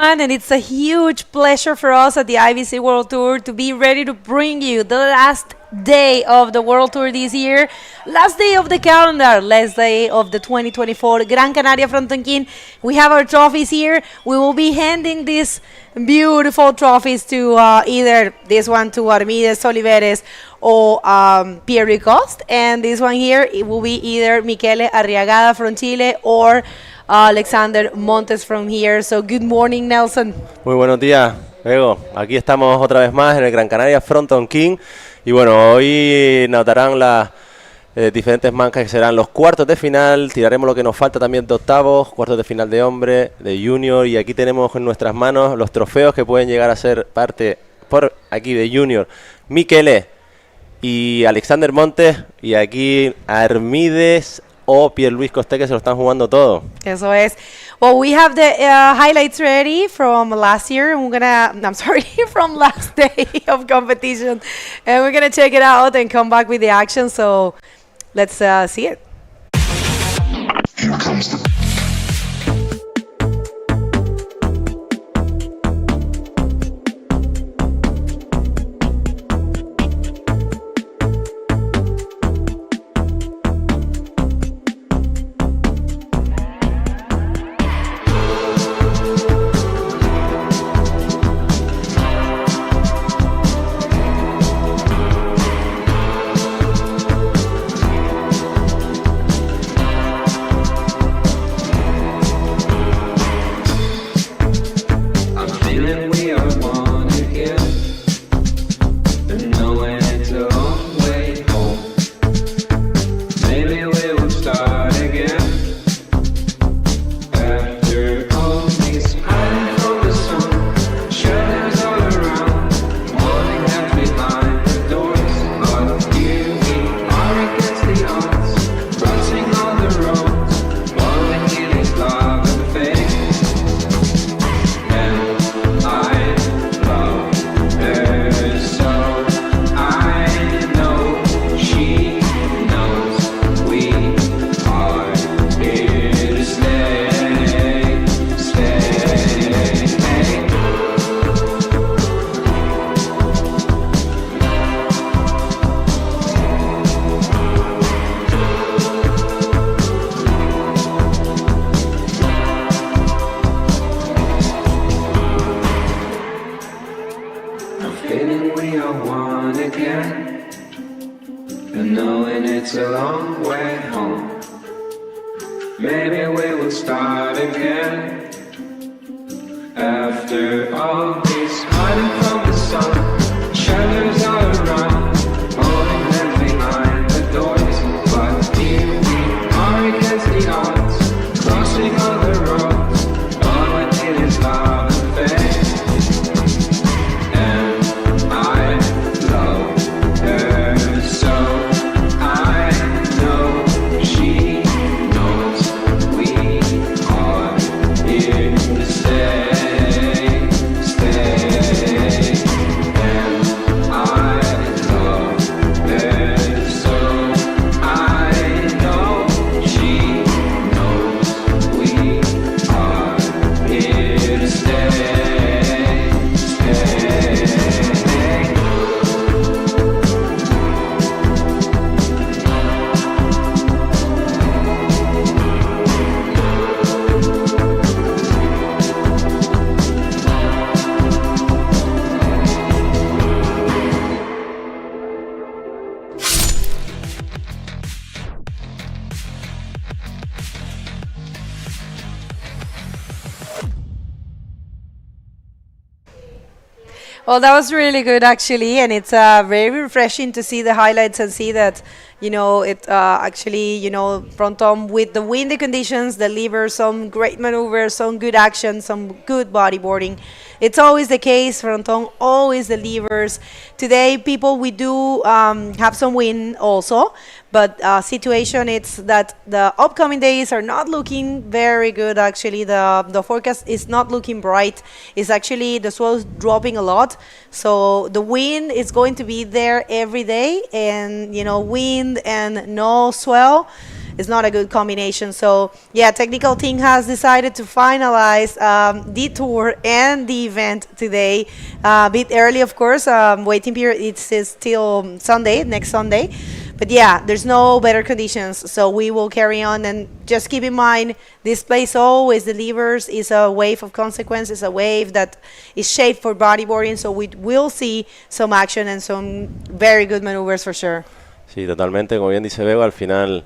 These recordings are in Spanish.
And it's a huge pleasure for us at the IBC World Tour to be ready to bring you the last day of the World Tour this year, last day of the calendar, last day of the 2024 Gran Canaria Frontón King. We have our trophies here. We will be handing these beautiful trophies to either this one to Armides Oliveres or Pierre Ricoste, and this one here, it will be either Michele Arriagada from Chile or Alexander Montes from here. So good morning, Nelson. Muy buenos días, Ego. Aquí estamos otra vez más en el Gran Canaria Frontón King. Y bueno, hoy nos darán las diferentes mancas que serán los cuartos de final. Tiraremos lo que nos falta también de octavos, cuartos de final de hombre, de junior. Y aquí tenemos en nuestras manos los trofeos que pueden llegar a ser parte por aquí de junior. Michele y Alexander Montes. Y aquí Armides o Pierre Coste, que se lo están jugando todo. Eso es. Well, we have the highlights ready from last year. From last day of competition. And we're going to check it out and come back with the action. So let's see it. Here comes the Well, that was really good, actually, and it's very refreshing to see the highlights and see that, Fronton, with the windy conditions, delivers some great maneuvers, some good action, some good bodyboarding. It's always the case. Fronton always delivers. Today, people, we do have some wind also, but situation it's that the upcoming days are not looking very good, actually. The forecast is not looking bright. It's actually, the swell is dropping a lot. So the wind is going to be there every day, and, wind and no swell. it's not a good combination. So yeah, technical team has decided to finalize the tour and the event today. A bit early, of course. Waiting period is till Sunday, next Sunday. But yeah, there's no better conditions, so we will carry on. And just keep in mind, this place always delivers. Is a wave of consequences, a wave that is shaped for bodyboarding. So we will see some action and some very good maneuvers for sure. Sí, totalmente. Como bien dice Bego, al final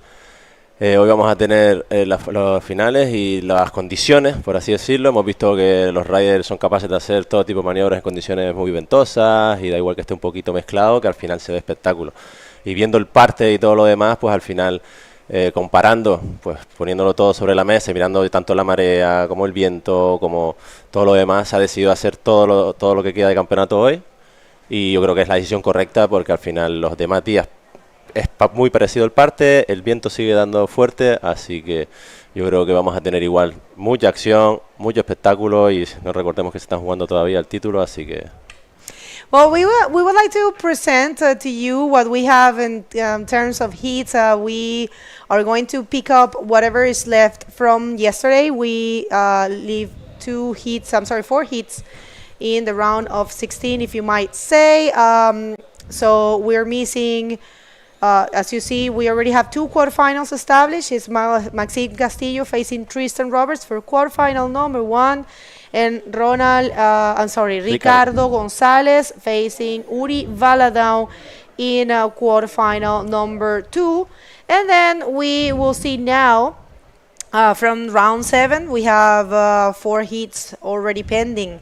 hoy vamos a tener los finales y las condiciones, por así decirlo. Hemos visto que los riders son capaces de hacer todo tipo de maniobras en condiciones muy ventosas y da igual que esté un poquito mezclado, que al final se ve espectáculo. Y viendo el parte y todo lo demás, pues al final comparando, pues poniéndolo todo sobre la mesa y mirando tanto la marea como el viento, como todo lo demás, se ha decidido hacer todo lo que queda de campeonato hoy. Y yo creo que es la decisión correcta porque al final los demás días es muy parecido el parte, el viento sigue dando fuerte, así que yo creo que vamos a tener igual mucha acción, mucho espectáculo y no recordemos que se están jugando todavía el título, así que... Well, we would like to present to you what we have in terms of heats. We are going to pick up whatever is left from yesterday. We leave 4 heats in the round of 16, if you might say. So we're missing, as you see, we already have 2 quarterfinals established. It's Maxime Castillo facing Tristan Roberts for quarterfinal number 1. And Ricardo Gonzalez facing Uri Valadão in quarterfinal number 2. And then we will see now from round 7, we have 4 heats already pending.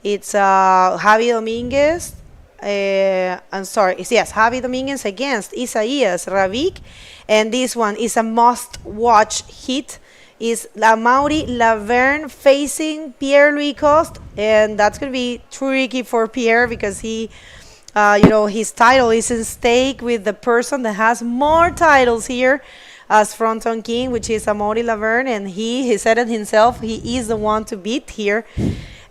It's Javi Dominguez, Javi Dominguez against Isaías Ravik. And this one is a must-watch hit. Is Amaury Laverne facing Pierre-Louis Coste, and that's going to be tricky for Pierre because he, his title is in stake with the person that has more titles here as Fronton King, which is Amaury Laverne, and he said it himself, he is the one to beat here.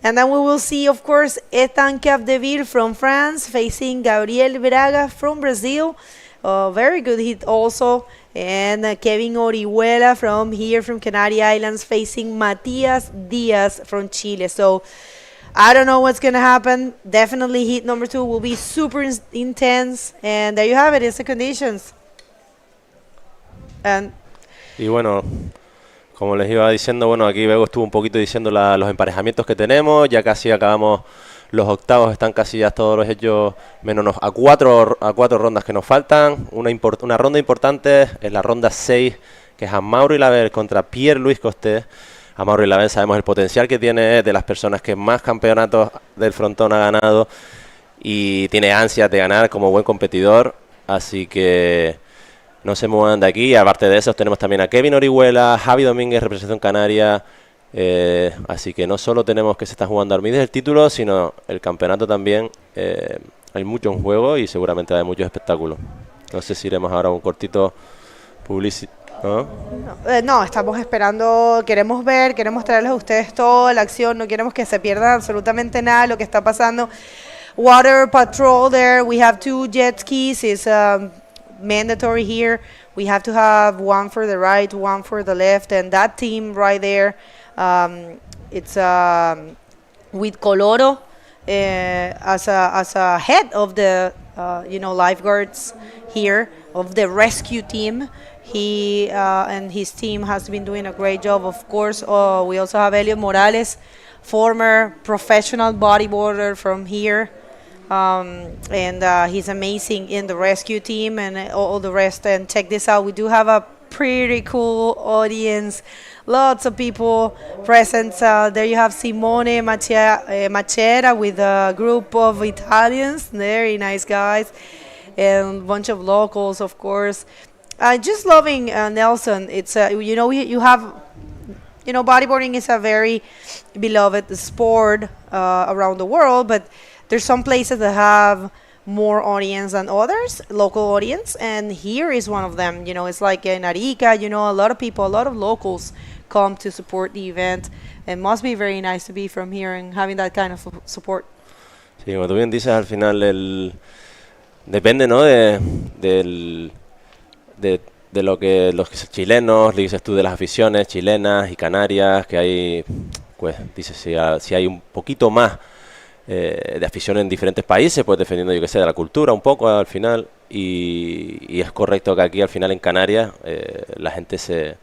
And then we will see, of course, Ethan Capdeville from France facing Gabriel Braga from Brazil. Very good hit also. And Kevin Orihuela from Canary Islands facing Matias Diaz from Chile. So I don't know what's going to happen. Definitely heat number 2 will be super intense. And there you have it. It's the conditions. Y bueno, como les iba diciendo, bueno, aquí Bego estuvo un poquito diciendo los emparejamientos que tenemos. Ya casi acabamos los octavos, están casi ya todos los hechos, menos a cuatro rondas que nos faltan. Una ronda importante es la ronda 6, que es Amaury Laverne contra Pierre-Louis Coste. Amaury Laverne sabemos el potencial que tiene, de las personas que más campeonatos del frontón ha ganado y tiene ansias de ganar como buen competidor, así que no se muevan de aquí. Aparte de eso tenemos también a Kevin Orihuela, Javi Domínguez, representación canaria. Así que no solo tenemos que se está jugando Armides el título, sino el campeonato también. Hay mucho en juego y seguramente hay muchos espectáculos. No sé si iremos ahora a un cortito publicitario. ¿No? No, estamos esperando, queremos traerles a ustedes toda la acción, no queremos que se pierdan absolutamente nada de lo que está pasando. Water Patrol there, we have 2 jet skis, it's mandatory here. We have to have one for the right, one for the left, and that team right there, it's with Coloro as a head of the lifeguards here of the rescue team. He and his team has been doing a great job. Of course, we also have Elliot Morales, former professional bodyboarder from here. And he's amazing in the rescue team and all the rest. And check this out, we do have a pretty cool audience, lots of people present. There you have Simone Machera with a group of Italians, very nice guys, and a bunch of locals, of course. Just loving Nelson. It's you have bodyboarding is a very beloved sport around the world, but there's some places that have more audience than others, local audience, and here is one of them. It's like in Arica, a lot of people, a lot of locals come to support the event. It must be very nice to be from here and having that kind of support. Sí, como tú bien dices, al final depende, ¿no? de de lo que los chilenos, le dices tú de las aficiones chilenas y canarias, que hay, pues dices si hay un poquito más de afición en diferentes países, pues defendiendo, yo que sé, de la cultura un poco al final, y es correcto que aquí al final en Canarias la gente se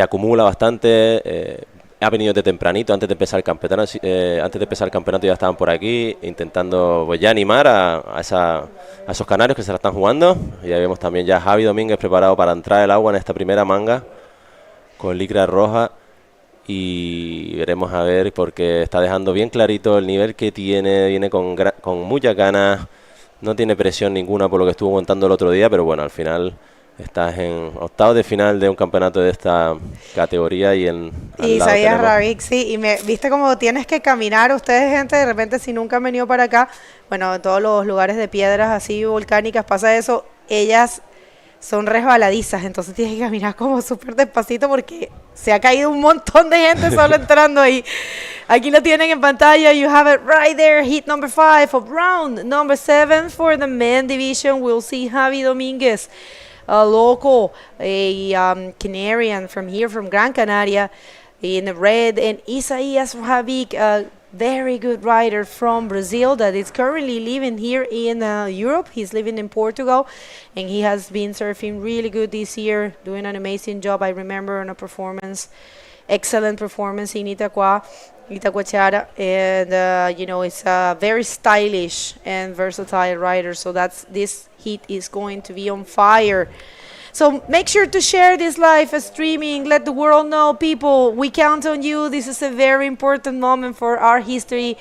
acumula bastante. Ha venido de tempranito, antes de empezar el campeonato ya estaban por aquí intentando pues ya animar a esos canarios que se la están jugando. Y ahí vemos también ya a Javi Domínguez preparado para entrar el agua en esta primera manga con licra roja, y veremos a ver, porque está dejando bien clarito el nivel que tiene, viene con muchas ganas, no tiene presión ninguna por lo que estuvo aguantando el otro día, pero bueno, al final estás en octavos de final de un campeonato de esta categoría y al lado Isaías tenemos- Ravik, sí, y viste como tienes que caminar, ustedes gente, de repente si nunca han venido para acá, bueno, en todos los lugares de piedras así volcánicas pasa eso, ellas son resbaladizas, entonces tienes que caminar como súper despacito porque se ha caído un montón de gente solo entrando ahí. Aquí lo tienen en pantalla, you have it right there, heat number 5 of round number 7 for the men division. We'll see Javi Domínguez, a local, a Canarian from here, from Gran Canaria, in the red, and Isaías Ravik, a very good rider from Brazil that is currently living here in Europe. He's living in Portugal, and he has been surfing really good this year, doing an amazing job. I remember on a performance, excellent performance in Itacoatiara, and it's a very stylish and versatile rider, so this heat is going to be on fire. So make sure to share this live streaming, let the world know, people, we count on you. This is a very important moment for our history.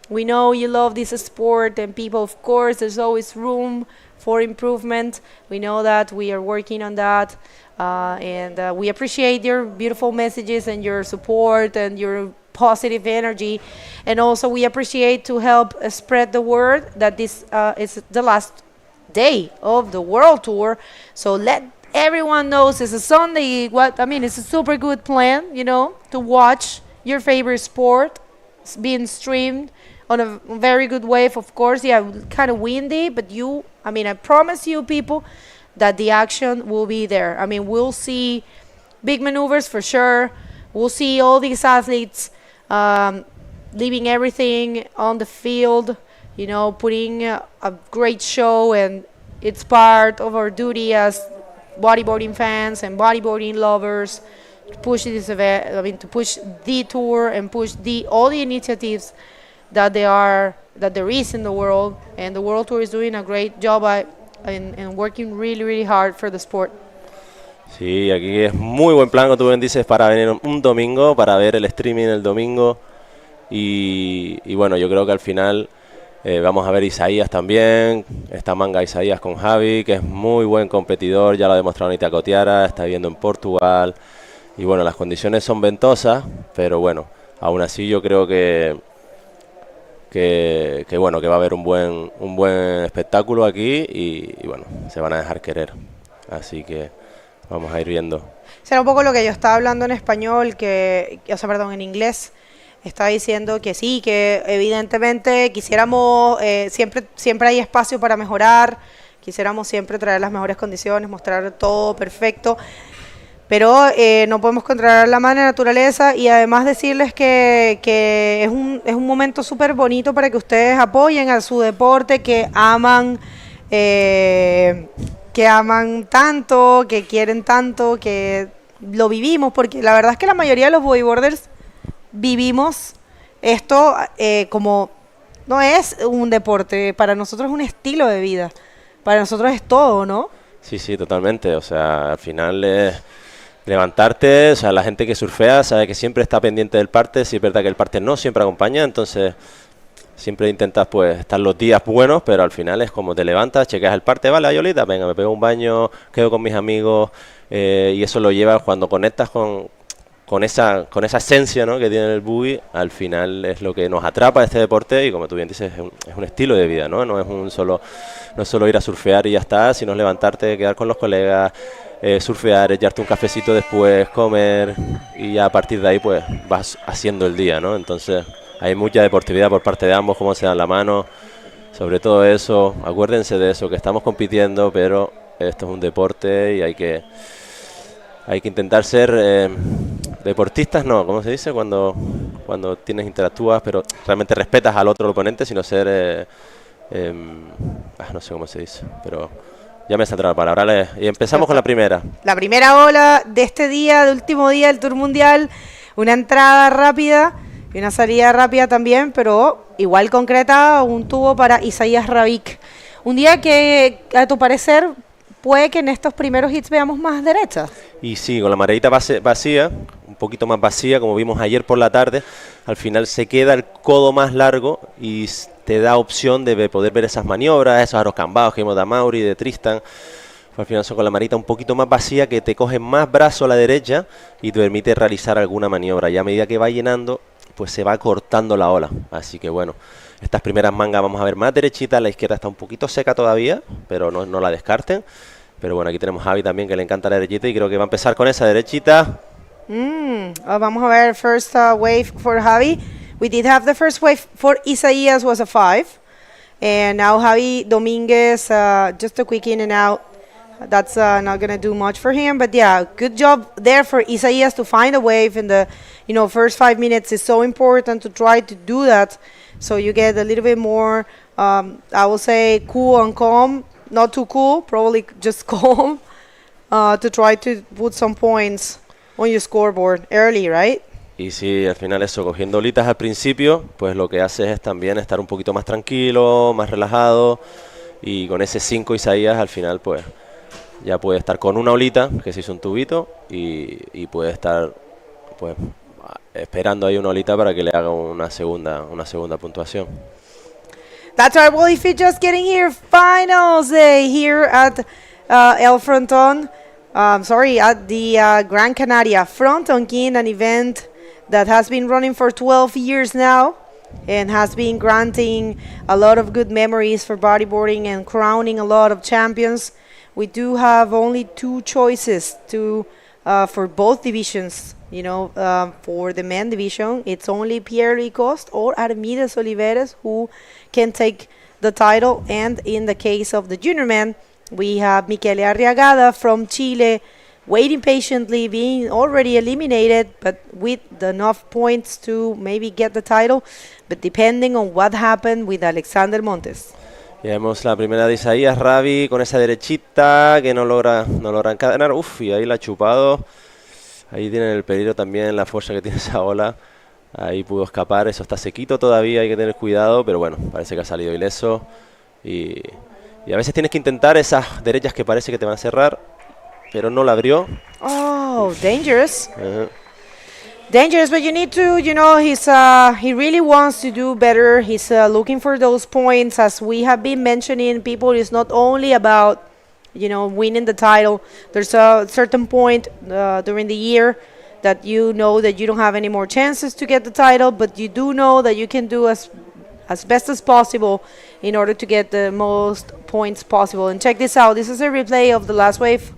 We know you love this sport, and people, of course, there's always room for improvement. We know that, we are working on that, and we appreciate your beautiful messages and your support and your positive energy, and also we appreciate to help spread the word that this is the last day of the World Tour. So let everyone knows it's a Sunday. It's a super good plan, to watch your favorite sport being streamed on a very good wave. Of course, yeah, kind of windy, but I promise you, people, that the action will be there. We'll see big maneuvers for sure. We'll see all these athletes leaving everything on the field, putting a great show, and it's part of our duty as bodyboarding fans and bodyboarding lovers to push this event, to push the tour and push all the initiatives that there is in the world, and the World Tour is doing a great job and working really, really hard for the sport. Sí, aquí es muy buen plan, como tú bien dices, para venir un domingo, para ver el streaming el domingo. Y bueno, yo creo que al final vamos a ver Isaías también, esta manga Isaías con Javi, que es muy buen competidor, ya lo ha demostrado en Itacoatiara, está viviendo en Portugal. Y bueno, las condiciones son ventosas, pero bueno, aún así yo creo que va a haber un buen espectáculo aquí, y bueno, se van a dejar querer. Así que vamos a ir viendo. Será un poco lo que yo estaba hablando en español, en inglés. Estaba diciendo que sí, que evidentemente quisiéramos, siempre hay espacio para mejorar, quisiéramos siempre traer las mejores condiciones, mostrar todo perfecto, pero no podemos controlar la madre naturaleza, y además decirles que es un momento súper bonito para que ustedes apoyen a su deporte, que aman tanto, que quieren tanto, que lo vivimos, porque la verdad es que la mayoría de los bodyboarders vivimos esto como no es un deporte, para nosotros es un estilo de vida, para nosotros es todo, ¿no? Sí, totalmente, o sea, al final es levantarte, o sea, la gente que surfea sabe que siempre está pendiente del parte, sí es verdad que el parte no siempre acompaña, entonces siempre intentas pues estar los días buenos, pero al final es como te levantas, chequeas el parte, vale, Ayolita, venga, me pego un baño, quedo con mis amigos, y eso lo llevas cuando conectas con esa esencia, ¿no?, que tiene el buggy. Al final es lo que nos atrapa a este deporte, y como tú bien dices, es un estilo de vida, ¿no? No es solo ir a surfear y ya está, sino es levantarte, quedar con los colegas, surfear, echarte un cafecito después, comer, y ya a partir de ahí pues vas haciendo el día, ¿no? Entonces hay mucha deportividad por parte de ambos, cómo se dan la mano, sobre todo eso, acuérdense de eso, que estamos compitiendo, pero esto es un deporte y hay que intentar ser deportistas, no, ¿cómo se dice? Cuando interactúas, pero realmente respetas al otro oponente, sino ser, no sé cómo se dice, pero ya me saldrá la palabra. Y empezamos con la primera. La primera ola de este día, del último día del Tour Mundial, una entrada rápida y una salida rápida también, pero igual concreta, un tubo para Isaías Rabik. Un día que, a tu parecer, puede que en estos primeros hits veamos más derechas. Y sí, con la mareita vacía, un poquito más vacía, como vimos ayer por la tarde, al final se queda el codo más largo y te da opción de poder ver esas maniobras, esos aros cambados que vimos de Amaury, de Tristan. Al final son con la marita un poquito más vacía, que te coge más brazo a la derecha y te permite realizar alguna maniobra. Y a medida que va llenando, pues se va cortando la ola. Así que bueno, estas primeras mangas vamos a ver más derechitas, la izquierda está un poquito seca todavía, pero no la descarten. Pero bueno, aquí tenemos a Javi también, que le encanta la derechita y creo que va a empezar con esa derechita. Vamos a ver first wave for Javi. We did have the first wave for Isaías was a 5. And now Javi Dominguez, just a quick in and out. That's not going to do much for him. But yeah, good job there for Isaías to find a wave in the first 5 minutes. Is so important to try to do that. So you get a little bit more, I will say, cool and calm. Not too cool, probably just calm, to try to put some points on your scoreboard early, right? Y si al final eso, cogiendo olitas al principio, pues lo que haces es también estar un poquito más tranquilo, más relajado, y con ese 5 Isaías al final pues ya puede estar con una olita, que se hizo un tubito, y puede estar pues esperando ahí una olita para que le haga una segunda puntuación. That's our Wally Fit just getting here. Finals day here at El Fronton. At the Gran Canaria Frontón King, an event that has been running for 12 years now and has been granting a lot of good memories for bodyboarding and crowning a lot of champions. We do have only 2 choices for both divisions. For the men division, it's only Pierre Coste or Armides Oliveres who can take the title. And in the case of the junior men, we have Michele Arriagada from Chile waiting patiently, being already eliminated, but with enough points to maybe get the title, but depending on what happened with Alexander Montes. Y vemos la primera de Isaías Rabi con esa derechita que no logra encadenar. Y ahí la ha chupado. Ahí tienen el peligro también, la fuerza que tiene esa ola. Ahí pudo escapar, eso está sequito todavía, hay que tener cuidado, pero bueno, parece que ha salido ileso. Y a veces tienes que intentar esas derechas que parece que te van a cerrar, pero no la abrió. Oh, dangerous. Dangerous, but you need to, he really wants to do better. He's looking for those points. As we have been mentioning, people, it's not only about winning the title. There's a certain point during the year that that you don't have any more chances to get the title, but you do know that you can do as best as possible in order to get the most points possible. And check this out. This is a replay of the last wave.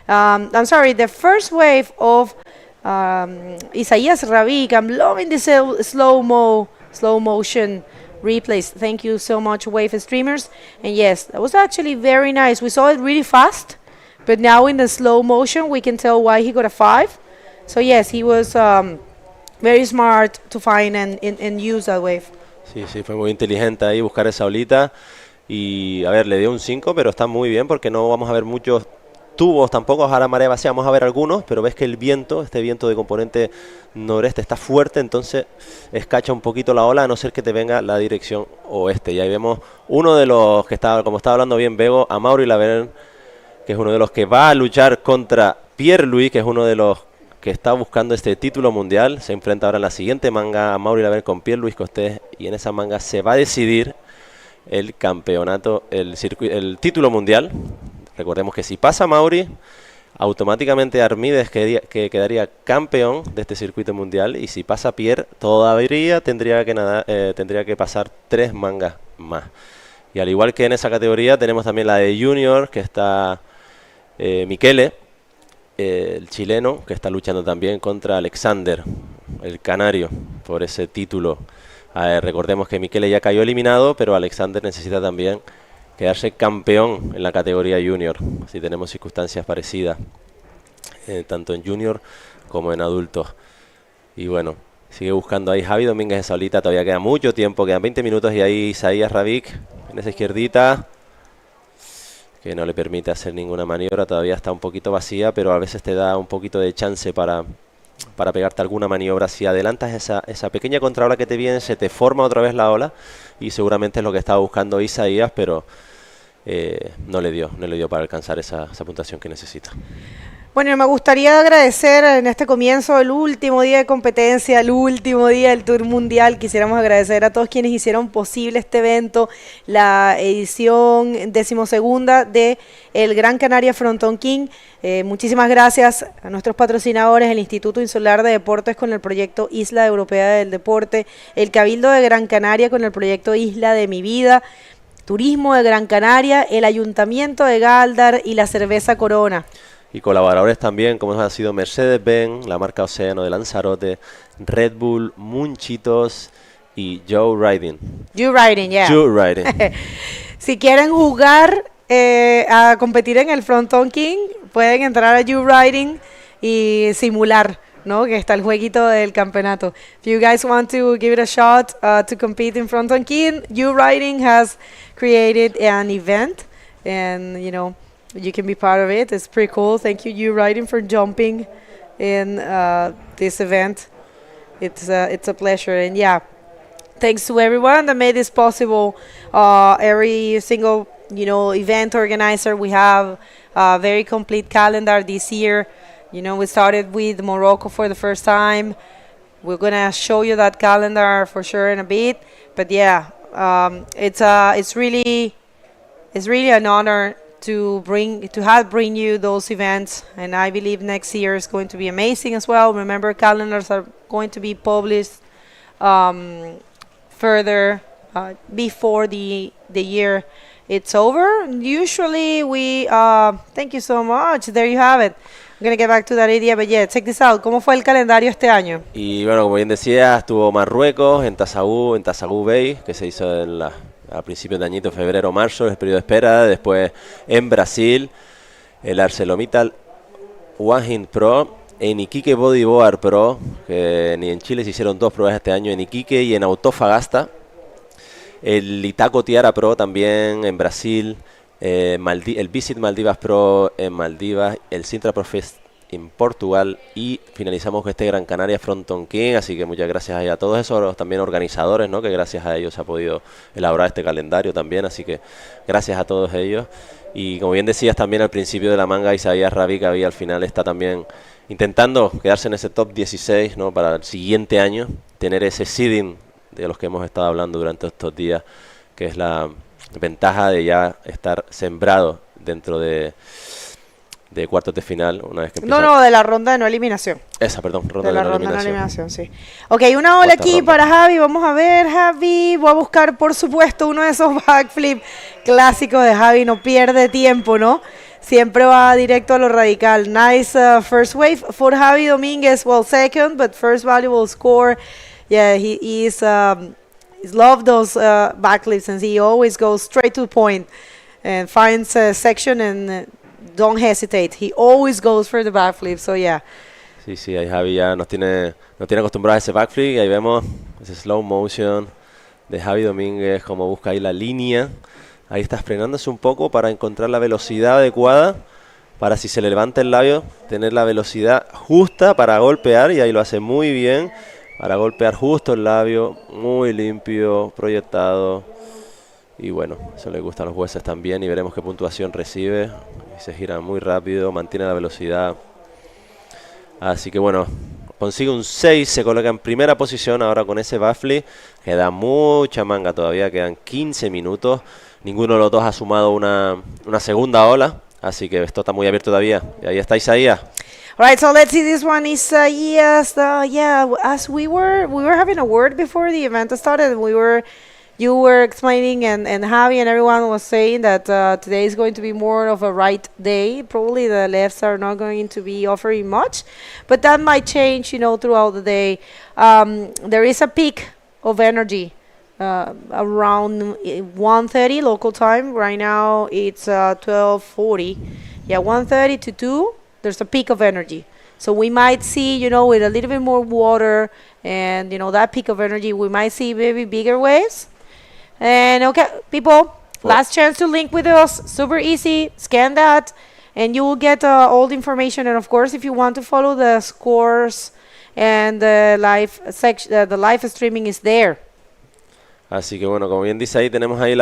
The first wave of Isaías Rabik. I'm loving this slow motion replays. Thank you so much, Wave Streamers. And yes, that was actually very nice. We saw it really fast, but now in the slow motion we can tell why he got a 5. So yes, he was very smart to find and use that wave. Sí, fue muy inteligente ahí buscar esa olita. Y a ver, le dio un 5, pero está muy bien porque no vamos a ver muchos tubos tampoco a la marea vacía. Vamos a ver algunos, pero ves que el viento, este viento de componente noreste está fuerte, entonces escacha un poquito la ola, a no ser que te venga la dirección oeste. Y ahí vemos uno de los que estaba, como estaba hablando bien Bego, a Amaury Laverne, que es uno de los que va a luchar contra Pierre-Louis, que es uno de los que está buscando este título mundial. Se enfrenta ahora en la siguiente manga a Amaury Laverne con Pierre-Louis Costés, y en esa manga se va a decidir el campeonato, el título mundial. Recordemos que si pasa Amaury, automáticamente Armides que quedaría campeón de este circuito mundial, y si pasa Pierre, todavía tendría que pasar 3 mangas más. Y al igual que en esa categoría, tenemos también la de Junior, que está Michele, el chileno, que está luchando también contra Alexander, el canario, por ese título. Recordemos que Michele ya cayó eliminado, pero Alexander necesita también quedarse campeón en la categoría junior, si tenemos circunstancias parecidas, tanto en junior como en adultos. Y bueno, sigue buscando ahí Javi Domínguez de solita, todavía queda mucho tiempo, quedan 20 minutos, y ahí Isaías Ravic en esa izquierdita, que no le permite hacer ninguna maniobra, todavía está un poquito vacía, pero a veces te da un poquito de chance para pegarte alguna maniobra. Si adelantas esa pequeña contraola que te viene, se te forma otra vez la ola, y seguramente es lo que estaba buscando Isaías, pero no le dio para alcanzar esa puntuación que necesita. Bueno, me gustaría agradecer en este comienzo, el último día de competencia, el último día del Tour Mundial. Quisiéramos agradecer a todos quienes hicieron posible este evento, la edición 12ª de el Gran Canaria Frontón King. Muchísimas gracias a nuestros patrocinadores, el Instituto Insular de Deportes con el proyecto Isla Europea del Deporte, el Cabildo de Gran Canaria con el proyecto Isla de mi Vida, Turismo de Gran Canaria, el Ayuntamiento de Gáldar y la Cerveza Corona. Y colaboradores también, como han sido Mercedes-Benz, la marca Océano de Lanzarote, Red Bull, Munchitos y Joe Riding. Joe Riding, yeah. Joe Riding. Si quieren jugar a competir en el Fronton King, pueden entrar a Joe Riding y simular, ¿no? Que está el jueguito del campeonato. If you guys want to give it a shot to compete in Fronton King, Joe Riding has created an event, and you can be part of it. It's pretty cool. Thank you, Riding, for jumping in this event. It's a pleasure, and yeah, thanks to everyone that made this possible. Every single event organizer. We have a very complete calendar this year. We started with Morocco for the first time. We're gonna show you that calendar for sure in a bit. But yeah, it's really an honor to bring you those events, and I believe next year is going to be amazing as well. Remember, calendars are going to be published further before the year it's over. Usually we thank you so much. There you have it. I'm gonna get back to that idea, but yeah, check this out. ¿Cómo fue el calendario este año? Y bueno, como bien decía, estuvo Marruecos en Tazagú Bay, que se hizo a principios de añito, febrero, marzo, el periodo de espera. Después en Brasil, el ArcelorMittal One Pro, en Iquique Bodyboard Pro, que ni en Chile se hicieron 2 pruebas este año, en Iquique y en Autofagasta. El Itaco Tiara Pro también en Brasil, el Visit Maldivas Pro en Maldivas, el Sintra Pro Fest en Portugal, y finalizamos con este Gran Canaria Frontón King. Así que muchas gracias a todos esos también organizadores, ¿no? Que gracias a ellos se ha podido elaborar este calendario también, así que gracias a todos ellos. Y como bien decías también al principio de la manga, Isaías Ravic había al final está también intentando quedarse en ese top 16, ¿no? Para el siguiente año tener ese seeding de los que hemos estado hablando durante estos días, que es la ventaja de ya estar sembrado dentro de cuartos de final, una vez que empieza. No, de la ronda de no eliminación. Ronda de no eliminación. Sí. Ok, una ola aquí ronda para Javi. Vamos a ver, Javi. Voy a buscar, por supuesto, uno de esos backflip clásicos de Javi. No pierde tiempo, ¿no? Siempre va directo a lo radical. Nice first wave for Javi Domínguez. Well, second, but first valuable score. Yeah, he's loved those backflips, and he always goes straight to the point and finds a section and don't hesitate. He always goes for the backflip, so yeah. Sí, ahí Javi ya nos tiene acostumbrados a ese backflip, y ahí vemos ese slow motion de Javi Domínguez, como busca ahí la línea. Ahí está frenándose un poco para encontrar la velocidad adecuada, para si se le levanta el labio, tener la velocidad justa para golpear, y ahí lo hace muy bien, para golpear justo el labio, muy limpio, proyectado. Y bueno, eso le gusta a los jueces también, y veremos qué puntuación recibe. Se gira muy rápido, mantiene la velocidad. Así que bueno, consigue un 6, se coloca en primera posición ahora con ese backflip. Queda mucha manga todavía, quedan 15 minutos. Ninguno de los dos ha sumado una segunda ola, así que esto está muy abierto todavía. Y ahí está Isaías. All right, so let's see. This one is yes, yeah. As we were having a word before the event started. You were explaining, and Javi and everyone was saying that today is going to be more of a right day. Probably the lefts are not going to be offering much, but that might change, throughout the day. There is a peak of energy around 1:30 local time. Right now it's 12:40. Yeah, 1:30 to 2. There's a peak of energy. So we might see, with a little bit more water and that peak of energy, we might see maybe bigger waves. And okay, people, last chance to link with us. Super easy. Scan that, and you will get all the information. And of course, if you want to follow the scores and the live section, the live streaming is there. Así que bueno, como bien dice ahí, tenemos ahí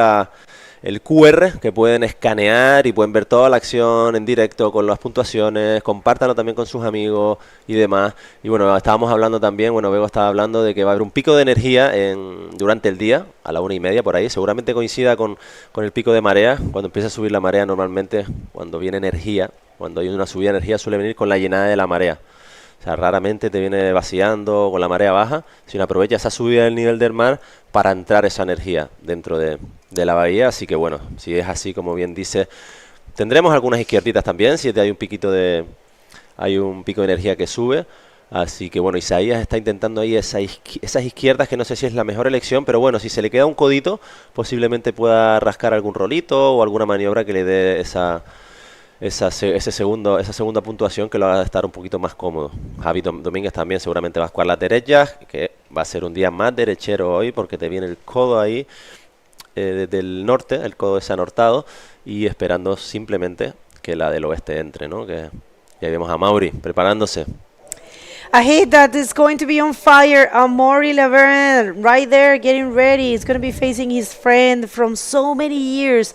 el QR que pueden escanear y pueden ver toda la acción en directo con las puntuaciones, compártanlo también con sus amigos y demás. Y bueno, estábamos hablando también, Bego estaba hablando de que va a haber un pico de energía durante el día, a la 1:30 por ahí, seguramente coincida con el pico de marea. Cuando empieza a subir la marea, normalmente cuando viene energía, cuando hay una subida de energía, suele venir con la llenada de la marea. O sea, raramente te viene vaciando con la marea baja, sino aprovecha esa subida del nivel del mar para entrar esa energía dentro de la bahía. Así que bueno, si es así como bien dice, tendremos algunas izquierditas también, si hay un pico de energía que sube. Así que bueno, Isaías está intentando ahí esas izquierdas, que no sé si es la mejor elección, pero bueno, si se le queda un codito, posiblemente pueda rascar algún rolito o alguna maniobra que le dé esa segunda puntuación que lo va a estar un poquito más cómodo. Javi Domínguez también seguramente va a jugar las derechas, que va a ser un día más derechero hoy porque te viene el codo ahí desde el norte, el codo es anortado, y esperando simplemente que la del oeste entre, ¿no? Que ya vemos a Mauri preparándose. A hit that is going to be on fire. Amaury Laverne right there getting ready. He's going to be facing his friend from so many years,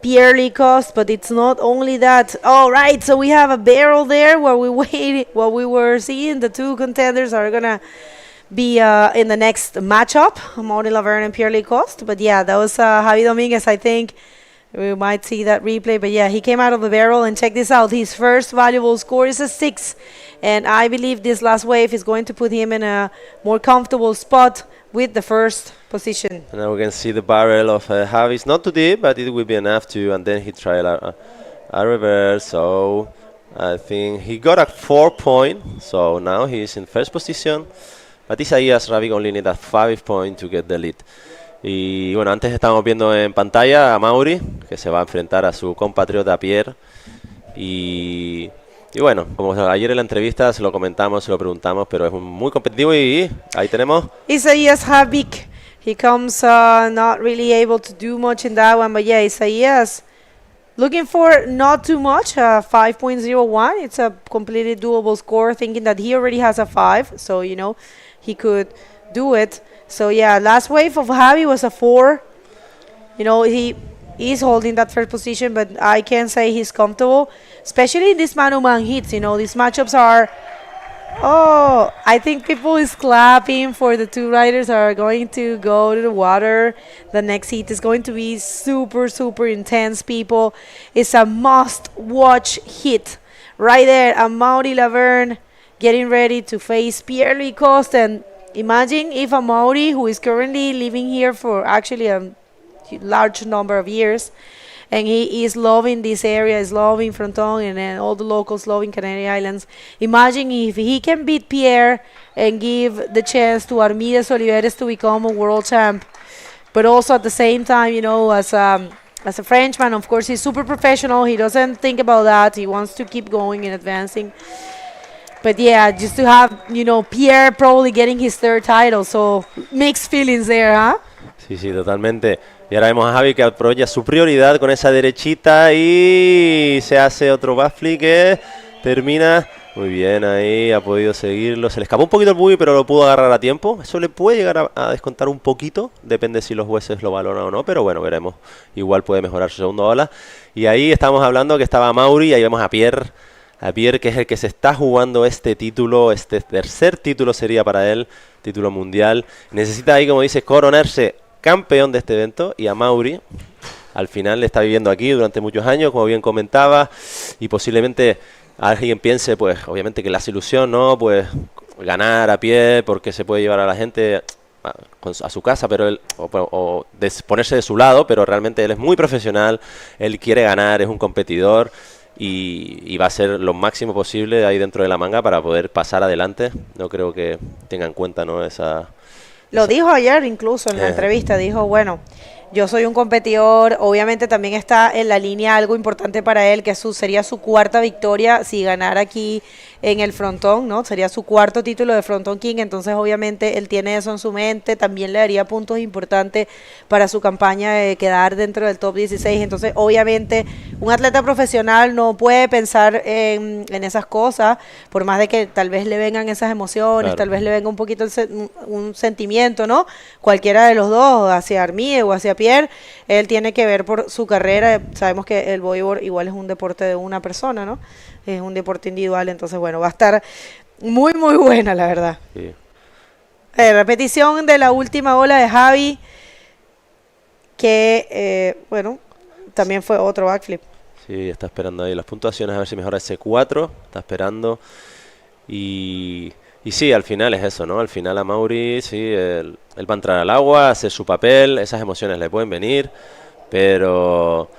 Pierre Licoste, but it's not only that. All right, so we have a barrel there where we were seeing the two contenders are gonna be in the next matchup, Amaury Laverne and Pierre Licoste. But yeah, that was Javi Dominguez. I think we might see that replay. But yeah, he came out of the barrel, and check this out. His first valuable score is a 6, and I believe this last wave is going to put him in a more comfortable spot with the first position. And now we can see the barrel of Javi. It's not too deep, but it will be enough to, and then he tried a reverse. So I think he got a 4 point. So now he's in first position. But Isaías Ravic only need a 5 point to get the lead. Y bueno, antes estábamos viendo en pantalla a Mauri, que se va a enfrentar a su compatriota Pierre. Y bueno, como ayer en la entrevista se lo comentamos, se lo preguntamos, pero es muy competitivo y ahí tenemos Isaías Havik. He comes not really able to do much in that one, but yeah, Isaías looking for not too much, 5.01. It's a completely doable score, thinking that he already has a 5, so he could do it. So yeah, last wave of Javi was a 4. He is holding that first position, but I can't say he's comfortable, especially in these man-to-man hits. These matchups are, I think people is clapping for the two riders are going to go to the water. The next heat is going to be super, super intense, people. It's a must-watch hit right there. Amaury Laverne getting ready to face Pierre Licoste, and imagine if Amaury, who is currently living here for actually a large number of years, and he is loving this area, is loving Fronton, and then all the locals loving Canary Islands. Imagine if he can beat Pierre and give the chance to Armides Oliveres to become a world champ, but also at the same time, as a Frenchman, of course, he's super professional. He doesn't think about that. He wants to keep going and advancing. But yeah, just to have, Pierre probably getting his 3rd title, so mixed feelings there, huh? Sí, totalmente. Y ahora vemos a Javi que aprovecha su prioridad con esa derechita y se hace otro backflip que termina muy bien ahí, ha podido seguirlo. Se le escapó un poquito el buggy, pero lo pudo agarrar a tiempo. Eso le puede llegar a descontar un poquito, depende si los jueces lo valoran o no, pero bueno, veremos. Igual puede mejorar su segunda ola. Y ahí estamos hablando que estaba Mauri, y ahí vemos a Pierre, que es el que se está jugando este título, este 3er título sería para él, título mundial. Necesita ahí, como dice, coronarse campeón de este evento, y a Mauri al final le está viviendo aquí durante muchos años, como bien comentaba, y posiblemente alguien piense, pues obviamente que le hace ilusión, ¿no? Pues ganar a pie porque se puede llevar a la gente a su casa, pero él, o ponerse de su lado, pero realmente él es muy profesional, él quiere ganar, es un competidor. Y va a ser lo máximo posible ahí dentro de la manga para poder pasar adelante. No creo que tenga en cuenta, ¿no? Lo dijo ayer incluso en la entrevista, dijo, bueno, yo soy un competidor, obviamente también está en la línea algo importante para él, que sería su cuarta victoria si ganara aquí en el Frontón, ¿no? Sería su cuarto título de Fronton King, entonces obviamente él tiene eso en su mente, también le daría puntos importantes para su campaña de quedar dentro del top 16, entonces obviamente un atleta profesional no puede pensar en esas cosas, por más de que tal vez le vengan esas emociones, Claro. tal vez le venga un poquito un sentimiento, ¿no? Cualquiera de los dos, hacia Armide o hacia Pierre, él tiene que ver por su carrera, sabemos que el bodyboard igual es un deporte de una persona, ¿no? Es un deporte individual, entonces bueno, va a estar muy muy buena la verdad. Sí. Repetición de la última ola de Javi, que bueno, también fue otro backflip. Sí, está esperando ahí las puntuaciones, a ver si mejora ese 4, está esperando. Y sí, al final es eso, ¿no? Al final a Mauri, sí, él va a entrar al agua, hacer su papel, esas emociones le pueden venir, pero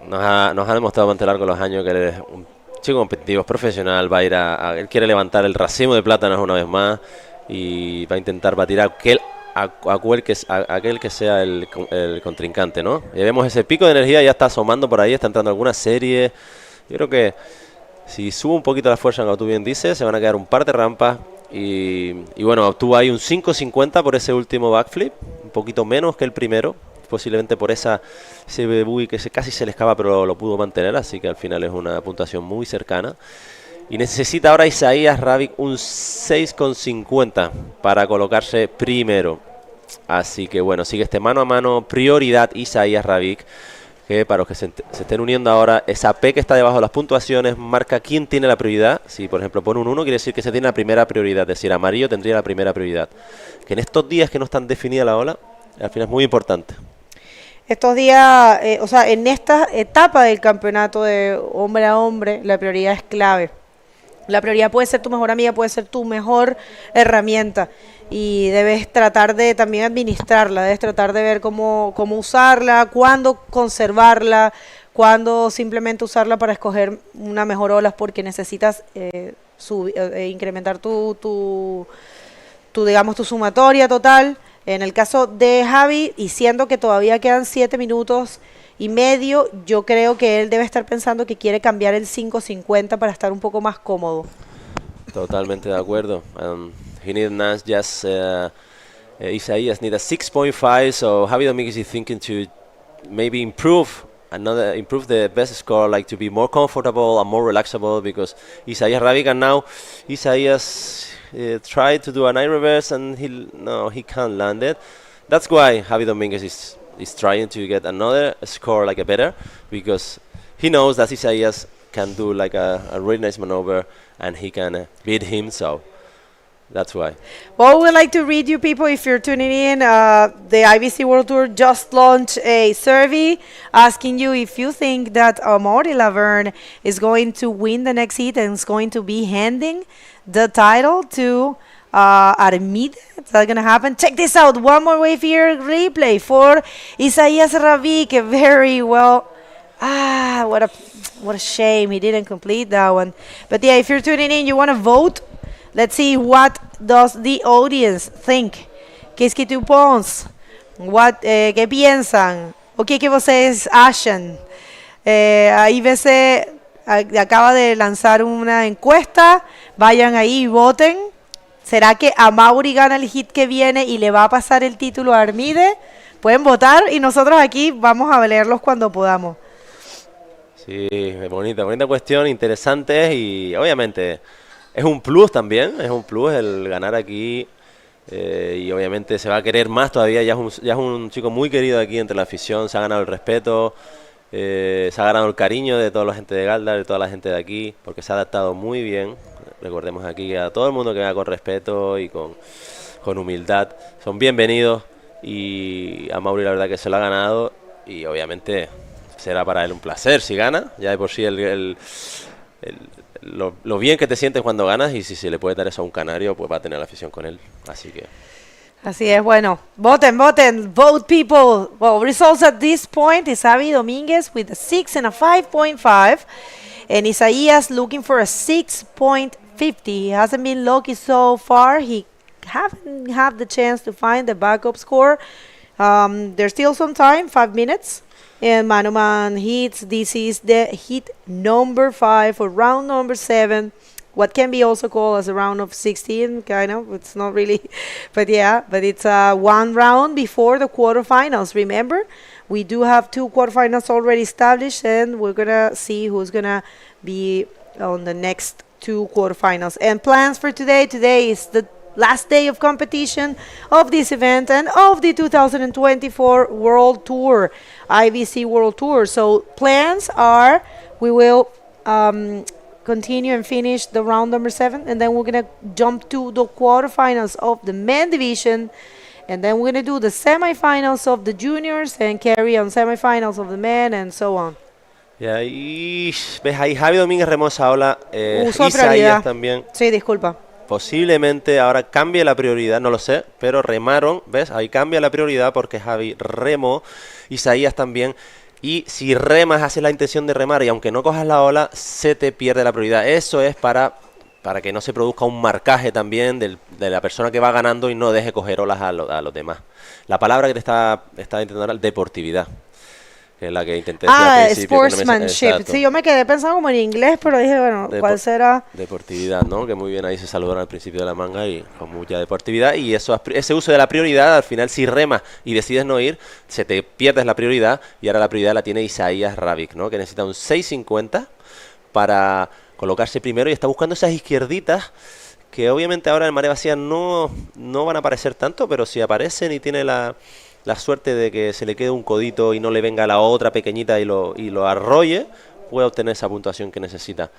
nos ha demostrado durante largo los años que él es un chico competitivo, es profesional, va a ir él quiere levantar el racimo de plátanos una vez más y va a intentar batir a aquel que sea el contrincante, ¿no? Ya vemos ese pico de energía, ya está asomando por ahí, está entrando alguna serie. Yo creo que si sube un poquito la fuerza, como tú bien dices, se van a quedar un par de rampas. Y bueno, obtuvo ahí un 5.50 por ese último backflip, un poquito menos que el primero, posiblemente por ese buggy que casi se le escapa, pero lo pudo mantener, así que al final es una puntuación muy cercana. Y necesita ahora Isaías Ravik un 6.50 para colocarse primero. Así que bueno, sigue este mano a mano, prioridad Isaías Ravik, que para los que se estén uniendo ahora, esa P que está debajo de las puntuaciones marca quién tiene la prioridad. Si por ejemplo pone un 1, quiere decir que se tiene la primera prioridad, es decir, amarillo tendría la primera prioridad. Que en estos días que no están definida la ola, al final es muy importante. Estos días, o sea, en esta etapa del campeonato de hombre a hombre, la prioridad es clave. La prioridad puede ser tu mejor amiga, puede ser tu mejor herramienta y debes tratar de también administrarla, debes tratar de ver cómo usarla, cuándo conservarla, cuándo simplemente usarla para escoger una mejor ola porque necesitas incrementar tu digamos, tu sumatoria total. En el caso de Javi, y siendo que todavía quedan 7 minutos y medio, yo creo que él debe estar pensando que quiere cambiar el 5.50 para estar un poco más cómodo. Totalmente de acuerdo. He needs not just Isaías need a 6.5, so Javi Dominguez is thinking to maybe improve the best score, like to be more comfortable and more relaxable, because Isaías Ravik, and now Isaías tried to do an eye reverse and he can't land it. That's why Javi Dominguez is trying to get another score, like a better, because he knows that Isaías can do like a really nice maneuver and he can beat him, so that's why. Well, we'd like to read you people, if you're tuning in, the IBC World Tour just launched a survey asking you if you think that Amaury Laverne is going to win the next heat and is going to be handing the title to Armide. Is that going to happen? Check this out. One more wave here. Replay for Isaías Ravik. Very well. What a shame he didn't complete that one. But yeah, if you're tuning in, you want to vote. Let's see what does the audience think. Qu'est-ce que tu penses? ¿Qué piensan? O que vocês acham? Ahí veces acaba de lanzar una encuesta. Vayan ahí y voten. ¿Será que Amaury gana el hit que viene y le va a pasar el título a Armide? Pueden votar y nosotros aquí vamos a leerlos cuando podamos. Sí, bonita cuestión, interesante, y obviamente es un plus también, es un plus el ganar aquí, y obviamente se va a querer más todavía. Ya es un chico muy querido aquí entre la afición, se ha ganado el respeto, se ha ganado el cariño de toda la gente de Gáldar, de toda la gente de aquí, porque se ha adaptado muy bien. Recordemos aquí a todo el mundo que va con respeto y con humildad, son bienvenidos, y a Mauri la verdad que se lo ha ganado, y obviamente será para él un placer si gana. Ya de por sí lo bien que te sientes cuando ganas, y si se le puede dar eso a un canario, pues va a tener la afición con él. Así es, bueno, vote people. Well, results at this point is Javi Dominguez with a 6 and a 5.5, and Isaías looking for a 6.50. He hasn't been lucky so far. He haven't had the chance to find the backup score, there's still some time, 5 minutes. And Manuman hits. This is the hit number 5 or round number 7. What can be also called as a round of 16, kind of. It's not really, but yeah. But it's one round before the quarterfinals. Remember, we do have 2 quarterfinals already established, and we're gonna see who's gonna be on the next 2 quarterfinals. And plans for today. Today is the last day of competition of this event and of the 2024 World Tour, IBC World Tour. So plans are we will continue and finish the round number 7, and then we're gonna jump to the quarterfinals of the men division, and then we're gonna do the semifinals of the juniors and carry on semifinals of the men and so on. Y ahí, ves ahí Javi Domínguez remó esa ola, Uso Isaías prioridad. también. Sí, disculpa. Posiblemente ahora cambie la prioridad, no lo sé, pero remaron, ¿ves? Ahí cambia la prioridad porque Javi remó, Isaías también. Y si remas, haces la intención de remar y aunque no cojas la ola, se te pierde la prioridad. Eso es para que no se produzca un marcaje también de la persona que va ganando y no deje coger olas a los demás. La palabra que te está intentando dar, deportividad. Que es la que intenté decir al principio, que no me sportsmanship. exacto. Sí, yo me quedé pensando como en inglés, pero dije, bueno, ¿cuál será? Deportividad, ¿no? Que muy bien ahí se saludaron al principio de la manga y con mucha deportividad. Y ese uso de la prioridad, al final si remas y decides no ir, se te pierdes la prioridad. Y ahora la prioridad la tiene Isaías Ravik, ¿no? Que necesita un 6.50 para colocarse primero y está buscando esas izquierditas que obviamente ahora en marea vacía no van a aparecer tanto, pero si aparecen y tiene la suerte de que se le quede un codito y no le venga la otra pequeñita y lo arrolle, puede obtener esa puntuación que necesita.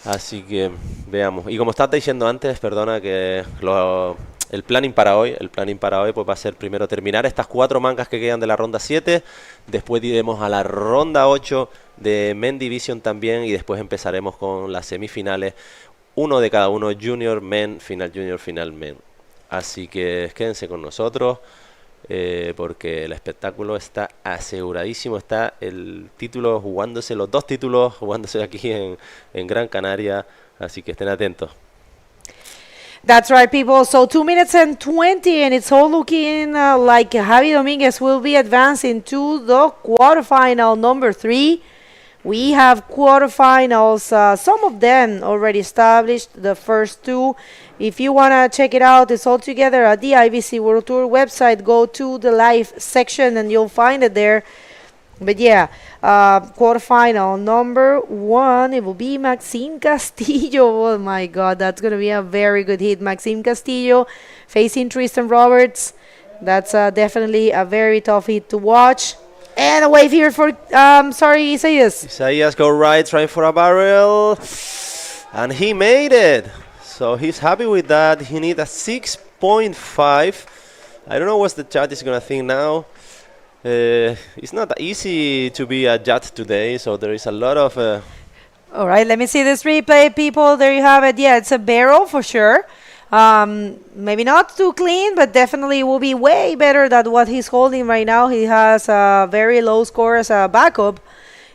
Así que veamos. Y como estás diciendo antes, perdona, que el planning para hoy pues va a ser primero terminar estas 4 mangas que quedan de la ronda 7, después iremos a la ronda 8 de Men Division también y después empezaremos con las semifinales, uno de cada uno, Junior Men, Final Junior, Final Men. Así que quédense con nosotros. Porque el espectáculo está aseguradísimo, está el título jugándose, los 2 títulos jugándose aquí en Gran Canaria, así que estén atentos. That's right, people. So 2 minutes and 20, and it's all looking like Javi Dominguez will be advancing to the quarterfinal number 3. We have quarterfinals, some of them already established, the first 2. If you want to check it out, it's all together at the IBC World Tour website. Go to the live section and you'll find it there. But yeah, quarterfinal number 1, it will be Maxime Castillo. Oh my God, that's going to be a very good hit. Maxime Castillo facing Tristan Roberts. That's definitely a very tough hit to watch. And a wave here for, Isaías. Isaías go right, trying for a barrel. And he made it. So he's happy with that. He needs a 6.5. I don't know what the judge is going to think now. It's not easy to be a judge today, so there is a lot of... All right, let me see this replay, people. There you have it. Yeah, it's a barrel for sure. Maybe not too clean, but definitely will be way better than what he's holding right now. He has a very low score as a backup.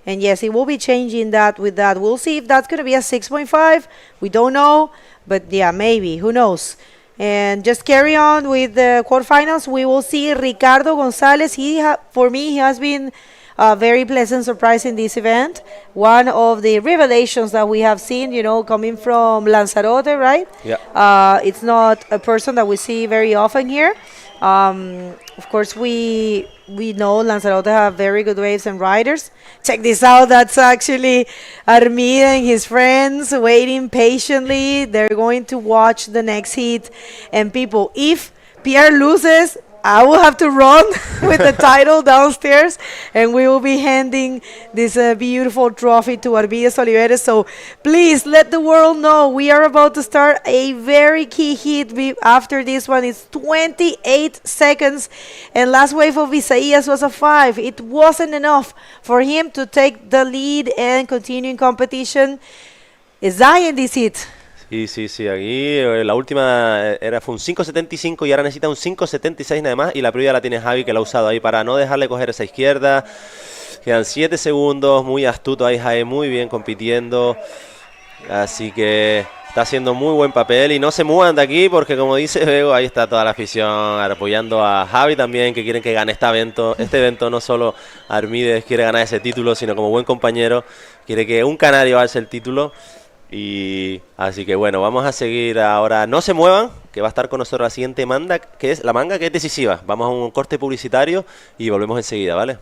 And yes, he will be changing that with that. We'll see if that's going to be a 6.5. We don't know. But yeah, maybe. Who knows? And just carry on with the quarterfinals. We will see Ricardo Gonzalez. For me, he has been a very pleasant surprise in this event. One of the revelations that we have seen, coming from Lanzarote, right? Yeah. It's not a person that we see very often here. Of course, we know Lanzarote have very good waves and riders. Check this out. That's actually Armida and his friends waiting patiently. They're going to watch the next heat. And people, if Pierre loses, I will have to run with the title downstairs, and we will be handing this beautiful trophy to Arvides Oliveres. So please let the world know we are about to start a very key hit. After this one, it's 28 seconds, and last wave of Isaías was a 5. It wasn't enough for him to take the lead and continue in competition. Is Zion this hit? Sí, aquí la última fue un 5.75 y ahora necesita un 5.76 nada más y la prioridad la tiene Javi, que la ha usado ahí para no dejarle coger esa izquierda. Quedan 7 segundos, muy astuto ahí Javi, muy bien compitiendo. Así que está haciendo muy buen papel y no se muevan de aquí porque como dice Bego, ahí está toda la afición apoyando a Javi también, que quieren que gane este evento no solo Armides quiere ganar ese título, sino como buen compañero quiere que un canario alce el título. Y así que bueno, vamos a seguir ahora. No se muevan, que va a estar con nosotros la siguiente manga, que es decisiva. Vamos a un corte publicitario y volvemos enseguida, ¿vale?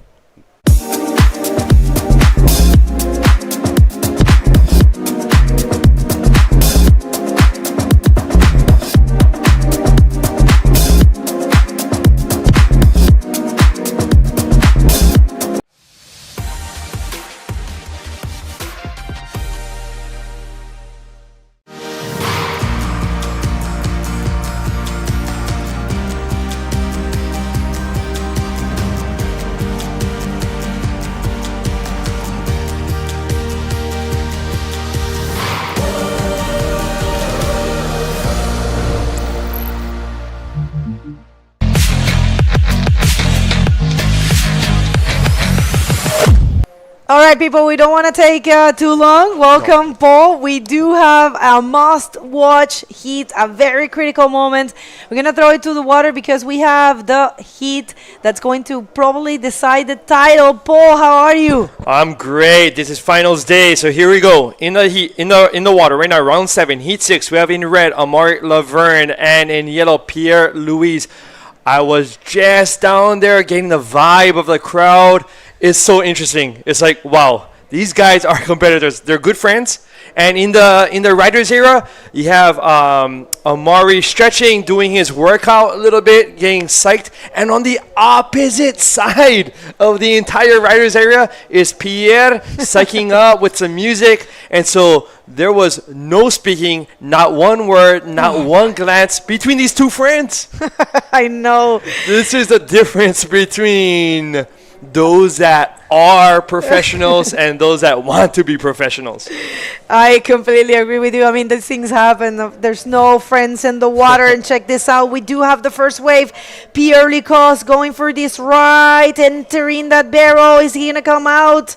All right, people, we don't want to take too long. Welcome, Paul. We do have a must-watch heat, a very critical moment. We're going to throw it to the water because we have the heat that's going to probably decide the title. Paul, how are you? I'm great. This is finals day, so here we go. In the heat, in the water right now, round 7, heat 6. We have in red Amari Laverne and in yellow Pierre Louise. I was just down there getting the vibe of the crowd. It's so interesting. It's like, wow, these guys are competitors. They're good friends. And in the riders era, you have Amari stretching, doing his workout a little bit, getting psyched. And on the opposite side of the entire riders area is Pierre psyching up with some music. And so there was no speaking, not one word, not one glance between these two friends. I know. This is the difference between those that are professionals and those that want to be professionals. I completely agree with you. I mean, these things happen. There's no friends in the water. And check this out. We do have the first wave. Pierre Licos going for this right, entering that barrel. Is he going to come out?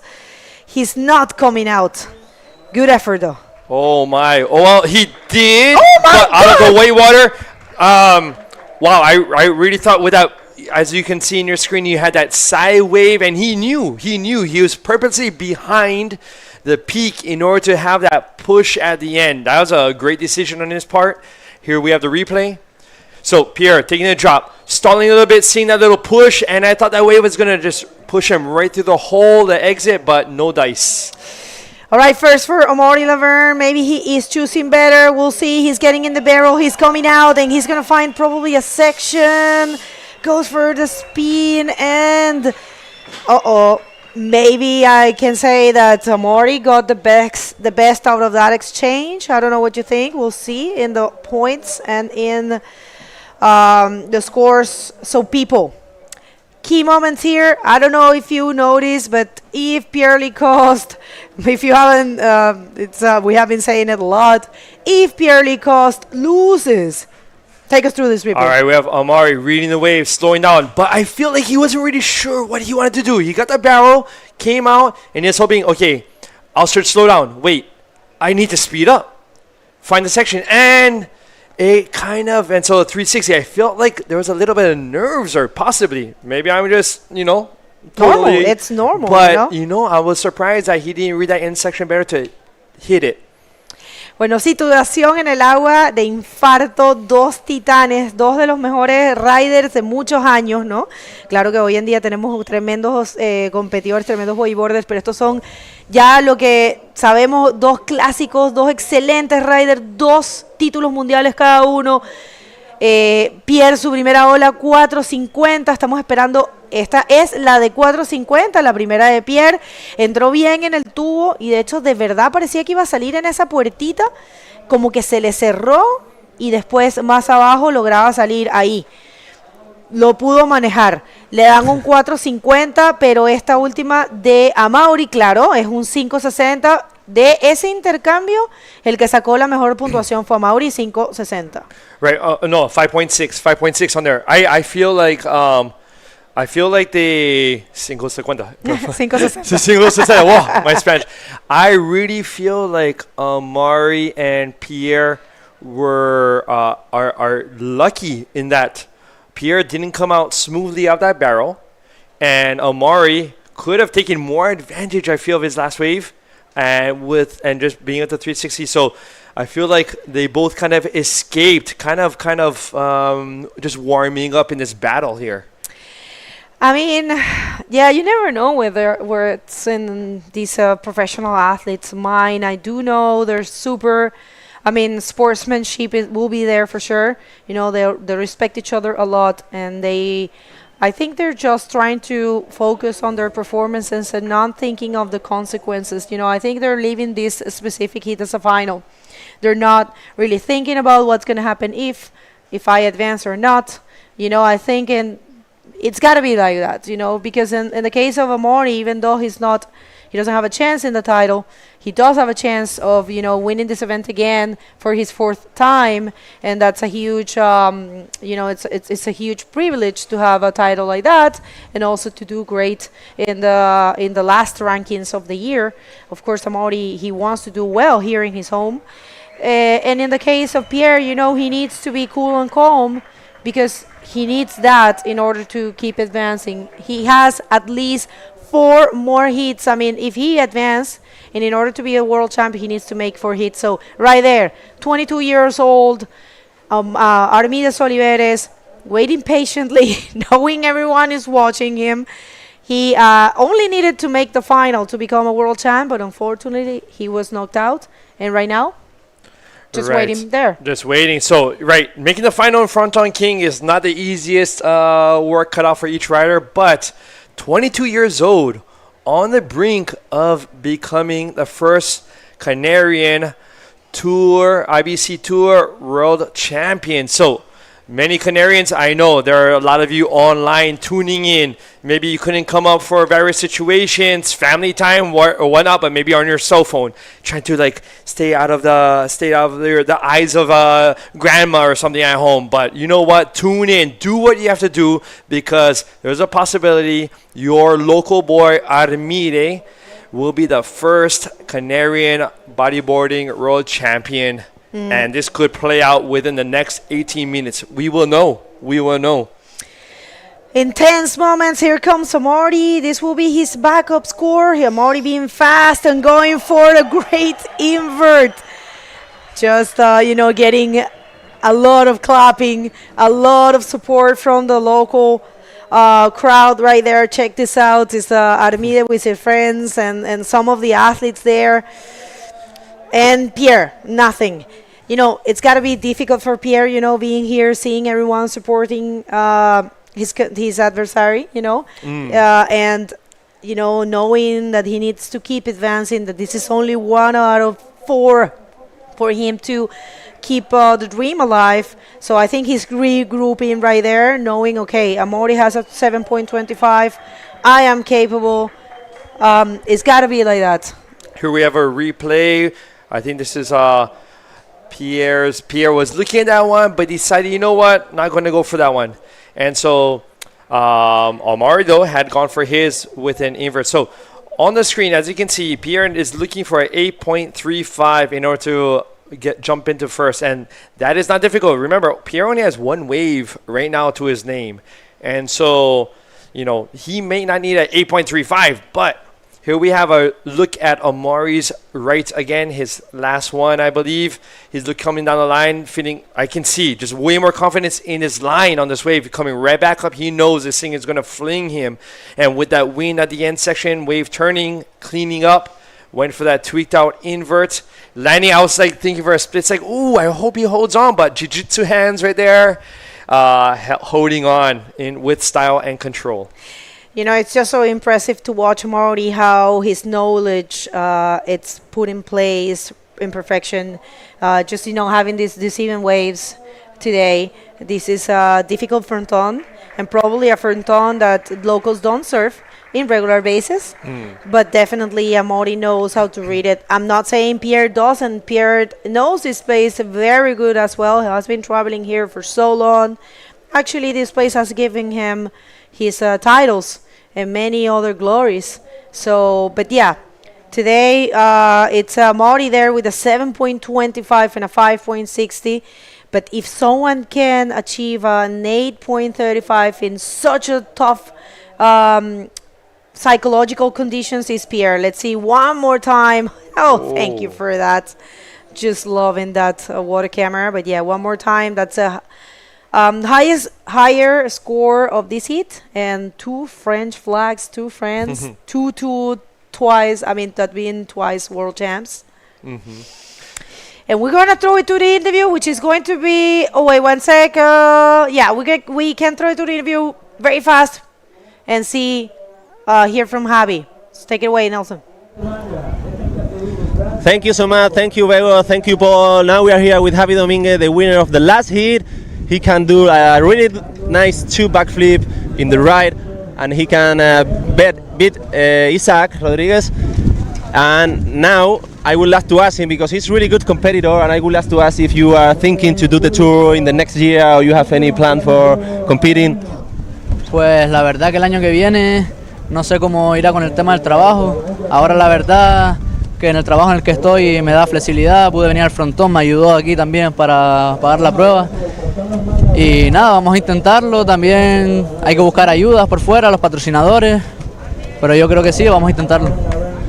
He's not coming out. Good effort, though. Oh, my. Oh, well, he did. Oh, my but God. out of the white water. Wow, I really thought without... As you can see in your screen, you had that side wave, and he knew. He was purposely behind the peak in order to have that push at the end. That was a great decision on his part. Here we have the replay. So Pierre taking a drop, stalling a little bit, seeing that little push, and I thought that wave was going to just push him right through the hole, the exit, but no dice. All right, first for Amari Laverne. Maybe he is choosing better. We'll see. He's getting in the barrel. He's coming out, and he's going to find probably a section. Goes for the spin, and maybe I can say that Amari got the best out of that exchange. I don't know what you think. We'll see in the points and in the scores. So people, key moments here. I don't know if you noticed, but if Pierre Licoste, if you haven't, we have been saying it a lot. If Pierre Licoste loses, take us through this report. All right, we have Amari reading the wave, slowing down. But I feel like he wasn't really sure what he wanted to do. He got the barrel, came out, and he's hoping, okay, I'll start slow down. Wait, I need to speed up. Find the section. And it kind of, and so 360, I felt like there was a little bit of nerves or possibly. Maybe I'm just, normal. Totally, it's normal, but, I was surprised that he didn't read that end section better to hit it. Bueno, situación en el agua de infarto, dos titanes, dos de los mejores riders de muchos años, ¿no? Claro que hoy en día tenemos tremendos competidores, tremendos bodyboarders, pero estos son ya lo que sabemos, dos clásicos, dos excelentes riders, dos títulos mundiales cada uno. Pierre, su primera ola, 4.50, estamos esperando. Esta es la de 4.50, la primera de Pierre. Entró bien en el tubo y de hecho de verdad parecía que iba a salir en esa puertita, como que se le cerró y después más abajo lograba salir ahí. Lo pudo manejar. Le dan un 4.50, pero esta última de Amaury, claro, es un 5.60. De ese intercambio, el que sacó la mejor puntuación fue Amaury, 5.60. Right, no, 5.6 on there. I feel like I feel like they 5.50. 5.60. 5.60. Wow, my Spanish. I really feel like Amari and Pierre were are lucky in that Pierre didn't come out smoothly out that barrel, and Amari could have taken more advantage, I feel, of his last wave, and just being at the 360. So I feel like they both kind of escaped, kind of just warming up in this battle here. I mean, yeah, you never know where it's in these professional athletes' mind. I do know they're super. I mean, sportsmanship will be there for sure. You know, they respect each other a lot, and I think they're just trying to focus on their performances and not thinking of the consequences. You know, I think they're leaving this specific heat as a final. They're not really thinking about what's going to happen if I advance or not. You know, I think it's got to be like that, you know, because in the case of Amori, even though he doesn't have a chance in the title, he does have a chance of, you know, winning this event again for his 4th time, and that's a huge, you know, it's a huge privilege to have a title like that, and also to do great in the last rankings of the year. Of course, Amori, he wants to do well here in his home, and in the case of Pierre, you know, he needs to be cool and calm, because he needs that in order to keep advancing. He has at least 4 more hits. I mean, if he advances, and in order to be a world champion, he needs to make 4 hits. So right there, 22 years old, Armides Oliveres, waiting patiently, knowing everyone is watching him. He only needed to make the final to become a world champ, but unfortunately, he was knocked out. And right now, just waiting there. Just waiting. So, making the final in Fronton King is not the easiest work cut out for each rider, but 22 years old, on the brink of becoming the first Canarian Tour, IBC Tour World Champion. So, many Canarians, I know there are a lot of you online tuning in. Maybe you couldn't come up for various situations, family time or whatnot, but maybe on your cell phone, trying to like stay out of the eyes of grandma or something at home. But you know what? Tune in, do what you have to do, because there's a possibility your local boy Armide will be the first Canarian bodyboarding world champion. And this could play out within the next 18 minutes. We will know. We will know. Intense moments. Here comes Amori. This will be his backup score. Amori being fast and going for a great invert. Just, you know, getting a lot of clapping, a lot of support from the local crowd right there. Check this out. It's Armide with his friends and some of the athletes there. And Pierre, nothing. You know, it's got to be difficult for Pierre, you know, being here, seeing everyone supporting his adversary, you know, and, you know, knowing that he needs to keep advancing, that this is only 1 out of 4 for him to keep the dream alive. So I think he's regrouping right there, knowing, okay, Amori has a 7.25. I am capable. It's got to be like that. Here we have a replay. I think this is Pierre's. Pierre was looking at that one, but decided, you know what, not going to go for that one. And so Amari, though, had gone for his with an invert. So on the screen, as you can see, Pierre is looking for an 8.35 in order to jump into first. And that is not difficult. Remember, Pierre only has 1 wave right now to his name. And so, you know, he may not need an 8.35, but here we have a look at Amari's right again, his last one, I believe. He's coming down the line, feeling, I can see, just way more confidence in his line on this wave. Coming right back up, he knows this thing is going to fling him. And with that wind at the end section, wave turning, cleaning up, went for that tweaked out invert. Landing, I was like thinking for a split, it's like, ooh, I hope he holds on, but jiu-jitsu hands right there, holding on with style and control. You know, it's just so impressive to watch Amori, how his knowledge it's put in place in perfection. Just, you know, having these even waves today. This is a difficult fronton, and probably a fronton that locals don't serve in regular basis. But definitely Amori knows how to read it. I'm not saying Pierre doesn't. Pierre knows this space very good as well. He has been traveling here for so long. actually this place has given him his titles and many other glories. So, but yeah, today it's Mauri there with a 7.25 and a 5.60. But if someone can achieve an 8.35 in such a tough psychological conditions, is Pierre. Let's see one more time. Oh, thank you for that. Just loving that water camera. But yeah, one more time. That's a higher score of this heat, and 2 French flags, 2 friends, twice. I mean, that being twice world champs. And we're gonna throw it to the interview, which is going to be. Oh wait, one sec. Yeah, we can throw it to the interview very fast and see hear from Javi. So take it away, Nelson. Thank you so much. Thank you, Bego. Thank you, Paul. Now we are here with Javi Dominguez, the winner of the last heat. He can do a really nice 2 backflip in the right, and he can beat Isaac Rodriguez. And now I would like to ask him, because he's a really good competitor, and I would like to ask if you are thinking to do the tour in the next year, or you have any plan for competing. Pues la verdad que el año que viene no sé cómo irá con el tema del trabajo. Ahora la verdad que en el trabajo en el que estoy me da flexibilidad, pude venir al Fronton, me ayudó aquí también para pagar la prueba. Y nada, vamos a intentarlo, también hay que buscar ayudas por fuera, los patrocinadores, pero yo creo que sí, vamos a intentarlo.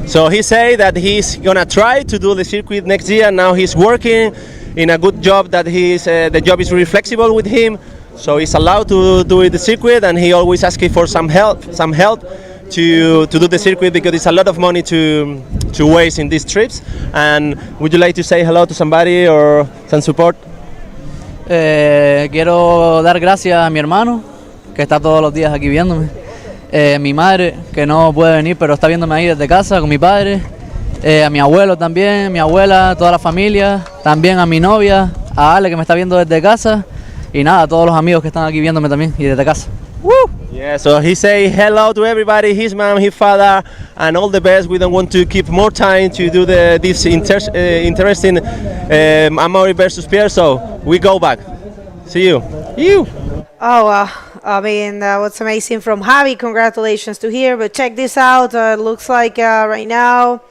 So he said that he's gonna try to do the circuit next year. Now he's working in a good job that the job is really flexible with him, so he's allowed to do the circuit, and he always asking for some help to do the circuit, because it's a lot of money to waste in these trips. And would you like to say hello to somebody or some support? Quiero dar gracias a mi hermano, que está todos los días aquí viéndome, mi madre, que no puede venir, pero está viéndome ahí desde casa con mi padre, a mi abuelo también, mi abuela, toda la familia, también a mi novia, a Ale, que me está viendo desde casa, y nada, a todos los amigos que están aquí viéndome también y desde casa. ¡Woo! Yeah, so he say hello to everybody, his mom, his father, and all the best. We don't want to keep more time to do this interesting Amaury versus Pierre, so we go back. See you. Oh, I mean, what's amazing from Javi. Congratulations to here. But check this out. Looks like right now,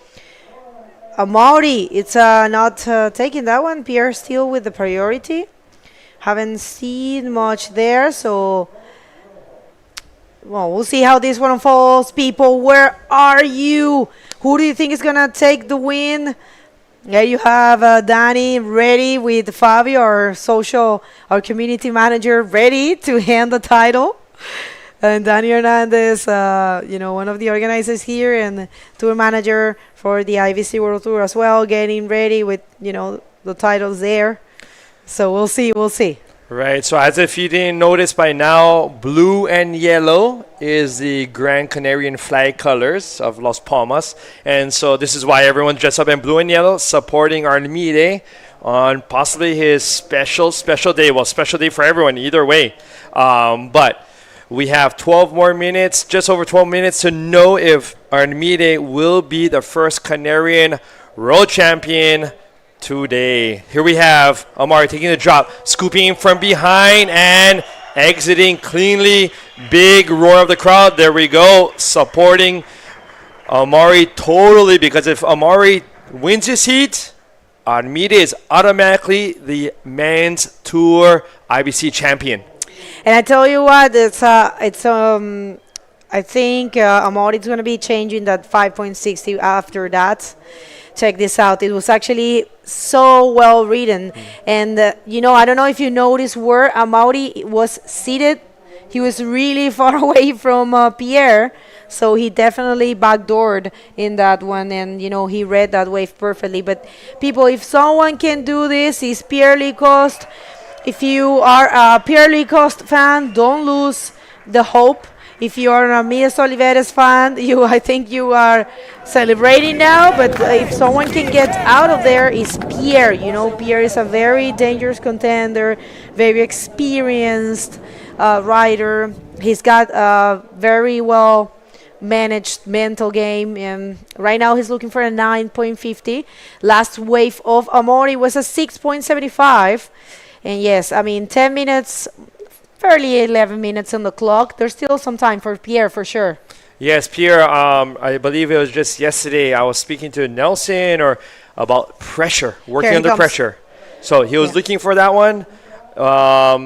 Amaury, it's not taking that one. Pierre still with the priority. Haven't seen much there, so... Well, we'll see how this one unfolds. People, where are you? Who do you think is going to take the win? There you have Danny ready with Fabio, our community manager, ready to hand the title. And Danny Hernandez, one of the organizers here and tour manager for the IVC World Tour as well, getting ready with, the titles there. So we'll see. Right, so as if you didn't notice by now, blue and yellow is the Gran Canarian flag colors of Las Palmas. And so this is why everyone's dressed up in blue and yellow, supporting Armide on possibly his special day. Well, special day for everyone, either way. But we have 12 more minutes, just over 12 minutes, to know if Armide will be the first Canarian world champion today. Here we have Amaury taking the drop, scooping from behind and exiting cleanly. Big roar of the crowd. There we go, supporting Amaury totally, because if Amaury wins this heat, Armide is automatically the men's tour IBC champion. And I tell you what, I think Amaury is going to be changing that 5.60 after that. Check this out. It was actually so well written. And, I don't know if you noticed where Amaury was seated. He was really far away from Pierre. So he definitely backdoored in that one. And, he read that wave perfectly. But, people, if someone can do this, it's Pierre Licoste. If you are a Pierre Licoste fan, don't lose the hope. If you are a Mias Oliveres fan, I think you are celebrating now. But if someone can get out of there, is Pierre. Pierre is a very dangerous contender, very experienced rider. He's got a very well managed mental game, and right now he's looking for a 9.50. Last wave of Amaury was a 6.75. And yes, 10 minutes Barely 11 minutes on the clock. There's still some time for Pierre, for sure. Yes, Pierre, I believe it was just yesterday I was speaking to Nelson or about pressure, working Here he under comes. pressure. So he was Yeah. looking for that one.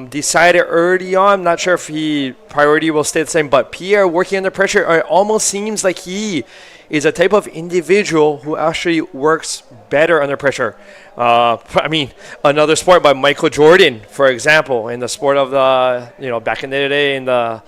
Decided early on, not sure if he priority will stay the same, but Pierre working under pressure, it almost seems like he is a type of individual who actually works better under pressure. I mean, another sport by Michael Jordan, for example, in the sport of the, back in the day in the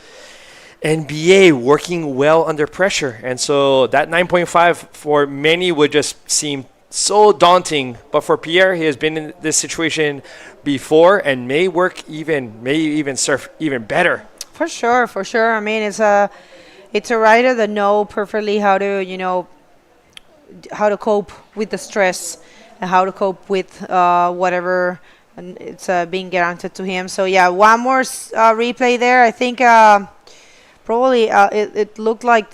NBA, working well under pressure. And so that 9.5 for many would just seem so daunting, but for Pierre, he has been in this situation before and may even surf even better. For sure, for sure. I mean, it's a rider that know perfectly how to, how to cope with the stress and how to cope with whatever it's being granted to him. So yeah, one more replay there. I think probably it looked like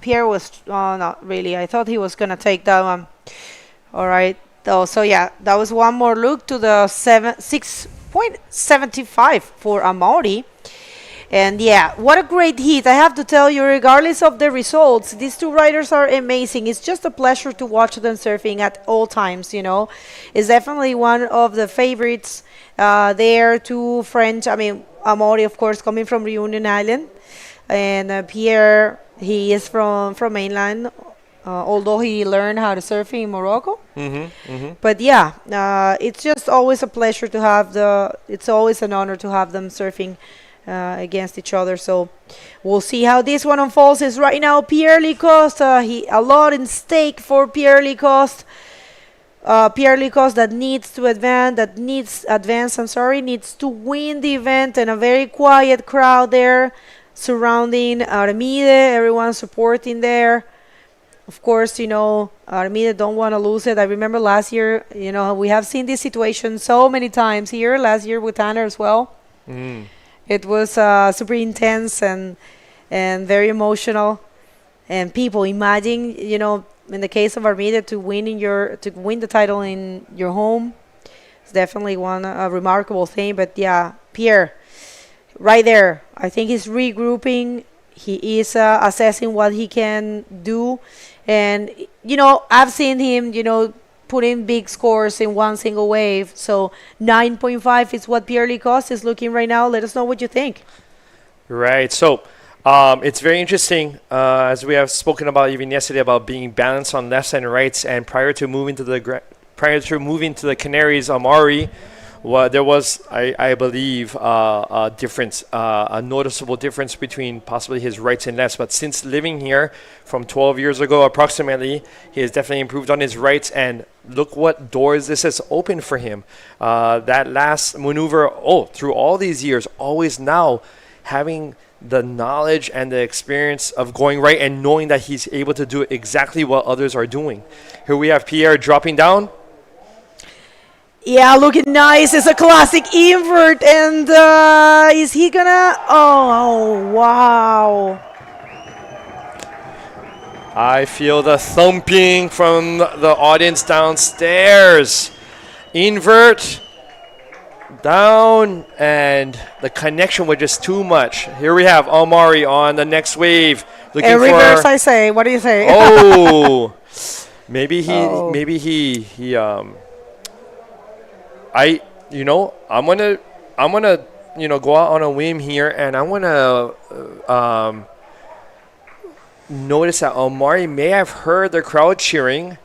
Pierre was not really. I thought he was gonna take that one. All right. So yeah, that was one more look to the 6.75 for Amaury. And yeah, what a great heat. I have to tell you, regardless of the results, these two riders are amazing. It's just a pleasure to watch them surfing at all times, It's definitely one of the favorites. There, two French, Amaury, of course, coming from Reunion Island. And Pierre, he is from mainland, although he learned how to surf in Morocco. But yeah, it's just always a pleasure to have it's always an honor to have them surfing against each other. So we'll see how this one unfolds. Is right now Pierre Licoste. A lot in stake for Pierre Licoste. Pierre Licoste that needs to advance. Needs to win the event, and a very quiet crowd there surrounding Armide. Everyone supporting there. Of course, Armide don't want to lose it. I remember last year, we have seen this situation so many times here. Last year with Tanner as well. It was super intense and very emotional. And people, imagine, in the case of Armida, to win the title in your home, it's definitely a remarkable thing. But yeah, Pierre, right there, I think he's regrouping. He is assessing what he can do, and I've seen him, put in big scores in one single wave. So 9.5 is what Pierre Licoste is looking right now. Let us know what you think. Right. So it's very interesting, as we have spoken about even yesterday, about being balanced on lefts and rights. And prior to moving to the Canaries, Amaury, there was, I believe, a difference, a noticeable difference between possibly his rights and lefts. But since living here from 12 years ago approximately, he has definitely improved on his rights. And look what doors this has opened for him. That last maneuver, through all these years, always now having the knowledge and the experience of going right and knowing that he's able to do exactly what others are doing. Here we have Pierre dropping down. Yeah, looking nice. It's a classic invert. And is he gonna... Oh, wow. I feel the thumping from the audience downstairs. Invert. Down. And the connection was just too much. Here we have Amaury on the next wave. Looking And reverse, for... I say. What do you say? Oh. Maybe he... Oh. I'm gonna go out on a whim here, and I'm gonna notice that Amaury may have heard the crowd cheering,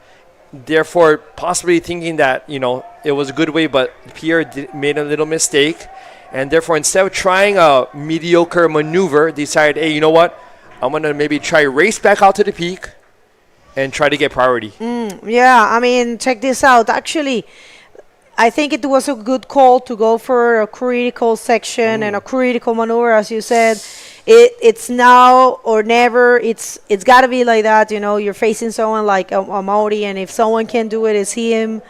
therefore possibly thinking that it was a good way, but Pierre made a little mistake, and therefore instead of trying a mediocre maneuver, decided, hey, you know what? I'm gonna maybe try race back out to the peak and try to get priority. Yeah, check this out. Actually, I think it was a good call to go for a critical section and a critical maneuver, as you said. It's now or never. It's got to be like that. You're facing someone like Amaury, and if someone can do it, it's him.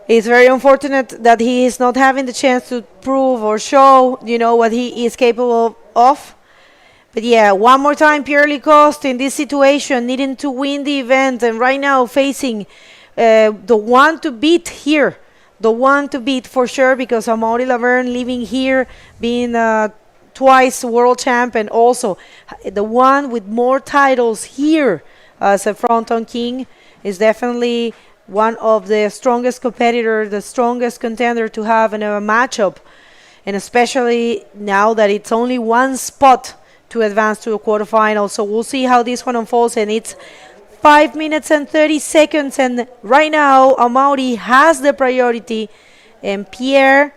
It's very unfortunate that he is not having the chance to prove or show, what he is capable of. But yeah, one more time, Pierre Licoste in this situation, needing to win the event, and right now facing the one to beat here. the one to beat for sure, because Amaury Laverne living here, being twice world champ, and also the one with more titles here as a Fronton King, is definitely one of the strongest competitors, the strongest contender to have in a matchup, and especially now that it's only one spot to advance to a quarterfinal. So we'll see how this one unfolds, and it's 5 minutes and 30 seconds, and right now Amaury has the priority, and Pierre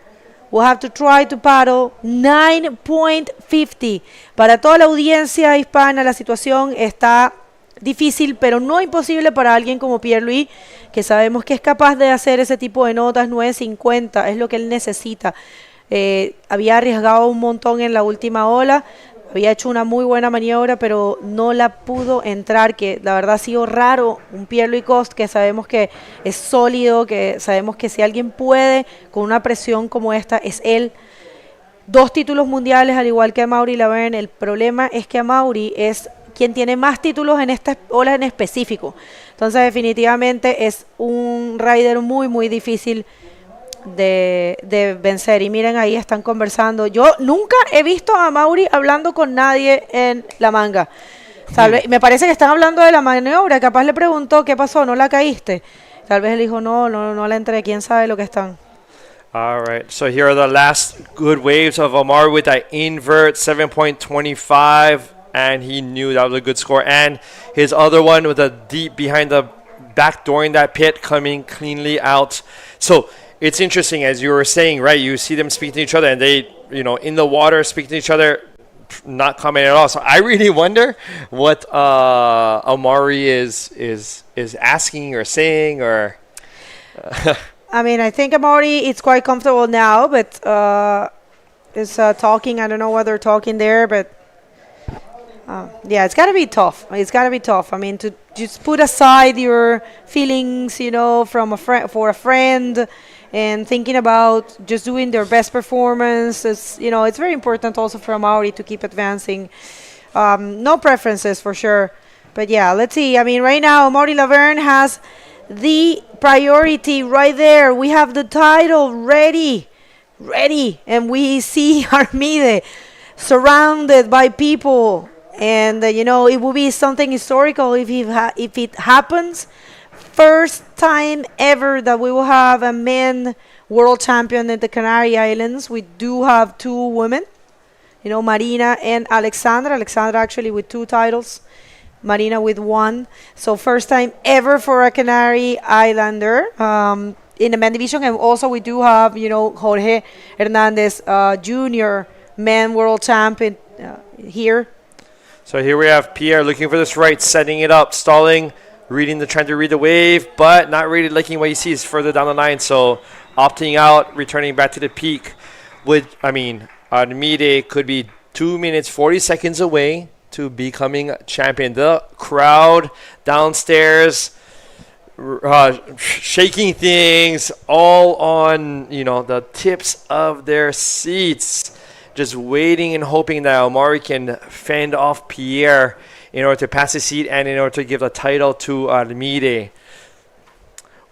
will have to try to paddle 9.50. Para toda la audiencia hispana, la situación está difícil, pero no imposible para alguien como Pierre-Louis, que sabemos que es capaz de hacer ese tipo de notas. 9.50 es lo que él necesita. Había arriesgado un montón en la última ola, había hecho una muy buena maniobra, pero no la pudo entrar, que la verdad ha sido raro. Un Pierre-Louis Coste que sabemos que es sólido, que sabemos que si alguien puede con una presión como esta es él. 2 títulos mundiales al igual que Amaury Laverne. El problema es que Amaury es quien tiene más títulos en esta ola en específico. Entonces definitivamente es un rider muy muy difícil de vencer. Y miren, ahí están conversando. Yo nunca he visto a Amaury hablando con nadie en la manga. Me parece que están hablando de la maniobra. Capaz le preguntó qué pasó, no la caíste. Tal vez él dijo no la entré. Quién sabe lo que están. All right, so here are the last good waves of Amaury with that invert 7.25, and he knew that was a good score. And his other one with a deep behind the back door in that pit coming cleanly out. So it's interesting, as you were saying, right? You see them speak to each other, and they, in the water, speak to each other, not comment at all. So I really wonder what Amaury is asking or saying, or. I mean, I think Amaury is quite comfortable now, but is talking. I don't know what they're talking there, but yeah, it's got to be tough. It's got to be tough. I mean, to just put aside your feelings, from for a friend, and thinking about just doing their best performance. It's very important also for Amaury to keep advancing. No preferences for sure, but yeah, let's see. I mean, right now Amaury Laverne has the priority right there. We have the title ready, and we see Armide surrounded by people, and it will be something historical if it happens. First time ever that we will have a men world champion in the Canary Islands. We do have 2 women, Marina and Alexandra. Alexandra actually with 2 titles, Marina with 1. So first time ever for a Canary Islander in the men division. And also we do have, Jorge Hernandez, junior men world champion here. So here we have Pierre looking for this right, setting it up, stalling, trying to read the wave, but not really liking what he sees further down the line. So opting out, returning back to the peak. Armide could be 2 minutes, 40 seconds away to becoming champion. The crowd downstairs shaking things, all on the tips of their seats, just waiting and hoping that Amaury can fend off Pierre in order to pass the seat and in order to give the title to Armide.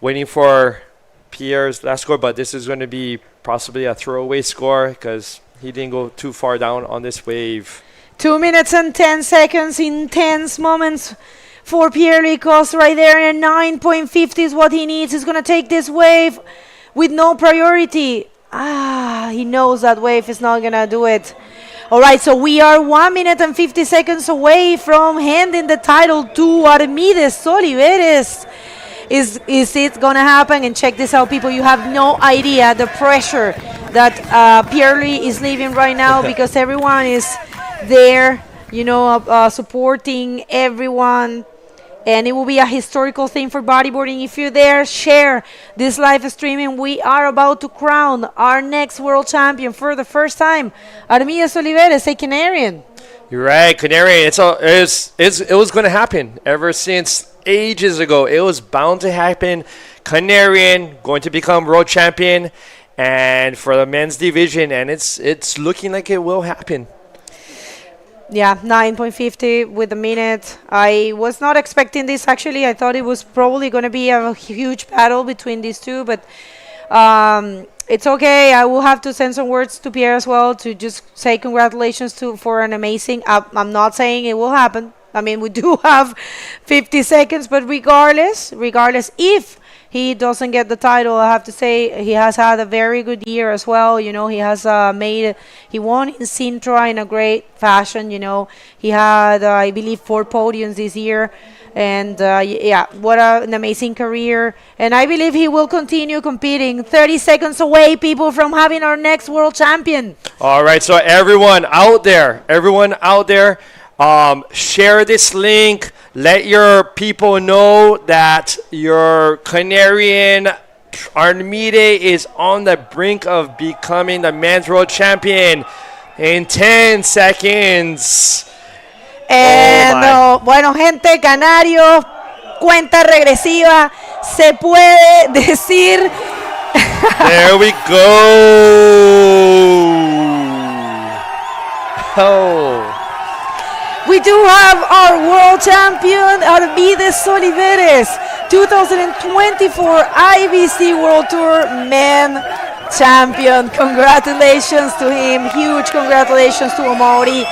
Waiting for Pierre's last score, but this is going to be possibly a throwaway score because he didn't go too far down on this wave. 2 minutes and 10 seconds, intense moments for Pierre-Louis Coste right there, and 9.50 is what he needs. He's going to take this wave with no priority. He knows that wave is not going to do it. All right, so we are 1 minute and 50 seconds away from handing the title to Armides Oliveres. Is it going to happen? And check this out, people. You have no idea the pressure that Pierre-Louis is living right now because everyone is there, supporting everyone. And it will be a historical thing for bodyboarding. If you're there, share this live streaming. We are about to crown our next world champion for the first time. Armides Oliveres, a Canarian. You're right, Canarian. It was going to happen ever since ages ago. It was bound to happen. Canarian going to become world champion, and for the men's division, and it's looking like it will happen. Yeah, 9.50 with a minute. I was not expecting this, actually. I thought it was probably going to be a huge battle between these two, but It's okay. I will have to send some words to Pierre as well to just say congratulations for an amazing. I'm not saying it will happen. I mean, we do have 50 seconds, but regardless, if he doesn't get the title, I have to say he has had a very good year as well. You know, he has he won in Sintra in a great fashion. You know, he had, I believe, 4 podiums this year. And yeah, what an amazing career. And I believe he will continue competing. 30 seconds away, people, from having our next world champion. All right, so everyone out there, share this link. Let your people know that your Canarian Armide is on the brink of becoming the men's world champion in 10 seconds. Bueno, gente, Canario, cuenta regresiva, se puede decir. There we go. Oh. We do have our world champion, Armides Oliveres, 2024 IBC World Tour Man champion. Congratulations to him. Huge congratulations to Amaury.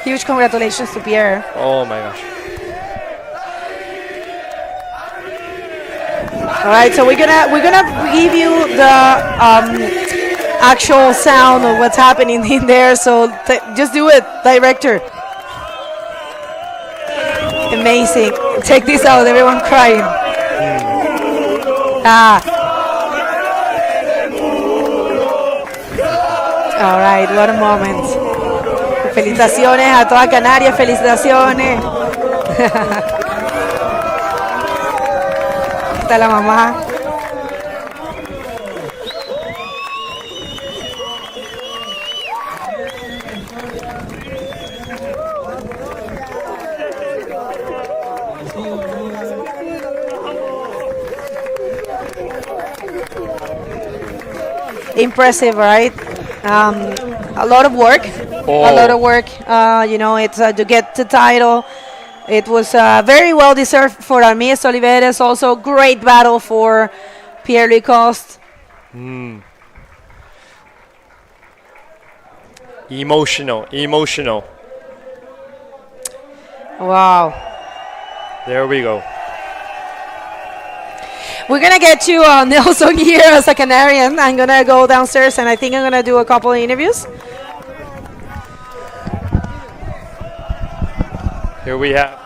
Huge congratulations to Pierre. Oh my gosh. All right, so we're gonna give you the actual sound of what's happening in there. So just do it, director. Amazing. Check this out, everyone crying. All right, what a moment. Felicitaciones a toda Canarias, felicitaciones. Está la mamá. Impressive, right? A lot of work. A lot of work. You know, it's to get the title. It was very well deserved for Armides Oliveres. Also, great battle for Pierre-Louis Coste. Emotional. Wow. There we go. We're going to get you Nelson here as a Canarian. I'm going to go downstairs and I think I'm going to do a couple of interviews. Here we have.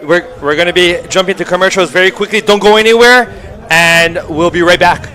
We're going to be jumping to commercials very quickly. Don't go anywhere, and we'll be right back.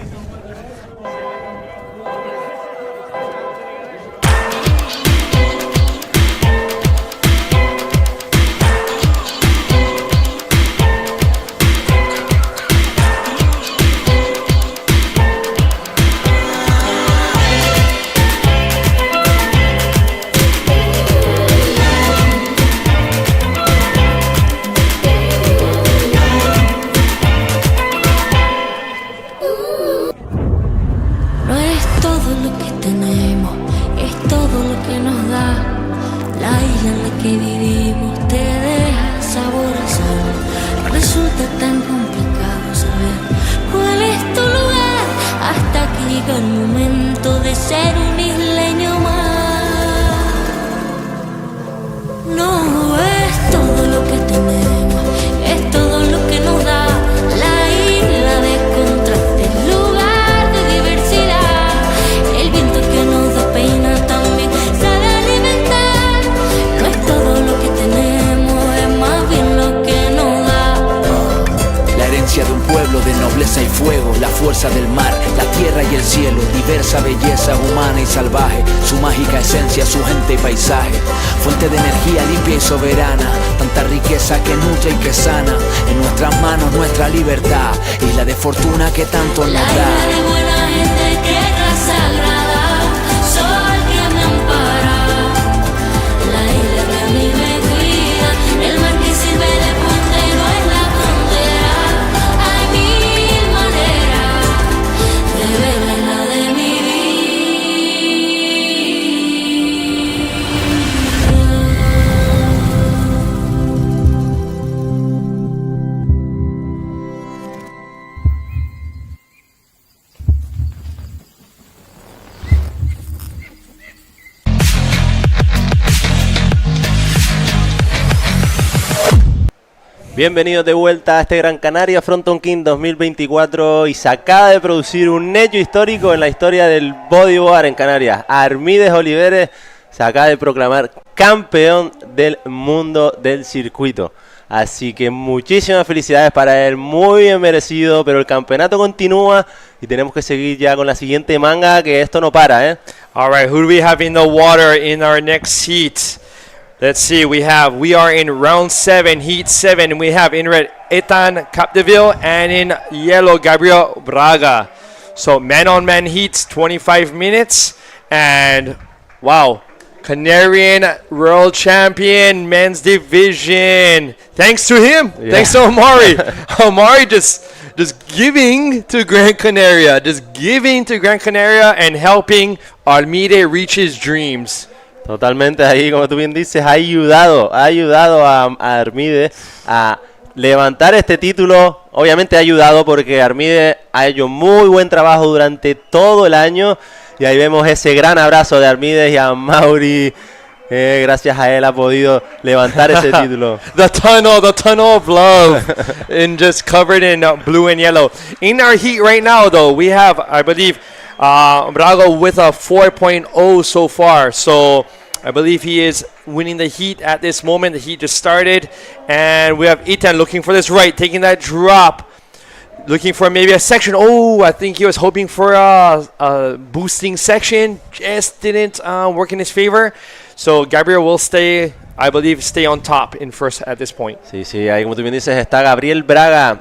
Soberana, tanta riqueza que nutre y que sana. En nuestras manos nuestra libertad, isla de fortuna que tanto nos da. La isla de buena gente, tierra sagrada, sol que me ampara. La isla que a mí me cuida, el mar que sirve de puente no es la frontera. Hay mil maneras de ver la isla de mi vida. Bienvenidos de vuelta a este Gran Canaria Frontón King 2024 y se acaba de producir un hecho histórico en la historia del bodyboard en Canarias. Armides Oliveres se acaba de proclamar campeón del mundo del circuito. Así que muchísimas felicidades para él, muy bien merecido, pero el campeonato continúa y tenemos que seguir ya con la siguiente manga, que esto no para, ¿eh? All right, who do we have in the water in our next heat? Let's see, we are in round 7, heat 7, and we have in red Ethan Capdeville and in yellow Gabriel Braga. So man-on-man heats, 25 minutes, and wow, Canarian world champion men's division. Thanks to him, thanks to Omari. Omari just giving to Gran Canaria, and helping Armide reach his dreams. Totalmente, ahí como tú bien dices, ha ayudado a Armide a levantar este título. Obviamente ha ayudado porque Armide ha hecho muy buen trabajo durante todo el año. Y ahí vemos ese gran abrazo de Armide y a Mauri. Gracias a él ha podido levantar ese título. The tunnel of love, and just covered in blue and yellow. In our heat right now, though, we have, I believe, Braga with a 4.0 so far. So I believe he is winning the heat at this moment. The heat just started, and we have Ethan looking for this right, taking that drop. Looking for maybe a section. Oh, I think he was hoping for a boosting section. Just didn't work in his favor. So Gabriel will stay on top in first at this point. Sí, ahí como tú bien dices está Gabriel Braga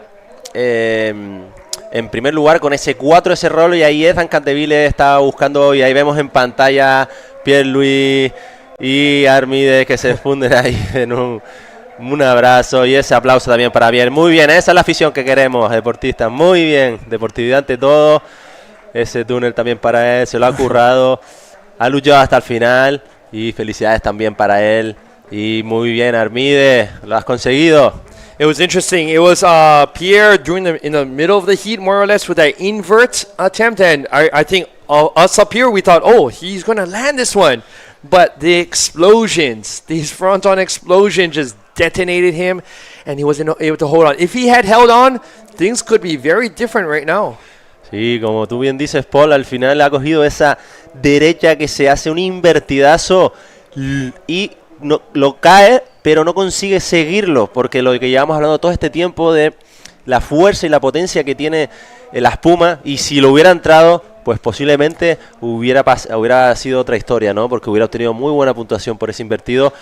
en primer lugar con ese 4, ese rolo. Y ahí Ethan Capdeville está buscando, y ahí vemos en pantalla Pierre-Louis y Armide que se funden ahí en un abrazo, y ese aplauso también para Biel. Muy bien, esa es la afición que queremos, deportistas. Muy bien, deportividad ante todo. Ese túnel también para él, se lo ha currado, ha luchado hasta el final, y felicidades también para él. Y muy bien, Armide, lo has conseguido. It was interesting. It was Pierre in the middle of the heat, more or less, with that invert attempt, and I think us up here, we thought, oh, he's going to land this one. But the explosions, these Fronton explosions just detonated him, and he wasn't able to hold on. If he had held on, things could be very different right now. Sí, como tú bien dices, Paul, al final ha cogido esa derecha que se hace un invertidazo y no, lo cae, pero no consigue seguirlo, porque lo que llevamos hablando todo este tiempo de la fuerza y la potencia que tiene la espuma, y si lo hubiera entrado, pues posiblemente hubiera sido otra historia, ¿no? Porque hubiera obtenido muy buena puntuación por ese invertido.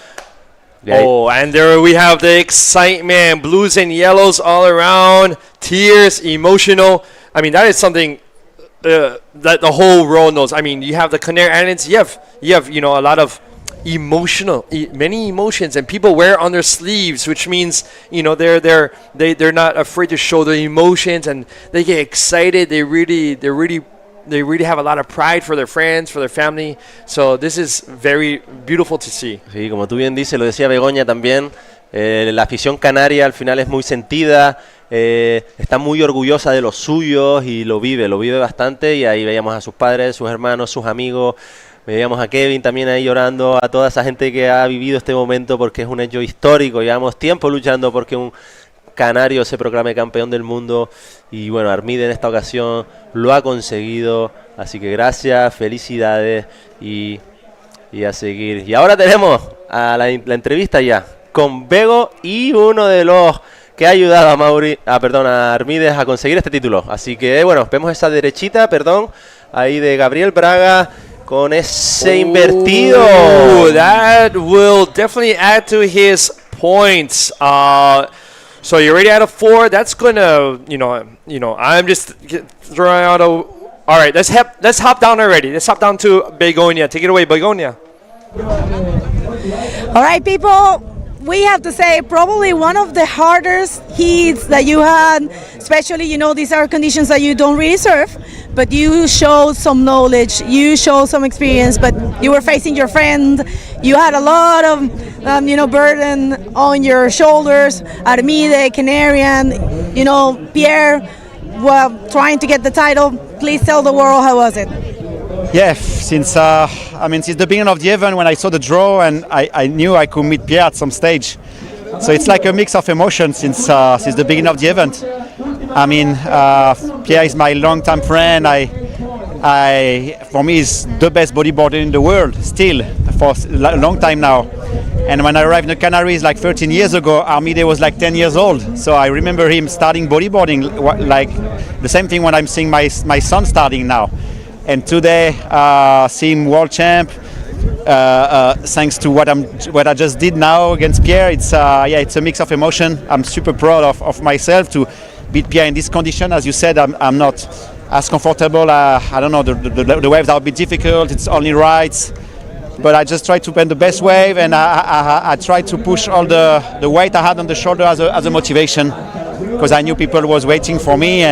Oh, and there we have the excitement, blues and yellows all around, tears, emotional. I mean, that is something that the whole world knows. I mean, you have the Canary Islands, you have a lot of many emotions, and people wear on their sleeves, which means they're not afraid to show their emotions, and they get excited. They really have a lot of pride for their friends, for their family. So this is very beautiful to see. Sí, como tú bien dices, lo decía Begoña también, la afición canaria al final es muy sentida, está muy orgullosa de los suyos y lo vive bastante. Y ahí veíamos a sus padres, sus hermanos, sus amigos, veíamos a Kevin también ahí llorando, a toda esa gente que ha vivido este momento, porque es un hecho histórico. Llevamos tiempo luchando porque un canario se proclame campeón del mundo, y bueno, Armide en esta ocasión lo ha conseguido, así que gracias, felicidades y a seguir. Y ahora tenemos a la entrevista ya con Bego y uno de los que ha ayudado a Armides a conseguir este título. Así que bueno, vemos esa derechita, ahí de Gabriel Braga con ese invertido. That will definitely add to his points. So you're already out of 4. That's gonna, I'm just throwing out a. All right, let's hop down already. Let's hop down to Begonia. Take it away, Begonia. All right, people. We have to say probably one of the hardest heats that you had, especially, these are conditions that you don't really surf, but you showed some knowledge, you showed some experience, but you were facing your friend, you had a lot of, burden on your shoulders, Armide, Canarian, Pierre, trying to get the title. Please tell the world, how was it? Yeah, since the beginning of the event, when I saw the draw and I knew I could meet Pierre at some stage, So it's like a mix of emotions since the beginning of the event. I mean, Pierre is my long-time friend. For me, he's the best bodyboarder in the world, still, for a long time now. And when I arrived in the Canaries like 13 years ago, Armide was like 10 years old. So I remember him starting bodyboarding, like the same thing when I'm seeing my son starting now. And today, seeing world champ, thanks to what I just did now against Pierre, it's a mix of emotion. I'm super proud of myself to beat Pierre in this condition. As you said, I'm not as comfortable. I don't know, the waves are a bit difficult. It's only rights, but I just try to bend the best wave, and I try to push all the weight I had on the shoulder as a motivation, because I knew people was waiting for me,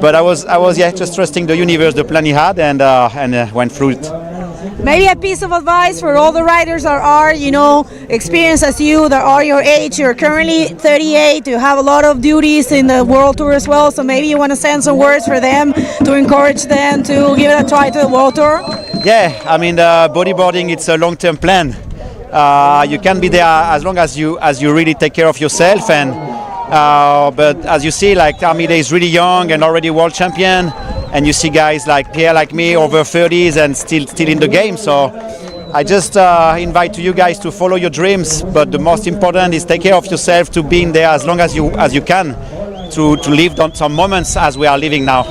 but I was just trusting the universe, the plan he had, and went through it. Maybe a piece of advice for all the riders that are, experienced as you, that are your age. You're currently 38. You have a lot of duties in the World Tour as well. So maybe you want to send some words for them to encourage them to give it a try to the World Tour. Yeah, I mean, bodyboarding, it's a long-term plan. You can be there as long as you really take care of yourself. But as you see, like Armide is really young and already world champion. And you see guys like Pierre, like me, over 30s and still in the game. So I just invite you guys to follow your dreams. But the most important is take care of yourself, to be in there as long as you can, to live on some moments as we are living now.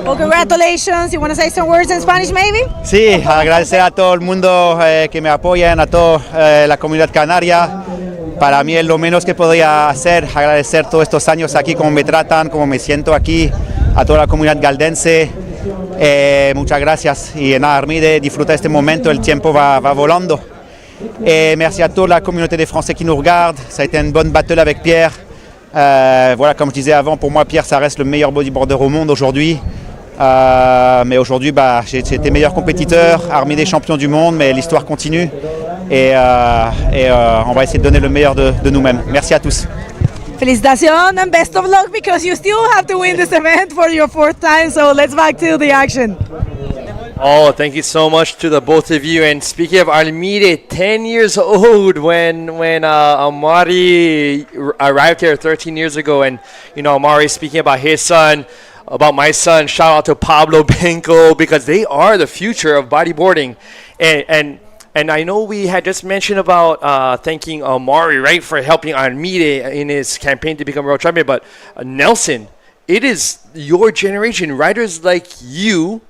Well, congratulations. You want to say some words in Spanish, maybe? Sí, agradecer a todo el mundo que me apoyan, a toda la comunidad canaria. Para mí es lo menos que podría hacer, agradecer todos estos años aquí, cómo me tratan, cómo me siento aquí, a toda la comunidad galdense. Muchas gracias. Y nada, Armide, disfruta este momento, el tiempo va volando. Merci à toute la communauté des Français qui nous regardent. Ça a été une bonne battle avec Pierre. Voilà, comme je disais avant, pour moi, Pierre, ça reste le meilleur bodyboarder au monde aujourd'hui. Mais aujourd'hui, j'ai été meilleur compétiteur, Armide est champion du monde, mais l'histoire continue. Et on va essayer de donner le meilleur de nous-mêmes. Merci à tous. Felicitación and best of luck, because you still have to win this event for your 4th time. So let's back to the action. Oh, thank you so much to the both of you. And speaking of Armide, 10 years old when Amari arrived here 13 years ago. And, Amari speaking about his son, about my son, shout out to Pablo Benko, because they are the future of bodyboarding. And I know we had just mentioned about thanking Amari, right, for helping Armide in his campaign to become world champion. But Nelson, it is your generation, riders like you,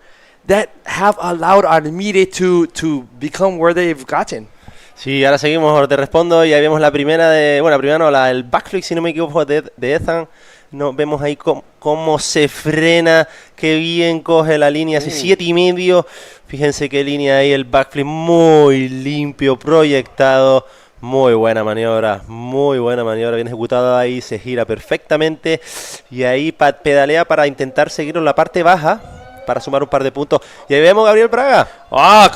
that have allowed Armide to become where they've gotten. Sí, ahora seguimos, te respondo, y ahí vemos la primera el backflip, si no me equivoco, de Ethan. No, vemos ahí cómo se frena, qué bien coge la línea, hace 7,5. Fíjense qué línea ahí, el backflip muy limpio, proyectado. Muy buena maniobra, bien ejecutada ahí, se gira perfectamente. Y ahí pedalea para intentar seguir en la parte baja, para sumar un par de puntos. Y ahí vemos a Gabriel Braga.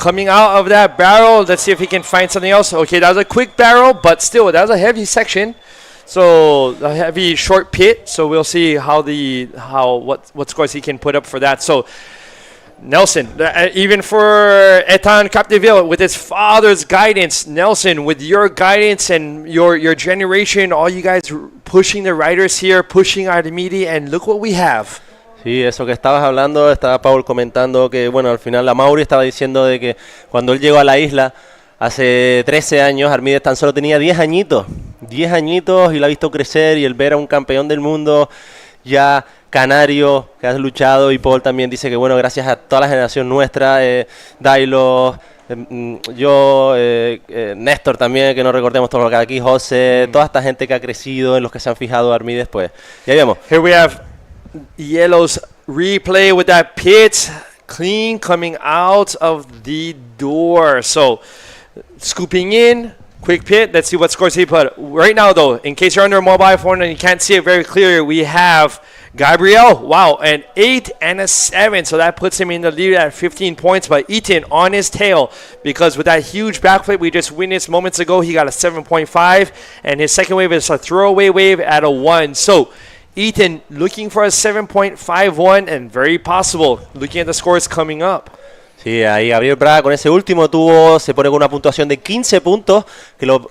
Coming out of that barrel. Let's see if he can find something else. Okay, that was a quick barrel, but still, that was a heavy section. So a heavy short pit. So we'll see what scores he can put up for that. So Nelson, even for Ethan Capdeville, with his father's guidance, Nelson, with your guidance and your generation, all you guys pushing the riders here, pushing Armide, and look what we have. Sí, eso que estabas hablando, estaba Paul comentando que, bueno, al final la Mauri estaba diciendo de que cuando él llegó a la isla hace 13 años, Armide tan solo tenía 10 añitos y lo ha visto crecer, y el ver a un campeón del mundo ya canario que has luchado, y Paul también dice que, bueno, gracias a toda la generación nuestra, Dailo, yo, Néstor también, que no recordemos todo lo que aquí, José, toda esta gente que ha crecido, en los que se han fijado Armide después. Y ahí vemos. Here we have Yellow's replay with that pit, clean coming out of the door. So scooping in, quick pit. Let's see what scores he put. Right now, though, in case you're under a mobile phone and you can't see it very clearly, we have Gabriel, wow, an 8 and a 7. So that puts him in the lead at 15 points. But Ethan on his tail, because with that huge backflip we just witnessed moments ago, he got a 7.5. And his second wave is a throwaway wave at a 1. So Ethan looking for a 7.51, and very possible looking at the scores coming up. Sí, ahí Gabriel Braga con ese último se pone con una puntuación de 15 puntos, que lo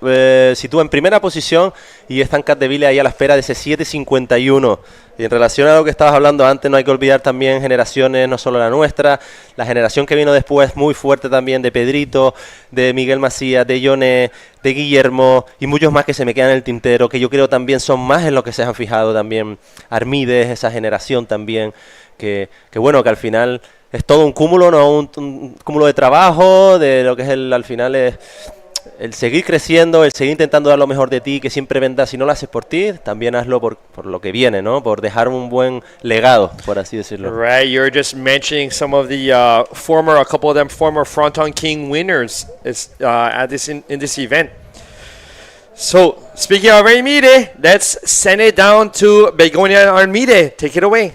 sitúa en primera posición y están Capdeville ahí a la espera de ese 7.51. Y en relación a lo que estabas hablando antes, no hay que olvidar también generaciones, no solo la nuestra, la generación que vino después muy fuerte también de Pedrito, de Miguel Macías, de Yoné, de Guillermo y muchos más que se me quedan en el tintero, que yo creo también son más en lo que se han fijado también Armides, esa generación también, que bueno, que al final es todo un cúmulo, ¿no? Un cúmulo de trabajo, de lo que es al final es el seguir creciendo, el seguir intentando dar lo mejor de ti, que siempre vendas, si no lo haces por ti, también hazlo por lo que viene, ¿no? Por dejar un buen legado, por así decirlo. Right, you're just mentioning some of the a couple of them former Fronton King winners at in this event. So, speaking of Armide, let's send it down to Begonia Armide. Take it away.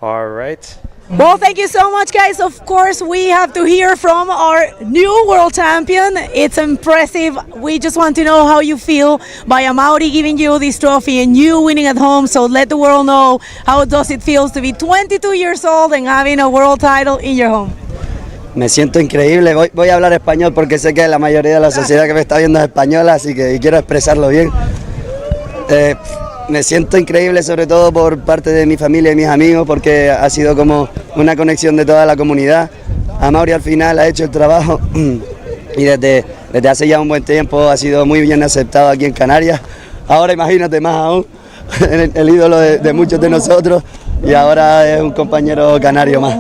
All right. Well, thank you so much, guys. Of course, we have to hear from our new world champion. It's impressive. We just want to know how you feel by Amaury giving you this trophy and you winning at home. So let the world know how does it feel to be 22 years old and having a world title in your home. Me siento increíble. Voy a hablar español porque sé que la mayoría de la sociedad que me está viendo es española, así que quiero expresarlo bien. Me siento increíble, sobre todo por parte de mi familia y mis amigos, porque ha sido como una conexión de toda la comunidad. Amaury al final ha hecho el trabajo y desde hace ya un buen tiempo ha sido muy bien aceptado aquí en Canarias. Ahora imagínate más aún, el ídolo de muchos de nosotros, y ahora es un compañero canario más.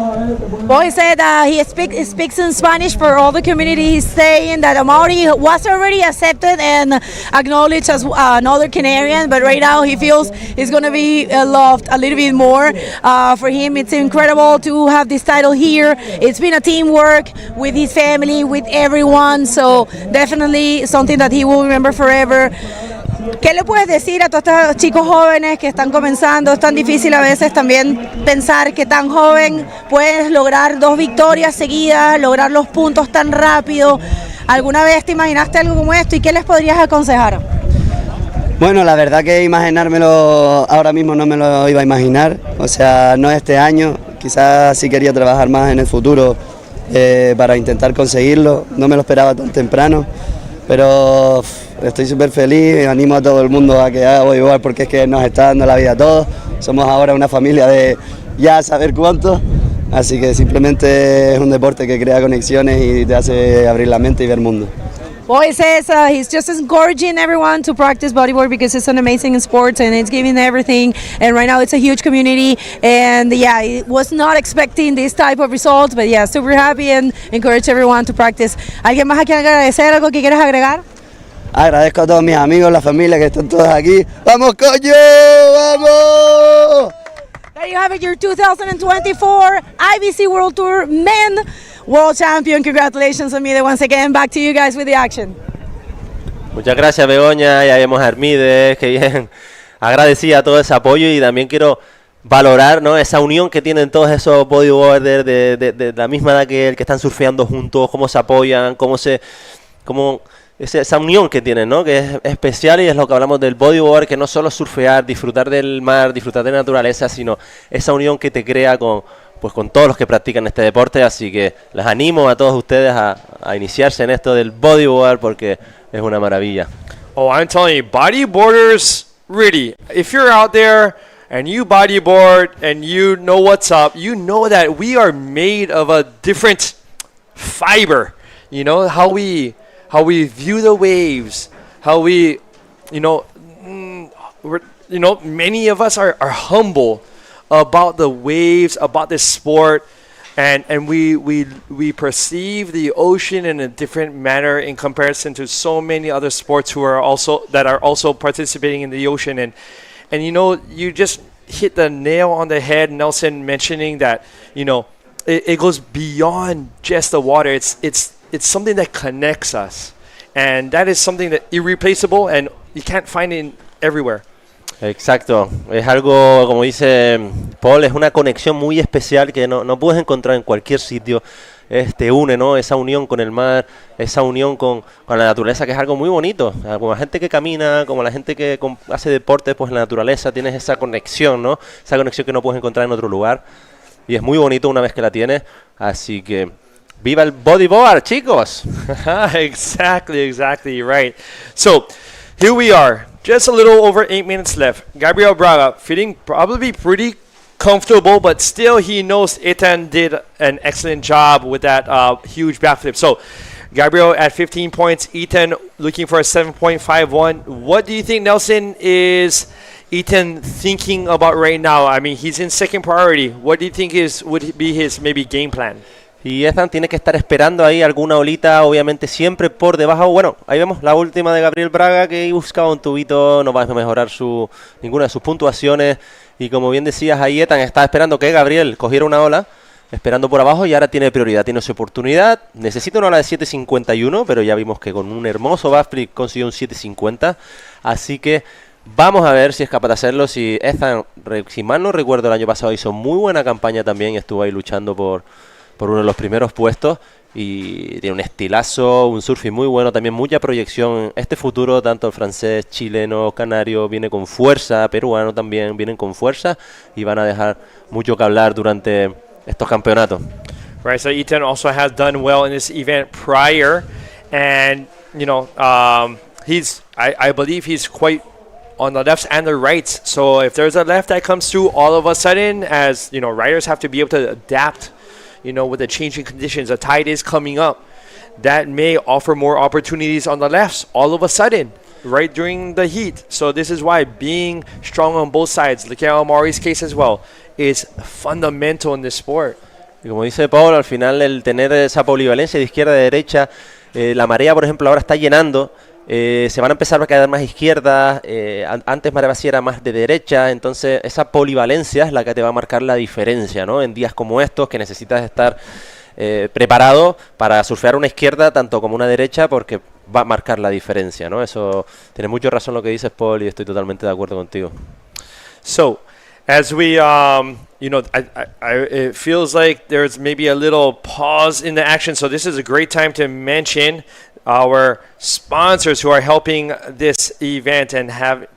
Well, he said he speaks in Spanish for all the community. He's saying that Amaury was already accepted and acknowledged as another Canarian, but right now he feels he's going to be loved a little bit more. For him, it's incredible to have this title here. It's been a teamwork with his family, with everyone, so definitely something that he will remember forever. ¿Qué le puedes decir a todos estos chicos jóvenes que están comenzando? Es tan difícil a veces también pensar que tan joven puedes lograr 2 victorias seguidas, lograr los puntos tan rápido. ¿Alguna vez te imaginaste algo como esto y qué les podrías aconsejar? Bueno, la verdad que imaginármelo ahora mismo no me lo iba a imaginar, o sea, no este año, quizás sí quería trabajar más en el futuro para intentar conseguirlo, no me lo esperaba tan temprano, pero estoy súper feliz, animo a todo el mundo a que haga bodyboard porque es que nos está dando la vida a todos, somos ahora una familia de ya saber cuánto, así que simplemente es un deporte que crea conexiones y te hace abrir la mente y ver el mundo. Well, he says he's just encouraging everyone to practice bodyboard because it's an amazing sport and it's giving everything. And right now it's a huge community. And yeah, he was not expecting this type of results, but yeah, super happy and encourage everyone to practice. ¿Alguien más aquí agradecer? ¿Algo que quieras agregar? Agradezco a todos mis amigos, la familia que están todos aquí. ¡Vamos, coño! ¡Vamos! There you have it, your 2024 IBC World Tour Men World Champion. Congratulations, Amide, once again. Back to you guys with the action. Muchas gracias, Begoña. Ya vemos a Armides, que bien. Agradecida a todo ese apoyo y también quiero valorar, ¿no?, esa unión que tienen todos esos bodyboarders de la misma edad que él, que están surfeando juntos, cómo se apoyan, esa unión que tienen, ¿no?, que es especial, y es lo que hablamos del bodyboard, que no solo surfear, disfrutar del mar, disfrutar de la naturaleza, sino esa unión que te crea con todos los que practican este deporte. Así que les animo a todos ustedes a iniciarse en esto del bodyboard porque es una maravilla. Oh, I'm telling you, bodyboarders, really, if you're out there and you bodyboard and you know what's up, you know that we are made of a different fiber. You know, how we view the waves, how we, many of us are humble about the waves, about this sport, and we perceive the ocean in a different manner in comparison to so many other sports who are also participating in the ocean. And you just hit the nail on the head, Nelson, mentioning that it goes beyond just the water. It's something that connects us, and that is something that irreplaceable, and you can't find it everywhere. Exacto, es algo, como dice Paul, es una conexión muy especial que no puedes encontrar en cualquier sitio. te une, ¿no? Esa unión con el mar, esa unión con la naturaleza, que es algo muy bonito. Como la gente que camina, como la gente que hace deporte, pues en la naturaleza tienes esa conexión, ¿no? Esa conexión que no puedes encontrar en otro lugar. Y es muy bonito una vez que la tienes. Así que ¡viva el bodyboard, chicos! Exactly right. So, here we are. Just a little over 8 minutes left. Gabriel Braga feeling probably pretty comfortable, but still he knows Ethan did an excellent job with that huge backflip. So, Gabriel at 15 points, Ethan looking for a 7.51. What do you think, Nelson, is Ethan thinking about right now? I mean, he's in second priority. What do you think would be his maybe game plan? Y Ethan tiene que estar esperando ahí alguna olita, obviamente siempre por debajo. Bueno, ahí vemos la última de Gabriel Braga, que buscaba un tubito, no va a mejorar ninguna de sus puntuaciones. Y como bien decías, ahí Ethan estaba esperando que Gabriel cogiera una ola, esperando por abajo, y ahora tiene prioridad, tiene su oportunidad. Necesita una ola de 7.51, pero ya vimos que con un hermoso backflip consiguió un 7.50. Así que vamos a ver si es capaz de hacerlo. Si Ethan, si mal no recuerdo, el año pasado hizo muy buena campaña también y estuvo ahí luchando por uno de los primeros puestos, y tiene un estilazo, un surfing muy bueno, también mucha proyección. Este futuro, tanto el francés, chileno, canario, viene con fuerza, peruano también, vienen con fuerza y van a dejar mucho que hablar durante estos campeonatos. Right, so Ethan also has done well in this event prior, and you know, I believe he's quite on the lefts and the rights. So if there's a left that comes through, all of a sudden, as you know, riders have to be able to adapt. You know, with the changing conditions, the tide is coming up. That may offer more opportunities on the lefts all of a sudden, right during the heat. So this is why being strong on both sides, look at Amari's case as well, is fundamental in this sport. Y como dice Paul, al final el tener esa polivalencia de izquierda a derecha, la marea, por ejemplo, ahora está llenando. Se van a empezar a quedar más izquierdas, antes marea vacía era más de derecha, entonces esa polivalencia es la que te va a marcar la diferencia, ¿no? En días como estos, que necesitas estar preparado para surfear una izquierda tanto como una derecha, porque va a marcar la diferencia, ¿no? Eso, tiene mucha razón lo que dices, Paul, y estoy totalmente de acuerdo contigo. So, as we, you know, it feels like there's maybe a little pause in the action, so this is a great time to mention our sponsors who are helping this event and have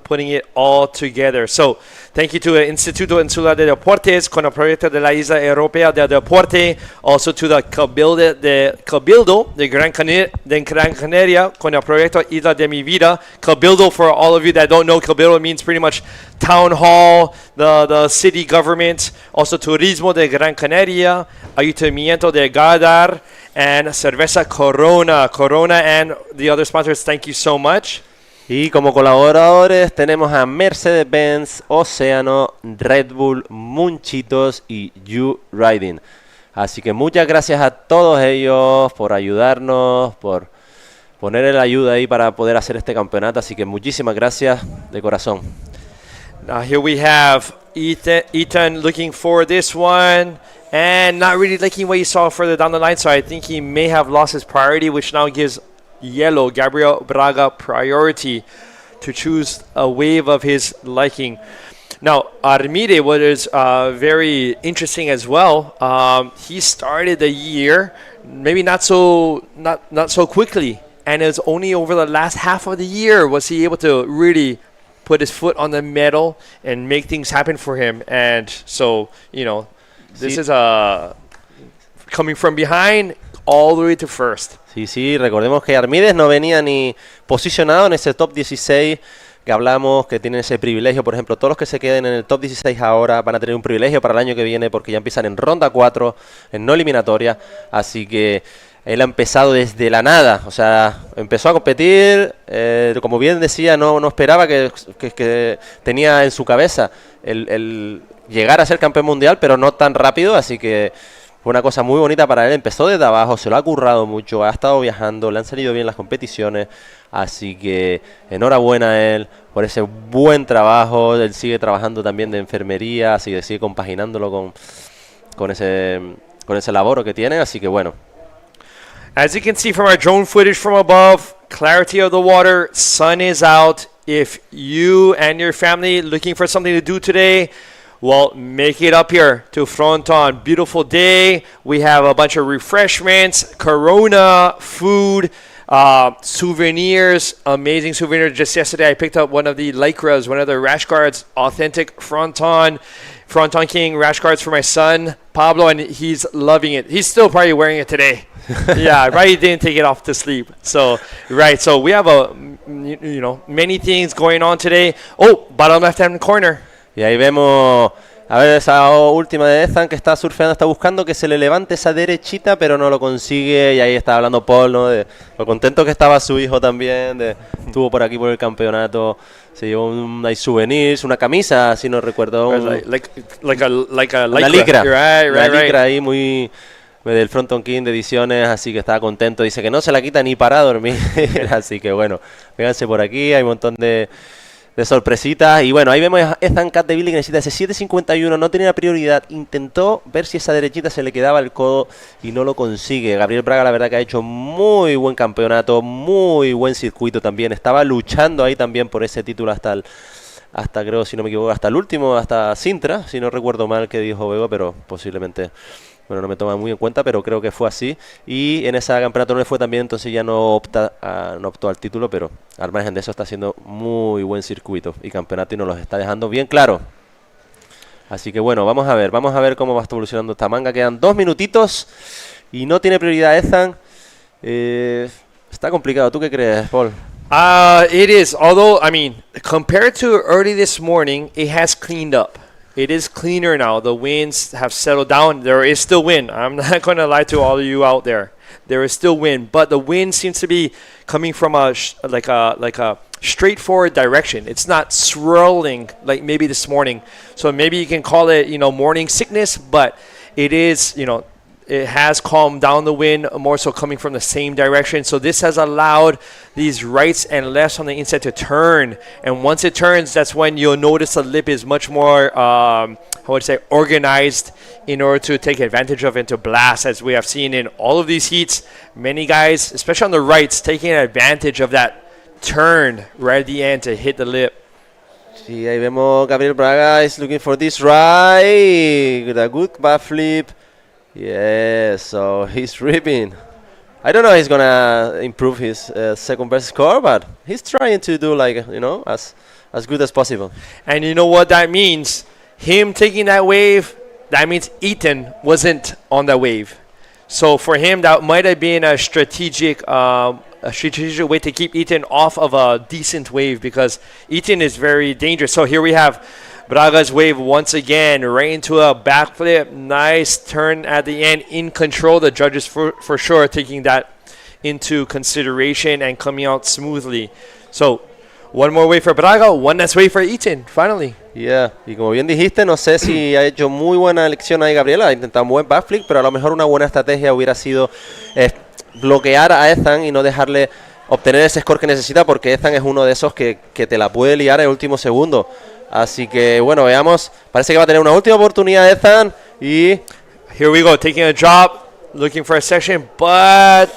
putting it all together. So, thank you to the Instituto Insular de Deportes con el proyecto de la Isla Europea de Deporte, also to the Cabildo de Gran Canaria con el proyecto Isla de Mi Vida. Cabildo, for all of you that don't know, Cabildo means pretty much town hall, the city government. Also Turismo de Gran Canaria, Ayuntamiento de Gáldar, and Cerveza Corona. Corona and the other sponsors, thank you so much. Y como colaboradores tenemos a Mercedes-Benz, Océano, Red Bull, Munchitos y You Riding. Así que muchas gracias a todos ellos por ayudarnos, por poner la ayuda ahí para poder hacer este campeonato. Así que muchísimas gracias de corazón. Now here we have Ethan looking for this one and not really liking what he saw further down the line. So I think he may have lost his priority, which now gives Yellow, Gabriel Braga, priority to choose a wave of his liking. Now, Armide, what is very interesting as well, he started the year maybe not so quickly, and it's only over the last half of the year was he able to really put his foot on the metal and make things happen for him. And so, you know, this is coming from behind all the way to first. Sí, recordemos que Armides no venía ni posicionado en ese top 16 que hablamos, que tienen ese privilegio. Por ejemplo, todos los que se queden en el top 16 ahora van a tener un privilegio para el año que viene, porque ya empiezan en ronda 4, en no eliminatoria. Así que él ha empezado desde la nada, o sea, empezó a competir, como bien decía, no esperaba que tenía en su cabeza el llegar a ser campeón mundial, pero no tan rápido, así que fue una cosa muy bonita para él. Empezó desde abajo, se lo ha currado mucho, ha estado viajando, le han salido bien las competiciones, así que enhorabuena a él por ese buen trabajo. Él sigue trabajando también de enfermería, así que sigue compaginándolo con ese labor que tiene, así que bueno. As you can see from our drone footage from above, clarity of the water, sun is out. If you and your family looking for something to do today, Well, make it up here to Fronton. Beautiful day. We have a bunch of refreshments, Corona, food, souvenirs, amazing souvenirs. Just yesterday, I picked up one of the Lycras, one of the rash guards, authentic Fronton King rash guards for my son, Pablo, and he's loving it. He's still probably wearing it today. Yeah, right. He didn't take it off to sleep. So, right. So we have many things going on today. Oh, bottom left-hand corner. Y ahí vemos, a ver, esa última de Ethan que está surfeando, está buscando que se le levante esa derechita, pero no lo consigue. Y ahí está hablando Paul, ¿no? De lo contento que estaba su hijo también. Estuvo por aquí por el campeonato. Se llevó unos souvenirs, una camisa, si no recuerdo. Una licra. Right. Licra ahí muy del Fronton King de ediciones, así que estaba contento. Dice que no se la quita ni para dormir. Así que bueno, vénganse por aquí, hay un montón de sorpresitas. Y bueno, ahí vemos a Ethan Capdeville que necesita ese 7.51, no tenía prioridad, intentó ver si esa derechita se le quedaba el codo y no lo consigue. Gabriel Braga la verdad que ha hecho muy buen campeonato, muy buen circuito también, estaba luchando ahí también por ese título hasta creo, si no me equivoco, hasta el último, hasta Sintra, si no recuerdo mal que dijo Bego, pero posiblemente... Bueno, no me toma muy en cuenta, pero creo que fue así. Y en ese campeonato no le fue tan bien, entonces ya no optó al título, pero al margen de eso está haciendo muy buen circuito y campeonato y nos los está dejando bien claro. Así que bueno, vamos a ver cómo va evolucionando esta manga. Quedan 2 minutitos y no tiene prioridad Ethan. Está complicado. ¿Tú qué crees, Paul? It is, although, I mean, compared to early this morning, it has cleaned up. It is cleaner now. The winds have settled down. There is still wind. I'm not going to lie to all of you out there. There is still wind, but the wind seems to be coming from a straightforward direction. It's not swirling like maybe this morning. So maybe you can call it, morning sickness, but it is, it has calmed down the wind, more so coming from the same direction. So this has allowed these rights and lefts on the inside to turn. And once it turns, that's when you'll notice the lip is much more, organized in order to take advantage of it to blast, as we have seen in all of these heats. Many guys, especially on the rights, taking advantage of that turn right at the end to hit the lip. Sí, ahí vemos Gabriel Braga is looking for this right. With a good backflip. Yeah, so he's ripping. I don't know if he's gonna improve his second best score, but he's trying to do as good as possible. And you know what that means? Him taking that wave, that means Ethan wasn't on that wave. So for him, that might have been a strategic way to keep Ethan off of a decent wave, because Ethan is very dangerous. So here we have Braga's wave once again, right into a backflip. Nice turn at the end, in control. The judges for sure taking that into consideration and coming out smoothly. So, one more wave for Braga, one less wave for Ethan, finally. Yeah, y como bien dijiste, no sé si ha hecho muy buena elección ahí Gabriela, ha intentado un buen backflip, pero a lo mejor una buena estrategia hubiera sido bloquear a Ethan y no dejarle obtener ese score que necesita, porque Ethan es uno de esos que te la puede liar en el último segundo. Así que bueno, veamos. Parece que va a tener una última oportunidad Ethan. Y here we go, taking a drop, looking for a section, but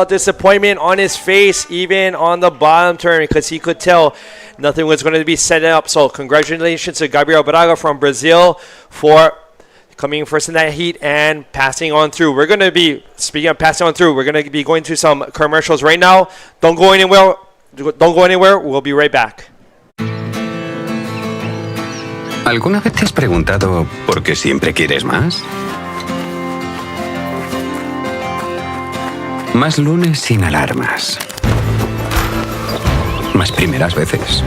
disappointment on his face, even on the bottom turn, because he could tell nothing was going to be set up. So congratulations to Gabriel Braga from Brazil for coming first in that heat and passing on through. We're going to be, speaking of passing on through, we're going to be going to some commercials right now. Don't go anywhere. We'll be right back. ¿Alguna vez te has preguntado por qué siempre quieres más? Más lunes sin alarmas. Más primeras veces.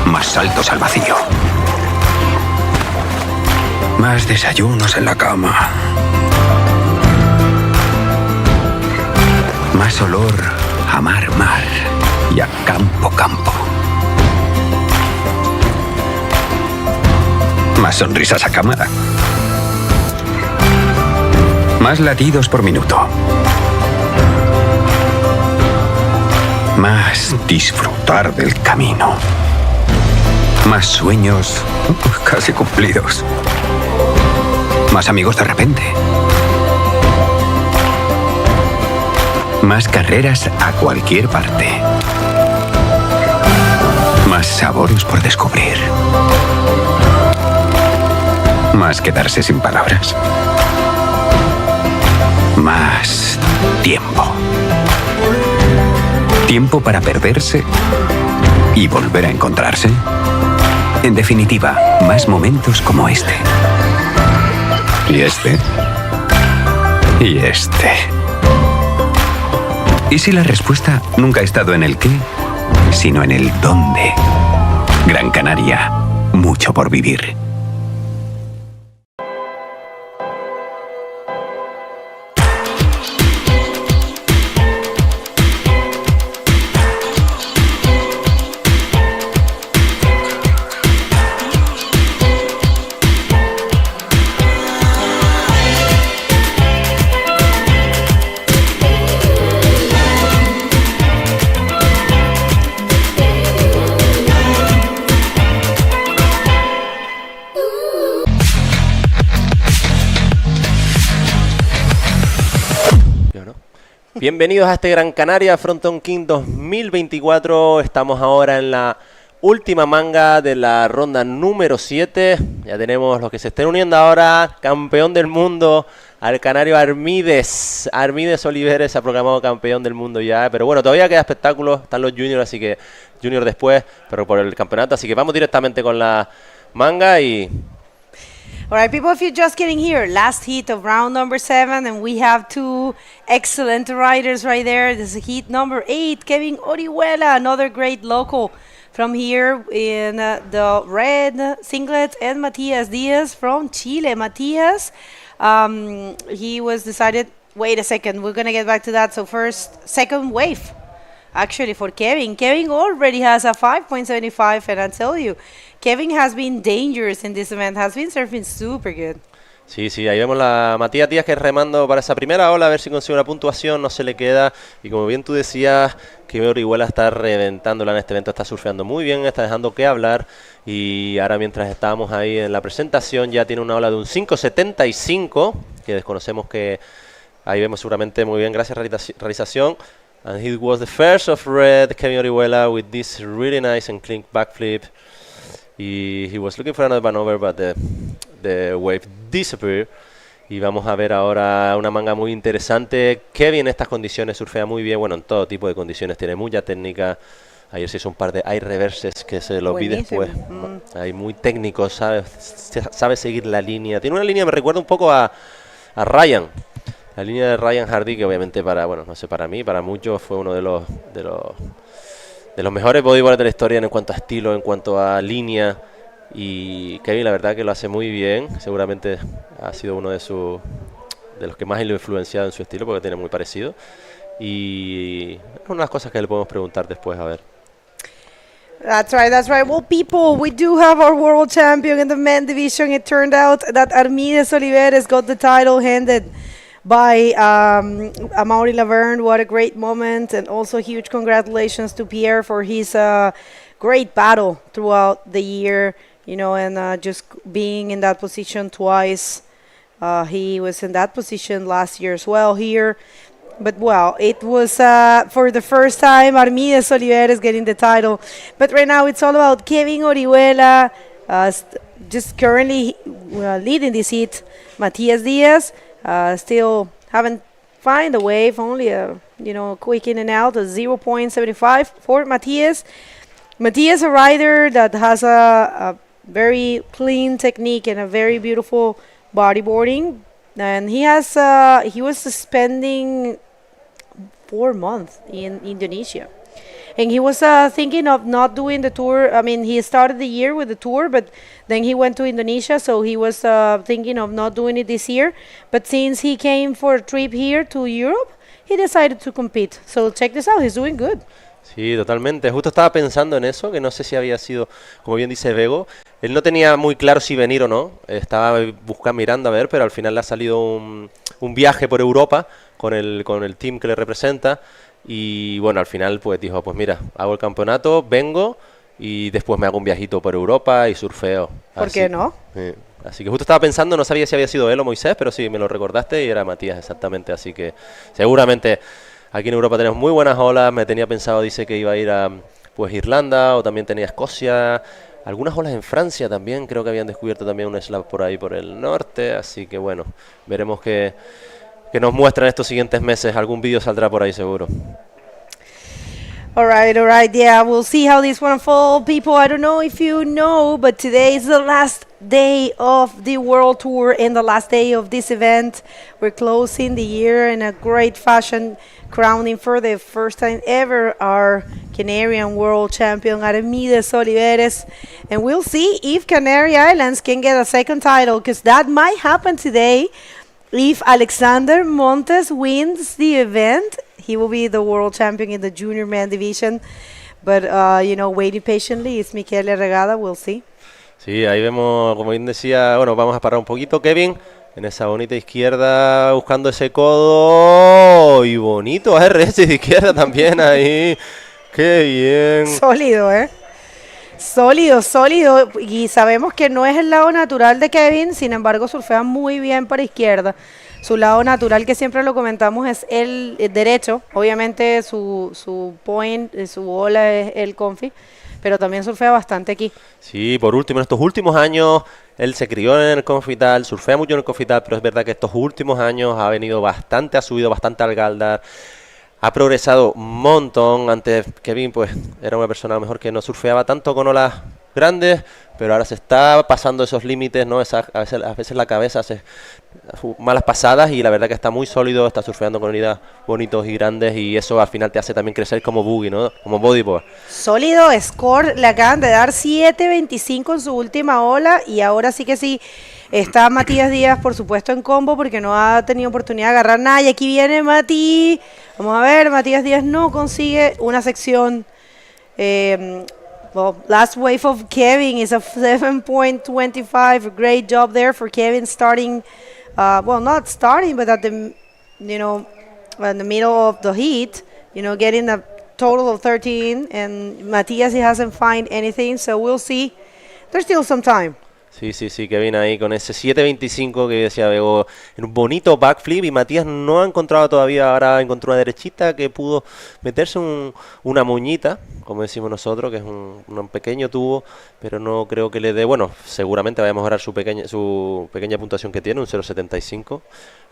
Más saltos al vacío. Más desayunos en la cama. Más olor a mar y a campo. Más sonrisas a cámara. Más latidos por minuto. Más disfrutar del camino. Más sueños casi cumplidos. Más amigos de repente. Más carreras a cualquier parte. Más sabores por descubrir. más quedarse sin palabras. Más tiempo. Tiempo para perderse y volver a encontrarse. En definitiva, más momentos como este. Y este. Y este. ¿Y si la respuesta nunca ha estado en el qué, sino en el dónde? Gran Canaria, mucho por vivir. Bienvenidos a este Gran Canaria Frontón King 2024. Estamos ahora en la última manga de la ronda número 7. Ya tenemos los que se estén uniendo ahora. Campeón del mundo, al canario Armides. Armides Oliveres se ha proclamado campeón del mundo ya. Pero bueno, todavía queda espectáculo. Están los juniors, así que junior después, pero por el campeonato. Así que vamos directamente con la manga y... All right, people, if you're just getting here, last heat of round number 7, and we have two excellent riders right there. This is heat number 8, Kevin Orihuela, another great local from here in the red singlet, and Matias Diaz from Chile. Matias, he was decided, wait a second, we're going to get back to that. So first, second wave. Actually, for Kevin. Kevin already has a 5.75, and I tell you, Kevin has been dangerous in this event, has been surfing super good. Sí, sí, ahí vemos a Matías Díaz que es remando para esa primera ola, a ver si consigue una puntuación, no se le queda. Y como bien tú decías, que Orihuela está reventándola en este evento, está surfeando muy bien, está dejando que hablar. Y ahora mientras estábamos ahí en la presentación ya tiene una ola de un 5.75, que desconocemos que ahí vemos seguramente muy bien, gracias realización. And he was the first of red, Kevin Orihuela, with this really nice and clean backflip. He was looking for another maneuver, but the wave disappeared. Y vamos a ver ahora una manga muy interesante. Kevin en estas condiciones surfea muy bien, bueno, en todo tipo de condiciones, tiene mucha técnica. Ayer se hizo un par de air reverses que se los vi después. Hay muy técnico, sabe seguir la línea. Tiene una línea que me recuerda un poco a Ryan. La línea de Ryan Hardy, que obviamente no sé, para mí, para muchos fue uno de los mejores bodyboarders de la historia en cuanto a estilo, en cuanto a línea. Y Kevin, la verdad que lo hace muy bien. Seguramente ha sido uno de los que más lo ha influenciado en su estilo, porque tiene muy parecido. Y es una de las cosas que le podemos preguntar después, a ver. That's right, that's right. Well, people, we do have our world champion in the men division. It turned out that Armides Oliveres got the title handed by Amaury Laverne. What a great moment, and also huge congratulations to Pierre for his great battle throughout the year, you know, and just being in that position twice. He was in that position last year as well here. But, well, it was for the first time Armides Oliveres getting the title. But right now it's all about Kevin Orihuela, just currently leading this heat. Matias Diaz still haven't find a wave, only a quick in and out, a 0.75 for Matias. Matias, a rider that has a very clean technique and a very beautiful bodyboarding, and he was spending 4 months in Indonesia. And he was thinking of not doing the tour. I mean, he started the year with the tour, but then he went to Indonesia, so he was thinking of not doing it this year. But since he came for a trip here to Europe, he decided to compete. So check this out, he's doing good. Sí, totalmente. Justo estaba pensando en eso, que no sé si había sido, como bien dice Bego, él no tenía muy claro si venir o no. Estaba mirando a ver, pero al final le ha salido un viaje por Europa con el team que le representa. Y bueno, al final pues dijo, pues mira, hago el campeonato, vengo y después me hago un viajito por Europa y surfeo. ¿Por qué no? Así que justo estaba pensando, no sabía si había sido él o Moisés, pero sí, me lo recordaste y era Matías exactamente. Así que seguramente aquí en Europa tenemos muy buenas olas. Me tenía pensado, dice que iba a ir a pues Irlanda, o también tenía Escocia, algunas olas en Francia también, creo que habían descubierto también un slab por ahí por el norte, así que bueno, veremos que nos muestran estos siguientes meses, algún vídeo saldrá por ahí seguro. All right, yeah, we'll see how this one unfolds. People, I don't know if you know, but today is the last day of the World Tour and the last day of this event. We're closing the year in a great fashion, crowning for the first time ever our Canarian World Champion, Aramides Oliveres. And we'll see if Canary Islands can get a second title, because that might happen today. If Alexander Montes wins the event, he will be the world champion in the junior man division. But, waiting patiently is Michele Regada. We'll see. Sí, ahí vemos, como bien decía, bueno, vamos a parar un poquito, Kevin, en esa bonita izquierda, buscando ese codo. Y bonito RS de izquierda también ahí. ¡Qué bien! Sólido, ¿eh? Sólido, y sabemos que no es el lado natural de Kevin, sin embargo surfea muy bien para izquierda. Su lado natural, que siempre lo comentamos, es el derecho. Obviamente su point, su ola es el confi, pero también surfea bastante aquí. Sí, por último, en estos últimos años, él se crió en el confital, surfea mucho en el confital, pero es verdad que estos últimos años ha venido bastante, ha subido bastante al Gáldar. Ha progresado un montón. Antes Kevin pues era una persona a lo mejor que no surfeaba tanto con olas grandes, pero ahora se está pasando esos límites, ¿no? A veces la cabeza hace malas pasadas y la verdad que está muy sólido, está surfeando con olas bonitos y grandes y eso al final te hace también crecer como boogie, ¿no? Como bodyboard. Sólido score, le acaban de dar 7.25 en su última ola y ahora sí que sí. Está Matías Díaz, por supuesto, en combo porque no ha tenido oportunidad de agarrar nada. Y aquí viene Mati. Vamos a ver, Matías Díaz no consigue una sección. Last wave of Kevin is a 7.25. Great job there for Kevin starting, not starting, but at the, in the middle of the heat, getting a total of 13. And Matías, he hasn't found anything, so we'll see. There's still some time. Sí, que viene ahí con ese 7.25 que decía Bego, en un bonito backflip y Matías no ha encontrado todavía, ahora encontró una derechita que pudo meterse una muñita, como decimos nosotros, que es un pequeño tubo, pero no creo que le dé, bueno, seguramente va a mejorar su pequeña puntuación que tiene, un 0.75,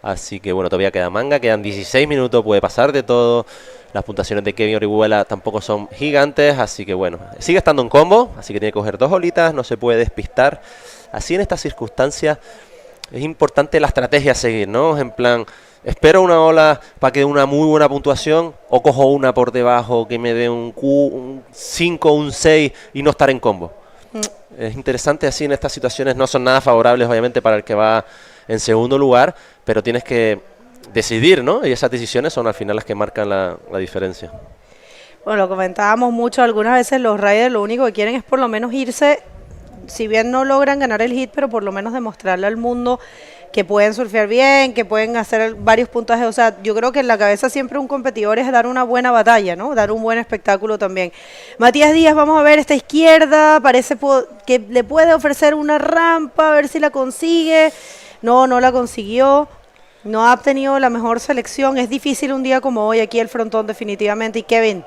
así que bueno, todavía queda manga, quedan 16 minutos, puede pasar de todo. Las puntuaciones de Kevin Orihuela tampoco son gigantes, así que bueno, sigue estando en combo, así que tiene que coger 2 olitas, no se puede despistar. Así en estas circunstancias es importante la estrategia a seguir, ¿no? En plan, espero una ola para que dé una muy buena puntuación o cojo una por debajo que me dé un 5 o un 6 y no estar en combo. Es interesante así en estas situaciones, no son nada favorables obviamente para el que va en segundo lugar, pero tienes que decidir, ¿no? Y esas decisiones son al final las que marcan la diferencia. Bueno, lo comentábamos mucho, algunas veces los riders lo único que quieren es por lo menos irse, si bien no logran ganar el hit, pero por lo menos demostrarle al mundo que pueden surfear bien, que pueden hacer varios puntajes. O sea, yo creo que en la cabeza siempre un competidor es dar una buena batalla, ¿no? Dar un buen espectáculo también. Matías Díaz, vamos a ver esta izquierda, parece que le puede ofrecer una rampa, a ver si la consigue. No la consiguió. No ha obtenido la mejor selección. Es difícil un día como hoy aquí el frontón definitivamente. Y Kevin.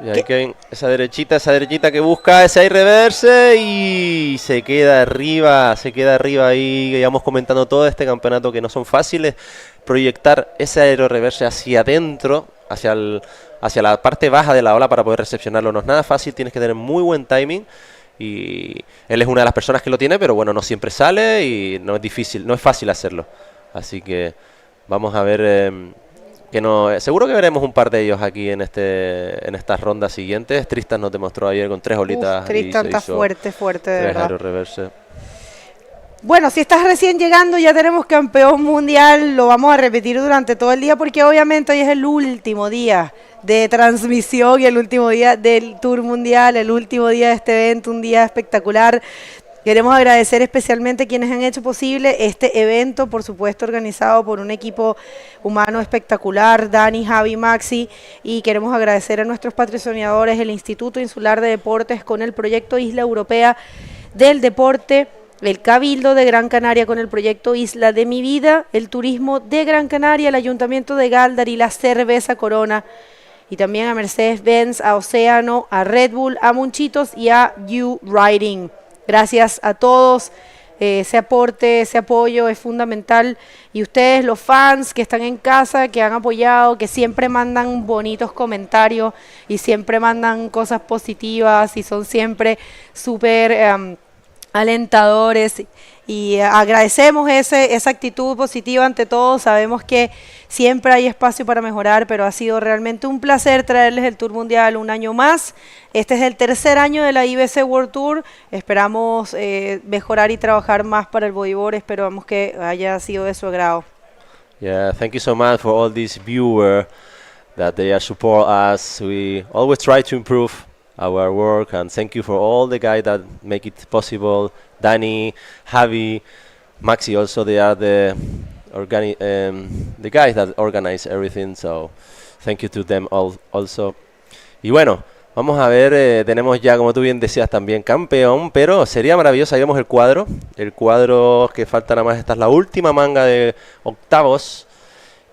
Y ahí Kevin, esa derechita que busca ese air reverse y se queda arriba ahí. Íbamos comentando todo este campeonato que no son fáciles. Proyectar ese aero reverse hacia adentro, hacia la parte baja de la ola para poder recepcionarlo. No es nada fácil, tienes que tener muy buen timing. Y él es una de las personas que lo tiene, pero bueno, no siempre sale y no es fácil hacerlo. Así que vamos a ver, seguro que veremos un par de ellos aquí en estas rondas siguientes. Tristan nos demostró ayer con 3 olitas. Tristan está fuerte, de verdad. Reverse. Bueno, si estás recién llegando, ya tenemos campeón mundial. Lo vamos a repetir durante todo el día porque obviamente hoy es el último día de transmisión y el último día del Tour Mundial, el último día de este evento, un día espectacular. Queremos agradecer especialmente a quienes han hecho posible este evento, por supuesto organizado por un equipo humano espectacular, Dani, Javi, Maxi, y queremos agradecer a nuestros patrocinadores, el Instituto Insular de Deportes con el proyecto Isla Europea del Deporte, el Cabildo de Gran Canaria con el proyecto Isla de mi Vida, el Turismo de Gran Canaria, el Ayuntamiento de Gáldar y la Cerveza Corona. y también a Mercedes-Benz, a Océano, a Red Bull, a Munchitos y a You Riding. Gracias a todos. Ese aporte, ese apoyo es fundamental, y ustedes, los fans que están en casa, que han apoyado, que siempre mandan bonitos comentarios y siempre mandan cosas positivas y son siempre súper alentadores, y agradecemos esa actitud positiva ante todo. Sabemos que siempre hay espacio para mejorar, pero ha sido realmente un placer traerles el Tour Mundial un año más. Este es el tercer año de la IBC World Tour. Esperamos mejorar y trabajar más para el bodyboard. Esperamos que haya sido de su agrado. Yeah, thank you so much for all these viewers that they support us. We always try to improve our work, and thank you for all the guys that make it possible. Danny, Javi, Maxi, also they are the guys that organize everything, so thank you to them all also. Y bueno, vamos a ver, tenemos ya, como tú bien decías, también campeón, pero sería maravilloso. Ahí vemos el cuadro que falta nada más. Esta es la última manga de octavos,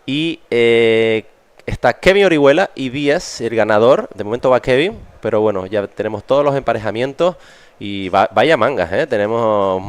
y está Kevin Orihuela y Díaz, el ganador. De momento va Kevin, pero bueno, ya tenemos todos los emparejamientos. Y vaya mangas, tenemos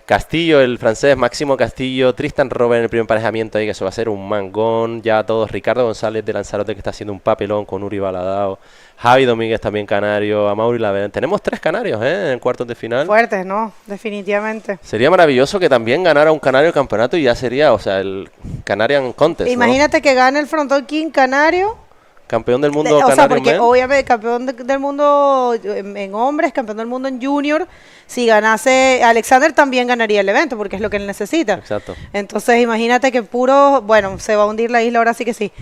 Castillo, el francés, Máximo Castillo, Tristan Robert en el primer emparejamiento ahí, que eso va a ser un mangón. Ya todos, Ricardo González de Lanzarote, que está haciendo un papelón con Uri Baladao, Javi Domínguez también canario, Amaury Laveren. Tenemos 3 canarios en el cuartos de final. Fuertes, ¿no? Definitivamente. Sería maravilloso que también ganara un canario el campeonato, y ya sería, o sea, el Canarian Contest, Imagínate, ¿no?, que gane el Fronton King canario. Campeón del mundo O sea, porque men. obviamente campeón del mundo en hombres, campeón del mundo en junior. Si ganase Alexander, también ganaría el evento, porque es lo que él necesita. Exacto. Entonces imagínate que bueno, se va a hundir la isla, ahora sí que sí.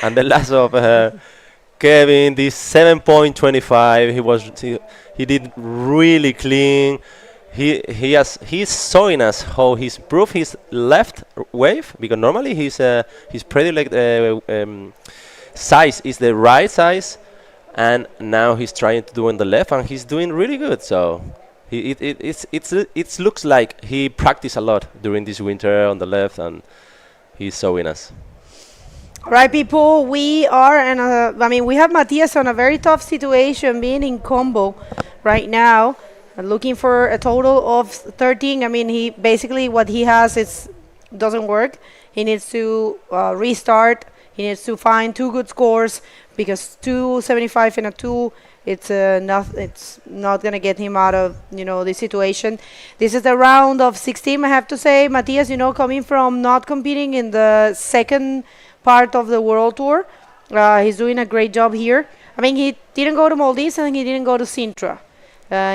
And the last of Kevin, this 7.25, he did really clean. He's showing us how he's improved his left wave, because normally his predilect size is the right size, and now he's trying to do on the left, and he's doing really good. So it looks like he practiced a lot during this winter on the left, and he's showing us. All right, people, we are we have Matias on a very tough situation, being in combo right now. Looking for a total of 13. I mean, he basically, what he has doesn't work. He needs to restart. He needs to find 2 good scores, because 275 and a 2, it's not gonna get him out of this situation. This is the round of 16. I have to say, Matias, coming from not competing in the second part of the World Tour, he's doing a great job here. I mean, he didn't go to Maldives and he didn't go to Sintra.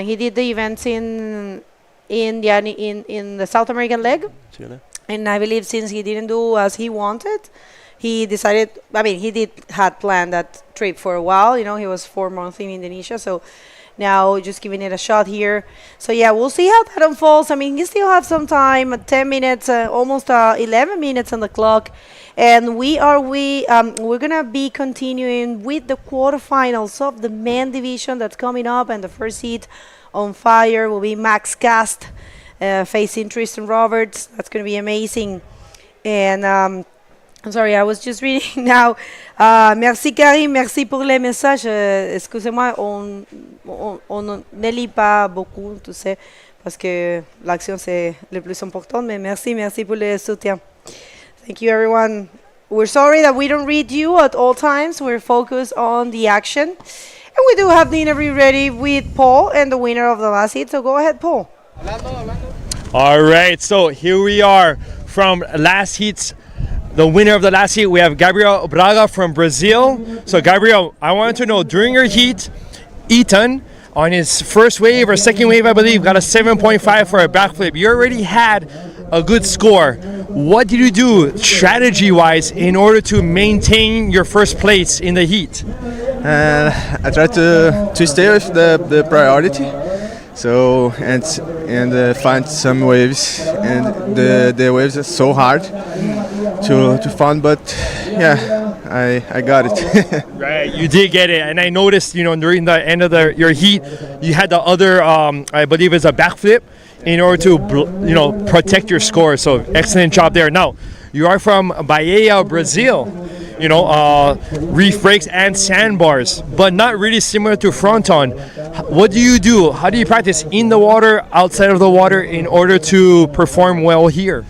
He did the events in the South American leg, Chile. And I believe since he didn't do as he wanted, he decided. I mean, he had planned that trip for a while. He was 4 months in Indonesia, so now just giving it a shot here. So yeah, we'll see how that unfolds. I mean, he still have some time, 10 minutes, almost 11 minutes on the clock. And we're gonna be continuing with the quarterfinals of the men division that's coming up, and the first seat on fire will be Max Cast facing Tristan Roberts. That's gonna be amazing. And I'm sorry, I was just reading now. Merci Karim, merci pour les messages. Excusez-moi, on ne lit pas beaucoup, tu sais, parce que l'action c'est le plus important. Mais merci pour le soutien. Thank you, everyone. We're sorry that we don't read you at all times. We're focused on the action. And we do have the interview ready with Paul and the winner of the last heat. So go ahead, Paul. All right, so here we are from last heats. The winner of the last heat, we have Gabriel Braga from Brazil. So Gabriel, I wanted to know, during your heat, Ethan, on his first wave or second wave, I believe, got a 7.5 for a backflip. You already had a good score. What did you do strategy-wise in order to maintain your first place in the heat? I tried to stay with the priority, so and find some waves, and the waves are so hard to find, but yeah, I got it. Right, you did get it, and I noticed, during the end of your heat, you had the other, I believe it's a backflip, in order to protect your score. So excellent job there. Now, you are from Bahia, Brazil. reef brakes and sandbars, but not really similar to Fronton. What do you do? How do you practice in the water, outside of the water, in order to perform well here?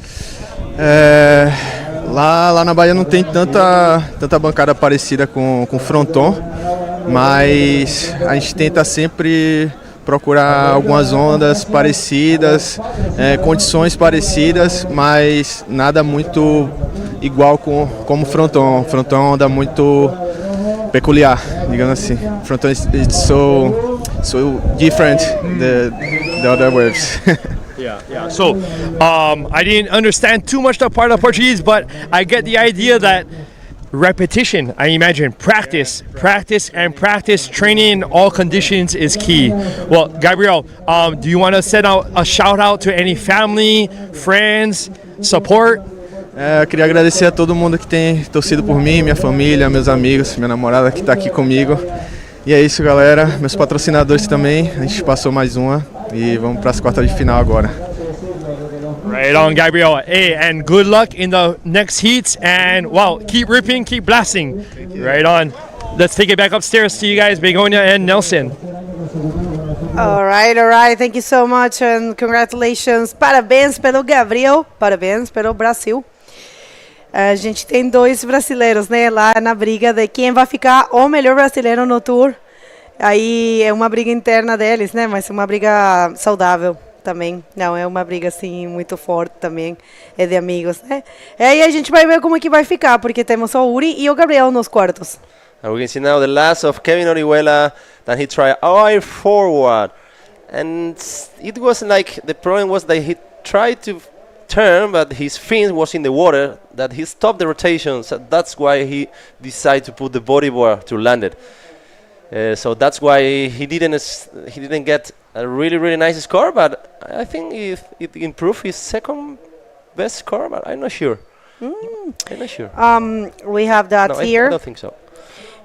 Lá na Bahia não tem tanta bancada parecida com Fronton, mas a gente tenta sempre procurar algumas ondas parecidas, condições parecidas, mas nada muito igual como Fronton. Fronton é uma onda muito peculiar, digamos assim. Fronton is so different the other waves. Yeah. So, I didn't understand too much the part of Portuguese, but I get the idea that repetition, I imagine, practice, training in all conditions is key. Well, Gabriel, do you want to send out a shout out to any family, friends, support? Eu queria agradecer a todo mundo que tem torcido por mim, minha família, meus amigos, minha namorada que está aqui comigo. E é isso, galera. Meus patrocinadores também. A gente passou mais uma e vamos para as quartas de final agora. Right on, Gabriel. Hey, and good luck in the next heats. And wow, keep ripping, keep blasting. Right on. Let's take it back upstairs to you guys, Begonia and Nelson. All right. Thank you so much and congratulations. Parabéns pelo Gabriel. Parabéns pelo Brasil. A gente tem 2 brasileiros, né, lá na briga de quem vai ficar o melhor brasileiro no tour. Aí é uma briga interna deles, né, mas é uma briga saudável também. Não, é uma briga assim muito forte também, é de amigos, né. E aí a gente vai ver como é que vai ficar, porque temos o Uri e o Gabriel nos quartos. And we can see now the last of Kevin Orihuela, that he tried air forward. And it was like, the problem was that he tried to turn, but his fin was in the water, that he stopped the rotation, so that's why he decided to put the bodyboard to land it. So that's why he didn't get a really nice score, but I think it improved his second best score, but I'm not sure. I'm not sure. We have that here. I don't think so.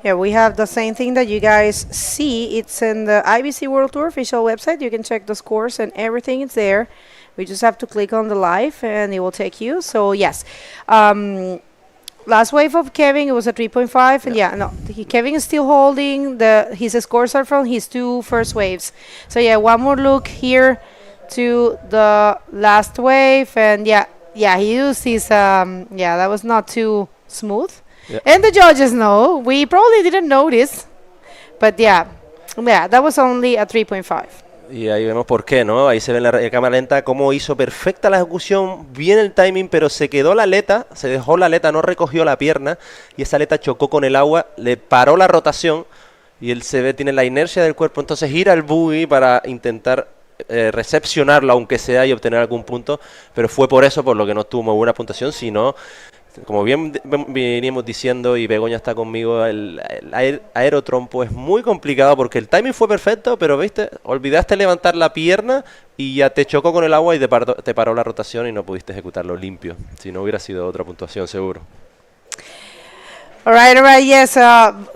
Yeah, we have the same thing that you guys see. It's in the IBC World Tour official website. You can check the scores and everything is there. We just have to click on the live and it will take you. So yes, last wave of Kevin, it was a 3.5. And Kevin is still holding his scores are from his 2 first waves. So yeah, one more look here to the last wave, and he used his that was not too smooth. Yeah. And the judges know. We probably didn't notice, but that was only a 3.5. Y ahí vemos por qué, ¿no? Ahí se ve en la cámara lenta cómo hizo perfecta la ejecución, bien el timing, pero se quedó la aleta, se dejó la aleta, no recogió la pierna y esa aleta chocó con el agua, le paró la rotación y él tiene la inercia del cuerpo, entonces gira el buggy para intentar recepcionarlo, aunque sea, y obtener algún punto, pero fue por eso por lo que no tuvo muy buena puntuación, sino... Como bien venimos diciendo, y Begoña está conmigo, el aerotrompo es muy complicado porque el timing fue perfecto, pero viste, olvidaste levantar la pierna y ya te chocó con el agua y te paró la rotación y no pudiste ejecutarlo limpio. Si no hubiera sido otra puntuación, seguro. All right, yes,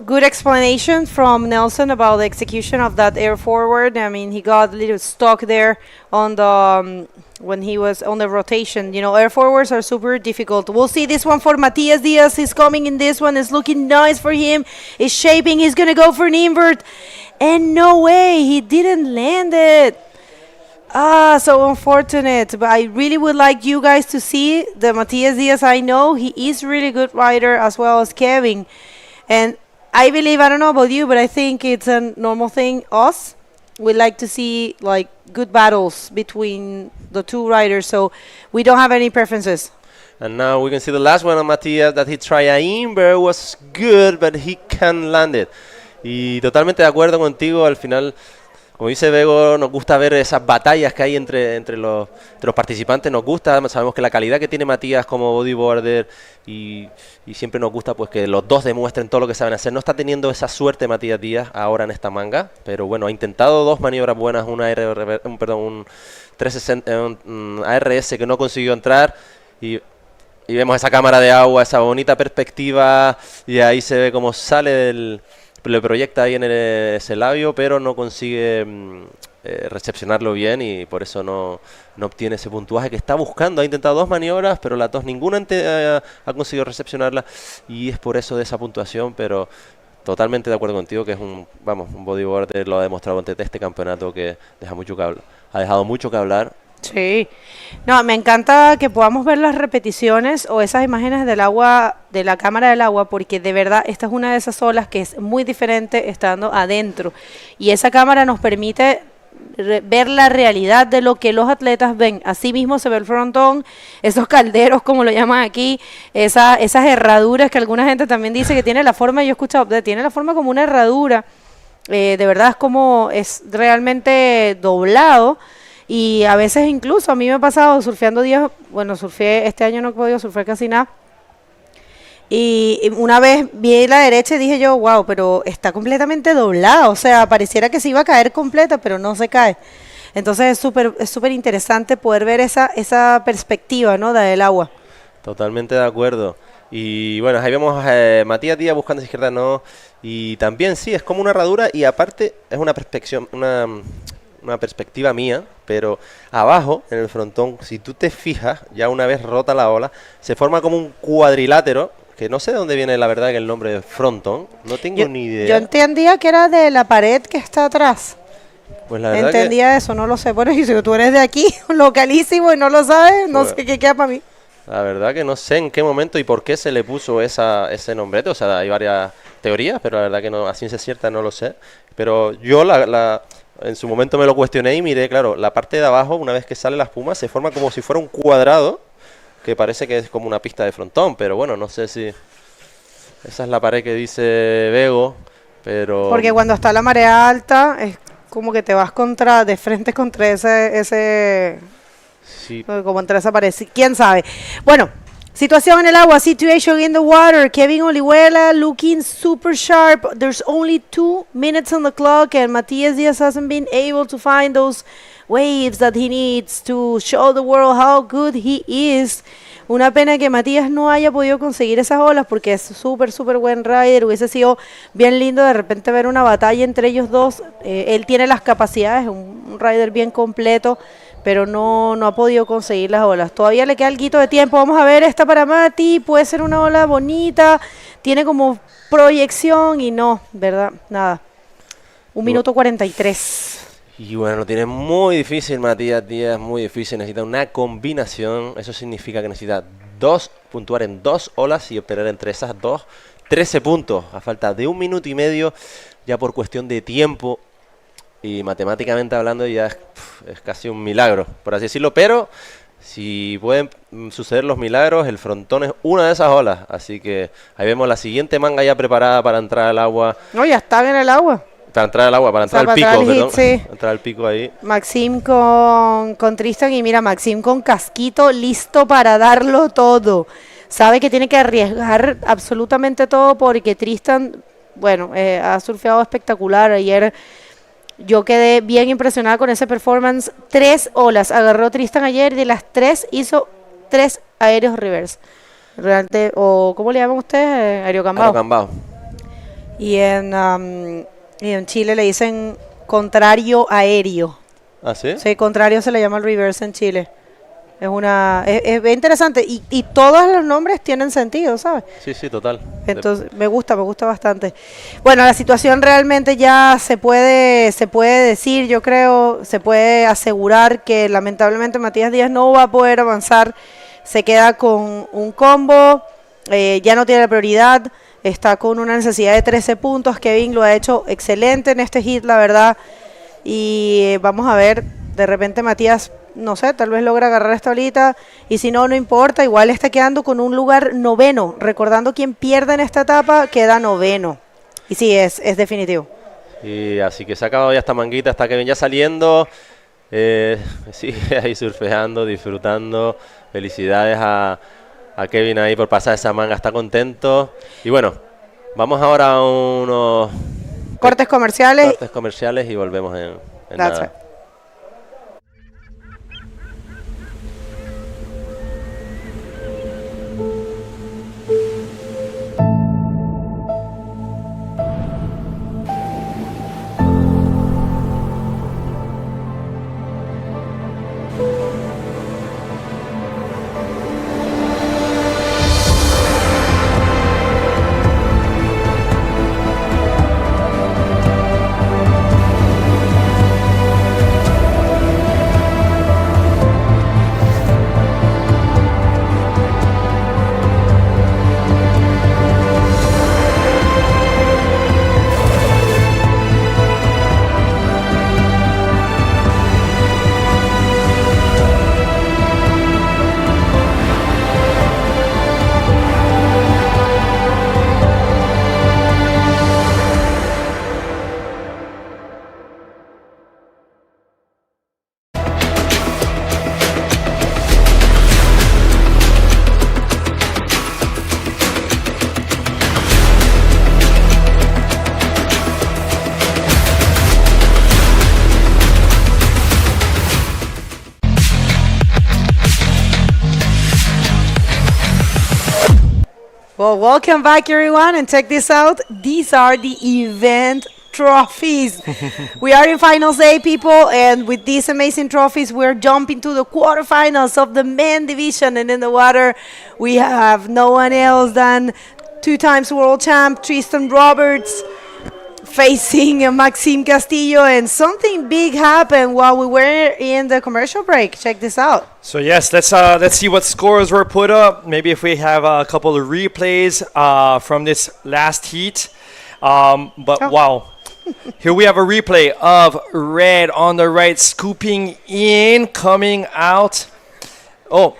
good explanation from Nelson about the execution of that air forward. I mean, he got a little stuck there on the... when he was on the rotation. You know, air forwards are super difficult. We'll see this one for Matias Diaz. He's coming in this one. It's looking nice for him. He's shaping. He's going to go for an invert. And no way. He didn't land it. So unfortunate. But I really would like you guys to see the Matias Diaz. I know he is really good rider as well as Kevin. And I believe, I don't know about you, but I think it's a normal thing. We like to see like good battles between the 2 riders, so we don't have any preferences. And now we can see the last one on Matías, that he tried a invert, was good, but he can't land it. Y totalmente de acuerdo contigo, al final, como dice Bego, nos gusta ver esas batallas que hay entre los participantes, nos gusta, sabemos que la calidad que tiene Matías como bodyboarder y siempre nos gusta pues que los dos demuestren todo lo que saben hacer. No está teniendo esa suerte Matías Díaz ahora en esta manga, pero bueno, ha intentado 2 maniobras buenas, un 360, un ARS que no consiguió entrar y vemos esa cámara de agua, esa bonita perspectiva y ahí se ve cómo sale le proyecta ahí en ese labio, pero no consigue recepcionarlo bien y por eso no obtiene ese puntuaje que está buscando. Ha intentado 2 maniobras, pero las 2 ninguna ha conseguido recepcionarla y es por eso de esa puntuación, pero totalmente de acuerdo contigo que es un bodyboarder, lo ha demostrado ante este campeonato que ha dejado mucho que hablar. Sí, no, me encanta que podamos ver las repeticiones o esas imágenes del agua, de la cámara del agua, porque de verdad esta es una de esas olas que es muy diferente estando adentro y esa cámara nos permite ver la realidad de lo que los atletas ven. Así mismo se ve el frontón, esos calderos como lo llaman aquí, esas herraduras que alguna gente también dice que tiene la forma, yo he escuchado, tiene la forma como una herradura, de verdad es realmente doblado. Y a veces incluso a mí me ha pasado surfeando días, surfé, este año no he podido surfear casi nada. Y una vez vi la derecha y dije yo, wow, pero está completamente doblada, o sea, pareciera que se iba a caer completa, pero no se cae. Entonces es súper interesante poder ver esa perspectiva, ¿no?, del agua. Totalmente de acuerdo. Y bueno, ahí vemos a Matías Díaz buscando a izquierda, no. Y también sí, es como una herradura y aparte es una perspectiva mía, pero abajo en el frontón, si tú te fijas, ya una vez rota la ola, se forma como un cuadrilátero, que no sé de dónde viene la verdad que el nombre de Fronton, no tengo ni idea. Yo entendía que era de la pared que está atrás. Pues la verdad entendía eso, no lo sé. Bueno, y si tú eres de aquí, localísimo y no lo sabes, no sé qué queda para mí. La verdad que no sé en qué momento y por qué se le puso ese nombrete, o sea, hay varias teorías, pero la verdad que no, a ciencia cierta no lo sé. Pero yo en su momento me lo cuestioné y miré, claro, la parte de abajo, una vez que sale la espuma, se forma como si fuera un cuadrado, que parece que es como una pista de frontón, pero bueno, no sé si esa es la pared que dice Bego, pero... Porque cuando está la marea alta, es como que te vas de frente contra ese sí. Como entre esa pared, quién sabe. Bueno, situación en el agua, situation in the water. Kevin Olihuela looking super sharp. There's only 2 minutes on the clock and Matías Díaz hasn't been able to find those waves that he needs to show the world how good he is. Una pena que Matías no haya podido conseguir esas olas porque es súper buen rider. Hubiese sido bien lindo de repente ver una batalla entre ellos dos. Él tiene las capacidades, un rider bien completo, pero no ha podido conseguir las olas. Todavía le queda algo de tiempo. Vamos a ver esta para Mati. Puede ser una ola bonita. Tiene como proyección y no, ¿verdad? Nada. 1 minuto 43. Y bueno, lo tiene muy difícil Matías Díaz, muy difícil. Necesita una combinación. Eso significa que necesita puntuar en 2 olas y obtener entre esas 2 13 puntos. A falta de 1 minuto y medio, ya por cuestión de tiempo. Y matemáticamente hablando ya es casi un milagro, por así decirlo, pero si pueden suceder los milagros, el frontón es una de esas olas, así que ahí vemos la siguiente manga ya preparada para entrar al agua. No, ya están en el agua. Para entrar al agua, para entrar al pico, perdón. Sí. Entrar al pico ahí. Maxim con Tristan y mira, Maxim con casquito listo para darlo todo. Sabe que tiene que arriesgar absolutamente todo porque Tristan, ha surfeado espectacular. Ayer yo quedé bien impresionada con ese performance. 3 olas agarró Tristan ayer y de las 3 hizo 3 aéreos reverse. Realmente, o ¿cómo le llaman ustedes? Aerocambao. Aerocambao. Y en Chile le dicen contrario aéreo. ¿Ah, sí? Sí, contrario se le llama el reverse en Chile. Es bien interesante y todos los nombres tienen sentido, ¿sabes? Sí, total. Entonces me gusta bastante. Bueno, la situación realmente ya se puede decir, yo creo, se puede asegurar que lamentablemente Matías Díaz no va a poder avanzar, se queda con un combo, ya no tiene la prioridad, está con una necesidad de 13 puntos, Kevin lo ha hecho excelente en este hit, la verdad, y vamos a ver, de repente Matías, no sé, tal vez logra agarrar esta olita y si no, no importa, igual está quedando con un lugar 9º, recordando quien pierde en esta etapa queda 9º y sí, es definitivo. Y así que se ha acabado ya esta manguita, está Kevin ya saliendo, sigue ahí surfeando, disfrutando, felicidades a Kevin ahí por pasar esa manga, está contento y bueno, vamos ahora a unos cortes comerciales y volvemos en nada. Right. Well, welcome back, everyone, and check this out. These are the event trophies. We are in finals day, people, and with these amazing trophies, we're jumping to the quarterfinals of the men division. And in the water, we have no one else than 2 times world champ Tristan Roberts facing Maxime Castillo, and something big happened while we were in the commercial break. Check this out. So yes, let's see what scores were put up. Maybe if we have a couple of replays from this last heat. Wow. Here we have a replay of red on the right, scooping in, coming out. Oh,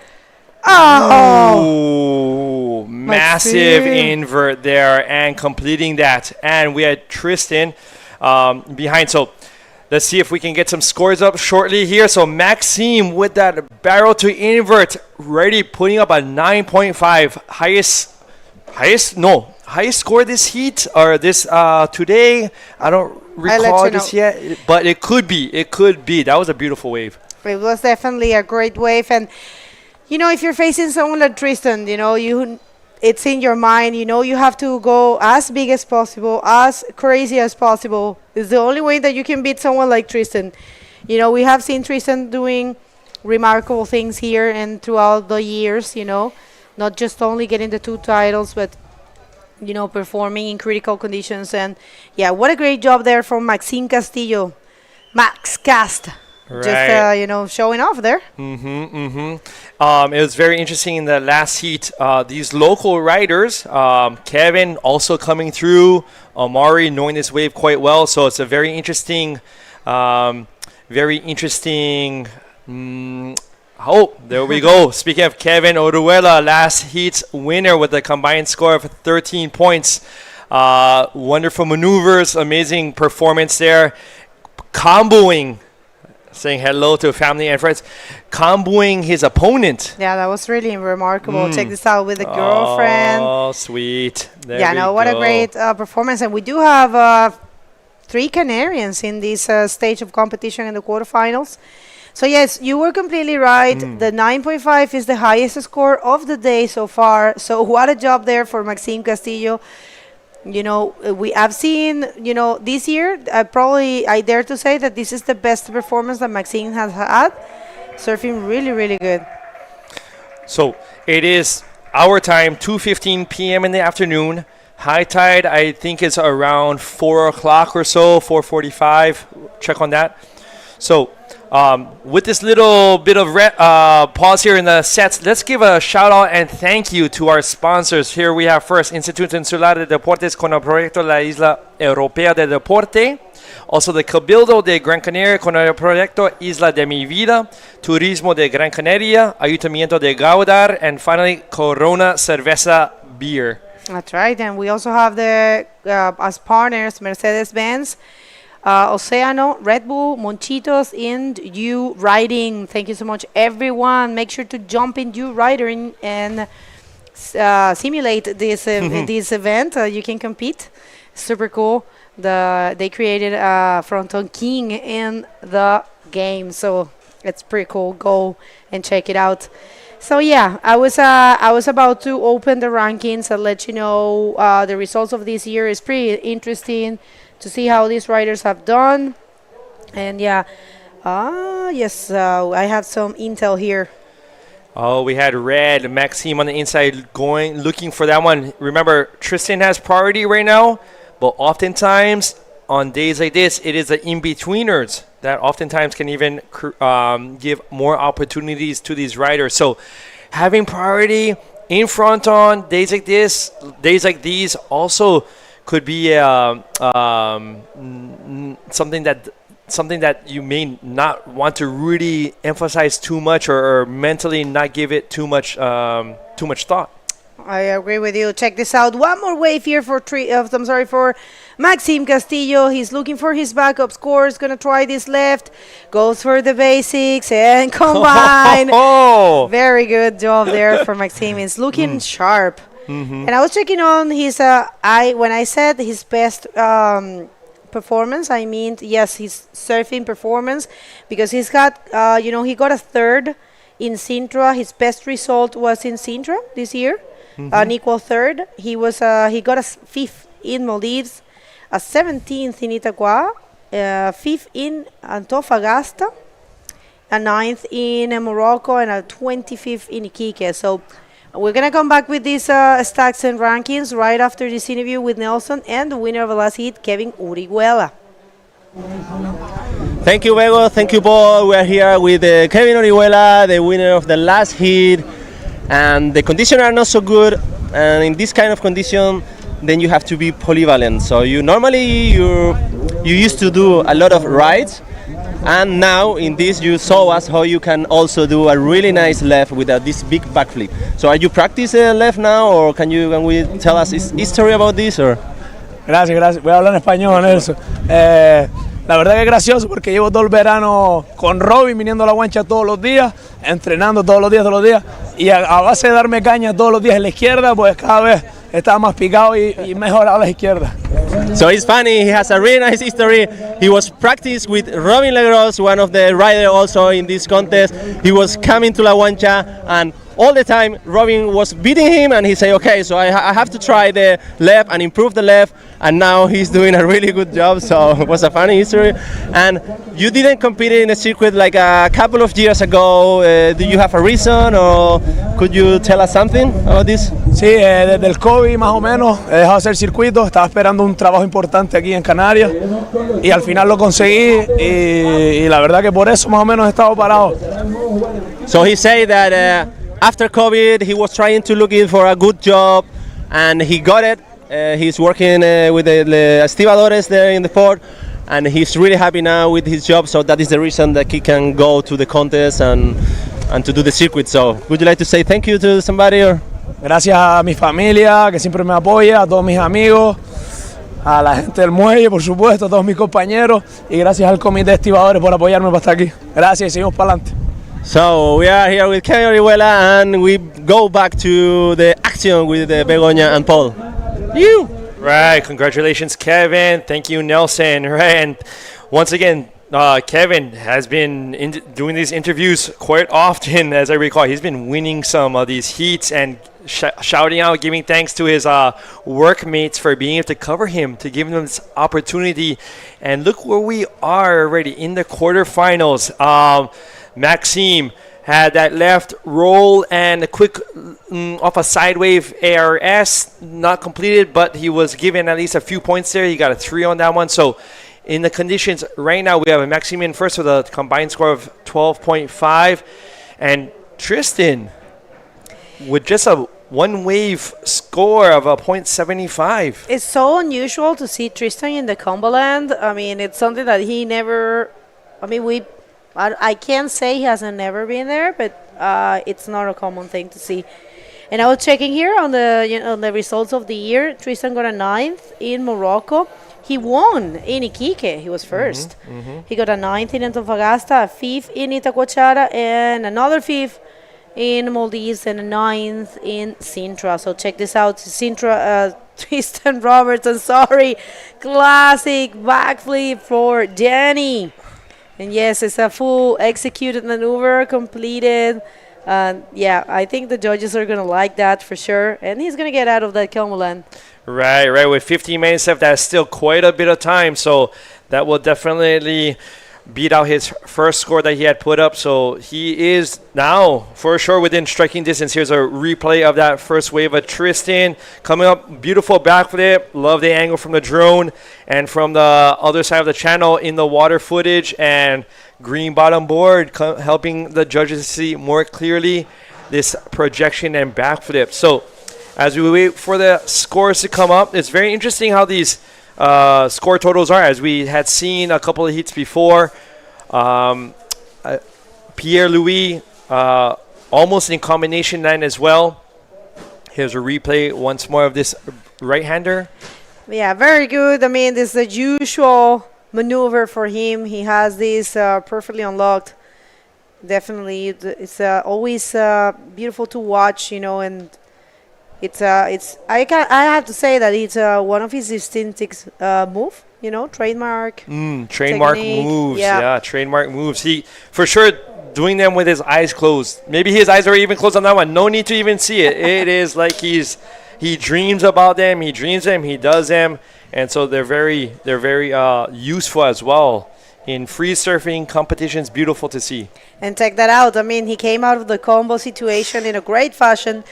massive invert there and completing that. And we had Tristan behind. So let's see if we can get some scores up shortly here. So Maxime with that barrel to invert, ready, putting up a 9.5. Highest score this heat or this today. I don't recall this yet, but it could be. That was a beautiful wave. It was definitely a great wave. And you know, if you're facing someone like Tristan, you know, it's in your mind, you know, you have to go as big as possible, as crazy as possible. It's the only way that you can beat someone like Tristan. You know, we have seen Tristan doing remarkable things here and throughout the years, you know, not just only getting the 2 titles, but, you know, performing in critical conditions. And yeah, what a great job there from Maxime Castillo. Max Cast. Right. Just, you know, showing off there. It was very interesting in the last heat. These local riders, Kevin also coming through, Amari knowing this wave quite well. So it's a very interesting, there we go. Speaking of Kevin Oruela, last heat's winner with a combined score of 13 points. Wonderful maneuvers, amazing performance there. Comboing. Saying hello to family and friends, comboing his opponent. Yeah, that was really remarkable. Check this out with the girlfriend. Oh, sweet. What a great performance. And we do have 3 Canarians in this stage of competition in the quarterfinals. So yes, you were completely right. The 9.5 is the highest score of the day so far. So what a job there for Maxime Castillo. You know, I've seen, you know, this year, I dare to say that this is the best performance that Maxime has had. Surfing really, really good. So it is our time, 2:15 p.m. in the afternoon. High tide, I think, is around 4 o'clock or so, 4:45. Check on that. So with this little bit of pause here in the sets, let's give a shout out and thank you to our sponsors. Here we have first Instituto Insular de Deportes con el proyecto La Isla Europea de Deporte. Also the Cabildo de Gran Canaria con el proyecto Isla de Mi Vida. Turismo de Gran Canaria. Ayuntamiento de Gáldar. And finally, Corona Cerveza Beer. That's right. And we also have as partners, Mercedes-Benz, Oceano, Red Bull, Monchitos, and U Riding. Thank you so much, everyone. Make sure to jump in U Riding and simulate this this event. You can compete. Super cool. They created Fronton King in the game, so it's pretty cool. Go and check it out. So yeah, I was about to open the rankings and let you know the results of this year. Is pretty interesting to see how these riders have done. And yeah, yes, I have some intel here. Oh, we had red Maxime on the inside looking for that one. Remember, Tristan has priority right now, but oftentimes on days like this, it is the in-betweeners that oftentimes can even give more opportunities to these riders. So having priority in front on days like this, days like these also could be something that you may not want to really emphasize too much, or mentally not give it too much thought. I agree with you. Check this out. One more wave here for Maxime Castillo. He's looking for his backup score. He's going to try this left. Goes for the basics and combine. Very good job there for Maxime. It's looking sharp. And I was checking on his, when I said his best performance, I mean, yes, his surfing performance, because he's got, he got a third in Sintra. His best result was in Sintra this year. an equal third. He got a fifth in Maldives, a 17th in Itaqua, fifth in Antofagasta, a ninth in Morocco, and a 25th in Iquique. So we're going to come back with these stats and rankings right after this interview with Nelson and the winner of the last heat, Kevin Orihuela. Thank you, Bego. Thank you, Paul. We are here with Kevin Orihuela, the winner of the last heat. And the conditions are not so good. And in this kind of condition, then you have to be polyvalent. So you used to do a lot of rides. And now in this, you saw us how you can also do a really nice left with this big backflip. So are you practicing left now, or can we tell us history about this? Or? Gracias. Voy a hablar en español, Nelson. La verdad que es gracioso porque llevo todo el verano con Robin viniendo a la guancha todos los días, entrenando todos los días, y a base de darme caña todos los días en la izquierda, pues cada vez estaba más picado y mejor a la izquierda. So it's funny, he has a really nice history. He was practiced with Robin Legros, one of the riders also in this contest. He was coming to La Guancha, and all the time Robin was beating him, and he said, okay, so I have to try the left and improve the left, and now he's doing a really good job. So it was a funny history. And you didn't compete in a circuit like a couple of years ago. Do you have a reason, or could you tell us something about this? Sí, desde el COVID más o menos he dejado de hacer circuitos, estaba esperando un trabajo importante aquí en Canarias y al final lo conseguí y la verdad que por eso más o menos he estado parado. So he said that after COVID he was trying to look in for a good job and he got it. He's working with the estibadores there in the port, and he's really happy now with his job, so that is the reason that he can go to the contest and to do the circuit. So would you like to say thank you to somebody? Or? Gracias a mi familia que siempre me apoya, a todos mis amigos, a la gente del muelle, por supuesto, a todos mis compañeros, y gracias al comité de estibadores por apoyarme para estar aquí. Gracias y seguimos para adelante. So we are here with Kevin Orihuela, and we go back to the action with Begoña and Paul. You. Right, congratulations, Kevin. Thank you, Nelson. Right, and once again, Kevin has been doing these interviews quite often, as I recall. He's been winning some of these heats and shouting out, giving thanks to his workmates for being able to cover him, to give him this opportunity. And look where we are already in the quarterfinals. Maxime had that left roll and a quick off a side wave ARS, not completed, but he was given at least a few points there. He got a 3 on that one. So in the conditions right now, we have a Maxime in first with a combined score of 12.5, and Tristan with just a one wave score of a 0.75. It's so unusual to see Tristan in the Cumberland. I mean, it's something that he never, I can't say he hasn't never been there, but it's not a common thing to see. And I was checking here on the results of the year. Tristan got a 9th in Morocco. He won in Iquique. He was first. He got a 9th in Antofagasta, a 5th in Itacoachara, and another 5th in Maldives, and a 9th in Sintra. So check this out. Sintra, Tristan Robertson, classic backflip for Danny. And yes, it's a full executed maneuver, completed. Yeah, I think the judges are going to like that for sure. And he's going to get out of that Cumberland. Right. With 15 minutes left, that's still quite a bit of time. So that will definitely beat out his first score that he had put up. So he is now for sure within striking distance. Here's a replay of that first wave of Tristan coming up. Beautiful backflip. Love the angle from the drone and from the other side of the channel in the water footage, and green bottom board helping the judges see more clearly this projection and backflip. So as we wait for the scores to come up, it's very interesting how these score totals are, as we had seen a couple of heats before. Pierre-Louis almost in combination 9 as well. Here's a replay once more of this right-hander. Yeah, very good. I mean, this is the usual maneuver for him. He has this perfectly unlocked. Definitely, it's always beautiful to watch, and I have to say that it's one of his distinctive move, trademark. Trademark technique. moves, yeah, trademark moves. He for sure doing them with his eyes closed. Maybe his eyes are even closed on that one. No need to even see it. It is like he dreams about them. He dreams them. He does them, and so they're very useful as well in free surfing competitions. Beautiful to see. And check that out. I mean, he came out of the combo situation in a great fashion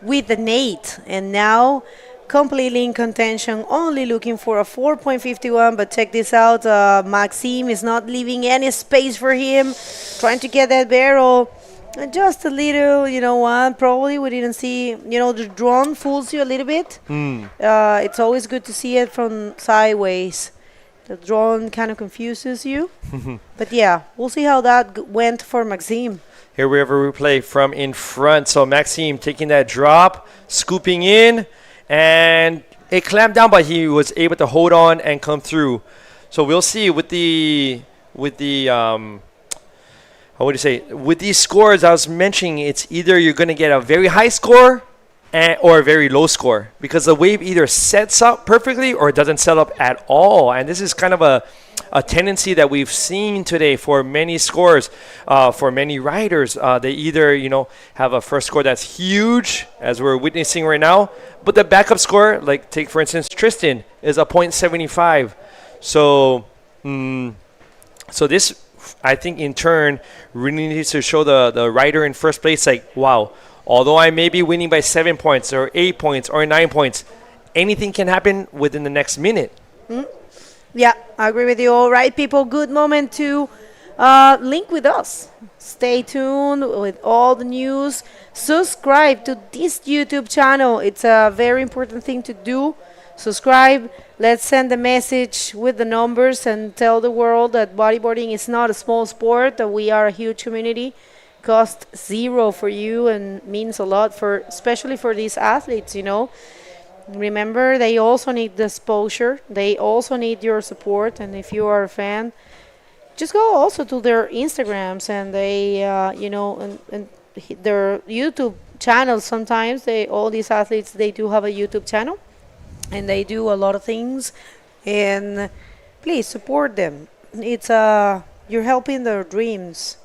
with the Nate, and now completely in contention, only looking for a 4.51. But check this out, Maxime is not leaving any space for him, trying to get that barrel. And just a little, you know what, probably we didn't see, you know, the drone fools you a little bit. It's always good to see it from sideways. The drone kind of confuses you. But yeah, we'll see how that went for Maxime. Here we have a replay from in front. So Maxime taking that drop, scooping in, and it clamped down, but he was able to hold on and come through. So we'll see with the how would you say, with these scores I was mentioning, it's either you're going to get a very high score or a very low score, because the wave either sets up perfectly or it doesn't set up at all. And this is kind of a tendency that we've seen today for many scores, for many riders. They either, you know, have a first score that's huge, as we're witnessing right now, but the backup score, like take for instance Tristan, is a 0.75. So this, I think, in turn really needs to show the rider in first place, like, wow, although I may be winning by 7 points or 8 points or 9 points, anything can happen within the next minute. Yeah, I agree with you. All right, people, good moment to link with us. Stay tuned with all the news. Subscribe to this YouTube channel. It's a very important thing to do. Subscribe. Let's send a message with the numbers and tell the world that bodyboarding is not a small sport, that we are a huge community. Cost zero for you and means a lot, for especially for these athletes, you know. Remember, they also need the exposure. They also need your support. And if you are a fan, just go also to their Instagrams and they, you know, and their YouTube channels. Sometimes all these athletes, they do have a YouTube channel and they do a lot of things. And please support them. It's you're helping their dreams.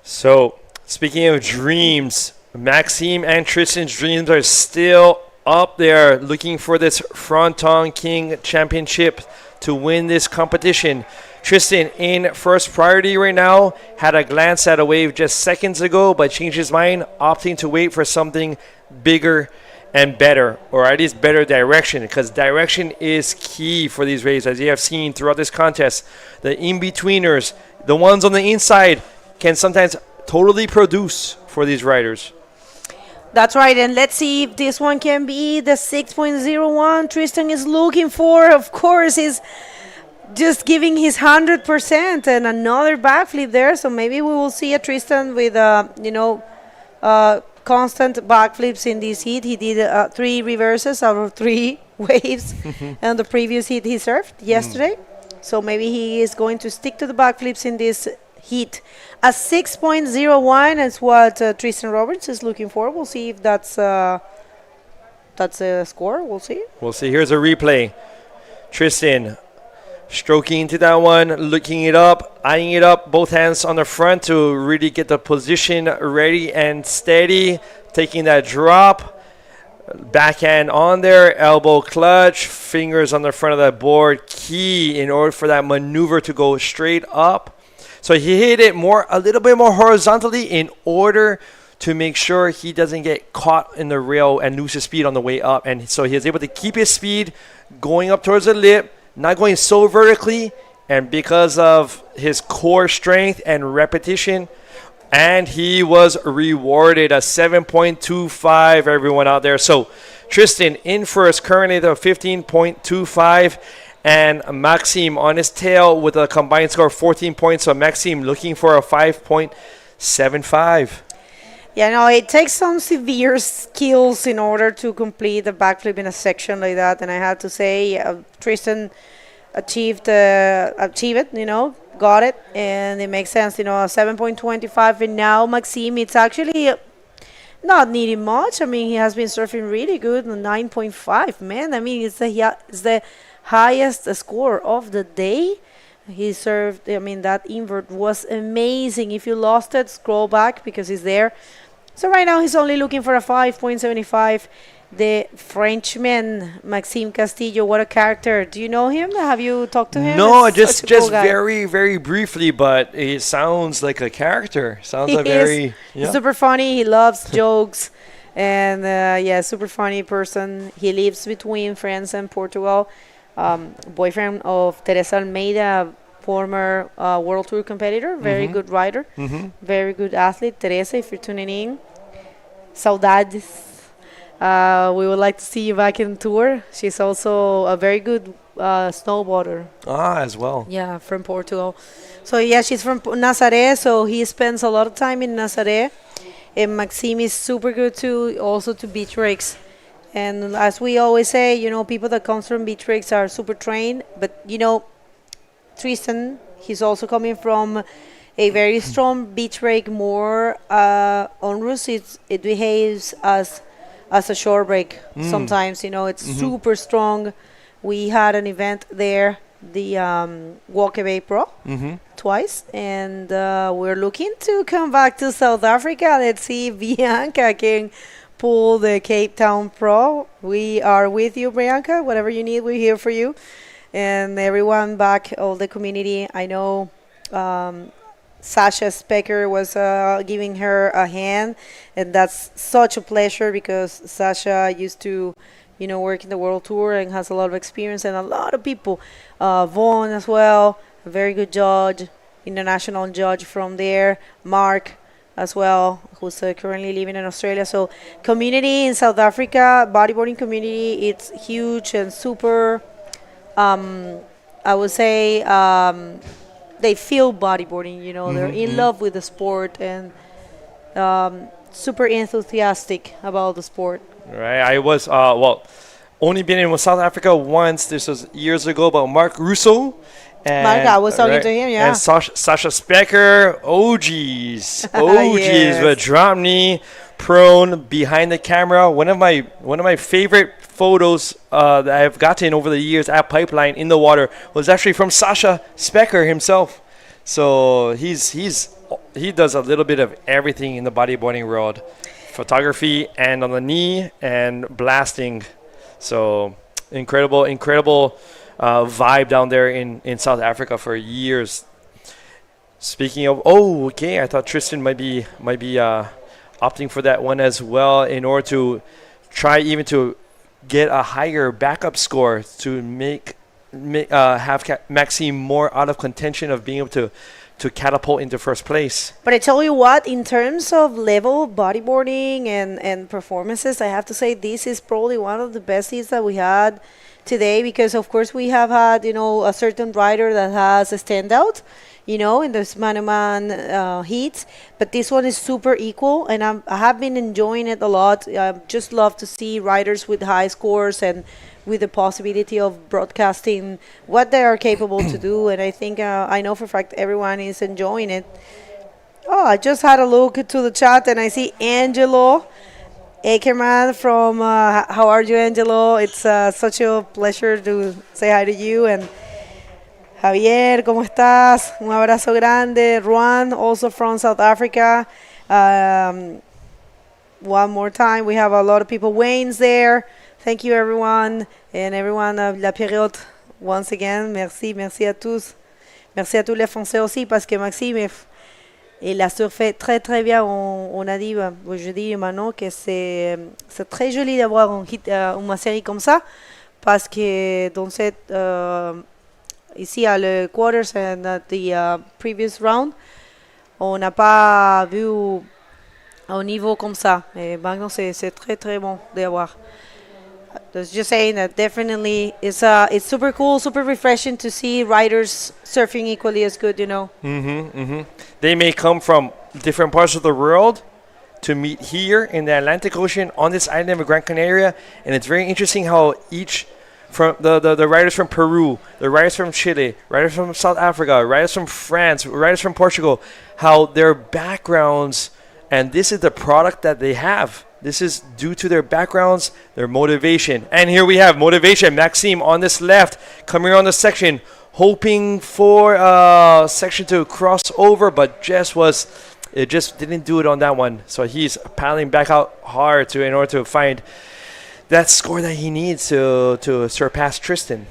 So, speaking of dreams, Maxime and Tristan's dreams are still up there, looking for this Fronton King championship to win this competition. Tristan in first priority right now, had a glance at a wave just seconds ago, but changed his mind, opting to wait for something bigger and better, or at least better direction, because direction is key for these waves, as you have seen throughout this contest. The in-betweeners, the ones on the inside, can sometimes totally produce for these riders. That's right, and let's see if this one can be the 6.01 Tristan is looking for. Of course, he's just giving his 100% and another backflip there, so maybe we will see a Tristan with, you know, constant backflips in this heat. He did 3 reverses out of 3 waves and the previous heat he surfed yesterday. So maybe he is going to stick to the backflips in this heat. A 6.01 is what Tristan Roberts is looking for. We'll see if that's a score. We'll see. We'll see. Here's a replay. Tristan stroking into that one, looking it up, eyeing it up, both hands on the front to really get the position ready and steady, taking that drop, backhand on there, elbow clutch, fingers on the front of that board, key in order for that maneuver to go straight up. So he hit it a little bit more horizontally in order to make sure he doesn't get caught in the rail and lose his speed on the way up. And so he was able to keep his speed going up towards the lip, not going so vertically, and because of his core strength and repetition, and he was rewarded a 7.25, everyone out there. So Tristan in first, currently the 15.25, and Maxime on his tail with a combined score of 14 points. So Maxime looking for a 5.75. Yeah, no, it takes some severe skills in order to complete a backflip in a section like that. And I have to say, Tristan achieved it, you know, got it. And it makes sense, you know, a 7.25. And now Maxime, it's actually not needing much. I mean, he has been surfing really good, 9.5. Man, I mean, it's the highest score of the day. He served, I mean, that invert was amazing. If you lost it, scroll back because it's there. So right now he's only looking for a 5.75. The Frenchman, Maxime Castillo, what a character. Do you know him? Have you talked to him? No, It's just such a cool guy. very briefly, but it sounds like a character. Sounds He like is. very He's super funny. He loves jokes. And yeah, super funny person. He lives between France and Portugal. Boyfriend of Teresa Almeida, former World Tour competitor. Very good rider. Very good athlete. Teresa, if you're tuning in. Saudades. We would like to see you back in tour. She's also a very good snowboarder. as well. Yeah, from Portugal. So yeah, she's from Nazaré, so he spends a lot of time in Nazaré. And Maxime is super good too, also to beach rakes. And as we always say, you know, people that come from beach rakes are super trained. But you know, Tristan, he's also coming from a very strong beach rake, more onerous. It behaves as a short break sometimes. You know, it's super strong. We had an event there, the Walk Away Pro, twice, and we're looking to come back to South Africa. Let's see if Bianca can pull the Cape Town Pro. We are with you, Bianca. Whatever you need, we're here for you. And everyone back, all the community. I know Sasha Specker was giving her a hand, and that's such a pleasure because Sasha used to, you know, work in the World Tour and has a lot of experience, and a lot of people. Vaughn as well, a very good judge, international judge from there. Mark as well, who's currently living in Australia. So community in South Africa, bodyboarding community, it's huge and super, I would say, they feel bodyboarding, you know, they're in love with the sport and super enthusiastic about the sport. Right. I was only been in South Africa once. This was years ago. But Mark Russo. And, Mark, I was talking to him, yeah. And Sasha Specker, OGs, Yes. with drop knee, prone, behind the camera. One of my favorite photos that I've gotten over the years at Pipeline in the water was actually from Sasha Specker himself. So he does a little bit of everything in the bodyboarding world, photography and on the knee and blasting. So incredible vibe down there in South Africa for years. Speaking of, I thought Tristan might be opting for that one as well in order to try even to get a higher backup score to have Maxime more out of contention of being able to catapult into first place. But I tell you what, in terms of level bodyboarding and performances, I have to say this is probably one of the best heats that we had today, because of course we have had, you know, a certain rider that has a standout, you know, in those man-to-man heats, but this one is super equal, and I have been enjoying it a lot. I just love to see riders with high scores and with the possibility of broadcasting what they are capable to do, and I think I know for a fact everyone is enjoying it. I just had a look to the chat and I see Angelo Ackerman from how are you, Angelo? It's such a pleasure to say hi to you. And Javier, ¿cómo estás? Un abrazo grande. Juan, also from South Africa. One more time, we have a lot of people. Wayne's there. Thank you, everyone. And everyone of La Période, once again, merci à tous. Merci à tous les Français aussi, parce que Maxime, il a surfé très très bien. On a dit, je dis maintenant que c'est très joli d'avoir une série comme ça, parce que dans cette, ici à le quarters and at the previous round, on n'a pas vu un niveau comme ça. Et maintenant, c'est très très bon d'avoir. Just saying that definitely it's super cool, super refreshing to see riders surfing equally as good, you know. They may come from different parts of the world to meet here in the Atlantic Ocean on this island of Gran Canaria, and it's very interesting how each from the riders from Peru, the riders from Chile, riders from South Africa, riders from France, riders from Portugal, how their backgrounds, and this is the product that they have. This is due to their backgrounds, their motivation. And here we have motivation. Maxime on this left, coming around the section, hoping for section to cross over, but it just didn't do it on that one. So he's paddling back out hard in order to find that score that he needs to surpass Tristan.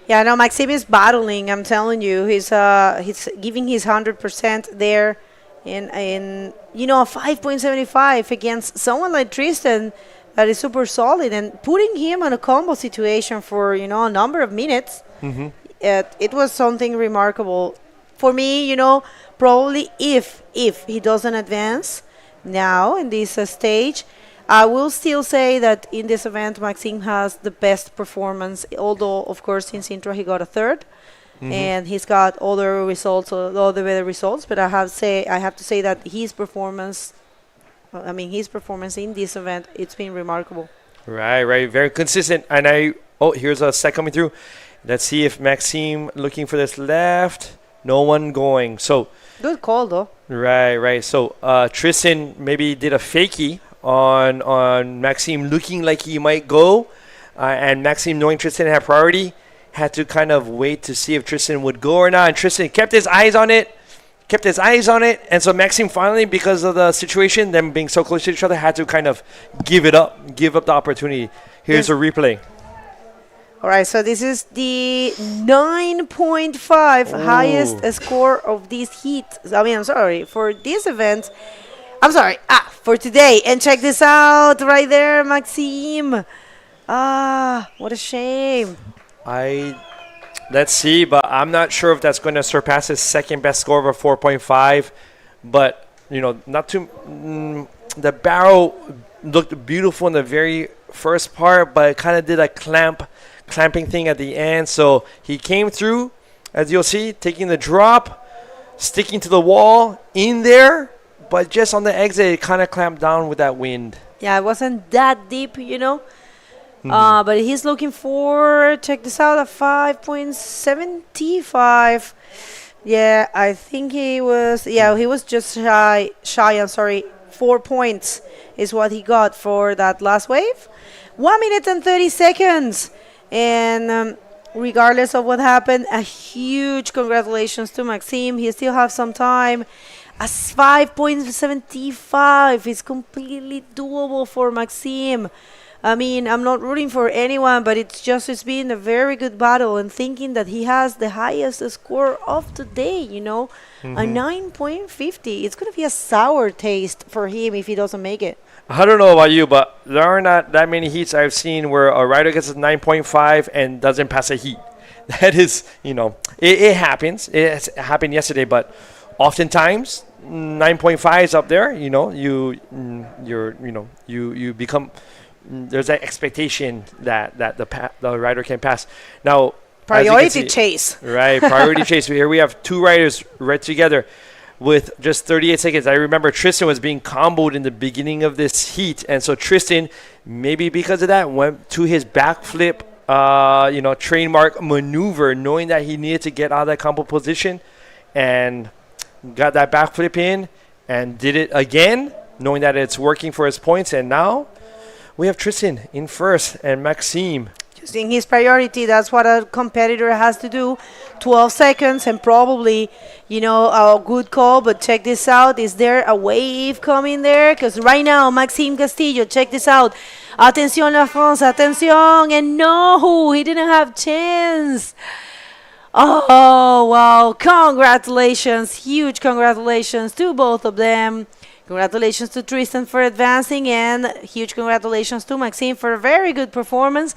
Yeah, no, Maxime is battling. I'm telling you, he's giving his 100% there, in a 5.75 against someone like Tristan that is super solid, and putting him in a combo situation for a number of minutes. Mm-hmm. It was something remarkable for me. Probably if he doesn't advance now in this stage, I will still say that in this event, Maxime has the best performance, although, of course, in Sintra he got a third, and he's got other results, all the better results, but I have to say that his performance in this event, it's been remarkable. Right. Very consistent. And here's a set coming through. Let's see if Maxime looking for this left. No one going. So good call, though. Right. So Tristan maybe did a fakie on Maxime looking like he might go, and Maxime, knowing Tristan had priority, had to kind of wait to see if Tristan would go or not, and Tristan kept his eyes on it, and so Maxime finally, because of the situation, them being so close to each other, had to kind of give up the opportunity. Here's a replay. All right, so this is the 9.5 highest score of this heat. For this event. For today. And check this out right there, Maxime. What a shame. Let's see, but I'm not sure if that's going to surpass his second best score of a 4.5. But, not too... the barrel looked beautiful in the very first part, but it kind of did a clamping thing at the end. So he came through, as you'll see, taking the drop, sticking to the wall in there, but just on the exit, it kind of clamped down with that wind. Yeah, it wasn't that deep, but he's looking for, check this out, a 5.75. Yeah, I think he was just shy. 4 points is what he got for that last wave. 1 minute and 30 seconds. And regardless of what happened, a huge congratulations to Maxime. He still has some time. A 5.75 is completely doable for Maxime. I'm not rooting for anyone, but it's been a very good battle, and thinking that he has the highest score of the day, a 9.50. It's going to be a sour taste for him if he doesn't make it. I don't know about you, but there are not that many heats I've seen where a rider gets a 9.5 and doesn't pass a heat. That is, it happens. It happened yesterday, but oftentimes 9.5 is up there. You become. There's that expectation that the rider can pass. Now, priority chase. Right, priority chase. Here we have two riders right together with just 38 seconds. I remember Tristan was being comboed in the beginning of this heat, and so Tristan, maybe because of that, went to his backflip, trademark maneuver, knowing that he needed to get out of that combo position, and got that backflip in and did it again, knowing that it's working for his points. And now we have Tristan in first and Maxime. Using his priority, that's what a competitor has to do. 12 seconds and probably, a good call. But check this out. Is there a wave coming there? Because right now, Maxime Castillo, check this out. Atención La France, atención. And no, he didn't have chance. Oh, wow. Congratulations. Huge congratulations to both of them. Congratulations to Tristan for advancing, and huge congratulations to Maxime for a very good performance.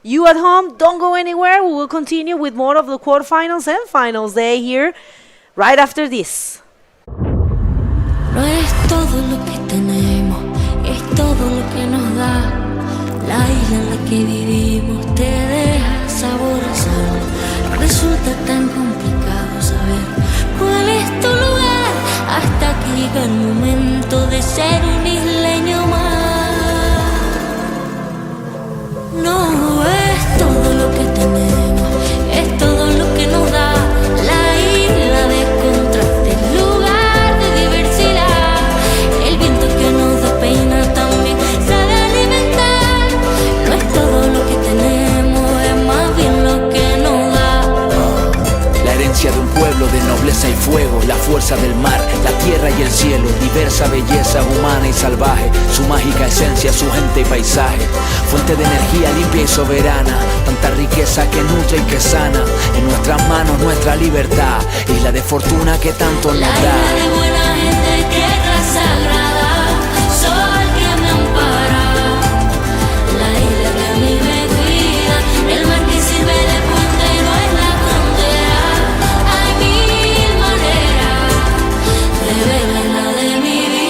You at home, don't go anywhere. We will continue with more of the quarterfinals and finals day here right after this. No es todo lo que tenemos, es todo lo que nos da. La isla en la que vivimos te deja sabor a sal. Resulta tan complicado saber cuál es tu lugar, hasta que llega el momento de ser un isleño más. No es todo lo que tenemos, es todo lo que nos da. La isla de contrastes, lugar de diversidad. El viento que nos despeina también sabe alimentar. No es todo lo que tenemos, es más bien lo que nos da. diversa belleza humana y salvaje, su mágica esencia, su gente y paisaje, fuente de energía limpia y soberana, tanta riqueza que nutre y que sana, en nuestras manos nuestra libertad, isla de fortuna que tanto nos La da. isla de buena gente, tierra sagrada, sol que me ampara. La isla que a mí me cuida, el mar que sirve de puente no es la frontera. Hay mil maneras de beberla de mi vida.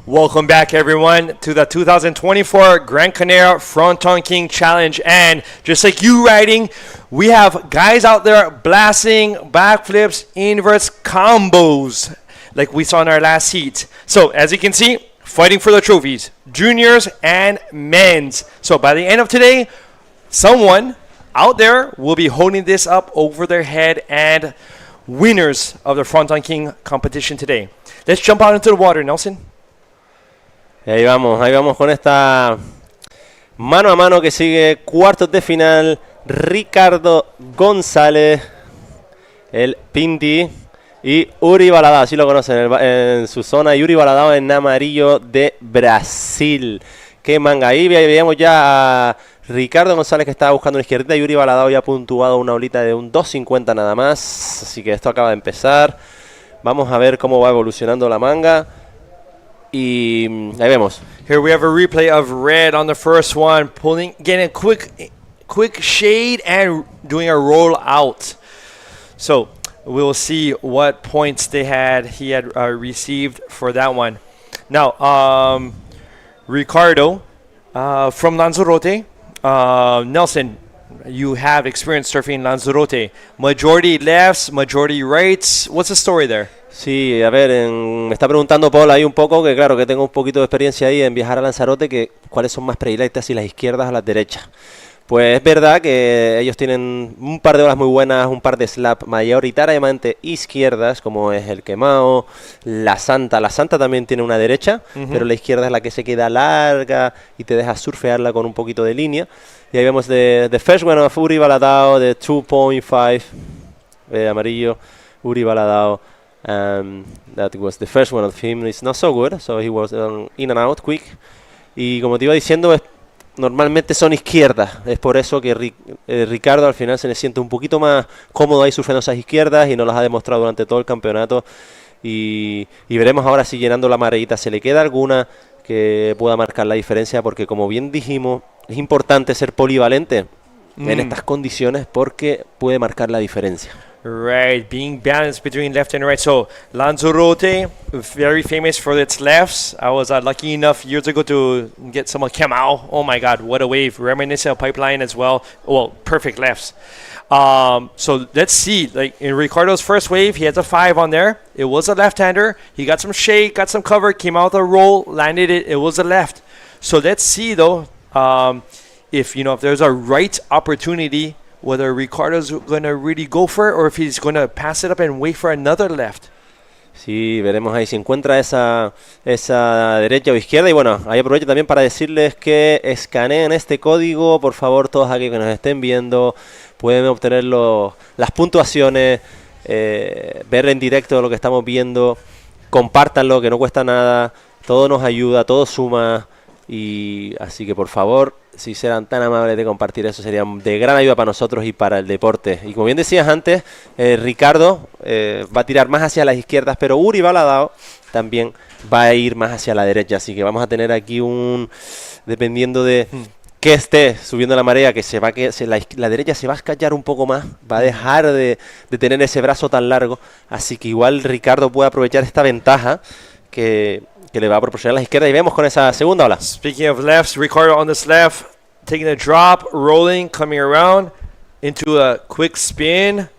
Welcome back, everyone, to the 2024 Gran Canaria Frontón King Challenge. And just like you riding, we have guys out there blasting backflips, inverts, combos, like we saw in our last heat. So, as you can see, fighting for the trophies, juniors and men's. So, by the end of today, someone out there will be holding this up over their head, and winners of the Fronton King competition today. Let's jump out into the water, Nelson. Ahí vamos con esta mano a mano que sigue cuartos de final. Ricardo González, el Pinti, y Uri Baladao, así lo conocen en su zona. Yuri Baladao en amarillo de Brasil. Qué manga. Ahí veíamos ya a Ricardo González que estaba buscando una izquierdita. Yuri Baladao ya ha puntuado una olita de un 2.50 nada más. Así que esto acaba de empezar. Vamos a ver cómo va evolucionando la manga. Y ahí vemos. Here we have a replay of red on the first one, getting a quick shade and doing a roll out. So we'll see what points he had received for that one. Now, Ricardo from Lanzarote, Nelson, you have experience surfing Lanzarote. Majority lefts, majority rights. What's the story there? Sí, a ver, me está preguntando Paul ahí un poco, que claro, que tengo un poquito de experiencia ahí en viajar a Lanzarote, que cuáles son más predilectas, si las izquierdas o las derechas. Pues es verdad que ellos tienen un par de olas muy buenas, un par de slap mayoritariamente izquierdas, como es el Quemao, la Santa. La Santa también tiene una derecha, pero la izquierda es la que se queda larga y te deja surfearla con un poquito de línea. Y ahí vemos the first one of Uri Baladao, de 2.5, amarillo, Uri Baladao. That was the first one of him. It's not so good, so he was in and out quick. Y como te iba diciendo, normalmente son izquierdas. Es por eso que Ricardo al final se le siente un poquito más cómodo ahí surfeando esas izquierdas y nos las ha demostrado durante todo el campeonato. Y veremos ahora si llenando la marejita se le queda alguna que pueda marcar la diferencia, porque como bien dijimos, es importante ser polivalente en estas condiciones porque puede marcar la diferencia. Right, being balanced between left and right. So Lanzarote, very famous for its lefts. I was lucky enough years ago to get some Kemao. Oh my God, what a wave! Reminiscent of Pipeline as well. Well, perfect lefts. So let's see. Like in Ricardo's first wave, he has a 5 on there. It was a left-hander. He got some shake, got some cover, came out the roll, landed it. It was a left. So let's see though, if there's a right opportunity, whether Ricardo's going to really go for it or if he's going to pass it up and wait for another left. Sí, veremos ahí si encuentra esa derecha o izquierda. Y bueno, ahí aprovecho también para decirles que escaneen este código. Por favor, todos aquellos que nos estén viendo pueden obtener las puntuaciones, ver en directo lo que estamos viendo. Compártanlo, que no cuesta nada. Todo nos ayuda, todo suma. Y así que por favor, si serán tan amables de compartir eso, sería de gran ayuda para nosotros y para el deporte. Y como bien decías antes, Ricardo va a tirar más hacia las izquierdas, pero Uri Baladao también va a ir más hacia la derecha. Así que vamos a tener aquí dependiendo de que esté subiendo la marea, la derecha se va a escallar un poco más, va a dejar de tener ese brazo tan largo. Así que igual Ricardo puede aprovechar esta ventaja que le va a proporcionar a la izquierda, y vemos con esa segunda ola. Speaking of lefts, Ricardo on this left, taking a drop, rolling, coming around, into a quick spin.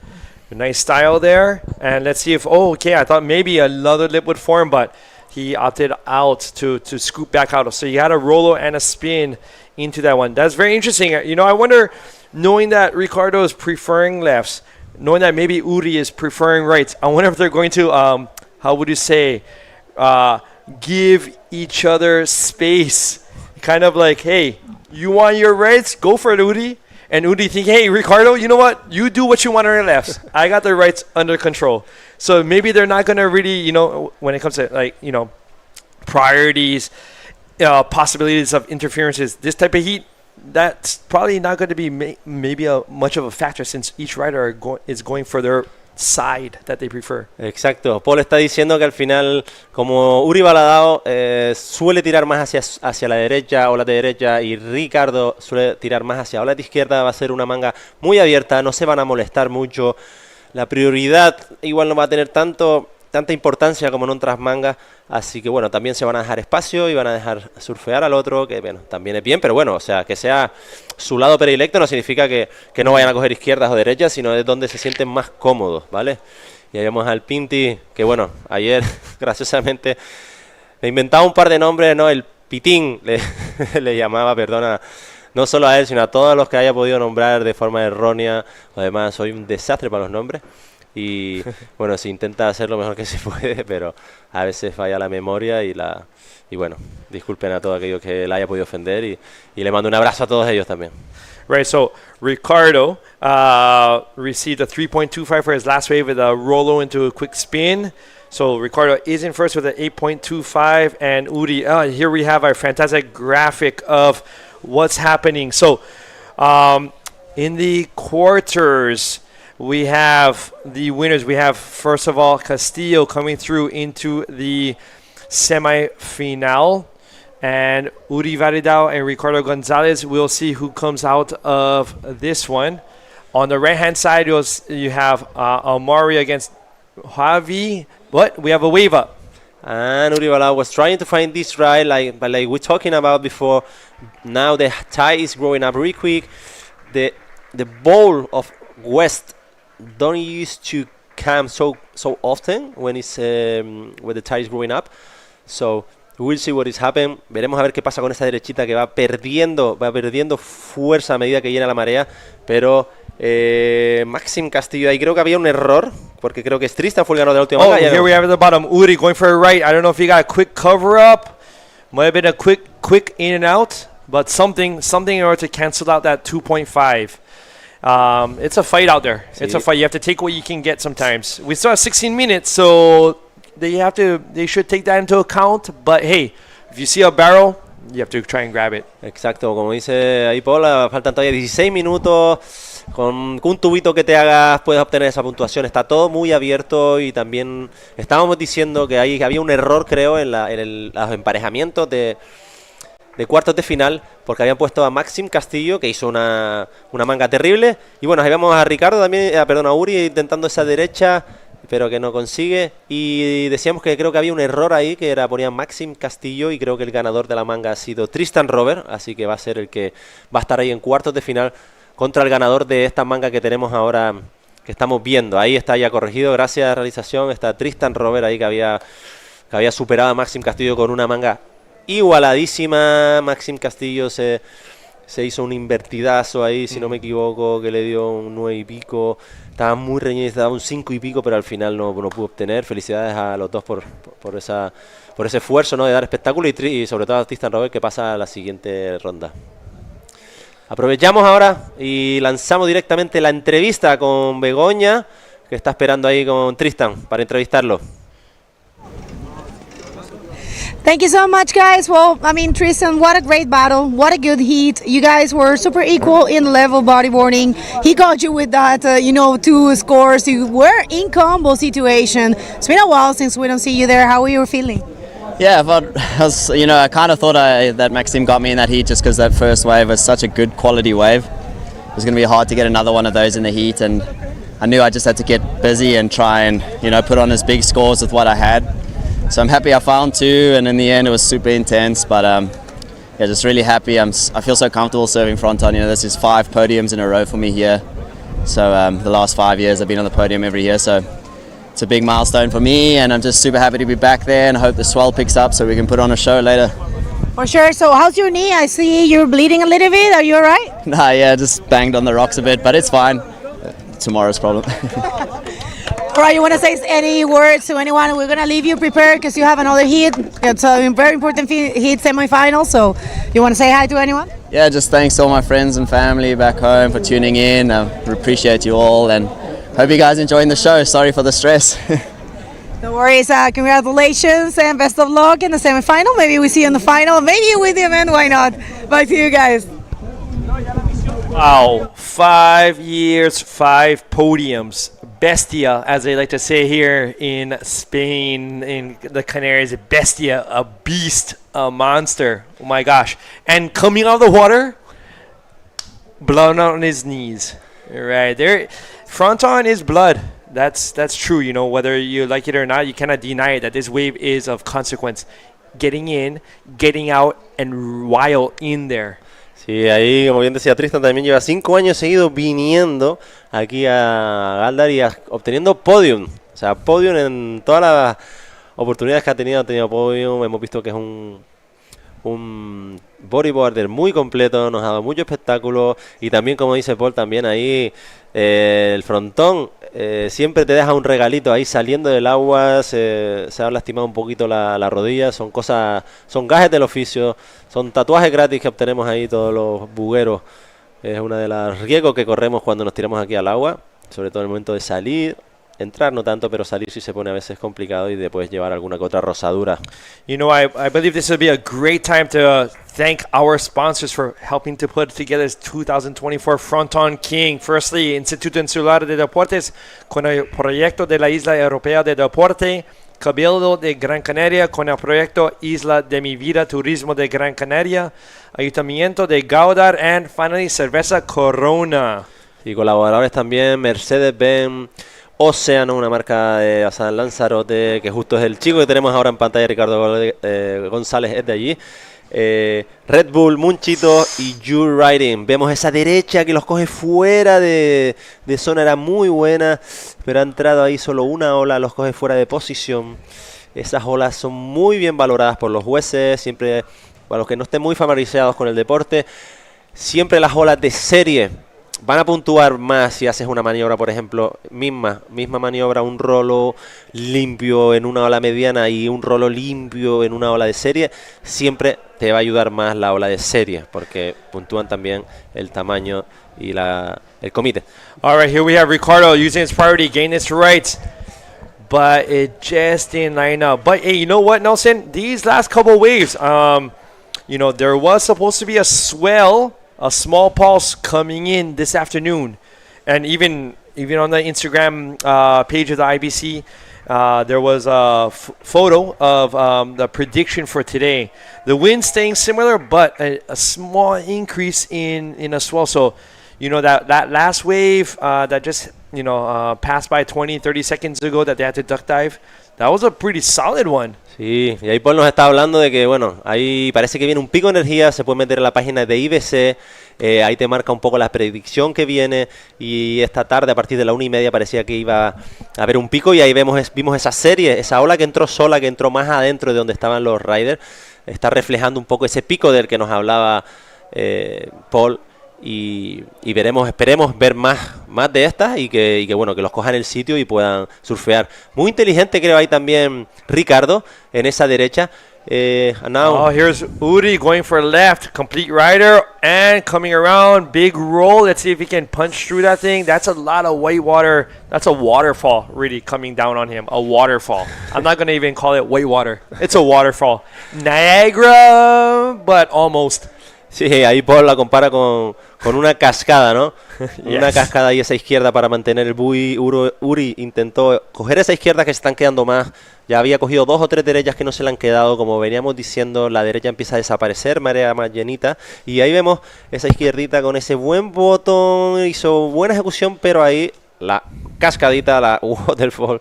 Nice style there. And let's see if, I thought maybe another lip would form, but he opted out to scoop back out. So he had a rollo and a spin into that one. That's very interesting. You know, I wonder, knowing that Ricardo is preferring lefts, knowing that maybe Uri is preferring rights, I wonder if they're going to, how would you say, give each other space. Kind of like, hey, you want your rights? Go for it, Uri. And Udi think, hey, Ricardo, you know what? You do what you want on your lefts. I got the rights under control. So maybe they're not going to really, you know, when it comes to, like, you know, priorities, possibilities of interferences, this type of heat, that's probably not going to be maybe much of a factor, since each rider is going for their side that they prefer. Exacto. Paul está diciendo que al final, como Uri Baladao suele tirar más hacia la derecha, ola de derecha, y Ricardo suele tirar más hacia ola de izquierda, va a ser una manga muy abierta, no se van a molestar mucho. La prioridad igual no va a tener tanta importancia como en otras mangas, así que bueno, también se van a dejar espacio y van a dejar surfear al otro, que bueno, también es bien, pero bueno, o sea, que sea su lado predilecto no significa que no vayan a coger izquierdas o derechas, sino es donde se sienten más cómodos, ¿vale? Y ahí vemos al Pinti, que bueno, ayer graciosamente me inventaba un par de nombres, ¿no? El Pitín le llamaba, perdona, no solo a él, sino a todos los que haya podido nombrar de forma errónea. Además, soy un desastre para los nombres. Y bueno, se intenta hacer lo mejor que se puede, pero a veces falla la memoria y bueno, disculpen a todos aquellos que la haya podido ofender y le mando un abrazo a todos ellos también. Right, so Ricardo received a 3.25 for his last wave with a rollo into a quick spin. So Ricardo is in first with an 8.25, and Uri, here we have our fantastic graphic of what's happening. So in the quarters, we have the winners. We have, first of all, Castillo coming through into the semifinal. And Uri Varidao and Ricardo Gonzalez, we'll see who comes out of this one. On the right-hand side, you have Amari against Javi. What? We have a wave up. And Uri Varidao was trying to find this ride, like we're talking about before. Now the tide is growing up really quick. The bowl of West don't used to come so often when it's when the tide is growing up. So we'll see what is happening. Veremos a ver qué pasa con esa derechita que va perdiendo fuerza a medida que llena la marea. Pero Maxim Castillo, ahí creo que había un error, porque creo que es Tristan fue el ganador de la última manga. Here we have at the bottom, Uri going for a right. I don't know if he got a quick cover up. Might have been a quick in and out, but something in order to cancel out that 2.5. It's a fight out there. Sí. It's a fight. You have to take what you can get sometimes. We still have 16 minutes, so they should take that into account. But hey, if you see a barrel, you have to try and grab it. Exacto, como dice ahí Paul, faltan todavía 16 minutos. Con un tubito que te hagas puedes obtener esa puntuación. Está todo muy abierto y también estábamos diciendo que había un error, creo, en los emparejamientos de cuartos de final, porque habían puesto a Maxim Castillo, que hizo una manga terrible, y bueno, ahí vemos a Ricardo también, a Uri intentando esa derecha, pero que no consigue, y decíamos que creo que había un error ahí, que ponían Maxim Castillo, y creo que el ganador de la manga ha sido Tristan Robert, así que va a ser el que va a estar ahí en cuartos de final contra el ganador de esta manga que tenemos ahora, que estamos viendo. Ahí está ya corregido, gracias a la realización, está Tristan Robert ahí que había superado a Maxim Castillo con una manga igualadísima. Maxim Castillo se hizo un invertidazo ahí, si no me equivoco, que le dio un 9 y pico. Estaba muy reñido, estaba un 5 y pico, pero al final no pudo obtener. Felicidades a los dos por ese esfuerzo, ¿no?, de dar espectáculo, y sobre todo a Tristan Robert, que pasa a la siguiente ronda. Aprovechamos ahora y lanzamos directamente la entrevista con Begoña, que está esperando ahí con Tristan para entrevistarlo. Thank you so much, guys. Well, I mean, Tristan, what a great battle. What a good heat. You guys were super equal in level bodyboarding. He caught you with that, 2 scores. You were in combo situation. It's been a while since we don't see you there. How are you feeling? Yeah, I kind of thought that Maxim got me in that heat just because that first wave was such a good quality wave. It was going to be hard to get another one of those in the heat, and I knew I just had to get busy and try and, put on as big scores with what I had. So I'm happy I found 2, and in the end it was super intense, but just really happy. I feel so comfortable serving Fronton. This is 5 podiums in a row for me here. So the last 5 years I've been on the podium every year. So it's a big milestone for me, and I'm just super happy to be back there, and I hope the swell picks up so we can put on a show later. For sure. So how's your knee? I see you're bleeding a little bit. Are you all right? Nah, yeah, just banged on the rocks a bit, but it's fine. Tomorrow's problem. All right, you want to say any words to anyone? We're going to leave you prepared because you have another heat. It's a very important heat semi-final. So you want to say hi to anyone? Yeah, just thanks to all my friends and family back home for tuning in. We appreciate you all, and hope you guys enjoying the show. Sorry for the stress. No worries. Congratulations and best of luck in the semi-final. Maybe we see you in the final. Maybe you win the event. Why not? Bye to you guys. Wow, 5 years, 5 podiums. Bestia, as they like to say here in Spain, in the Canaries. Bestia, a beast, a monster. Oh my gosh. And coming out of the water, blood on his knees. Right there. Fronton is blood. That's true, you know, whether you like it or not, you cannot deny it that this wave is of consequence. Getting in, getting out, and while in there. Sí, ahí, como bien decía Tristan, también lleva 5 años seguidos viniendo aquí a Gáldar y obteniendo podium. O sea, podium en todas las oportunidades que ha tenido podium. Hemos visto que es un bodyboarder muy completo, nos ha dado mucho espectáculo. Y también, como dice Paul, también ahí el frontón siempre te deja un regalito ahí saliendo del agua. Se ha lastimado un poquito la rodilla. Son cosas, son gajes del oficio, son tatuajes gratis que obtenemos ahí todos los bugueros. Es una de las riesgos que corremos cuando nos tiramos aquí al agua, sobre todo en el momento de salir. Entrar no tanto, pero salir sí se pone a veces complicado y después llevar alguna que otra rosadura. You know, I believe this would be a great time to thank our sponsors for helping to put together this 2024 Fronton King. Firstly, Instituto Insular de Deportes con el proyecto de la Isla Europea de Deporte. Cabildo de Gran Canaria con el proyecto Isla de mi Vida Turismo de Gran Canaria. Ayuntamiento de Gáldar, and finally Cerveza Corona. Y colaboradores también Mercedes-Benz, Océano, una marca basada en Lanzarote, que justo es el chico que tenemos ahora en pantalla, Ricardo González es de allí. Red Bull, Munchito y You Riding. Vemos esa derecha que los coge fuera de zona, era muy buena, pero ha entrado ahí solo una ola, los coge fuera de posición. Esas olas son muy bien valoradas por los jueces, siempre, para los que no estén muy familiarizados con el deporte, siempre las olas de serie van a puntuar más si haces una maniobra, por ejemplo, misma maniobra, un rolo limpio en una ola mediana y un rolo limpio en una ola de serie, siempre te va a ayudar más la ola de serie, porque puntúan también el tamaño y el comité. All right, here we have Ricardo using his priority, gain his rights, but it just didn't line up. But hey, you know what, Nelson? These last couple waves, you know, there was supposed to be a swell, a small pulse coming in this afternoon, and even on the Instagram page of the IBC, there was a photo of the prediction for today. The wind staying similar, but a small increase in a swell. So, you know, that last wave that just, you know, passed by 20-30 seconds ago that they had to duck dive, that was a pretty solid one. Sí, y ahí Paul nos está hablando de que, bueno, ahí parece que viene un pico de energía, se puede meter en la página de IBC, ahí te marca un poco la predicción que viene, y esta tarde a partir de la 1:30 parecía que iba a haber un pico, y ahí vimos esa serie, esa ola que entró sola, que entró más adentro de donde estaban los riders, está reflejando un poco ese pico del que nos hablaba Paul. Y esperemos ver más de estas y que bueno, que los cojan el sitio y puedan surfear. Muy inteligente creo ahí también Ricardo en esa derecha. Oh, here's Uri going for left, complete rider, and coming around, big roll. Let's see if he can punch through that thing. That's a lot of white water. That's a waterfall really coming down on him. A waterfall. I'm not going to even call it white water. It's a waterfall. Niagara, but almost. Sí, ahí Paul la compara con una cascada, ¿no? Yes. Una cascada ahí esa izquierda para mantener el buoy. Uri intentó coger esa izquierda que se están quedando más. Ya había cogido 2 o 3 derechas que no se le han quedado. Como veníamos diciendo, la derecha empieza a desaparecer, marea más llenita. Y ahí vemos esa izquierdita con ese buen botón. Hizo buena ejecución, pero ahí la cascadita, la waterfall,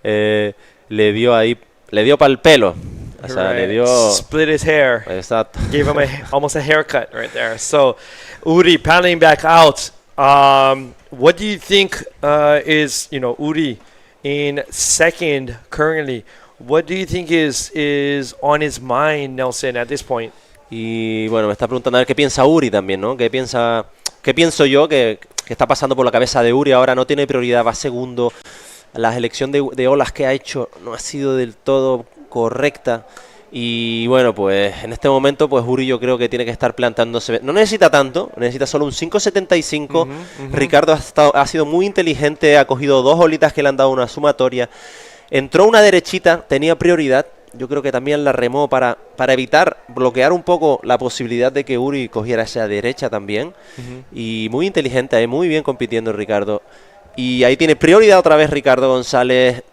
le dio para el pelo. O sea, le dio... Split his hair. Exacto. Gave him almost a haircut right there. So, Uri paddling back out. what do you think is, Uri in second currently? What do you think is on his mind, Nelson, at this point? Y bueno, me está preguntando a ver qué piensa Uri también, ¿no? ¿Qué pienso yo que está pasando por la cabeza de Uri? Ahora no tiene prioridad, va segundo. La elección de olas que ha hecho no ha sido del todo correcta. Y bueno, pues en este momento pues Uri yo creo que tiene que estar plantándose. No necesita tanto, necesita solo un 5.75. Ricardo ha sido muy inteligente, ha cogido 2 olitas que le han dado una sumatoria. Entró una derechita, tenía prioridad. Yo creo que también la remó para evitar bloquear un poco la posibilidad de que Uri cogiera esa derecha también. Y muy inteligente, muy bien compitiendo Ricardo. Y ahí tiene prioridad otra vez Ricardo González.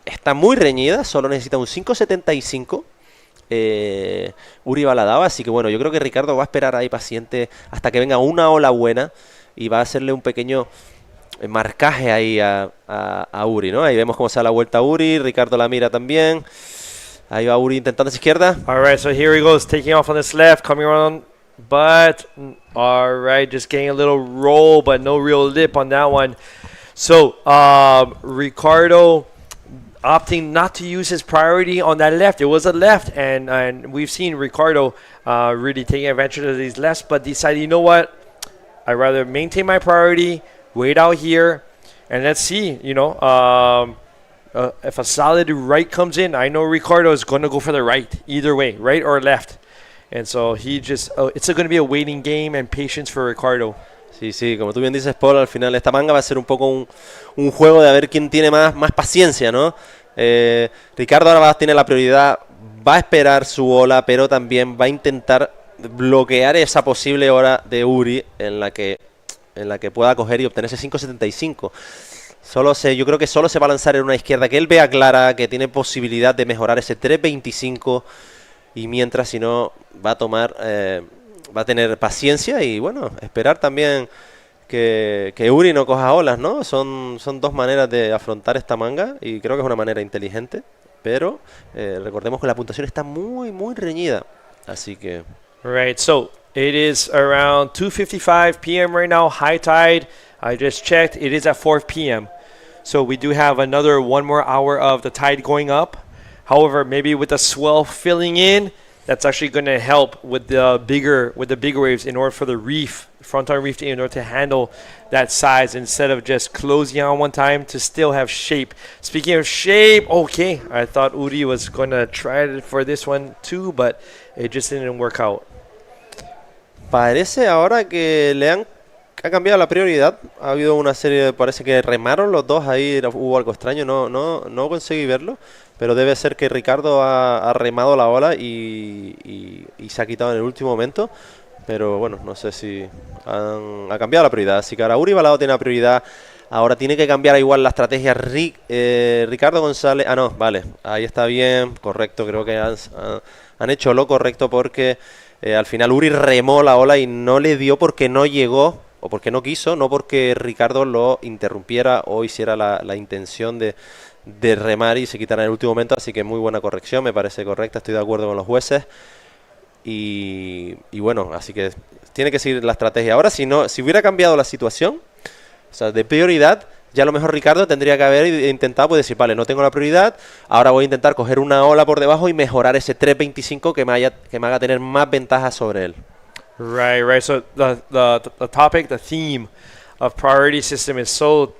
Está muy reñida, solo necesita un 5.75. Uri va la daba, así que bueno, yo creo que Ricardo va a esperar ahí paciente hasta que venga una ola buena y va a hacerle un pequeño marcaje ahí a Uri, ¿no? Ahí vemos cómo se da la vuelta a Uri, Ricardo la mira también. Ahí va Uri intentando esa izquierda. All right, so here he goes, taking off on this left, coming around, but all right, just getting a little roll, but no real lip on that one. So Ricardo opting not to use his priority on that left. It was a left, and we've seen Ricardo really taking advantage of these lefts, but decided, you know what, I'd rather maintain my priority, wait out here, and let's see, if a solid right comes in. I know Ricardo is going to go for the right, either way, right or left. And so it's going to be a waiting game and patience for Ricardo. Sí, como tú bien dices, Paul, al final esta manga va a ser un poco un juego de a ver quién tiene más paciencia, ¿no? Ricardo ahora tiene la prioridad, va a esperar su ola, pero también va a intentar bloquear esa posible ola de Uri en la que pueda coger y obtener ese 5.75. Yo creo que solo se va a lanzar en una izquierda que él vea clara, que tiene posibilidad de mejorar ese 3.25, y mientras, si no, va a tener paciencia y bueno, esperar también que Uri no coja olas, ¿no? Son 2 maneras de afrontar esta manga y creo que es una manera inteligente, pero recordemos que la puntuación está muy, muy reñida, así que... Right, so it is around 2:55 p.m. right now, high tide. I just checked, it is at 4 p.m. So we do have another 1 more hour of the tide going up. However, maybe with the swell filling in, that's actually going to help with the bigger waves in order for the fronton reef in order to handle that size instead of just closing on one time to still have shape. Speaking of shape, okay, I thought Uri was going to try it for this one too, but it just didn't work out. Parece ahora que ha cambiado la prioridad. Ha habido una serie, parece que remaron los dos ahí, hubo algo extraño, no conseguí verlo, pero debe ser que Ricardo ha remado la ola y se ha quitado en el último momento, pero bueno, no sé si ha cambiado la prioridad, así que ahora Uri Balado tiene la prioridad. Ahora tiene que cambiar igual la estrategia Ricardo González. No, vale, ahí está bien, correcto, creo que han hecho lo correcto porque al final Uri remó la ola y no le dio porque no llegó o porque no quiso, no porque Ricardo lo interrumpiera o hiciera la intención de remar y se quitara en el último momento, así que muy buena corrección, me parece correcta, estoy de acuerdo con los jueces y bueno, así que tiene que seguir la estrategia. Ahora si hubiera cambiado la situación, o sea, de prioridad, ya a lo mejor Ricardo tendría que haber intentado pues decir, vale, no tengo la prioridad, ahora voy a intentar coger una ola por debajo y mejorar ese 3.25 que me haga tener más ventaja sobre él. Right. So the topic, the theme of priority system is so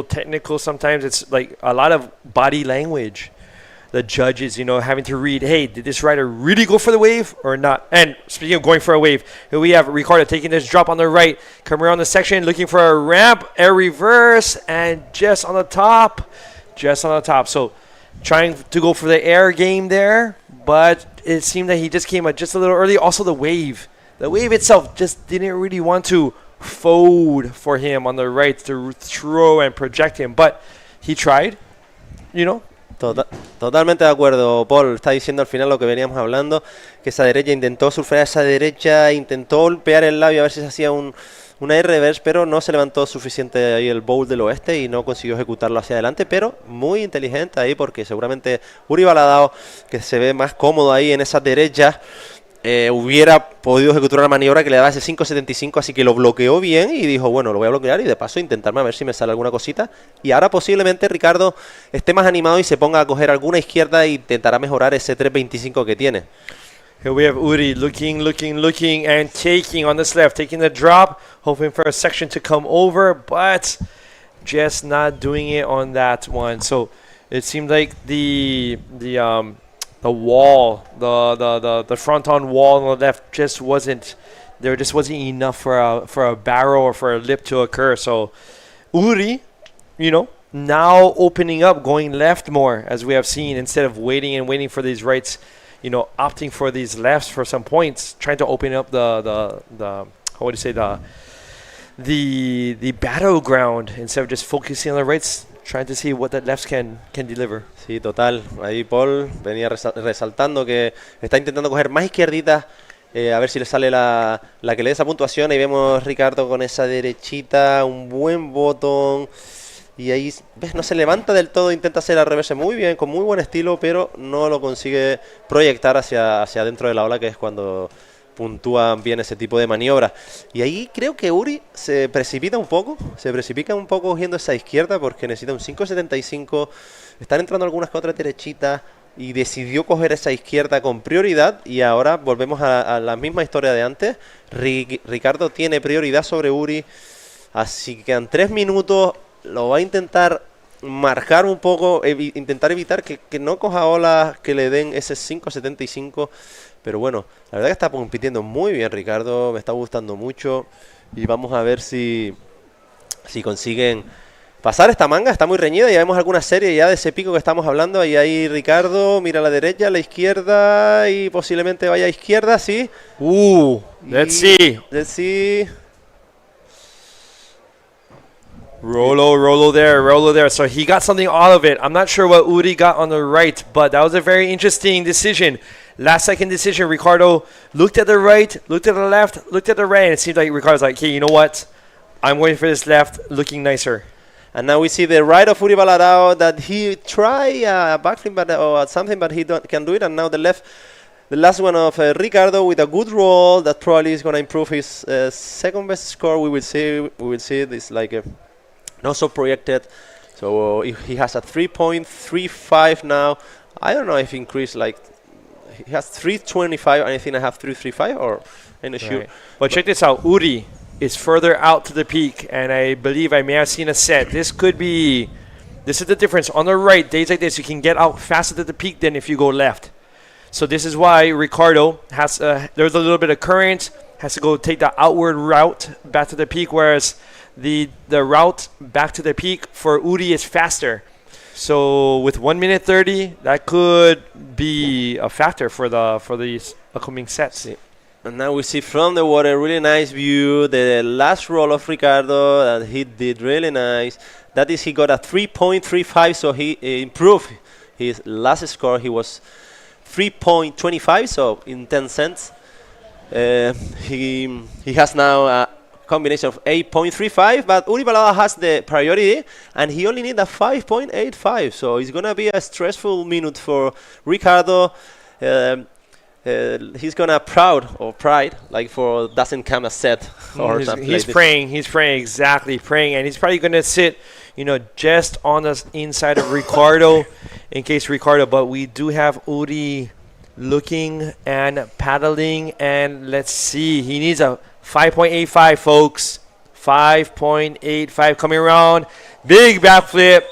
technical. Sometimes it's like a lot of body language. The judges, having to read, hey, did this rider really go for the wave or not? And speaking of going for a wave, here we have Ricardo taking this drop on the right, coming around the section, looking for a ramp, a reverse, and just on the top. So trying to go for the air game there, but it seemed that he just came just a little early. Also the wave itself just didn't really want to fold for him on the right to throw and project him, but he tried, Totalmente de acuerdo, Paul. Está diciendo al final lo que veníamos hablando, que esa derecha intentó surfear esa derecha, intentó golpear el labio a ver si se hacía una reverse, pero no se levantó suficiente ahí el bowl del oeste y no consiguió ejecutarlo hacia adelante, pero muy inteligente ahí porque seguramente Uri Baladao, que se ve más cómodo ahí en esa derecha, hubiera podido ejecutar una maniobra que le daba ese 5.75, así que lo bloqueó bien y dijo, bueno, lo voy a bloquear y de paso intentarme a ver si me sale alguna cosita. Y ahora posiblemente Ricardo esté más animado y se ponga a coger alguna izquierda e intentará mejorar ese 3.25 que tiene. Here we have Uri looking, and taking on this left, taking the drop, hoping for a section to come over, but just not doing it on that one. So it seemed like the wall, the Fronton wall on the left just wasn't enough for a barrel or for a lip to occur. So Uri, now opening up, going left more, as we have seen, instead of waiting for these rights, opting for these lefts for some points, trying to open up the battleground instead of just focusing on the rights, trying to see what the lefts can deliver. Sí, total. Ahí Paul venía resaltando que está intentando coger más izquierditas, a ver si le sale la que le dé esa puntuación. Ahí vemos Ricardo con esa derechita, un buen botón. Y ahí, ¿ves? No se levanta del todo, intenta hacer al revés muy bien, con muy buen estilo, pero no lo consigue proyectar hacia dentro de la ola, que es cuando puntúan bien ese tipo de maniobras. Y ahí creo que Uri se precipita un poco cogiendo esa izquierda, porque necesita un 5.75, están entrando algunas que otras derechitas, y decidió coger esa izquierda con prioridad, y ahora volvemos a la misma historia de antes. Ricardo tiene prioridad sobre Uri, así que en 3 minutos lo va a intentar marcar un poco, intentar evitar que no coja olas que le den ese 5.75. Pero bueno, la verdad que está compitiendo muy bien Ricardo, me está gustando mucho. Y vamos a ver si consiguen pasar esta manga. Está muy reñida, ya vemos alguna serie ya de ese pico que estamos hablando. Ahí Ricardo mira a la derecha, a la izquierda y posiblemente vaya a izquierda, sí. Let's see. Rolo there. So he got something out of it. I'm not sure what Uri got on the right, but that was a very interesting decision. Last second decision, Ricardo looked at the right, looked at the left, looked at the right, and it seemed like Ricardo's like, hey, you know what? I'm waiting for this left, looking nicer. And now we see the right of Uri Baladao that he tried a backflip or something, but he can do it. And now the left, the last one of Ricardo with a good roll that probably is going to improve his second best score. We will see this like a not so projected. So if he has a 3.35 now. I don't know if he increased, like he has 3.25 and I think I have 3.35 or in the shoot. But check this out, Uri is further out to the peak, and I believe I may have seen a set. This is the difference. On the right, days like this, you can get out faster to the peak than if you go left. So this is why Ricardo has, there's a little bit of current, has to go take the outward route back to the peak, whereas the route back to the peak for Uri is faster. So with 1 minute 30, that could be a factor for these upcoming sets. Sí. And now we see from the water, really nice view, the last roll of Ricardo that he did really nice. That is, he got a 3.35, so he improved his last score. He was 3.25, so in 10 cents. He has now a combination of 8.35, but Uri Balada has the priority, and he only needs a 5.85, so it's going to be a stressful minute for Ricardo. He's going to pride, like for doesn't come a set or something. He's praying, exactly, and he's probably going to sit, just on the inside of Ricardo in case Ricardo, but we do have Uri looking and paddling, and let's see, he needs a 5.85, folks. 5.85 coming around. Big backflip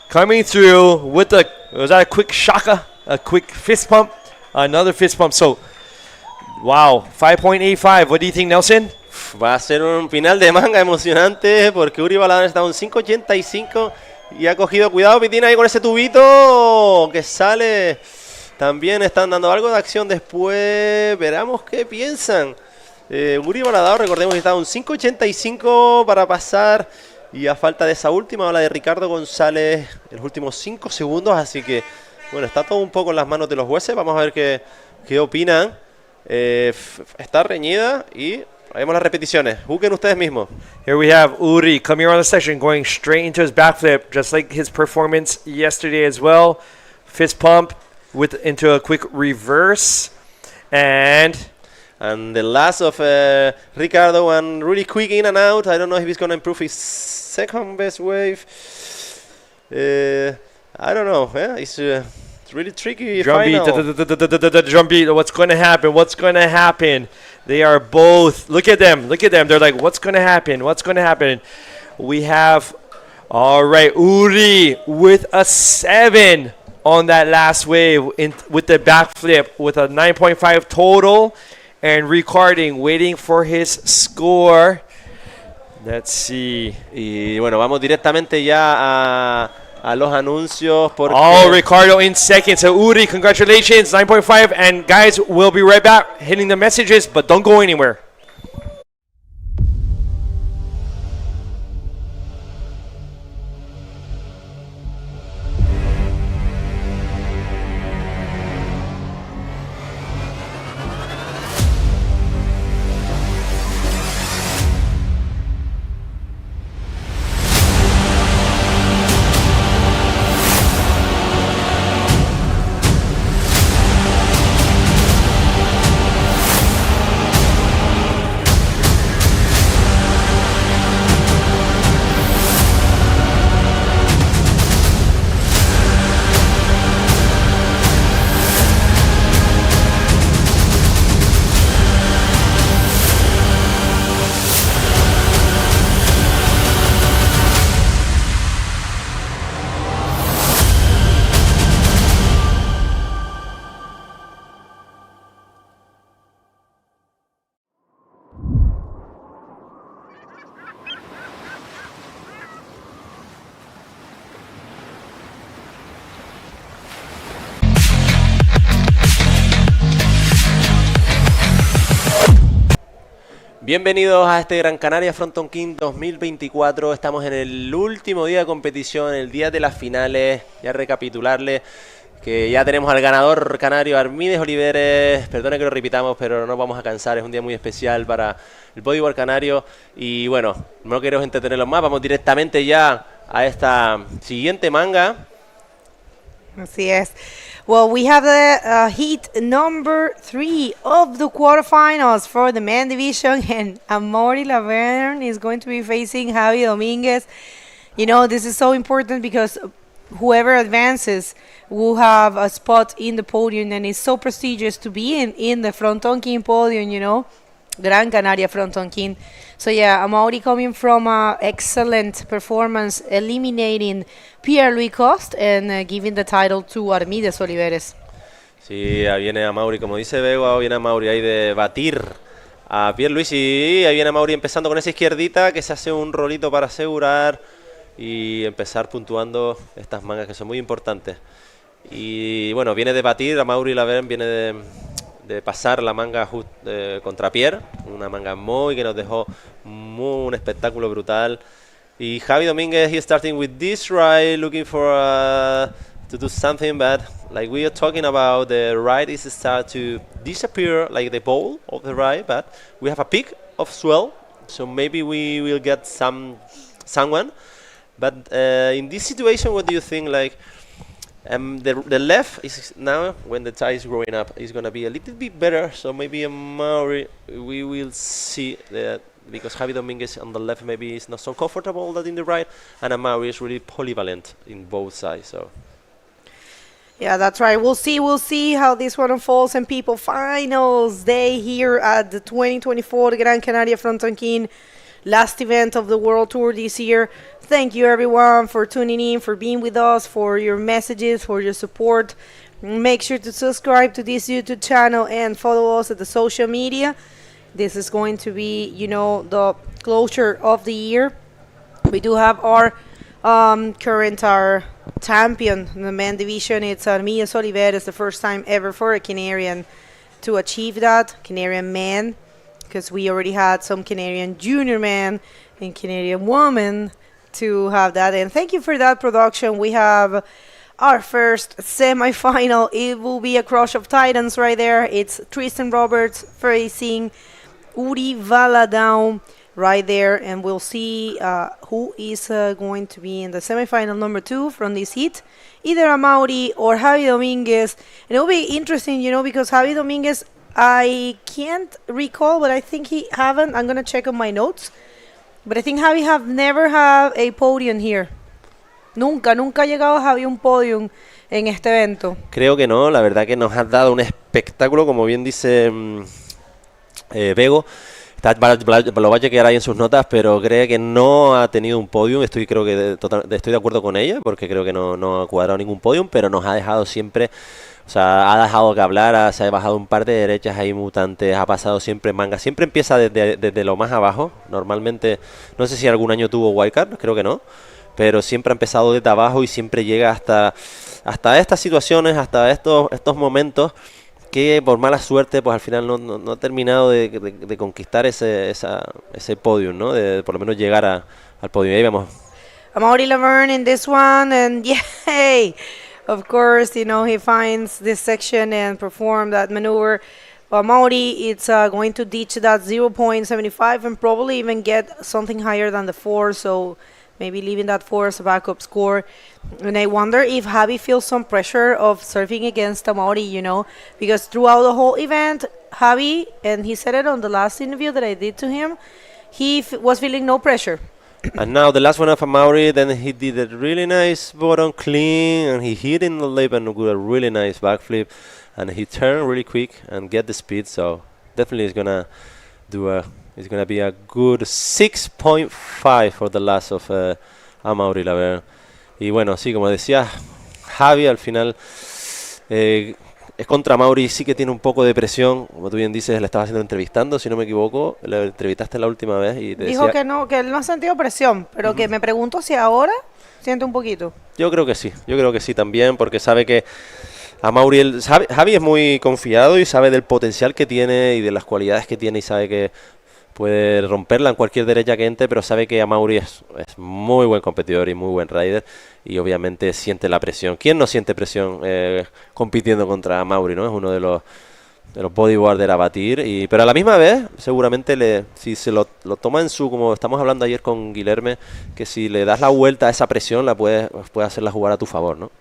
coming through with was that a quick shaka? A quick fist pump? Another fist pump. So, wow, 5.85. What do you think, Nelson? Va a ser un final de manga emocionante porque Uri Baladán está en un 5.85 y ha cogido, cuidado Pitina ahí con ese tubito que sale. También están dando algo de acción después. Veremos qué piensan. Uri Baladao, recordemos que estaba un 5.85 para pasar y a falta de esa última ola de Ricardo González en los últimos 5 segundos, así que bueno, está todo un poco en las manos de los jueces. Vamos a ver qué opinan. Está reñida y vemos las repeticiones. Juzguen ustedes mismos. Here we have Uri coming around the section, going straight into his backflip, just like his performance yesterday as well. Fist pump into a quick reverse, and And the last of Ricardo, and really quick in and out. I don't know if he's going to improve his second best wave. I don't know. Yeah, it's really tricky. Drum beat, drum beat. What's going to happen? What's going to happen? They are both. Look at them. Look at them. They're like, what's going to happen? What's going to happen? We have, all right, Uri with a 7 on that last wave with the backflip with a 9.5 total. And recording, waiting for his score. Let's see. Y bueno, vamos directamente ya a los anuncios. Oh, Ricardo in second. So Uri, congratulations, 9.5. And guys, we'll be right back hitting the messages, but don't go anywhere. Bienvenidos a este Gran Canaria Frontón King 2024. Estamos en el último día de competición, el día de las finales. Ya recapitularles que ya tenemos al ganador canario Armides Oliveres. Perdone que lo repitamos, pero no nos vamos a cansar. Es un día muy especial para el bodyboard canario. Y bueno, no queremos entretenerlos más. Vamos directamente ya a esta siguiente manga. Así es. Well, we have the heat number 3 of the quarterfinals for the men division, and Amaury Laverne is going to be facing Javi Dominguez. You know, this is so important because whoever advances will have a spot in the podium, and it's so prestigious to be in the Fronton King podium, you know, Gran Canaria Frontón King. So yeah, Amaury coming from an excellent performance, eliminating Pierre-Louis Coste and giving the title to Armides Oliveres. Sí, ahí viene Amaury, como dice Bego, ahí viene Amaury ahí de batir a Pierre-Louis. Y ahí viene Amaury empezando con esa izquierdita que se hace un rolito para asegurar y empezar puntuando estas mangas que son muy importantes. Y bueno, viene de batir, Amaury Laverne viene de pasar la manga contra Pierre, una manga muy que nos dejó un espectáculo brutal. Y Javi Dominguez, he's starting with this ride, looking for to do something, but like we are talking about, the ride is start to disappear like the bowl of the ride, but we have a peak of swell, so maybe we will get someone. But in this situation, what do you think? Like the left is now, when the tide is growing up, is going to be a little bit better, so maybe Amaury, we will see that, because Javi Dominguez on the left maybe is not so comfortable that in the right, and Amaury is really polyvalent in both sides. So yeah, that's right. We'll see how this one unfolds. And people, finals day here at the 2024 Gran Canaria Frontón King, last event of the World Tour this year. Thank you everyone for tuning in, for being with us, for your messages, for your support. Make sure to subscribe to this YouTube channel and follow us at the social media. This is going to be, you know, the closure of the year. We do have our our champion in the men division. It's Armides Oliveres, the first time ever for a Canarian to achieve that, Canarian man, because we already had some Canarian junior man and Canarian woman to have that. And thank you for that production. We have our first semi-final. It will be a crush of titans right there. It's Tristan Roberts facing Uri Valadão right there, and we'll see who is going to be in the semi-final number 2 from this heat, either Amaury or Javi Dominguez. And it will be interesting, you know, because Javi Dominguez I can't recall, but I think he haven't. I'm gonna check on my notes. But I think Javi have never had a podium here. Nunca ha llegado Javi a un podium en este evento. Creo que no, la verdad que nos has dado un espectáculo, como bien dice Bego. Lo va a chequear ahí en sus notas, pero cree que no ha tenido un podium. Estoy de acuerdo con ella, porque creo que no ha cuadrado ningún podium, pero nos ha dejado siempre, o sea, ha dejado que hablar, se ha bajado un par de derechas ahí mutantes, ha pasado siempre manga. Siempre empieza desde lo más abajo. Normalmente, no sé si algún año tuvo wildcard, creo que no, pero siempre ha empezado desde abajo y siempre llega hasta estas situaciones, hasta estos momentos, que por mala suerte pues al final no ha terminado de conquistar ese podium, ¿no? De por lo menos llegar al podium. Ahí vemos. Amaury Laverne in this one, and yay! Of course, you know, he finds this section and perform that maneuver. Amaury, it's going to ditch that 0.75 and probably even get something higher than the 4, so maybe leaving that 4 as a backup score. And I wonder if Javi feels some pressure of surfing against Amaury, you know, because throughout the whole event, Javi, and he said it on the last interview that I did to him, he was feeling no pressure. And now the last one of Amaury, then he did a really nice bottom clean, and he hit in the lip and with a really nice backflip, and he turned really quick and get the speed, so definitely he's gonna be a good 6.5 for the last of Amaury Laverne. Y bueno, sí, como decía Javi, al final es contra Amaury, sí que tiene un poco de presión. Como tú bien dices, le estabas entrevistando, si no me equivoco. Le entrevistaste la última vez y te dijo decía que él no ha sentido presión, pero que me pregunto si ahora siente un poquito. Yo creo que sí también, porque sabe que Amaury, Javi es muy confiado y sabe del potencial que tiene y de las cualidades que tiene, y sabe que puede romperla en cualquier derecha que entre, pero sabe que Amaury es muy buen competidor y muy buen rider, y obviamente siente la presión. ¿Quién no siente presión compitiendo contra Amaury, no? Es uno de los bodyboarders a batir, pero a la misma vez seguramente si se lo toma en su, como estamos hablando ayer con Guilherme, que si le das la vuelta a esa presión la puedes hacerla jugar a tu favor, ¿no?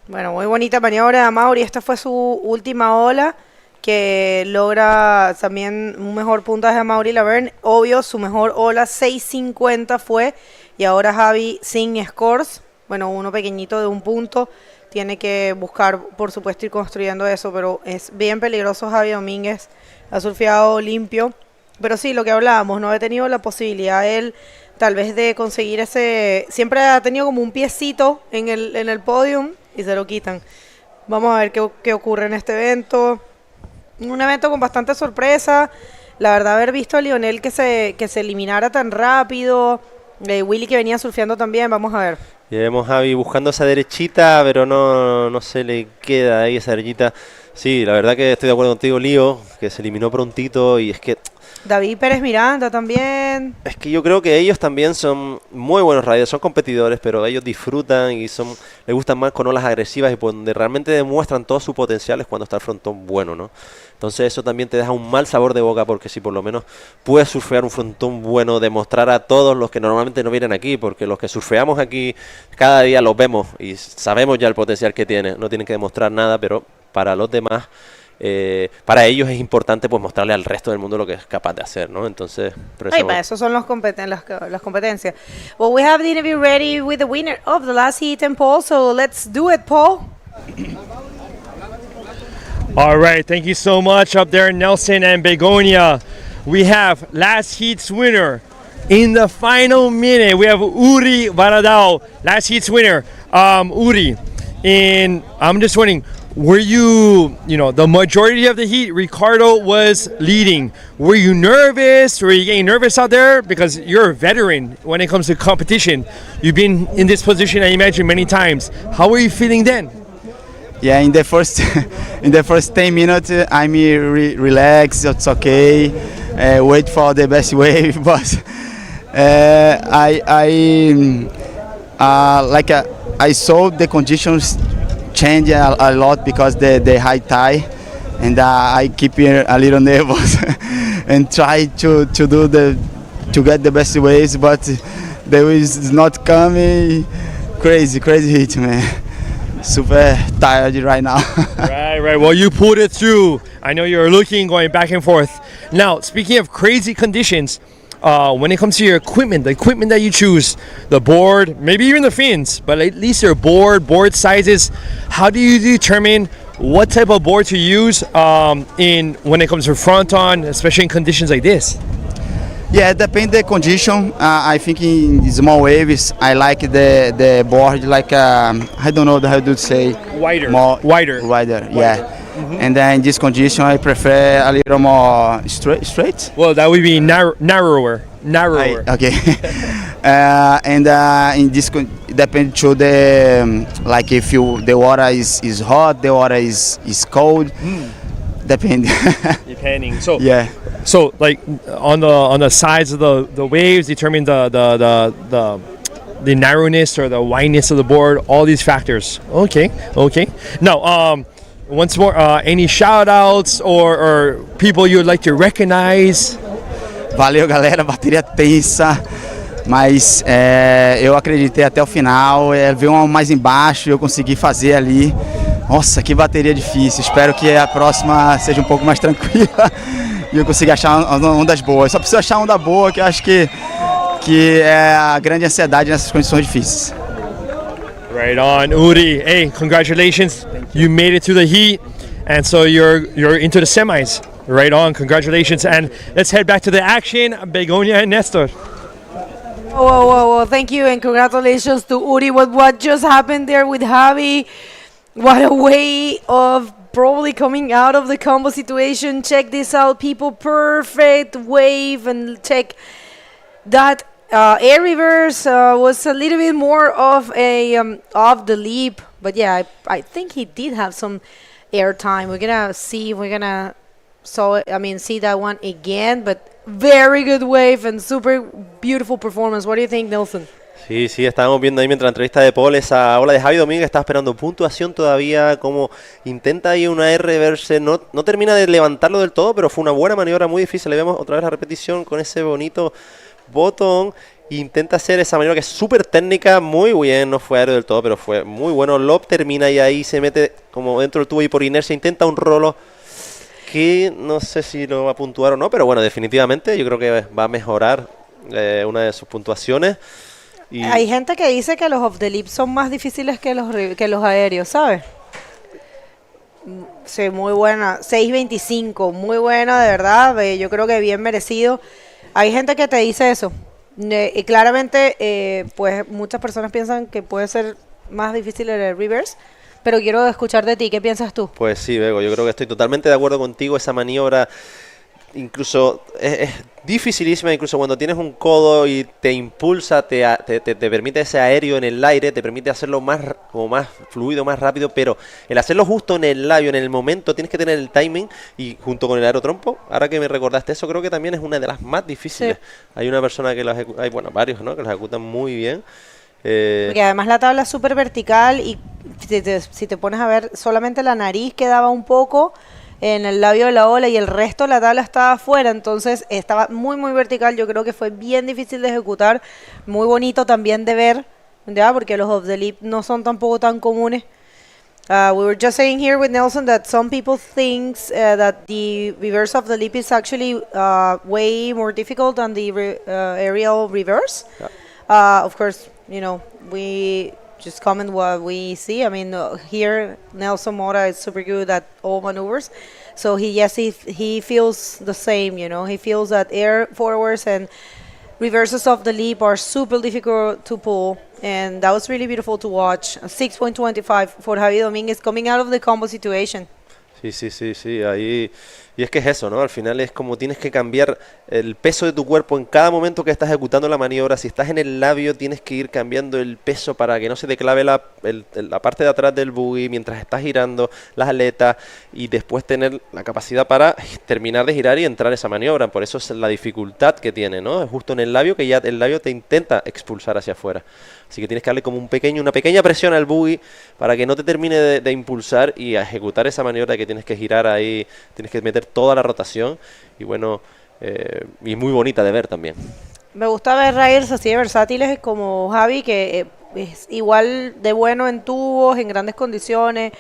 Bueno, muy bonita maniobra de Amaury. Esta fue su última ola, que logra también un mejor puntaje de Amaury Laverne. Obvio, su mejor ola 6.50 fue, y ahora Javi sin scores, bueno, uno pequeñito de un punto. Tiene que buscar, por supuesto, ir construyendo eso, pero es bien peligroso Javi Domínguez. Ha surfeado limpio, pero sí, lo que hablábamos, no ha tenido la posibilidad él tal vez de conseguir ese, siempre ha tenido como un piecito en el podium y se lo quitan. Vamos a ver qué ocurre en este evento. Un evento con bastante sorpresa. La verdad, haber visto a Lionel que se eliminara tan rápido. Willy que venía surfeando también, vamos a ver. Y vemos a Javi buscando esa derechita, pero no se le queda ahí esa derechita. Sí, la verdad que estoy de acuerdo contigo, Lío, que se eliminó prontito, y es que David Pérez Miranda también. Es que yo creo que ellos también son muy buenos riders, son competidores, pero ellos disfrutan y les gustan más con olas agresivas, y donde realmente demuestran todo su potencial es cuando está el frontón bueno, ¿no? Entonces eso también te deja un mal sabor de boca, porque si por lo menos puedes surfear un frontón bueno, demostrar a todos los que normalmente no vienen aquí, porque los que surfeamos aquí cada día los vemos y sabemos ya el potencial que tiene, no tienen que demostrar nada, pero para los demás, para ellos es importante pues mostrarle al resto del mundo lo que es capaz de hacer, ¿no? Entonces, para eso son las competencias. Well, we have the interview ready with the winner of the last heat and Paul, so let's do it, Paul. All right, thank you so much up there, Nelson and Begonia. We have last heat's winner in the final minute. We have Uri Varadao, last heat's winner. Uri, I'm just wondering, were you the majority of the heat, Ricardo was leading. Were you nervous? Were you getting nervous out there? Because you're a veteran when it comes to competition. You've been in this position, I imagine, many times. How were you feeling then? Yeah, in the first 10 minutes, I'm relaxed. It's okay. Wait for the best wave, but I saw the conditions change a lot because the high tide, and I keep a little nervous and try to get the best waves, but the waves is not coming. Crazy heat, man. Super tired right now. Right. Well, you pulled it through. I know you're looking, going back and forth. Now, speaking of crazy conditions, when it comes to your equipment, the equipment that you choose, the board, maybe even the fins, but at least your board sizes, how do you determine what type of board to use when it comes to Fronton, especially in conditions like this? Yeah, it depends the condition. I think in small waves, I like the board like I don't know how to say. Wider. Wider. Yeah. And then in this condition, I prefer a little more straight. Well, that would be narrower. Okay. And in this it depends to the like if the water is hot, the water is cold. Depending. So yeah. So like on the sides of the waves determine the narrowness or the wideness of the board. All these factors. Okay. Now once more, any shout outs or people you would like to recognize? Valeu, galera, bateria tensa, mas eu acreditei até o final, veio uma mais embaixo e eu consegui fazer ali. Nossa, que bateria difícil, espero que a próxima seja um pouco mais tranquila e eu consiga achar ondas boas. Só preciso achar onda boa, que eu acho que é a grande ansiedade nessas condições difíceis. Right on, Uri. Hey, congratulations. You made it to the heat, and so you're into the semis. Right on, congratulations. And let's head back to the action. Begonia and Nestor. Whoa. Thank you, and congratulations to Uri. What just happened there with Javi? What a way of probably coming out of the combo situation. Check this out, people. Perfect wave, and check that. Air reverse was a little bit more of a off the leap, but yeah, I think he did have some air time. We're gonna see that one again, but very good wave and super beautiful performance. What do you think, Nelson? Sí, estábamos viendo ahí mientras la entrevista de Paul esa ola de Javi Domínguez, estaba esperando puntuación todavía, como intenta ahí una R reverse, no termina de levantarlo del todo, pero fue una buena maniobra muy difícil. Le vemos otra vez la repetición con ese bonito botón. Intenta hacer esa maniobra que es súper técnica, muy bien, no fue aéreo del todo, pero fue muy bueno. Lob termina y ahí se mete como dentro del tubo y por inercia intenta un rolo que no sé si lo va a puntuar o no, pero bueno, definitivamente yo creo que va a mejorar una de sus puntuaciones. Y hay gente que dice que los off the leap son más difíciles que los aéreos, ¿sabes? Sí, muy buena, 6.25, muy buena, de verdad, yo creo que bien merecido. Hay gente que te dice eso. Y claramente, pues muchas personas piensan que puede ser más difícil el reverse, pero quiero escuchar de ti, ¿qué piensas tú? Pues sí, Bego, yo creo que estoy totalmente de acuerdo contigo. Esa maniobra incluso es dificilísima, incluso cuando tienes un codo y te impulsa, te permite ese aéreo en el aire, te permite hacerlo más fluido, más rápido, pero el hacerlo justo en el labio, en el momento, tienes que tener el timing y junto con el aerotrompo, ahora que me recordaste eso, creo que también es una de las más difíciles. Sí. Hay una persona que hay varios, ¿no?, que los ejecutan muy bien. Porque además la tabla es súper vertical y si te pones a ver, solamente la nariz quedaba un poco en el labio de la ola y el resto de la tabla estaba afuera, entonces estaba muy vertical. Yo creo que fue bien difícil de ejecutar, muy bonito también de ver, ¿ya? Porque los off the leap no son tampoco tan comunes. We were just saying here with Nelson that some people think that the reverse of the leap is actually way more difficult than the aerial reverse. Yeah. Of course, we just comment what we see. I mean, here Nelson Mora is super good at all maneuvers, so he feels the same. He feels that air forwards and reverses of the leap are super difficult to pull, and that was really beautiful to watch. 6.25 for Javi Domínguez coming out of the combo situation. Sí, ahí. Y es que es eso, ¿no? Al final es como tienes que cambiar el peso de tu cuerpo en cada momento que estás ejecutando la maniobra. Si estás en el labio, tienes que ir cambiando el peso para que no se te clave la parte de atrás del buggy mientras estás girando las aletas y después tener la capacidad para terminar de girar y entrar esa maniobra. Por eso es la dificultad que tiene, ¿no? Es justo en el labio que ya el labio te intenta expulsar hacia afuera. Así que tienes que darle como una pequeña presión al buggy para que no te termine de impulsar y a ejecutar esa maniobra que tienes que girar ahí, tienes que meter toda la rotación y bueno, y muy bonita de ver también. Me gusta ver riders así de versátiles como Javi, que es igual de bueno en tubos, en grandes condiciones,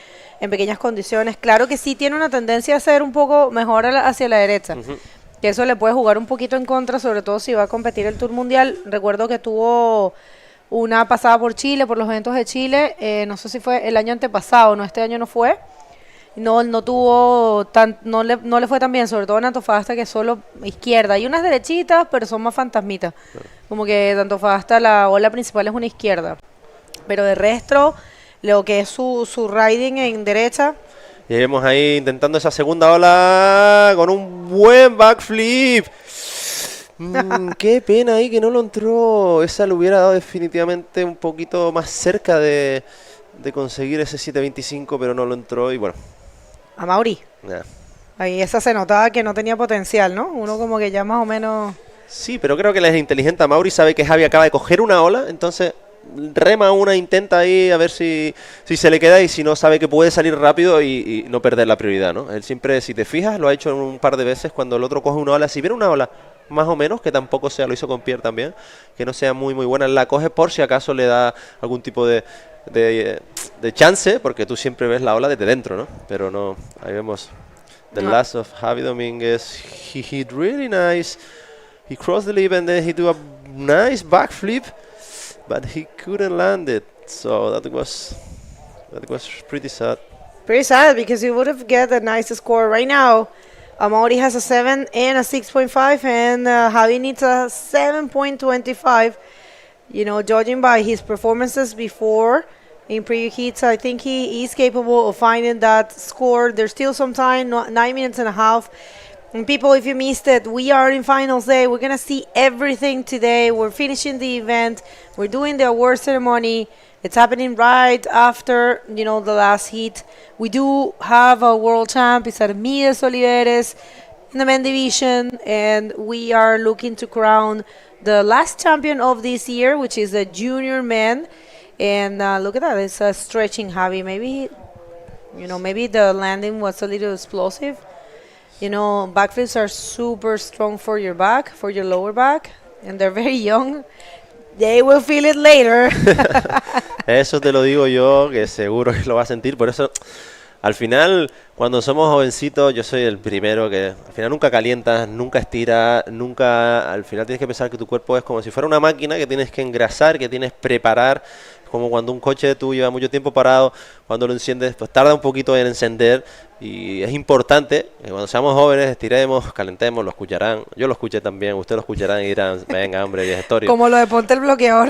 en pequeñas condiciones. Claro que sí tiene una tendencia a ser un poco mejor hacia la derecha. Que eso le puede jugar un poquito en contra, sobre todo si va a competir el Tour Mundial. Recuerdo que tuvo una pasada por Chile, por los eventos de Chile, no sé si fue el año antepasado, no, este año no fue. No tuvo no le fue tan bien, sobre todo en Antofagasta, que es solo izquierda. Hay unas derechitas, pero son más fantasmitas. Como que de Antofagasta la ola principal es una izquierda. Pero de resto, lo que es su riding en derecha. Y vemos ahí intentando esa segunda ola con un buen backflip. Qué pena ahí que no lo entró. Esa le hubiera dado definitivamente un poquito más cerca de conseguir ese 7.25, pero no lo entró y bueno. A Mauri. Ahí esa se notaba que no tenía potencial, ¿no? Uno como que ya más o menos... Sí, pero creo que él es inteligente. Mauri sabe que Javi acaba de coger una ola, entonces rema una, intenta ahí a ver si se le queda, y si no, sabe que puede salir rápido y no perder la prioridad, ¿no? Él siempre, si te fijas, lo ha hecho un par de veces cuando el otro coge una ola. Si viene una ola más o menos, que tampoco sea, lo hizo con Pierre también, que no sea muy buena, la coge por si acaso le da algún tipo de chance, porque tú siempre ves la ola desde dentro, ¿no? Pero no, ahí vemos the last of Javi Domínguez. He hit really nice, he crossed the lip and then he do a nice backflip, but he couldn't land it, so that was pretty sad. Pretty sad, because he would have get a nice score right now. Mauri has a 7 and a 6.5, and Javi needs a 7.25. You know, judging by his performances before in previous heats, I think he is capable of finding that score. There's still some time, 9 minutes and a half. And people, if you missed it, we are in finals day. We're going to see everything today. We're finishing the event. We're doing the award ceremony. It's happening right after, you know, the last heat. We do have a world champ. It's Armides Oliveres in the men division. And we are looking to crown the last champion of this year, which is the junior men. And look at that. It's a stretching Javi. Maybe, you know, maybe the landing was a little explosive. You know, backflips are super strong for your back, for your lower back. And they're very young. They will feel it later. Eso te lo digo yo, que seguro que lo va a sentir. Por eso, al final, cuando somos jovencitos, yo soy el primero que al final nunca calientas, nunca estiras, nunca... Al final tienes que pensar que tu cuerpo es como si fuera una máquina que tienes que engrasar, que tienes que preparar. Como cuando un coche tú lleva mucho tiempo parado, cuando lo enciendes, pues tarda un poquito en encender. Y es importante que cuando seamos jóvenes estiremos, calentemos, lo escucharán. Yo lo escuché también, ustedes lo escucharán y dirán, venga hombre, vieja historia. Como lo de ponte el bloqueador.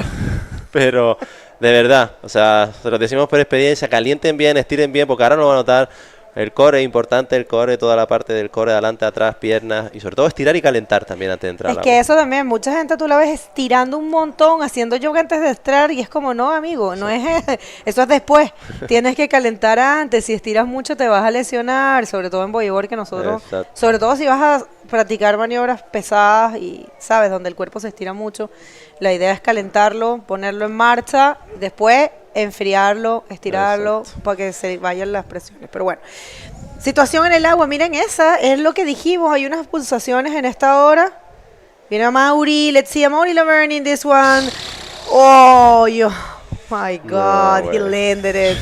Pero de verdad, o sea, se lo decimos por experiencia, calienten bien, estiren bien, porque ahora lo van a notar. El core es importante, el core, toda la parte del core, adelante, atrás, piernas, y sobre todo estirar y calentar también antes de entrar. Es que eso también, mucha gente tú la ves estirando un montón, haciendo yoga antes de entrar, y es como, no, amigo, no es eso es después. Tienes que calentar antes, si estiras mucho te vas a lesionar, sobre todo en bodyboard, que nosotros, sobre todo si vas a practicar maniobras pesadas y, sabes, donde el cuerpo se estira mucho, la idea es calentarlo, ponerlo en marcha, después enfriarlo, estirarlo, para que se vayan las presiones. Pero bueno, situación en el agua, miren, esa es lo que dijimos, hay unas pulsaciones en esta hora. Viene a Mauri, let's see a Mauri Laverne in this one. Oh, my God, he landed it.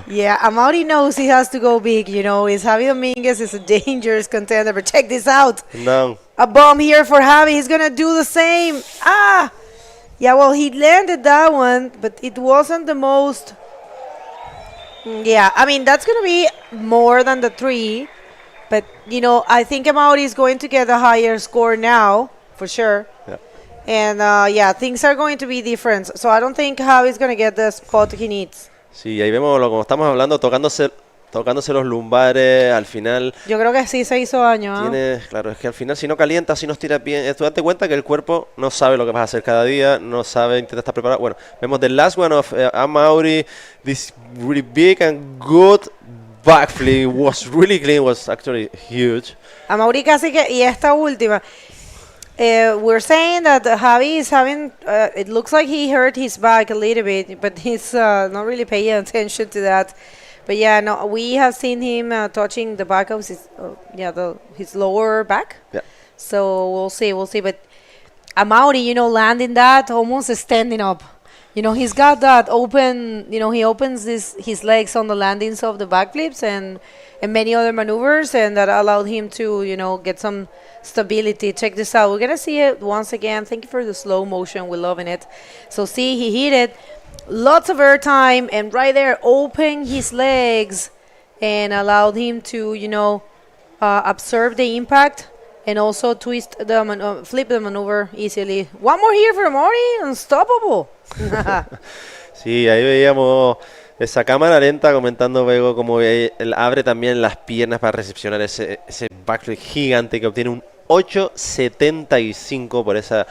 Yeah, Mauri knows he has to go big, you know, it's Javi Domínguez, is a dangerous contender, but check this out. No. A bomb here for Javi, he's gonna do the same. Yeah, well, he landed that one, but it wasn't the most... Yeah, I mean, that's going to be more than the 3. But, you know, I think Mauri is going to get a higher score now, for sure. Yeah. And, yeah, things are going to be different. So I don't think Javi is going to get the spot he needs. Sí, ahí vemos, como estamos hablando, tocándose los lumbares, al final... Yo creo que sí se hizo daño, Claro, es que al final si no calientas, si no estiras bien, tú date cuenta que el cuerpo no sabe lo que vas a hacer cada día, no sabe, intenta estar preparado. Bueno, vemos the last one of Mauri, this really big and good backflip, was really clean, was actually huge. A Mauri casi que, y esta última... we're saying that Javi is having, it looks like he hurt his back a little bit, but he's not really paying attention to that. But yeah, no, we have seen him touching the back of his, his lower back. Yeah. So we'll see. But Mauri, you know, landing that, almost standing up. You know, he's got that open, you know, he opens his legs on the landings of the backflips and many other maneuvers, and that allowed him to, you know, get some stability. Check this out. We're going to see it once again. Thank you for the slow motion. We're loving it. So see, he hit it. Lots of air time, and right there, open his legs and allowed him to, you know, observe the impact and also twist the flip the maneuver easily. One more here for Amaury. Unstoppable. Sí, ahí veíamos esa cámara lenta comentando luego cómo él abre también las piernas para recepcionar ese backflip gigante que obtiene un 8.75 por esa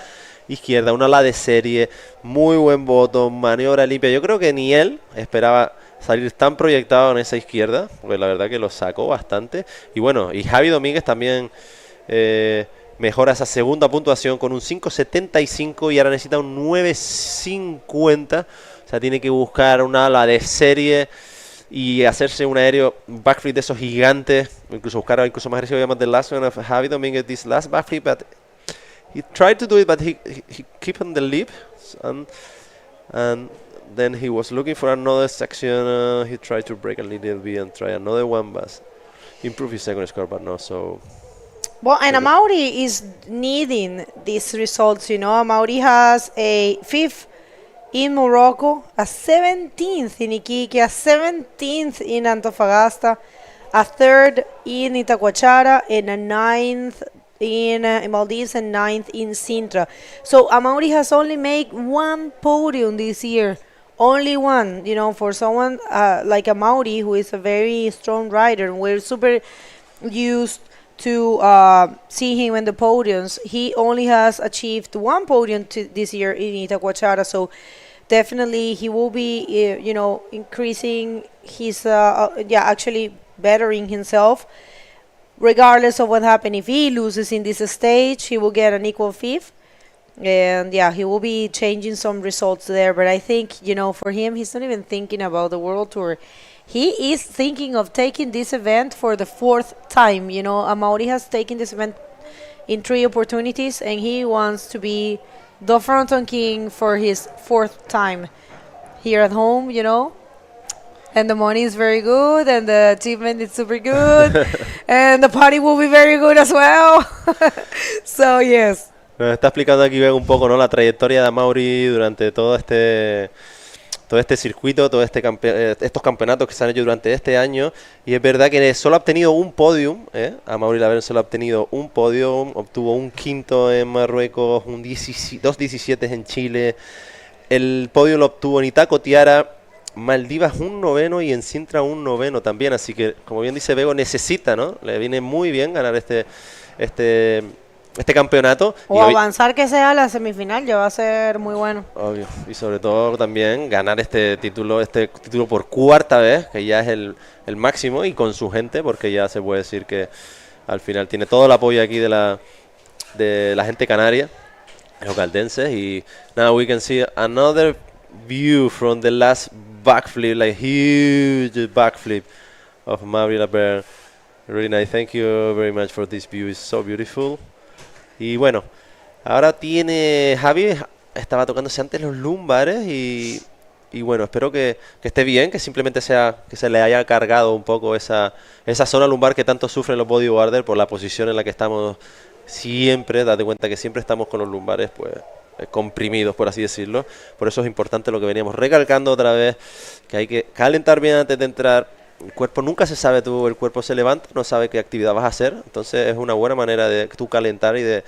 izquierda, una ala de serie, muy buen bottom, maniobra limpia. Yo creo que ni él esperaba salir tan proyectado en esa izquierda, porque la verdad que lo sacó bastante. Y bueno, y Javi Domínguez también mejora esa segunda puntuación con un 5.75 y ahora necesita un 9.50. O sea, tiene que buscar una ala de serie y hacerse un aéreo backflip de esos gigantes, incluso buscar incluso más agresivo. Llaman the last one of Javi Domínguez, this last backflip, but he tried to do it, but he kept on the leap, and then he was looking for another section. He tried to break a little bit and try another one, but improve his second score, but not so. Well, and Amaury is needing these results, you know. Amaury has a 5th in Morocco, a 17th in Iquique, a 17th in Antofagasta, a 3rd in Itacoachara, and a 9th in Maldives, and 9th in Sintra. So Amaury has only made one podium this year. Only one, you know, for someone like Amaury, who is a very strong rider, and we're super used to see him in the podiums. He only has achieved one podium this year in Itacoachara, so definitely he will be, you know, increasing his, actually bettering himself. Regardless of what happens, if he loses in this stage, he will get an equal 5th. And yeah, he will be changing some results there. But I think, you know, for him, he's not even thinking about the World Tour. He is thinking of taking this event for the 4th time. You know, Amaury has taken this event in 3 opportunities, and he wants to be the Fronton King for his 4th time here at home, you know. And the money is very good, and the achievement is super good, and the party will be very good as well. So, yes. Nos está explicando aquí un poco, ¿no?, la trayectoria de Amaury durante todo este circuito, estos campeonatos que se han hecho durante este año. Y es verdad que solo ha obtenido un podium, Amaury Laverne solo ha obtenido un podium, obtuvo un 5º en Marruecos, dos 17 en Chile. El podio lo obtuvo en Itacoatiara, Maldivas un 9º y en Sintra un 9º también. Así que, como bien dice Bego, necesita, ¿no? Le viene muy bien ganar este campeonato. O avanzar que sea a la semifinal ya va a ser muy bueno. Obvio. Y sobre todo también ganar este título por 4ª vez, que ya es el máximo, y con su gente, porque ya se puede decir que al final tiene todo el apoyo aquí de la gente canaria, los caldenses. Y now we can see another view from the last backflip, like huge backflip of Amaury Laverne. Really nice. Thank you very much for this view. It's so beautiful. Y bueno, ahora tiene Javi, estaba tocándose antes los lumbares y bueno, espero que esté bien, que simplemente que se le haya cargado un poco esa zona lumbar que tanto sufren los bodyboarders por la posición en la que estamos siempre. Date cuenta que siempre estamos con los lumbares pues comprimidos, por así decirlo. Por eso es importante lo que veníamos recalcando otra vez, que hay que calentar bien antes de entrar. El cuerpo nunca se sabe, el cuerpo se levanta, no sabe qué actividad vas a hacer, entonces es una buena manera de tú calentar y de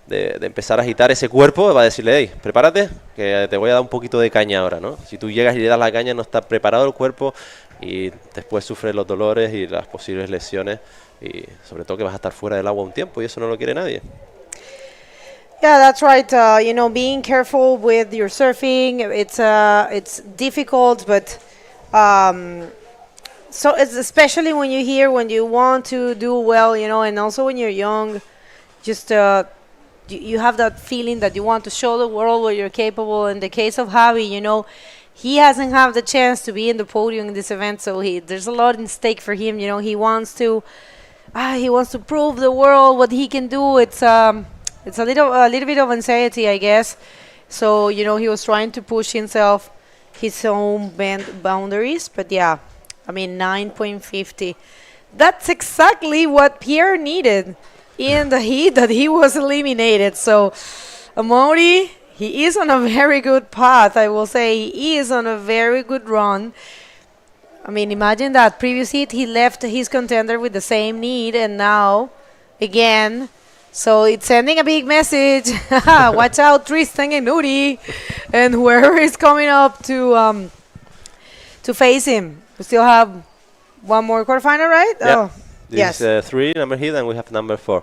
empezar a agitar ese cuerpo. Va a decirle, hey, prepárate, que te voy a dar un poquito de caña ahora, ¿no? Si tú llegas y le das la caña, no está preparado el cuerpo y después sufres los dolores y las posibles lesiones, y sobre todo que vas a estar fuera del agua un tiempo, y eso no lo quiere nadie. Yeah, that's right. You know, being careful with your surfing, it's difficult, but so it's especially when you want to do well, you know, and also when you're young, just you have that feeling that you want to show the world what you're capable. In the case of Javi, you know, he hasn't had the chance to be in the podium in this event, so there's a lot in stake for him. You know, he wants to prove the world what he can do. It's a little bit of anxiety, I guess. So, you know, he was trying to push himself, his own boundaries. But yeah, I mean, 9.50. That's exactly what Pierre needed in the heat that he was eliminated. So, Amaury, he is on a very good path, I will say. He is on a very good run. I mean, imagine that previous heat he left his contender with the same need, and now again. So it's sending a big message. Watch out, Tristan and Uri, and whoever is coming up to face him. We still have one more quarterfinal, right? Yeah. Oh, This is 3 number heat, and we have number 4.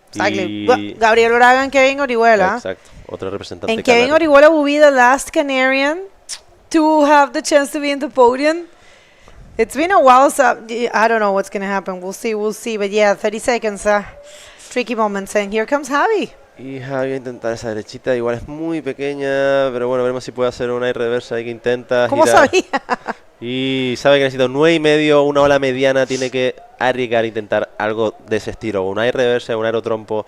Exactly. Gabriel Braga and Kevin Orihuela. Exacto. Otro representante. And Kevin Orihuela will be the last Canarian to have the chance to be in the podium. It's been a while, so I don't know what's going to happen. We'll see. But yeah, 30 seconds, tricky moments. And here comes Javi. Y Javi va a intentar esa derechita, igual es muy pequeña, pero bueno, veremos si puede hacer una reversa ahí que intenta ¿Cómo girar. sabía? Y sabe que necesita un 9,5, una ola mediana, tiene que arriesgar, intentar algo de ese estilo, un air reversa, un aerotrompo,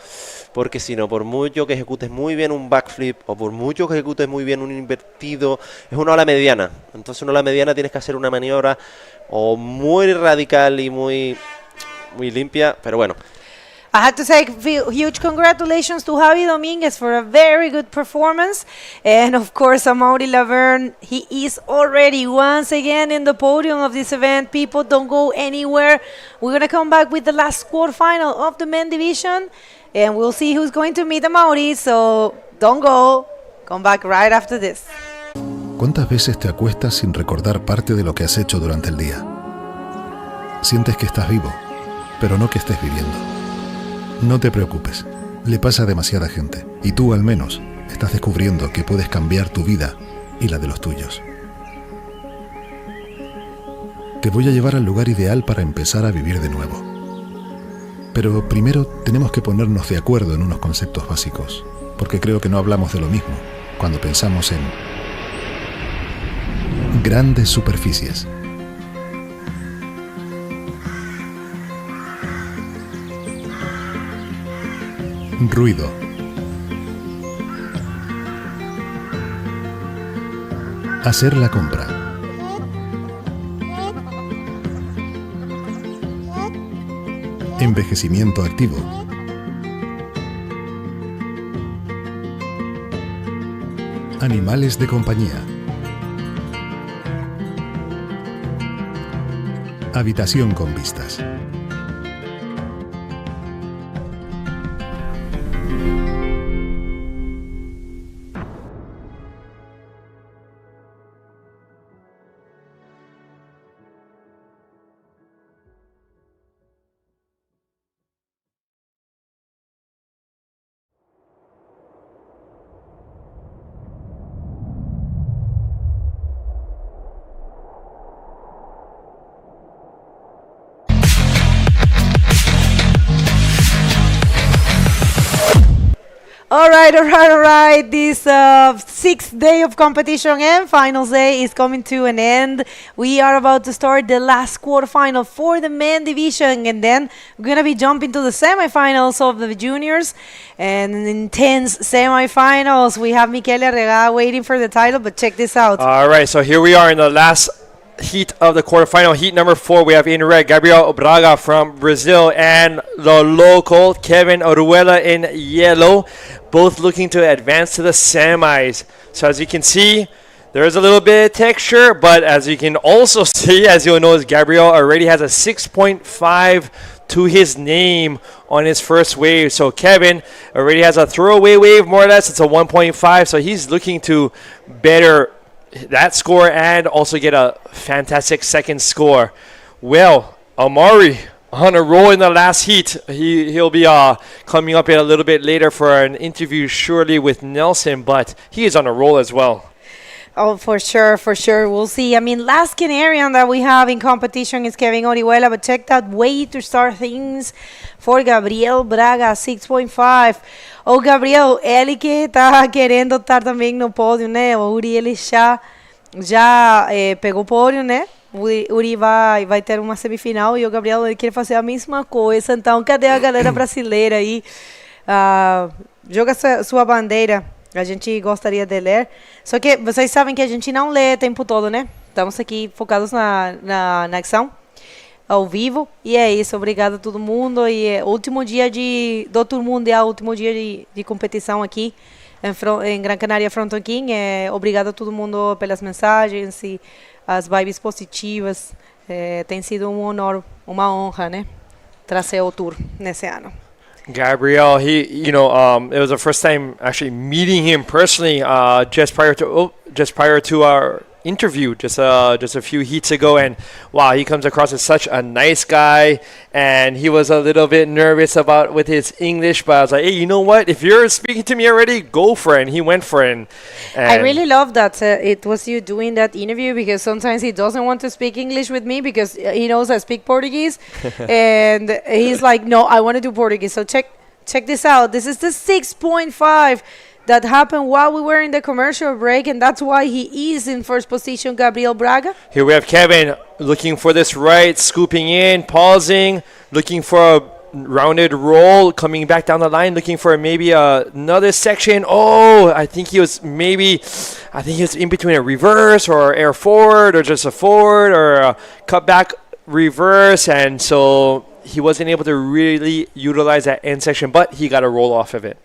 porque si no, por mucho que ejecutes muy bien un backflip, o por mucho que ejecutes muy bien un invertido, es una ola mediana. Entonces una ola mediana tienes que hacer una maniobra o muy radical y muy limpia, pero bueno. I have to say huge congratulations to Javi Dominguez for a very good performance. And of course, Amaury Laverne, he is already once again in the podium of this event. People, don't go anywhere. We're going to come back with the last quarterfinal of the men division. And we'll see who's going to meet Amaury. So don't go. Come back right after this. ¿Cuántas veces te acuestas sin recordar parte de lo que has hecho durante el día? Sientes que estás vivo, pero no que estés viviendo. No te preocupes, le pasa a demasiada gente, y tú al menos estás descubriendo que puedes cambiar tu vida y la de los tuyos. Te voy a llevar al lugar ideal para empezar a vivir de nuevo. Pero primero tenemos que ponernos de acuerdo en unos conceptos básicos, porque creo que no hablamos de lo mismo cuando pensamos en grandes superficies. Ruido. Hacer la compra. Envejecimiento activo. Animales de compañía. Habitación con vistas. All right. This sixth day of competition and finals day is coming to an end. We are about to start the last quarterfinal for the men division, and then we're going to be jumping to the semifinals of the juniors and intense semifinals. We have Michele Arregada waiting for the title, but check this out. All right, so here we are in the last heat of the quarterfinal. Heat number 4, we have in red Gabriel Braga from Brazil and the local Kevin Orihuela in yellow, both looking to advance to the semis. So as you can see, there is a little bit of texture, but as you can also see, as you'll notice, Gabriel already has a 6.5 to his name on his first wave. So Kevin already has a throwaway wave, more or less. It's a 1.5, so he's looking to better that score and also get a fantastic second score. Well, Amaury on a roll in the last heat. He'll be coming up in a little bit later for an interview surely with Nelson, but he is on a roll as well. Oh, for sure. We'll see. I mean, last Canarian that we have in competition is Kevin Orihuela, but check that way to start things for Gabriel Braga, 6.5. Oh, Gabriel, ele que está querendo estar também no pódio, né? O Uri, ele já pegou o pódio, né? O Uri vai ter uma semifinal e o Gabriel ele quer fazer a mesma coisa. Então, cadê a galera brasileira aí? Joga sua bandeira A gente gostaria de ler. Só que vocês sabem que a gente não lê o tempo todo, né? Estamos aqui focados na ação, ao vivo. E é isso. Obrigada a todo mundo. E é o último dia do Tour Mundial, último dia de competição aqui em Gran Canaria Frontón King. Obrigada a todo mundo pelas mensagens e as vibes positivas. Tem sido um honor, uma honra, né? Trazer o tour nesse ano. Gabriel, it was the first time actually meeting him personally, just prior to our interview, just a few heats ago, and wow, he comes across as such a nice guy, and he was a little bit nervous with his English, but I was like, hey, you know what? If you're speaking to me already, go for it. And he went for it. And I really love that it was you doing that interview, because sometimes he doesn't want to speak English with me because he knows I speak Portuguese, and he's like, no, I want to do Portuguese. So check this out. This is the 6.5 that happened while we were in the commercial break, and that's why he is in first position, Gabriel Braga. Here we have Kevin looking for this right, scooping in, pausing, looking for a rounded roll, coming back down the line, looking for maybe another section. Oh, I think he was in between a reverse or air forward or just a forward or a cut back reverse, and so he wasn't able to really utilize that end section, but he got a roll off of it.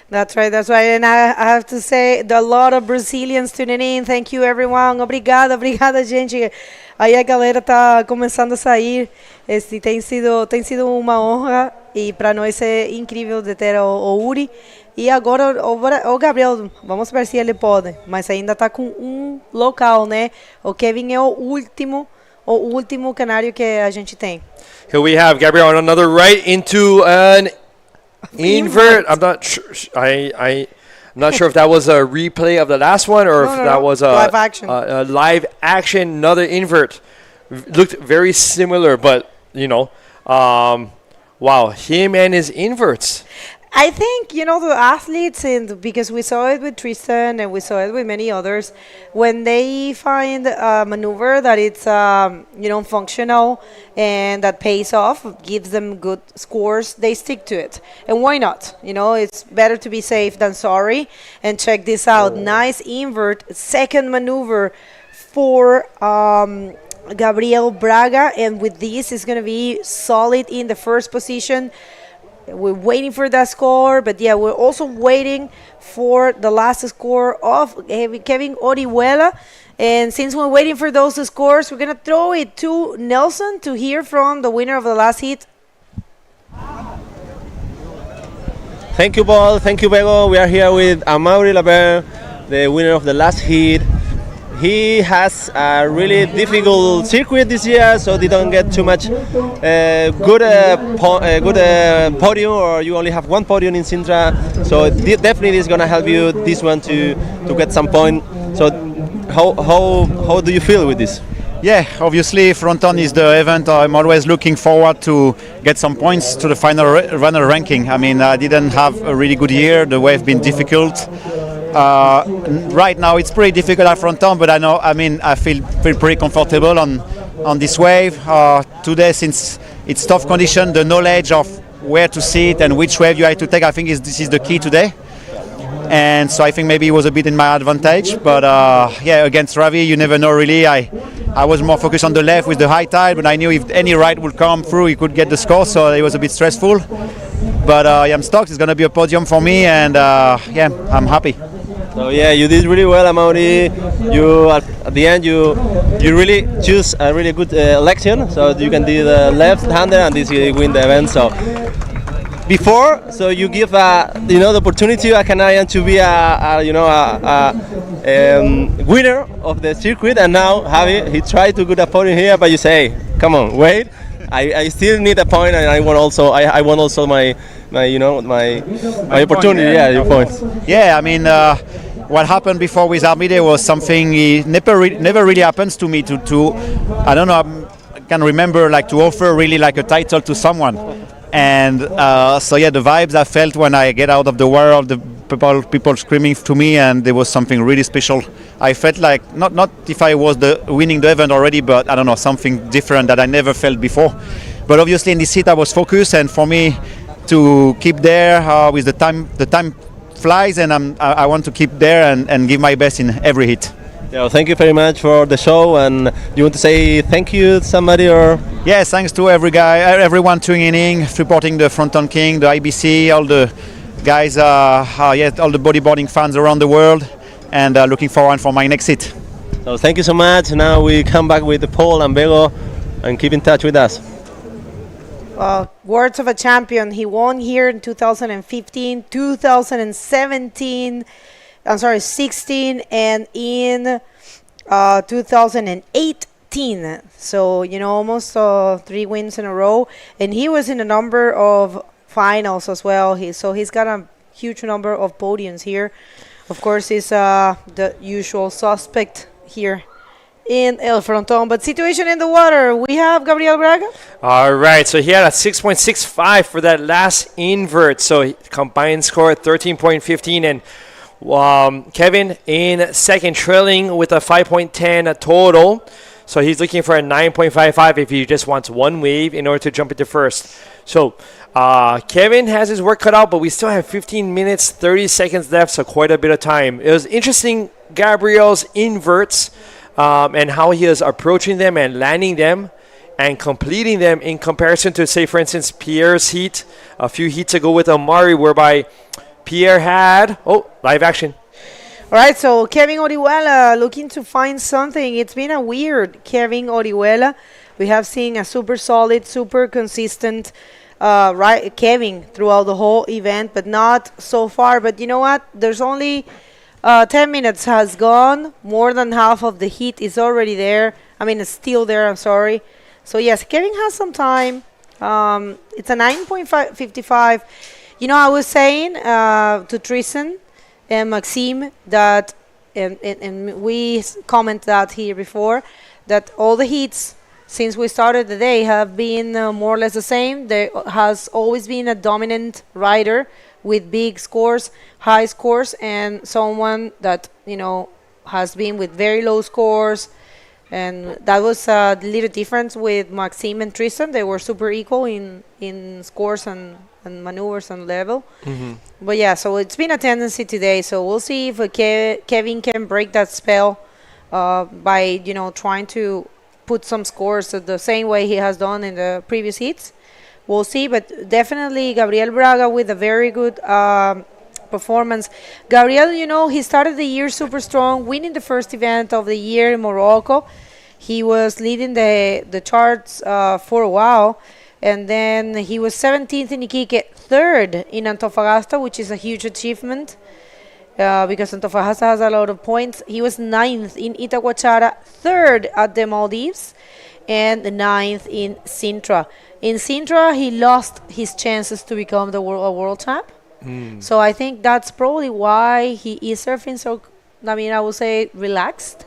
That's right. And I have to say, a lot of Brazilians tuning in. Thank you, everyone. Obrigada, gente. Aí a galera tá começando a sair. Tem sido uma honra, e para nós é incrível de ter o Uri. E agora o Gabriel, vamos ver se ele pode, mas ainda tá com um local, né? O Kevin é o último canário que a gente tem. Here we have Gabriel on another right into an invert. I'm not sure. I'm not sure if that was a replay of the last one or if that was a live action. Live action. Another invert. Looked very similar, but wow, him and his inverts. I think, the athletes, and because we saw it with Tristan and we saw it with many others, when they find a maneuver that it's, functional and that pays off, gives them good scores, they stick to it. And why not? It's better to be safe than sorry. And check this out. Nice invert, second maneuver for Gabriel Braga. And with this, it's going to be solid in the first position. We're waiting for that score, but we're also waiting for the last score of Kevin Orihuela. And since we're waiting for those scores, we're going to throw it to Nelson to hear from the winner of the last heat. Thank you, Paul. Thank you, Bego. We are here with Amaury Laverne, the winner of the last heat. He has a really difficult circuit this year, so they don't get too much good podium, or you only have one podium in Sintra. So definitely is going to help you this one to get some point. So how do you feel with this? Yeah, obviously Fronton is the event I'm always looking forward to get some points to the final runner ranking. I mean, I didn't have a really good year. The wave been difficult. Right now it's pretty difficult at Fronton, but I feel pretty comfortable on this wave. Today, since it's tough condition, the knowledge of where to sit and which wave you have to take, I think this is the key today. And so I think maybe it was a bit in my advantage, but against Ravi, you never know really. I was more focused on the left with the high tide, but I knew if any right would come through, he could get the score, so it was a bit stressful. But I'm stoked. It's going to be a podium for me, and I'm happy. So you did really well, Amaury. You at the end you really choose a really good election, so you can do the left-hander and this you win the event. So you give the opportunity to a Canadian to be a winner of the circuit, and now Javi, he tried to get a podium here, but you say, come on, wait, I still need a point, and I won also my opportunity. Yeah, your points. Yeah, I mean, what happened before with Armide was something never really happens to me. To I don't know, I can remember to offer really a title to someone, and the vibes I felt when I get out of the world, the people screaming to me, and there was something really special. I felt like not if I was winning the event already, but I don't know, something different that I never felt before. But obviously in this heat I was focused, and for me to keep there with the time flies, and I want to keep there and give my best in every hit. Yeah, well, thank you very much for the show. And you want to say thank you to somebody or? Yes, thanks to everyone tuning in, supporting the Fronton King, the IBC, all the guys, all the bodyboarding fans around the world, and looking forward for my next hit. So thank you so much. Now we come back with Paul and Bego, and keep in touch with us. Words of a champion. He won here in 2015, 2017. 16, and in 2018. So, almost 3 wins in a row. And he was in a number of finals as well. He's got a huge number of podiums here. Of course, he's the usual suspect here in El Fronton. But situation in the water, we have Gabriel Braga. All right, so he had a 6.65 for that last invert. So combined score 13.15, and Kevin in second, trailing with a 5.10 total. So he's looking for a 9.55 if he just wants one wave in order to jump into first. So Kevin has his work cut out, but we still have 15 minutes, 30 seconds left, so quite a bit of time. It was interesting, Gabriel's inverts, and how he is approaching them and landing them and completing them in comparison to, say, for instance, Pierre's heat a few heats ago with Amari, whereby Pierre had, live action. All right, so Kevin Orihuela looking to find something. It's been a weird Kevin Orihuela. We have seen a super solid, super consistent Kevin throughout the whole event, but not so far. But you know what? There's only 10 minutes has gone. More than half of the heat is already there. It's still there, I'm sorry. So yes, Kevin has some time. It's a 9.55. I was saying to Tristan and Maxime that, and we comment that here before, that all the heats since we started the day have been more or less the same. There has always been a dominant rider with big scores, high scores, and someone that, has been with very low scores. And that was a little difference with Maxime and Tristan. They were super equal in scores and maneuvers and level. But yeah, so it's been a tendency today. So we'll see if Kevin can break that spell by trying to put some scores the same way he has done in the previous heats. We'll see, but definitely Gabriel Braga with a very good performance. Gabriel, he started the year super strong, winning the first event of the year in Morocco. He was leading the charts for a while. And then he was 17th in Iquique, 3rd in Antofagasta, which is a huge achievement because Antofagasta has a lot of points. He was 9th in Itacoachara, 3rd at the Maldives, and 9th in Sintra. In Sintra, he lost his chances to become the world champ. So I think that's probably why he is surfing so, I would say, relaxed.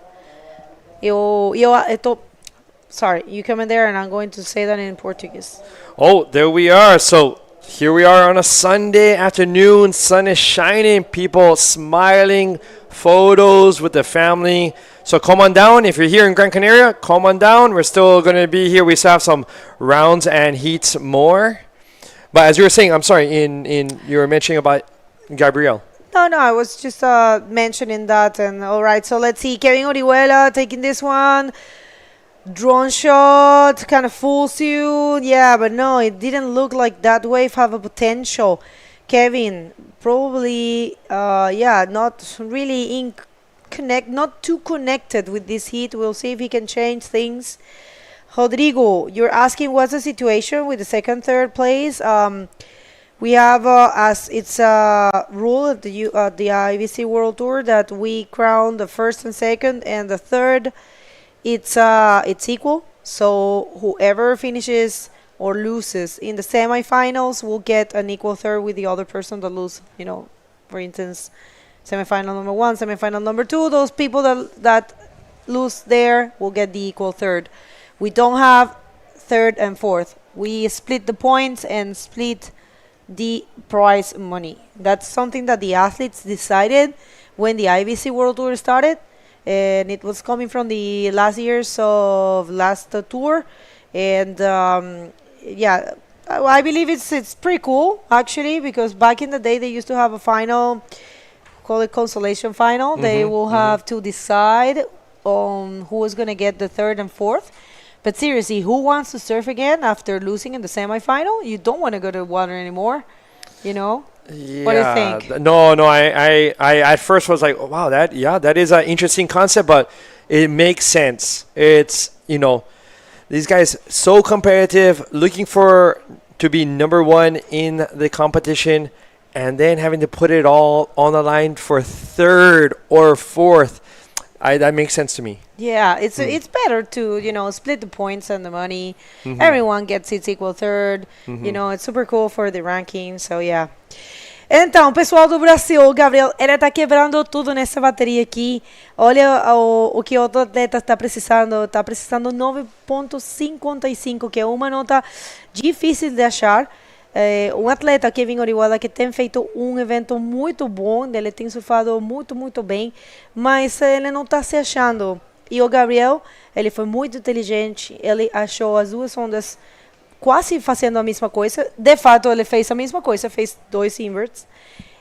Sorry, you come in there and I'm going to say that in Portuguese. Oh, there we are. So here we are on a Sunday afternoon. Sun is shining. People smiling. Photos with the family. So come on down. If you're here in Gran Canaria, come on down. We're still going to be here. We still have some rounds and heats more. But as you were saying, I'm sorry, you were mentioning about Gabriel. No, I was just mentioning that. And all right, so let's see. Kevin Orihuela taking this one. Drone shot kind of fools you. Yeah, but no, it didn't look like that wave have a potential. Kevin probably, not really not too connected with this heat. We'll see if he can change things. Rodrigo, you're asking what's the situation with the second, third place. We have, as it's a rule of the IBC World Tour, that we crown the first and second, and the third, it's equal. So whoever finishes or loses in the semifinals will get an equal third with the other person that loses. For instance, semifinal number 1, semifinal number 2. Those people that lose there will get the equal third. We don't have third and fourth. We split the points and split the prize money. That's something that the athletes decided when the IBC World Tour started, and it was coming from the last years of last tour. And I believe it's pretty cool actually, because back in the day they used to have a final, call it consolation final. They will have to decide on who is going to get the third and fourth. But seriously, who wants to surf again after losing in the semifinal? You don't want to go to the water anymore, you know? Yeah. What do you think? No, I at first was like, oh, wow, that is an interesting concept, but it makes sense. It's, these guys so competitive, looking to be number one in the competition, and then having to put it all on the line for third or fourth. That makes sense to me. Yeah, it's better to split the points and the money. Everyone gets its equal third. It's super cool for the ranking. So yeah. Então, pessoal do Brasil, Gabriel, ele tá quebrando tudo nessa bateria aqui. Olha o que o outro atleta está precisando. Está precisando 9.55, que é uma nota difícil de achar. Um atleta, Kevin Orihuela, que tem feito um evento muito bom, ele tem surfado muito, muito bem, mas ele não está se achando. E o Gabriel, ele foi muito inteligente, ele achou as duas ondas quase fazendo a mesma coisa. De fato, ele fez a mesma coisa, fez 2 inverts.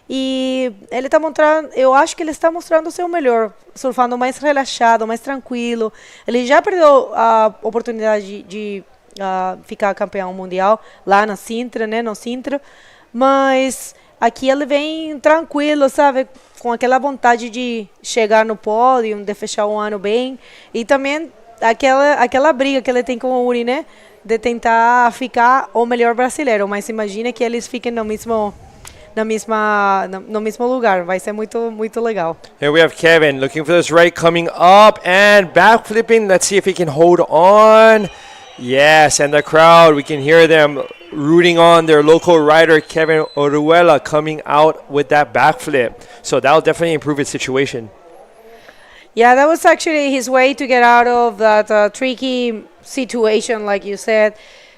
E ele está mostrando, eu acho que ele está mostrando o seu melhor, surfando mais relaxado, mais tranquilo. Ele já perdeu a oportunidade de ficar campeão mundial lá na Sintra, né, no Sintra, mas aqui ele vem tranquilo, sabe, com aquela vontade de chegar no pódio, de fechar o ano bem, e também aquela briga que ele tem com o Uri, né, de tentar ficar o melhor brasileiro, mas imagina que eles fiquem no mesmo lugar, vai ser muito, muito legal. Here we have Kevin looking for this right, coming up and backflipping. Let's see if he can hold on. Yes, and the crowd, we can hear them rooting on their local rider, Kevin Orihuela, coming out with that backflip. So that'll definitely improve his situation. Yeah, that was actually his way to get out of that tricky situation, like you said.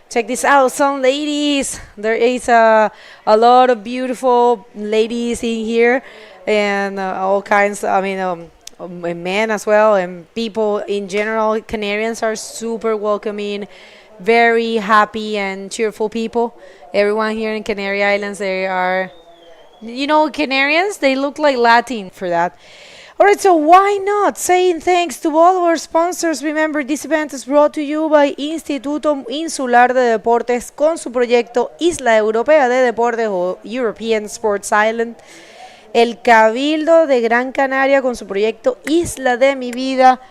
Check this out, some ladies. There is a lot of beautiful ladies in here, and all kinds, men as well, and people in general. Canarians are super welcoming, very happy and cheerful people. Everyone here in Canary Islands, they are, Canarians, they look like Latin for that. All right, so why not saying thanks to all of our sponsors? Remember, this event is brought to you by Instituto Insular de Deportes con su proyecto Isla Europea de Deportes o European Sports Island. El Cabildo de Gran Canaria con su proyecto Isla de mi Vida,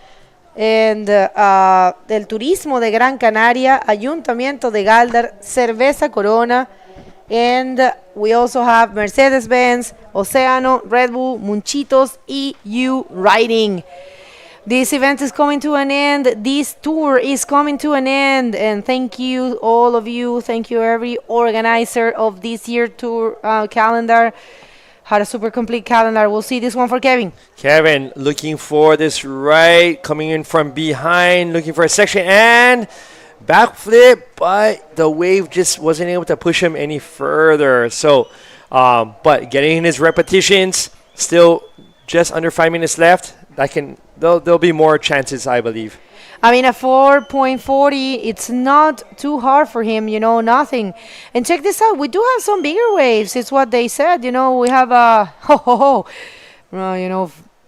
and el Turismo de Gran Canaria, Ayuntamiento de Gáldar, Cerveza Corona, and we also have Mercedes-Benz, Océano, Red Bull, Munchitos, EU Riding. This event is coming to an end. This tour is coming to an end. And thank you, all of you. Thank you, every organizer of this year tour calendar. Had a super complete calendar. We'll see this one for Kevin. Kevin looking for this right, coming in from behind, looking for a section and backflip, but the wave just wasn't able to push him any further. So, but getting in his repetitions, still just under 5 minutes left. There'll be more chances, I believe. I mean, a 4.40, it's not too hard for him, nothing. And check this out, we do have some bigger waves. It's what they said, we have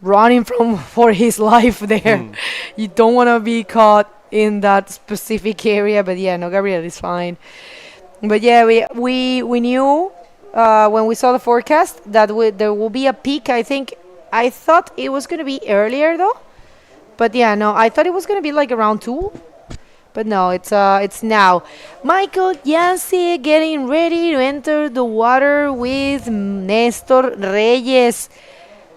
running for his life there. You don't want to be caught in that specific area, but yeah, no, Gabriel is fine. But yeah, we knew when we saw the forecast that there will be a peak. I thought it was going to be earlier though. But yeah, no, I thought it was going to be like around 2. But no, it's now. Michael Yancey getting ready to enter the water with Nestor Reyes.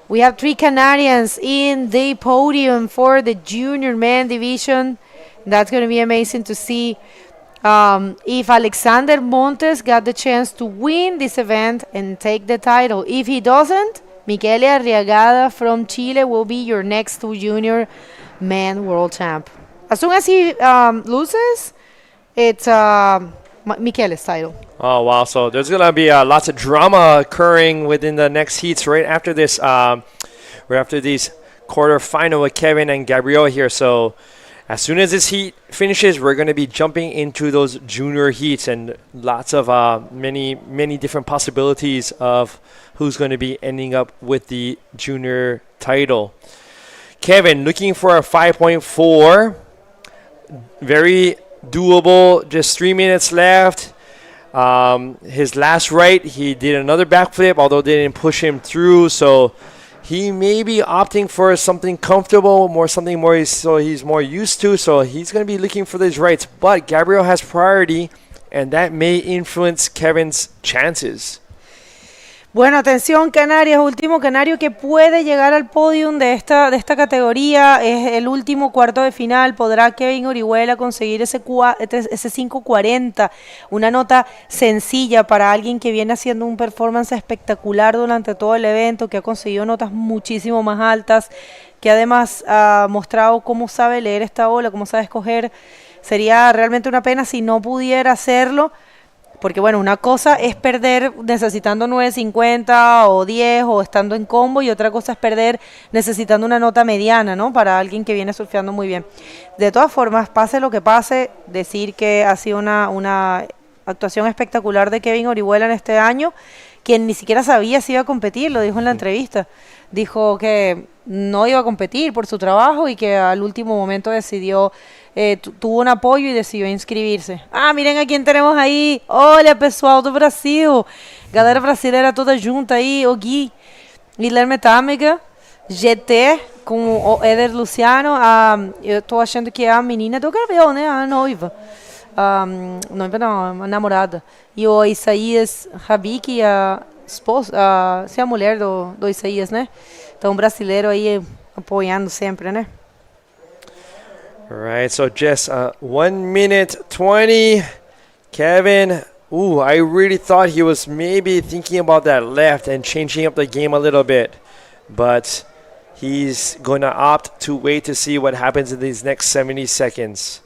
We have 3 Canarians in the podium for the junior men division. That's going to be amazing to see if Alexander Montes got the chance to win this event and take the title. If he doesn't, Michele Arriagada from Chile will be your next junior man world champ. As soon as he loses, it's Michele's title. Oh, wow. So there's going to be lots of drama occurring within the next heats right after this, right after these quarterfinal with Kevin and Gabriel here. So As soon as this heat finishes, we're going to be jumping into those junior heats and lots of many different possibilities of who's going to be ending up with the junior title. Kevin looking for a 5.4. Very doable. Just 3 minutes left. His last right, he did another backflip, although they didn't push him through. So he may be opting for something comfortable, something more so he's more used to. So he's going to be looking for these rights. But Gabriel has priority, and that may influence Kevin's chances. Bueno, atención Canarias, último canario que puede llegar al podium de esta categoría, es el último cuarto de final. ¿Podrá Kevin Orihuela conseguir ese 5.40? Una nota sencilla para alguien que viene haciendo un performance espectacular durante todo el evento, que ha conseguido notas muchísimo más altas, que además ha mostrado cómo sabe leer esta ola, cómo sabe escoger. Sería realmente una pena si no pudiera hacerlo. Porque bueno, una cosa es perder necesitando 9.50 o 10 o estando en combo, y otra cosa es perder necesitando una nota mediana, ¿no? Para alguien que viene surfeando muy bien. De todas formas, pase lo que pase, decir que ha sido una actuación espectacular de Kevin Orihuela en este año, quien ni siquiera sabía si iba a competir, lo dijo en la entrevista. Dijo que no iba a competir por su trabajo y que al último momento decidió, tuvo un apoyo y decidió inscribirse. Ah, miren a quién tenemos aí. Olha, pessoal do Brasil. Galera brasileira toda junta aí. O Gui, Guilherme Tâmega, GT com o Éder Luciano. Eu tô achando que é a menina do Gabriel, né? A noiva. Noiva não, a namorada. E o Isaías Rabik, a esposa, a mulher do Isaías, né? Então, brasileiro aí apoiando sempre, né? All right, so just 1 minute 20. Kevin, I really thought he was maybe thinking about that left and changing up the game a little bit. But he's going to opt to wait to see what happens in these next 70 seconds.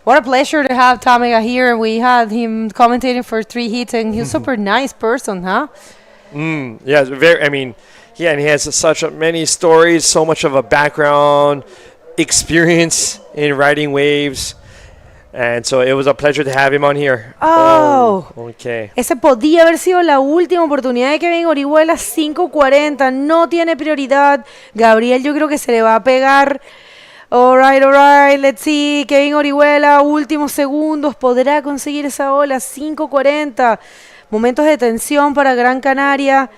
What a pleasure to have Tamiga here. We had him commentating for 3 heats, and he's a super nice person, huh? Yeah, and he has such many stories, so much of a background, experience in riding waves, and so it was a pleasure to have him on here. Okay. Ese podía haber sido la última oportunidad de Kevin Orihuela. 5.40, no tiene prioridad. Gabriel, yo creo que se le va a pegar. All right, let's see. Kevin Orihuela, últimos segundos, ¿podrá conseguir esa ola? 5.40, momentos de tensión para Gran Canaria.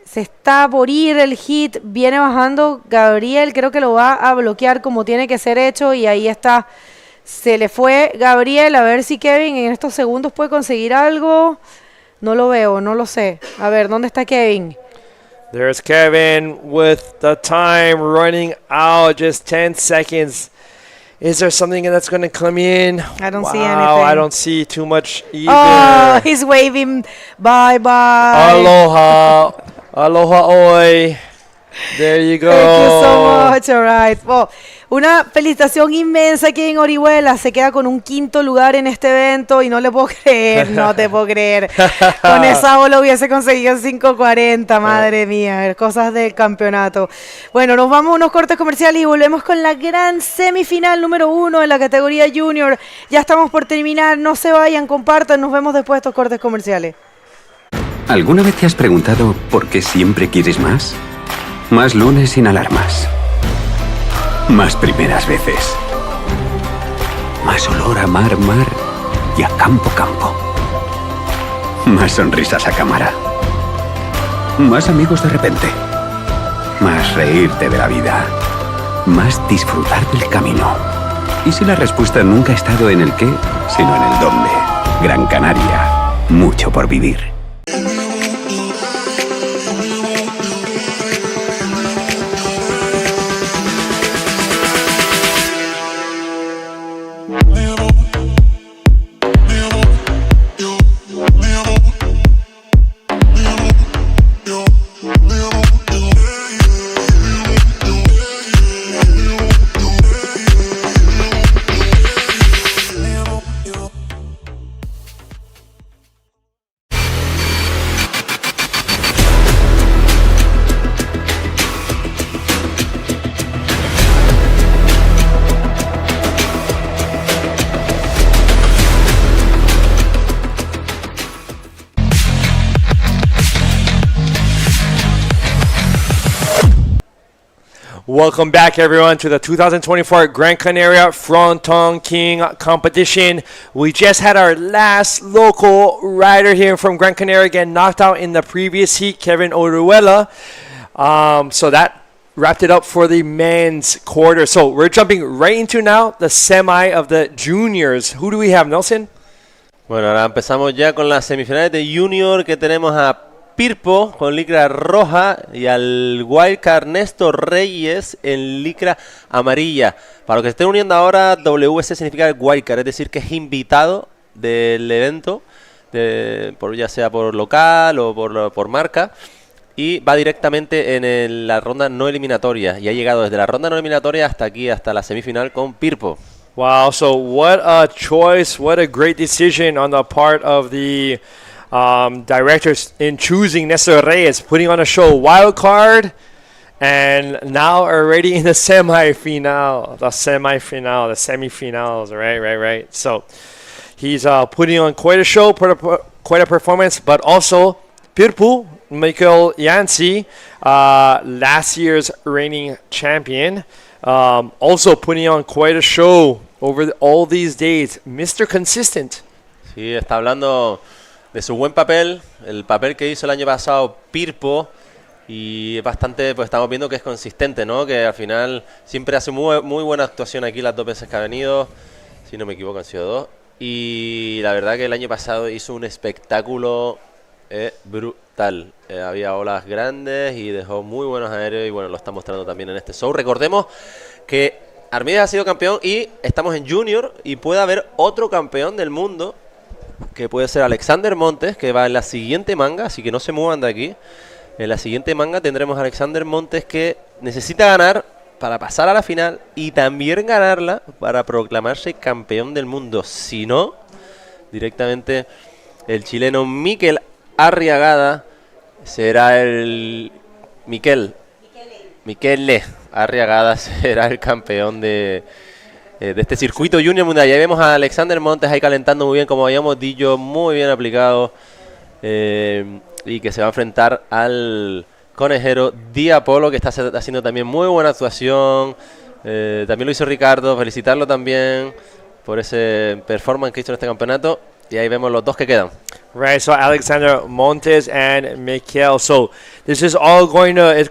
Se está por ir el hit, viene bajando Gabriel, creo que lo va a bloquear como tiene que ser hecho, y ahí está, se le fue Gabriel. A ver si Kevin en estos segundos puede conseguir algo. No lo veo, no lo sé. A ver, ¿dónde está Kevin? There's Kevin with the time running out, just 10 seconds. Is there something that's going to come in? I don't see anything. I don't see too much either. Oh, he's waving bye-bye. Aloha. Aloha oi. There you go. Thank you so much. All right. Well, una felicitación inmensa aquí en Orihuela. Se queda con un 5º lugar en este evento y no le puedo creer, no te puedo creer. Con esa ola hubiese conseguido 5.40, madre mía, cosas del campeonato. Bueno, nos vamos a unos cortes comerciales y volvemos con la gran semifinal número 1 en la categoría junior. Ya estamos por terminar, no se vayan, compartan, nos vemos después de estos cortes comerciales. ¿Alguna vez te has preguntado por qué siempre quieres más? Más lunes sin alarmas. Más primeras veces. Más olor a mar y a campo. Más sonrisas a cámara. Más amigos de repente. Más reírte de la vida. Más disfrutar del camino. ¿Y si la respuesta nunca ha estado en el qué, sino en el dónde? Gran Canaria. Mucho por vivir. Welcome back, everyone, to the 2024 Gran Canaria Frontón King competition. We just had our last local rider here from Gran Canaria get knocked out in the previous heat, Kevin Oruela. So that wrapped it up for the men's quarter. So we're jumping right into now the semi of the juniors. Who do we have, Nelson? Bueno, ahora empezamos ya con las semifinales de junior, que tenemos a Pirpo con licra roja y al wildcard Néstor Reyes en licra amarilla. Para los que se estén uniendo ahora, WC significa wildcard, es decir, que es invitado del evento, ya sea por local o por marca, y va directamente en la ronda no eliminatoria. Y ha llegado desde la ronda no eliminatoria hasta aquí, hasta la semifinal con Pirpo. Wow, so what a choice, what a great decision on the part of the directors in choosing Néstor Reyes, putting on a show wild card, and now already in the semifinals, right. So he's putting on quite a show, quite a performance, but also Pirpu, Michael Yancy, last year's reigning champion, also putting on quite a show over all these days. Mr. Consistent. Sí, está hablando de su buen papel, el papel que hizo el año pasado Pirpo, y bastante, pues estamos viendo que es consistente, ¿no? Que al final siempre hace muy buena actuación aquí las dos veces que ha venido, si no me equivoco han sido dos, y la verdad que el año pasado hizo un espectáculo brutal. Había olas grandes y dejó muy buenos aéreos, y bueno, lo está mostrando también en este show. Recordemos que Armides ha sido campeón y estamos en junior, y puede haber otro campeón del mundo, que puede ser Alexander Montes, que va en la siguiente manga, así que no se muevan de aquí. En la siguiente manga tendremos a Alexander Montes, que necesita ganar para pasar a la final y también ganarla para proclamarse campeón del mundo. Si no, directamente el chileno Mikel Arriagada será el... Michele Arriagada será el campeón de este circuito junior mundial. Ya vemos a Alexander Montes ahí calentando muy bien, como habíamos dicho, muy bien aplicado, y que se va a enfrentar al conejero Di Apolo, que está haciendo también muy buena actuación. También lo hizo Ricardo, felicitarlo también por ese performance que hizo en este campeonato. Y ahí vemos los dos que quedan. Right, so Alexander Montes and Mikel. So this is all going to,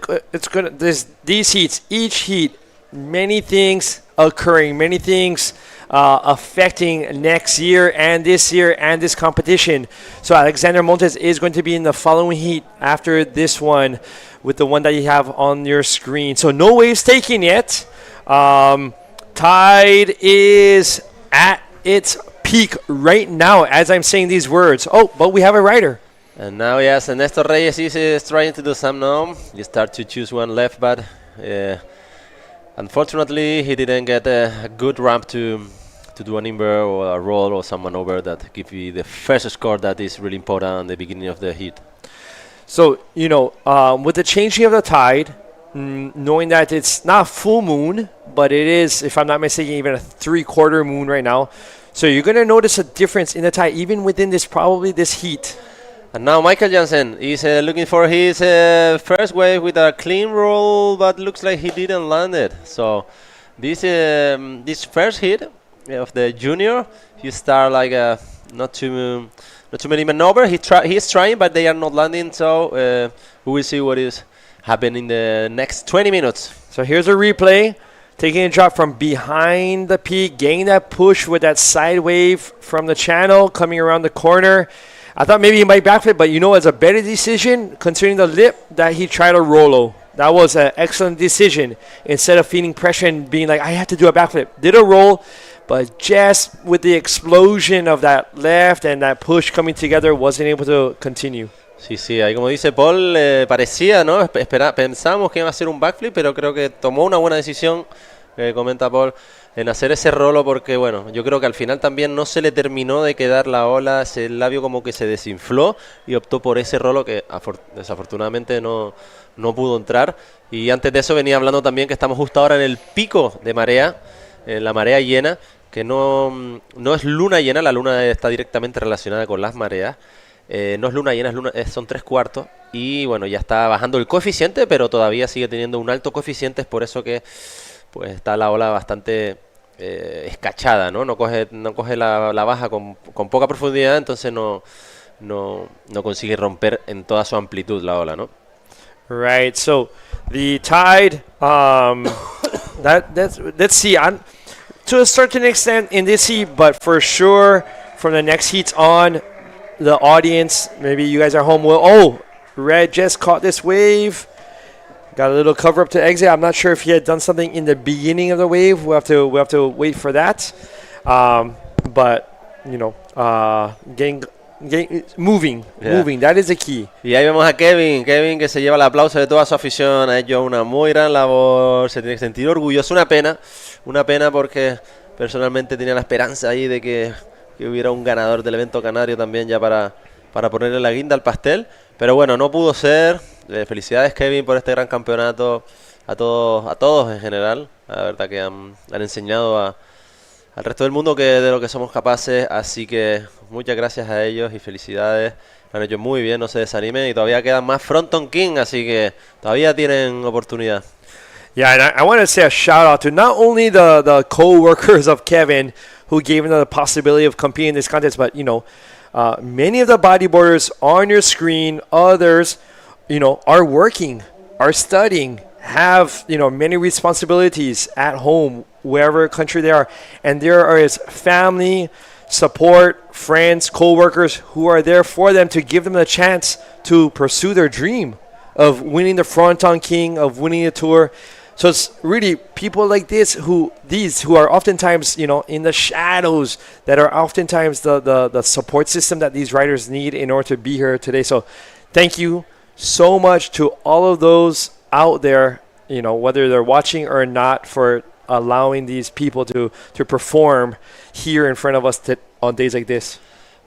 these heats, each heat, many things occurring, many things affecting next year and this competition. So Alexander Montes is going to be in the following heat after this one, with the one that you have on your screen. So no waves taken yet. Tide is at its peak right now as I'm saying these words. Oh, but we have a rider. And now, yes, Néstor Reyes is trying to do some now. You start to choose one left, but unfortunately he didn't get a good ramp to do an inver or a roll or some maneuver that give you the first score that is really important at the beginning of the heat. So, you know, with the changing of the tide, knowing that it's not full moon, but it is, if I'm not mistaken, even a 3/4 moon right now. So you're going to notice a difference in the tide, even within this heat. And now Michael Jansen is looking for his first wave with a clean roll, but looks like he didn't land it. So this first hit of the junior, he start like not too many maneuver. He's trying, but they are not landing. So we will see what is happening in the next 20 minutes. So here's a replay. Taking a drop from behind the peak, getting that push with that side wave from the channel, coming around the corner. I thought maybe he might backflip, but you know, it's a better decision considering the lip that he tried a Rolo. That was an excellent decision. Instead of feeling pressure and being like, I have to do a backflip. Did a roll, but just with the explosion of that left and that push coming together, wasn't able to continue. Sí, ahí como dice Paul, parecía, ¿no? Pensábamos que iba a hacer un backflip, pero creo que tomó una buena decisión, comenta Paul, en hacer ese rolo, porque bueno, yo creo que al final también no se le terminó de quedar la ola, el labio como que se desinfló y optó por ese rolo que desafortunadamente no pudo entrar. Y antes de eso venía hablando también que estamos justo ahora en el pico de marea, en la marea llena, que no es luna llena, la luna está directamente relacionada con las mareas. no es luna llena, son 3/4. Y bueno, ya está bajando el coeficiente, pero todavía sigue teniendo un alto coeficiente. Es por eso que pues está la ola bastante escachada, ¿no? No coge la baja con poca profundidad, entonces no consigue romper en toda su amplitud la ola, ¿no? Right. So the tide, let's see. To a certain extent in this heat, but for sure from the next heats on, the audience, maybe you guys are home. Red just caught this wave. Got a little cover up to exit. I'm not sure if he had done something in the beginning of the wave. We'll have to wait for that. But moving. That is the key. Y ahí vemos a Kevin que se lleva el aplauso de toda su afición. Ha hecho una muy gran labor. Se tiene que sentir orgulloso. Una pena porque personalmente tenía la esperanza ahí de que hubiera un ganador del evento canario también ya para ponerle la guinda al pastel. Pero bueno, no pudo ser. Felicidades, Kevin, por este gran campeonato. A todos en general. La verdad que han enseñado al resto del mundo de lo que somos capaces. Así que muchas gracias a ellos y felicidades. Lo han hecho muy bien, no se desanimen. Y todavía quedan más Fronton King, así que todavía tienen oportunidad. Yeah, and I want to say a shout out to not only the co-workers of Kevin who gave him the possibility of competing in this contest, but many of the bodyboarders on your screen, others, are working, are studying, have many responsibilities at home, wherever country they are, and there is family, support, friends, co-workers who are there for them to give them the chance to pursue their dream of winning the Fronton King, of winning the tour. So it's really people like this who are oftentimes, in the shadows, that are oftentimes the support system that these riders need in order to be here today. So thank you so much to all of those out there, whether they're watching or not, for allowing these people to perform here in front of us on days like this.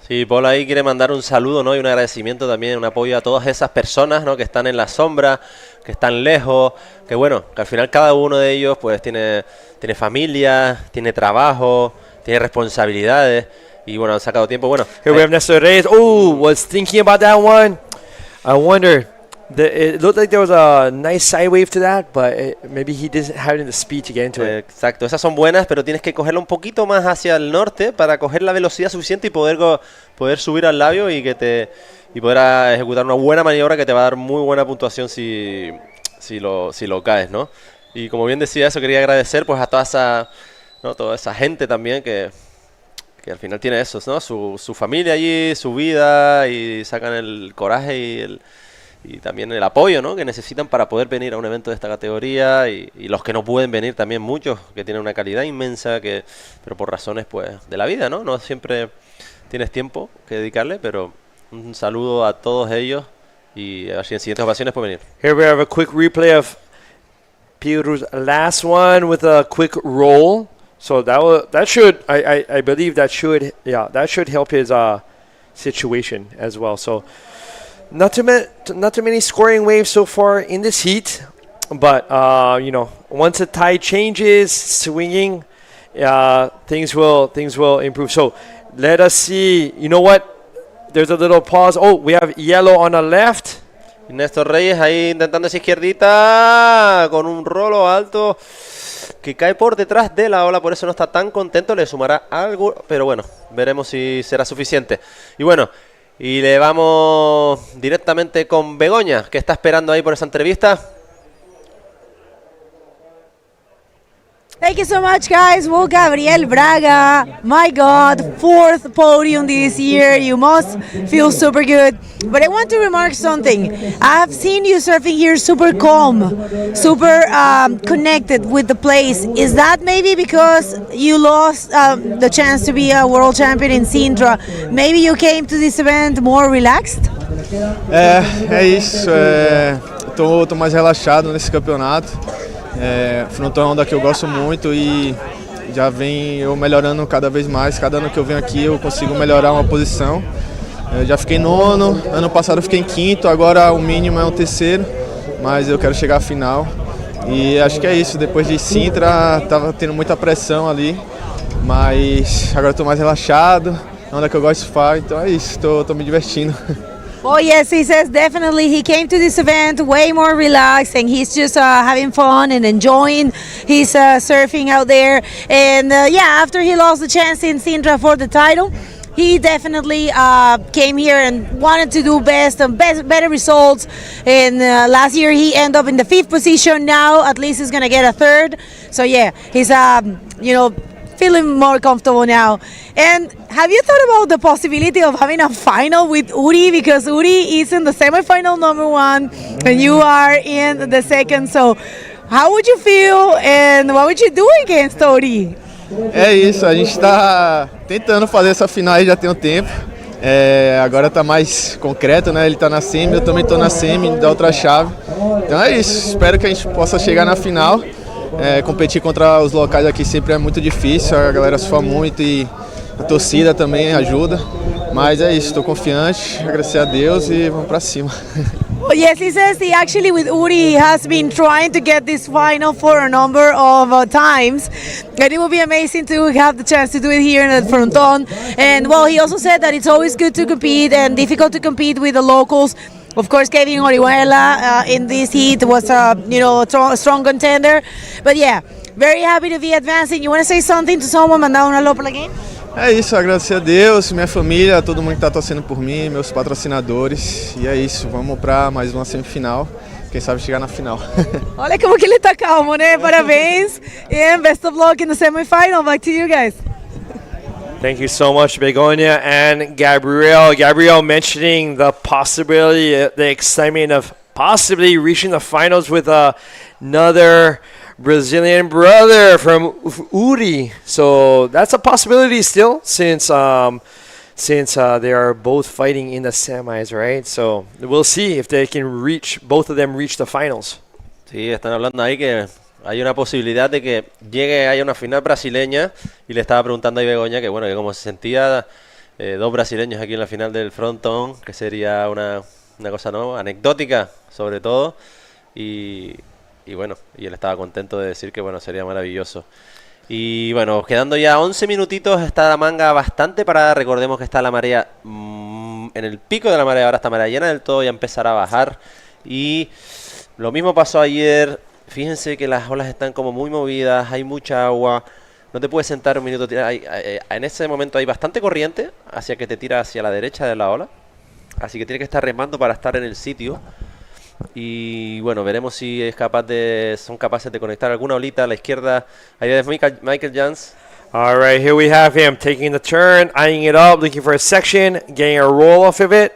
Sí, Paul ahí quiere mandar un saludo, ¿no? Y un agradecimiento también, un apoyo a todas esas personas, ¿no? Que están en la sombra, que están lejos, que al final cada uno de ellos pues tiene familia, tiene trabajo, tiene responsabilidades y han sacado tiempo. Here we have Nestor Reyes. Was thinking about that one. I wonder. It looked like there was a nice side wave to that, but maybe he didn't have the speed to get into it. Exacto, esas son buenas, pero tienes que cogerla un poquito más hacia el norte para coger la velocidad suficiente y poder subir al labio y poder ejecutar una buena maniobra que te va a dar muy buena puntuación si lo caes, ¿no? Y como bien decía eso, quería agradecer pues a toda esa gente también que al final tiene eso, ¿no? Su familia allí, su vida, y sacan el coraje y también el apoyo, ¿no? Que necesitan para poder venir a un evento de esta categoría, y los que no pueden venir también, muchos que tienen una calidad inmensa, pero por razones pues de la vida, ¿no? No siempre tienes tiempo que dedicarle, pero un saludo a todos ellos y a ver si en siguientes ocasiones pueden venir. Here we have a quick replay of Piru's last one with a quick roll. So that should I believe that should help his situation as well. So not too many scoring waves so far in this heat, but once the tide changes, swinging, things will improve. So let us see. You know what? There's a little pause. We have yellow on the left. Néstor Reyes ahí intentando esa izquierdita con un rolo alto que cae por detrás de la ola, por eso no está tan contento. Le sumará algo, pero bueno, veremos si será suficiente. Y le vamos directamente con Begoña, que está esperando ahí por esa entrevista. Thank you so much, guys. Well, Gabriel Braga, my God, 4th podium this year. You must feel super good. But I want to remark something. I've seen you surfing here super calm, super connected with the place. Is that maybe because you lost the chance to be a world champion in Sintra? Maybe you came to this event more relaxed? É isso. Tô mais relaxado nesse campeonato. Fronton é uma onda que eu gosto muito e já vem eu melhorando cada vez mais. Cada ano que eu venho aqui eu consigo melhorar uma posição. Eu já fiquei nono, ano passado eu fiquei em quinto, agora o mínimo é um terceiro, mas eu quero chegar à final. E acho que é isso, depois de Sintra tava tendo muita pressão ali, mas agora estou mais relaxado, é uma onda que eu gosto de surfar, então é isso, tô me divertindo. Oh yes, he says definitely he came to this event way more relaxed and he's just having fun and enjoying his surfing out there. And yeah, after he lost the chance in Sintra for the title, he definitely came here and wanted to do better results. And last year he ended up in the 5th position. Now at least he's gonna get a 3rd. So yeah, he's feeling more comfortable now. And have you thought about the possibility of having a final with Uri? Because Uri is in the semifinal number 1 and you are in the 2nd. So how would you feel and what would you do against Uri? É isso, a gente tá tentando fazer essa final aí já tem um tempo. Agora tá mais concreto, né? Ele tá na semi, eu também tô na semi da outra chave. Então é isso, espero que a gente possa chegar na final. Competir contra os locais aqui sempre é muito difícil, a galera surfa muito e a torcida também ajuda. Mas é isso, estou confiante, agradecer a Deus e vamos pra cima. Oh, yes, he says he actually with Uri has been trying to get this final for a number of times, and it would be amazing to have the chance to do it here in Fronton. And well, he also said that it's always good to compete and difficult to compete with the locals. Of course, Kevin Orihuela in this heat was a strong contender, but yeah, very happy to be advancing. You want to say something to someone, mandar un hello por la game? É isso, agradecer a Deus, minha família, todo mundo que está torcendo por mim, meus patrocinadores. E é isso, vamos para mais uma semifinal. Quem sabe chegar na final. Olha como que ele tá calmo, né? Parabéns and best of luck in the semifinal. Back to you guys. Thank you so much, Begonia and Gabrielle. Gabrielle mentioning the possibility, the excitement of possibly reaching the finals with another Brazilian brother from Uri. So that's a possibility still, since they are both fighting in the semis, right? So we'll see if they can both of them reach the finals. Sí, están hablando ahí que hay una posibilidad de que haya una final brasileña, y le estaba preguntando a Begoña que bueno, que cómo se sentía dos brasileños aquí en la final del Fronton, que sería una cosa no anecdótica sobre todo, y bueno, y él estaba contento de decir que bueno, sería maravilloso. Y bueno, quedando ya 11 minutitos, está la manga bastante parada. Recordemos que está la marea en el pico de la marea, ahora está marea llena del todo, ya empezará a bajar. Y lo mismo pasó ayer. Fíjense que las olas están como muy movidas, hay mucha agua, no te puedes sentar un minuto. En ese momento hay bastante corriente hacia que te tira hacia la derecha de la ola, así que tienes que estar remando para estar en el sitio. Y bueno, veremos si son capaces de conectar alguna olita a la izquierda. Ahí es Michael Jans. All right, here we have him taking the turn, eyeing it up, looking for a section, getting a roll off of it.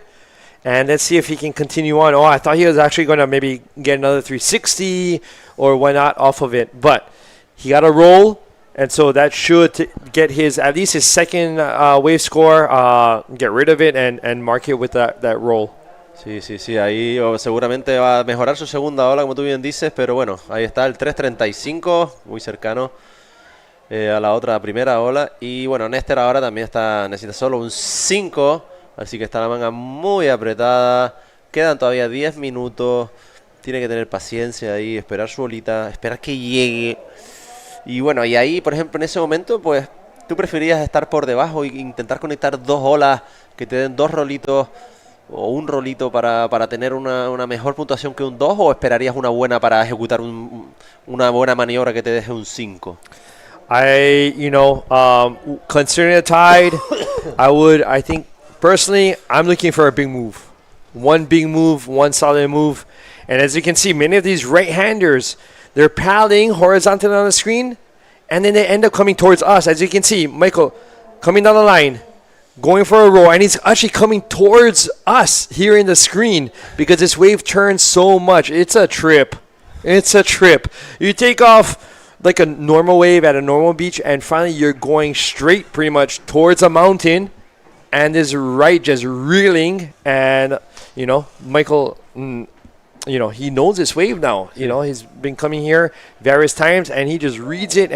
And let's see if he can continue on. Oh, I thought he was actually going to maybe get another 360 or whatnot off of it. But he got a roll, and so that should get at least his second wave score, get rid of it and mark it with that roll. Sí, ahí seguramente va a mejorar su segunda ola, como tú bien dices, pero bueno, ahí está el 3.35, muy cercano a la otra primera ola. Y bueno, Néstor ahora también necesita solo un 5, así que está la manga muy apretada. Quedan todavía 10 minutos, tiene que tener paciencia ahí, esperar su olita, esperar que llegue. Y bueno, y ahí, por ejemplo, en ese momento, pues, ¿tú preferías estar por debajo e intentar conectar dos olas que te den dos rolitos o un rolito para tener una mejor puntuación que un 2, o esperarías una buena para ejecutar una buena maniobra que te deje un 5? Considering the tide, I think personally, I'm looking for a big move. One big move, one solid move. And as you can see, many of these right-handers, they're paddling horizontally on the screen, and then they end up coming towards us. As you can see, Michael coming down the line, going for a roll, and he's actually coming towards us here in the screen because this wave turns so much. It's a trip. You take off like a normal wave at a normal beach, and finally you're going straight pretty much towards a mountain, and this right just reeling. And Michael, he knows this wave now. He's been coming here various times, and he just reads it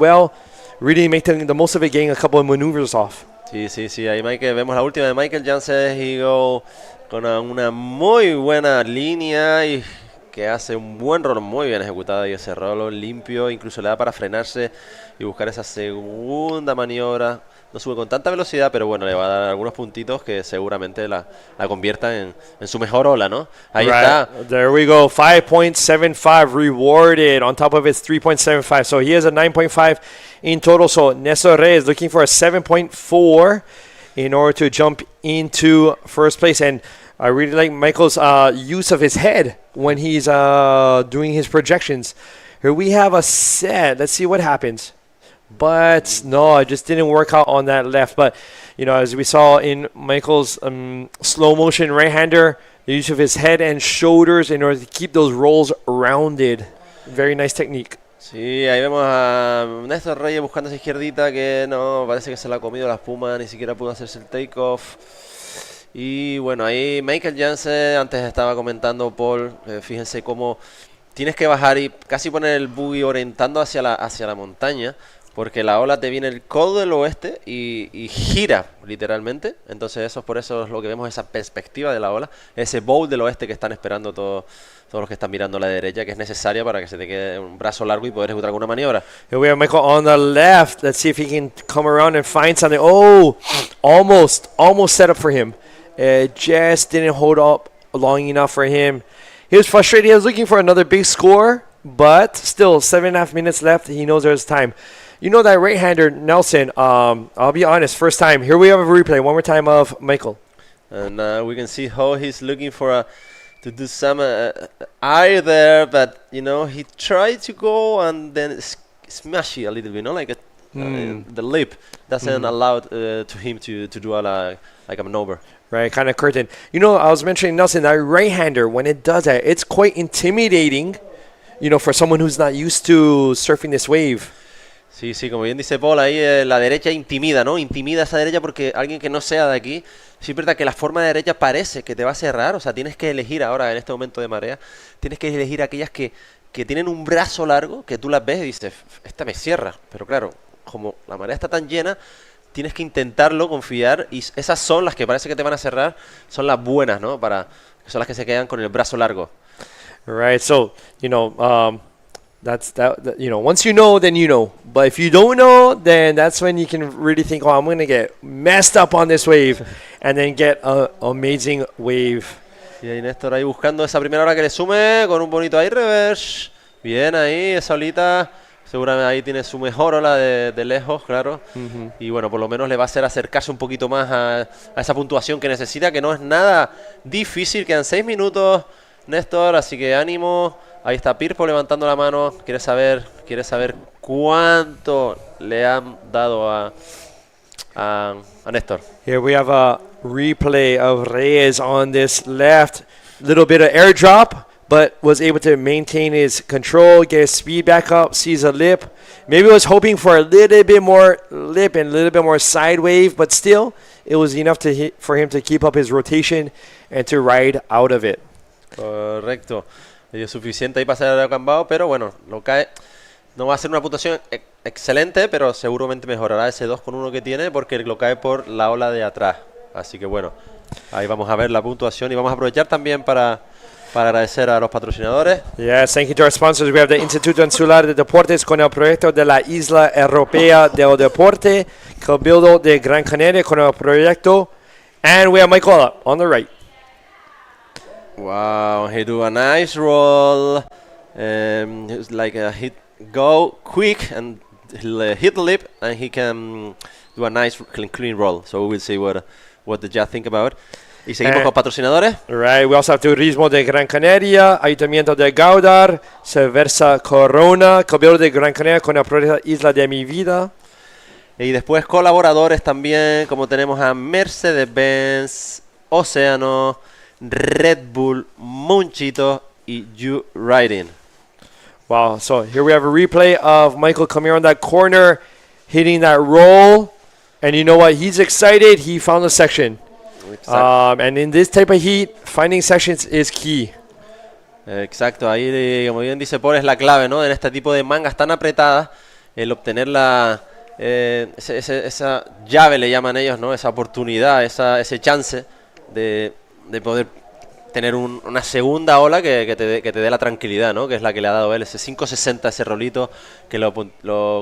well, really making the most of it, getting a couple of maneuvers off. Sí, ahí vemos la última de Michael Jansen Higo con una muy buena línea y que hace un buen rolo, muy bien ejecutado, y ese rolo limpio, incluso le da para frenarse y buscar esa segunda maniobra no sube con tanta velocidad, pero bueno, le va a dar algunos puntitos que seguramente la conviertan en su mejor ola, ¿no? Ahí está. There we go. 5.75 rewarded on top of his 3.75. So he has a 9.5 in total. So Néstor Reyes looking for a 7.4 in order to jump into first place. And I really like Michael's use of his head when he's doing his projections. Here we have a set. Let's see what happens. But no, it just didn't work out on that left. But, you know, as we saw in Michael's slow motion right-hander, the use of his head and shoulders in order to keep those rolls rounded. Very nice technique. Sí, ahí vemos a Néstor Reyes buscando esa izquierdita que no, parece que se la ha comido la espuma, ni siquiera pudo hacerse el take-off. Y bueno, ahí Michael Jansen, antes estaba comentando Paul, fíjense cómo tienes que bajar y casi poner el buggy orientando hacia la montaña, porque la ola te viene el codo del oeste y gira literalmente. Entonces por eso es lo que vemos, esa perspectiva de la ola, ese bowl del oeste que están esperando todos los que están mirando a la derecha, que es necesaria para que se te quede un brazo largo y poder ejecutar alguna maniobra. Here we have Michael on the left. Let's see if he can come around and find something. Oh, almost set up for him. It just didn't hold up long enough for him. He was frustrated. He was looking for another big score, but still 7.5 minutes left. He knows there's time. You know that right-hander, Nelson, I'll be honest, first time. Here we have a replay, one more time of Michael. And we can see how he's looking for to do some eye there, but, you know, he tried to go and then smash it a little bit, you know, like the lip doesn't allow to him to do like a maneuver. Right, kind of curtain. You know, I was mentioning, Nelson, that right-hander, when it does that, it's quite intimidating, you know, for someone who's not used to surfing this wave. Sí, como bien dice Paul, ahí la derecha intimida, ¿no? Intimida esa derecha porque alguien que no sea de aquí, sí es verdad que la forma de derecha parece que te va a cerrar, o sea, tienes que elegir ahora en este momento de marea, tienes que elegir aquellas que tienen un brazo largo, que tú las ves y dices, esta me cierra, pero claro, como la marea está tan llena, tienes que intentarlo, confiar, y esas son las que parece que te van a cerrar, son las buenas, ¿no? Son las que se quedan con el brazo largo. Right, so, you know, that's you know, once you know, then you know. But if you don't know, then that's when you can really think, oh, I'm going to get messed up on this wave and then get an amazing wave. Y ahí Néstor ahí buscando esa primera hora que le sume con un bonito ahí reverse. Bien ahí, esa olita. Seguramente ahí tiene su mejor ola de lejos, claro. Y bueno, por lo menos le va a hacer acercarse un poquito más a esa puntuación que necesita, que no es nada difícil. Quedan 6 minutos, Néstor, así que ánimo. Ahí está Pirpo levantando la mano. Quiere saber cuánto le han dado a Néstor. Here we have a replay of Reyes on this left. Little bit of airdrop, but was able to maintain his control, get his speed back up, sees a lip. Maybe was hoping for a little bit more lip and a little bit more side wave, but still, it was enough for him to keep up his rotation and to ride out of it. Correcto. Es suficiente ahí para ser acambado, pero bueno, lo cae. No va a ser una puntuación excelente, pero seguramente mejorará ese 2,1 que tiene porque lo cae por la ola de atrás. Así que bueno, ahí vamos a ver la puntuación y vamos a aprovechar también para agradecer a los patrocinadores. Yes, thank you to our sponsors. We have the Instituto Insular de Deportes con el proyecto de la Isla Europea del Deporte, Cabildo de Gran Canaria con el proyecto, and we have Michael up on the right. Wow, he do a nice roll. It's like a go quick and he'll hit the lip and he can do a nice clean roll. So we will see what the judge think about. Y seguimos con patrocinadores. Right, we also have Turismo de Gran Canaria, Ayuntamiento de Gáldar, Cerveza Corona, Cabildo de Gran Canaria con la proyecto Isla de mi Vida. Y después colaboradores también, como tenemos a Mercedes-Benz, Océano, Red Bull, Monchito y You Riding. Wow, so here we have a replay of Michael coming around that corner, hitting that roll, and you know what? He's excited. He found the section. And in this type of heat, finding sections is key. Exacto, ahí como bien dice Paul, es la clave, ¿no? En este tipo de mangas tan apretadas, el obtener esa llave, le llaman ellos, ¿no? Esa oportunidad, ese chance de poder tener una segunda ola que te dé la tranquilidad, ¿no? Que es la que le ha dado él, ese 560, ese rolito que lo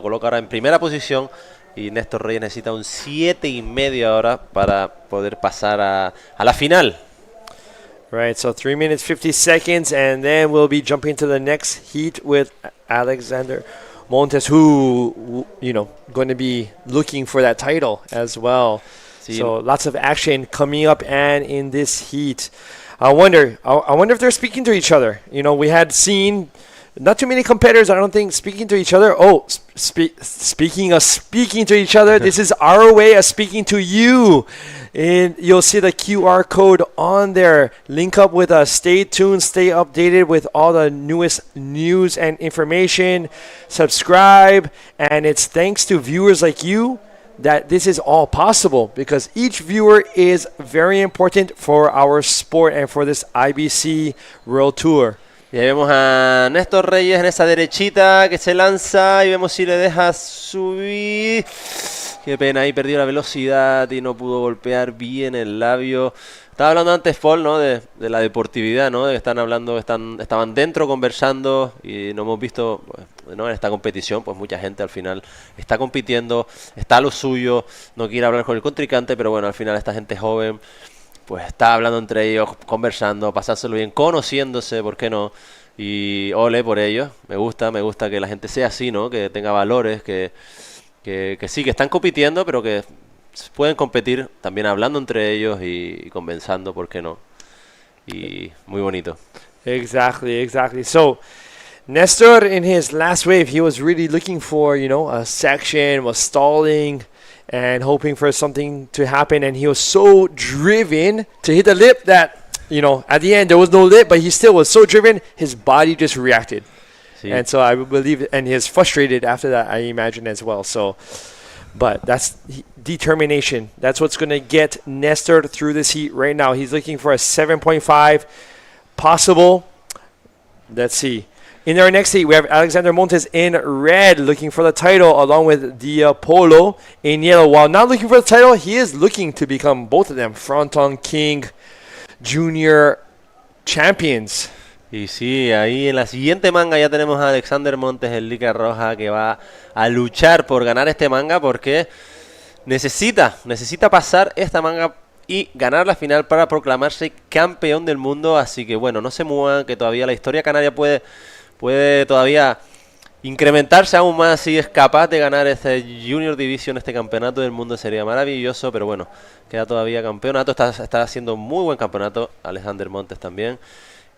coloca ahora en primera posición y Néstor Reyes necesita un 7,5 ahora para poder pasar a la final. Right, so 3 minutes 50 seconds, and then we'll be jumping to the next heat with Alexander Montes, who going to be looking for that title as well. Sí. So lots of action coming up, and in this heat, I wonder if they're speaking to each other. We had seen not too many competitors, I don't think, speaking to each other. Oh, speaking of speaking to each other, this is our way of speaking to you. And you'll see the QR code on there. Link up with us. Stay tuned. Stay updated with all the newest news and information. Subscribe. And it's thanks to viewers like you that this is all possible, because each viewer is very important for our sport and for this IBC World Tour. Y ahí vemos a Néstor Reyes en esa derechita que se lanza y vemos si le deja subir. Qué pena, ahí perdió la velocidad y no pudo golpear bien el labio. Estaba hablando antes, Paul, ¿no? de la deportividad, ¿no? De que estaban dentro conversando y no hemos visto, ¿no? En esta competición, pues mucha gente al final está compitiendo, está a lo suyo, no quiere hablar con el contrincante, pero bueno, al final esta gente joven pues está hablando entre ellos, conversando, pasárselo bien, conociéndose, ¿por qué no? Y ole por ellos, me gusta que la gente sea así, ¿no? Que tenga valores, que sí, que están compitiendo, pero que pueden competir también hablando entre ellos y conversando, ¿por qué no? Y muy bonito. Exactly. So, Nestor, in his last wave, he was really looking for, a section, was stalling and hoping for something to happen, and he was so driven to hit the lip that, at the end there was no lip, but he still was so driven, his body just reacted. Sí. And so I believe, and he is frustrated after that, I imagine, as well. So, but that's determination. That's what's going to get Nestor through this heat right now. He's looking for a 7.5 possible. Let's see. In our next heat, we have Alexander Montes in red, looking for the title, along with Diapolo in yellow. While not looking for the title, he is looking to become, both of them, Fronton King Junior champions. Y sí, ahí en la siguiente manga ya tenemos a Alexander Montes, el Liga Roja, que va a luchar por ganar este manga, porque necesita pasar esta manga y ganar la final para proclamarse campeón del mundo. Así que bueno, no se muevan, que todavía la historia canaria puede todavía incrementarse aún más. Si es capaz de ganar este Junior Division, este campeonato del mundo, sería maravilloso, pero bueno, queda todavía campeonato. Está haciendo muy buen campeonato Alexander Montes también,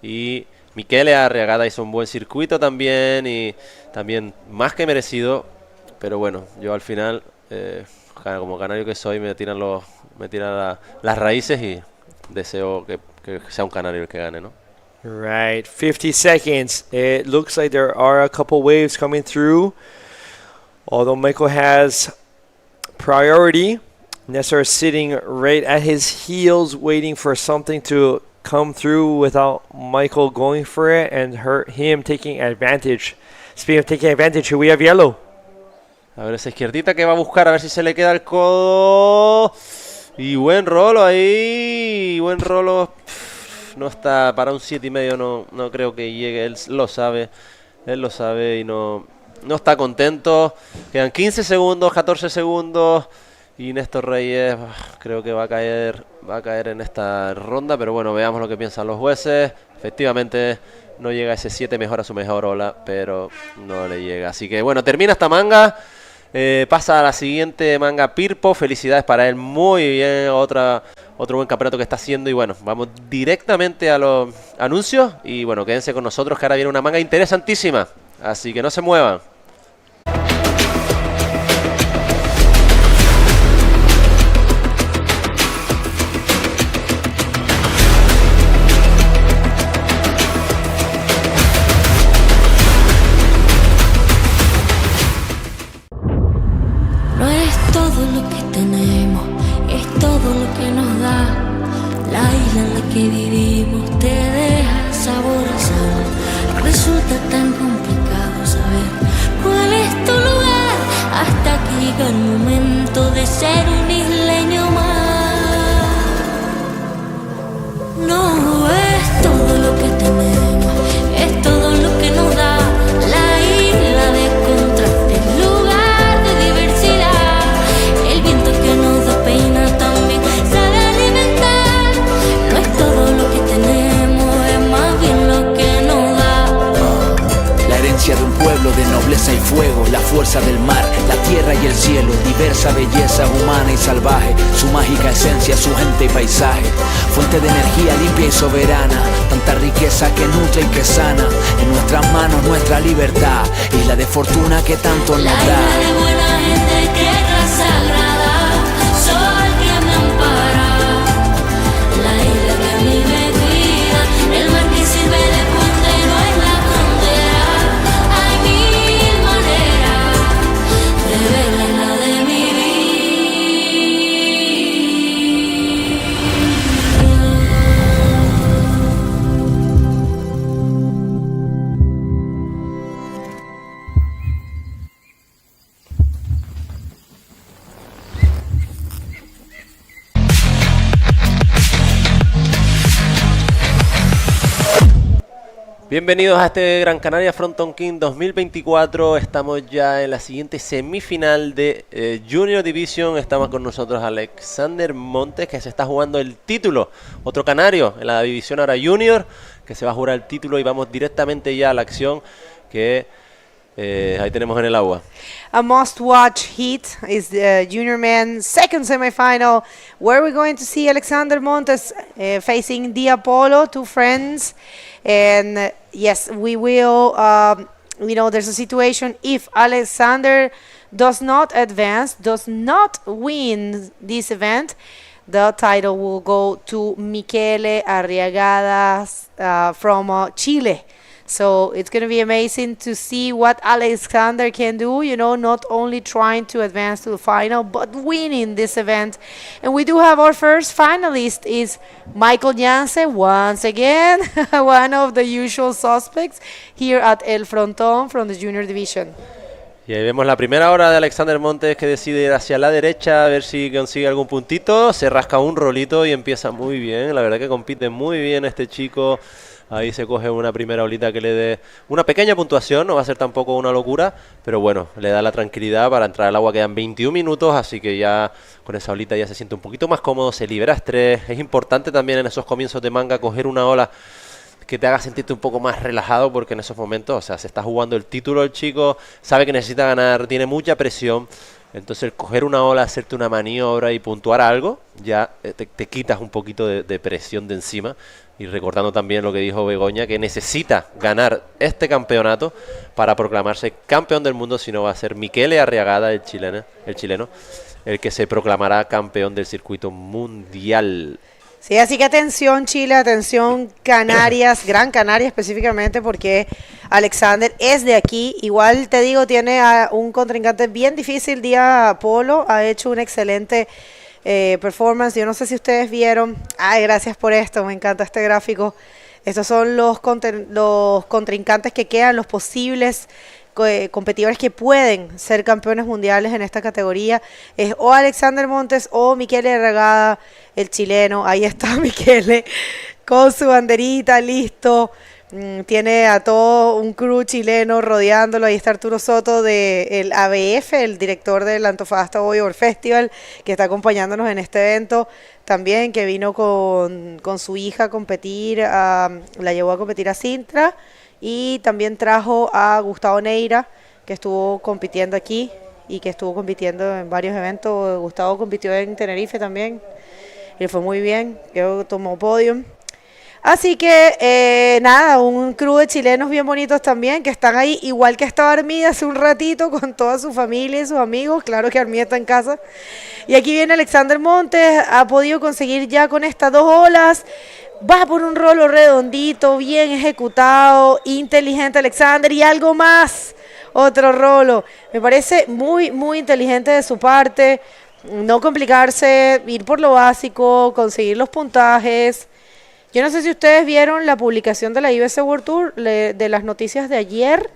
y Michele Arriagada hizo un buen circuito también, y también más que merecido. Pero bueno, yo al final, como canario que soy, me tiran las raíces y deseo que sea un canario el que gane, ¿no? Right, 50 seconds. It looks like there are a couple waves coming through. Although Michael has priority, Nestor is sitting right at his heels, waiting for something to come through without Michael going for it and him taking advantage. Speaking of taking advantage, here we have yellow. A ver esa izquierdita que va a buscar, a ver si se le queda el codo. Y buen rolo ahí, buen rolo. No está para un 7,5, no creo que llegue, él lo sabe y no está contento. Quedan 15 segundos, 14 segundos y Néstor Reyes creo que va a caer en esta ronda, pero bueno, veamos lo que piensan los jueces. Efectivamente no llega a ese 7, mejora su mejor ola, pero no le llega. Así que bueno, termina esta manga. Pasa a la siguiente manga Pirpo, felicidades para él, muy bien, otro buen campeonato que está haciendo. Y bueno, vamos directamente a los anuncios y bueno, quédense con nosotros que ahora viene una manga interesantísima, así que no se muevan. belleza es humana y salvaje, su mágica esencia, su gente y paisaje. Fuente de energía limpia y soberana, tanta riqueza que nutre y que sana. En nuestras manos nuestra libertad, isla de fortuna que tanto nos La da. isla de buena gente, tierra sagrada, sol que me ampara. La isla que a mí me cuida, el mar que sirve de puente no es la frontera. Hay mil maneras de ver la isla de mi vida. Bienvenidos a este Gran Canaria Frontón King 2024. Estamos ya en la siguiente semifinal de Junior Division. Estamos con nosotros Alexander Montes, que se está jugando el título. Otro canario en la división ahora Junior, que se va a jugar el título, y vamos directamente ya a la acción que ahí tenemos en el agua. A must-watch heat is the Junior Men second semifinal, where we're going to see Alexander Montes facing Di Apollo, two friends. And yes, we will, there's a situation if Alexander does not advance, does not win this event, the title will go to Michele Arriagada from Chile. So it's going to be amazing to see what Alexander can do, not only trying to advance to the final, but winning this event. And we do have our first finalist is Michael Jansen, once again, one of the usual suspects here at El Fronton from the Junior Division. Y ahí vemos la primera hora de Alexander Montes, que decide ir hacia la derecha a ver si consigue algún puntito. Se rasca un rolito y empieza muy bien. La verdad que compite muy bien este chico. Ahí se coge una primera olita que le dé una pequeña puntuación, no va a ser tampoco una locura, pero bueno, le da la tranquilidad para entrar al agua. Quedan 21 minutos, así que ya con esa olita ya se siente un poquito más cómodo, se libera estrés. Es importante también en esos comienzos de manga coger una ola que te haga sentirte un poco más relajado, porque en esos momentos, o sea, se está jugando el título el chico, sabe que necesita ganar, tiene mucha presión. Entonces el coger una ola, hacerte una maniobra y puntuar algo, ya te quitas un poquito de presión de encima. Y recordando también lo que dijo Begoña, que necesita ganar este campeonato para proclamarse campeón del mundo, si no va a ser Michele Arriagada, el chileno, el que se proclamará campeón del circuito mundial. Sí, así que atención Chile, atención Canarias, Gran Canaria específicamente, porque Alexander es de aquí. Igual te digo, tiene a un contrincante bien difícil, Día Apolo, ha hecho un excelente performance. Yo no sé si ustedes vieron, ay, gracias por esto, me encanta este gráfico. Estos son los contrincantes que quedan, los posibles competidores que pueden ser campeones mundiales en esta categoría. Es o Alexander Montes o Michele Arriagada, el chileno. Ahí está Michele con su banderita, listo. Tiene a todo un crew chileno rodeándolo. Ahí está Arturo Soto del ABF, el director del Antofagasta Bodyboard Festival, que está acompañándonos en este evento también, que vino con su hija a competir, la llevó a competir a Sintra, y también trajo a Gustavo Neira, que estuvo compitiendo aquí y que estuvo compitiendo en varios eventos. Gustavo compitió en Tenerife también, y le fue muy bien, creo que tomó podium. Así que nada, un crew de chilenos bien bonitos también, que están ahí, igual que estaba Armida hace un ratito con toda su familia y sus amigos. Claro que Armida está en casa. Y aquí viene Alexander Montes, ha podido conseguir ya con estas dos olas. Va por un rolo redondito, bien ejecutado, inteligente Alexander, y algo más, otro rolo. Me parece muy, muy inteligente de su parte, no complicarse, ir por lo básico, conseguir los puntajes. Yo no sé si ustedes vieron la publicación de la IBC World Tour, de las noticias de ayer,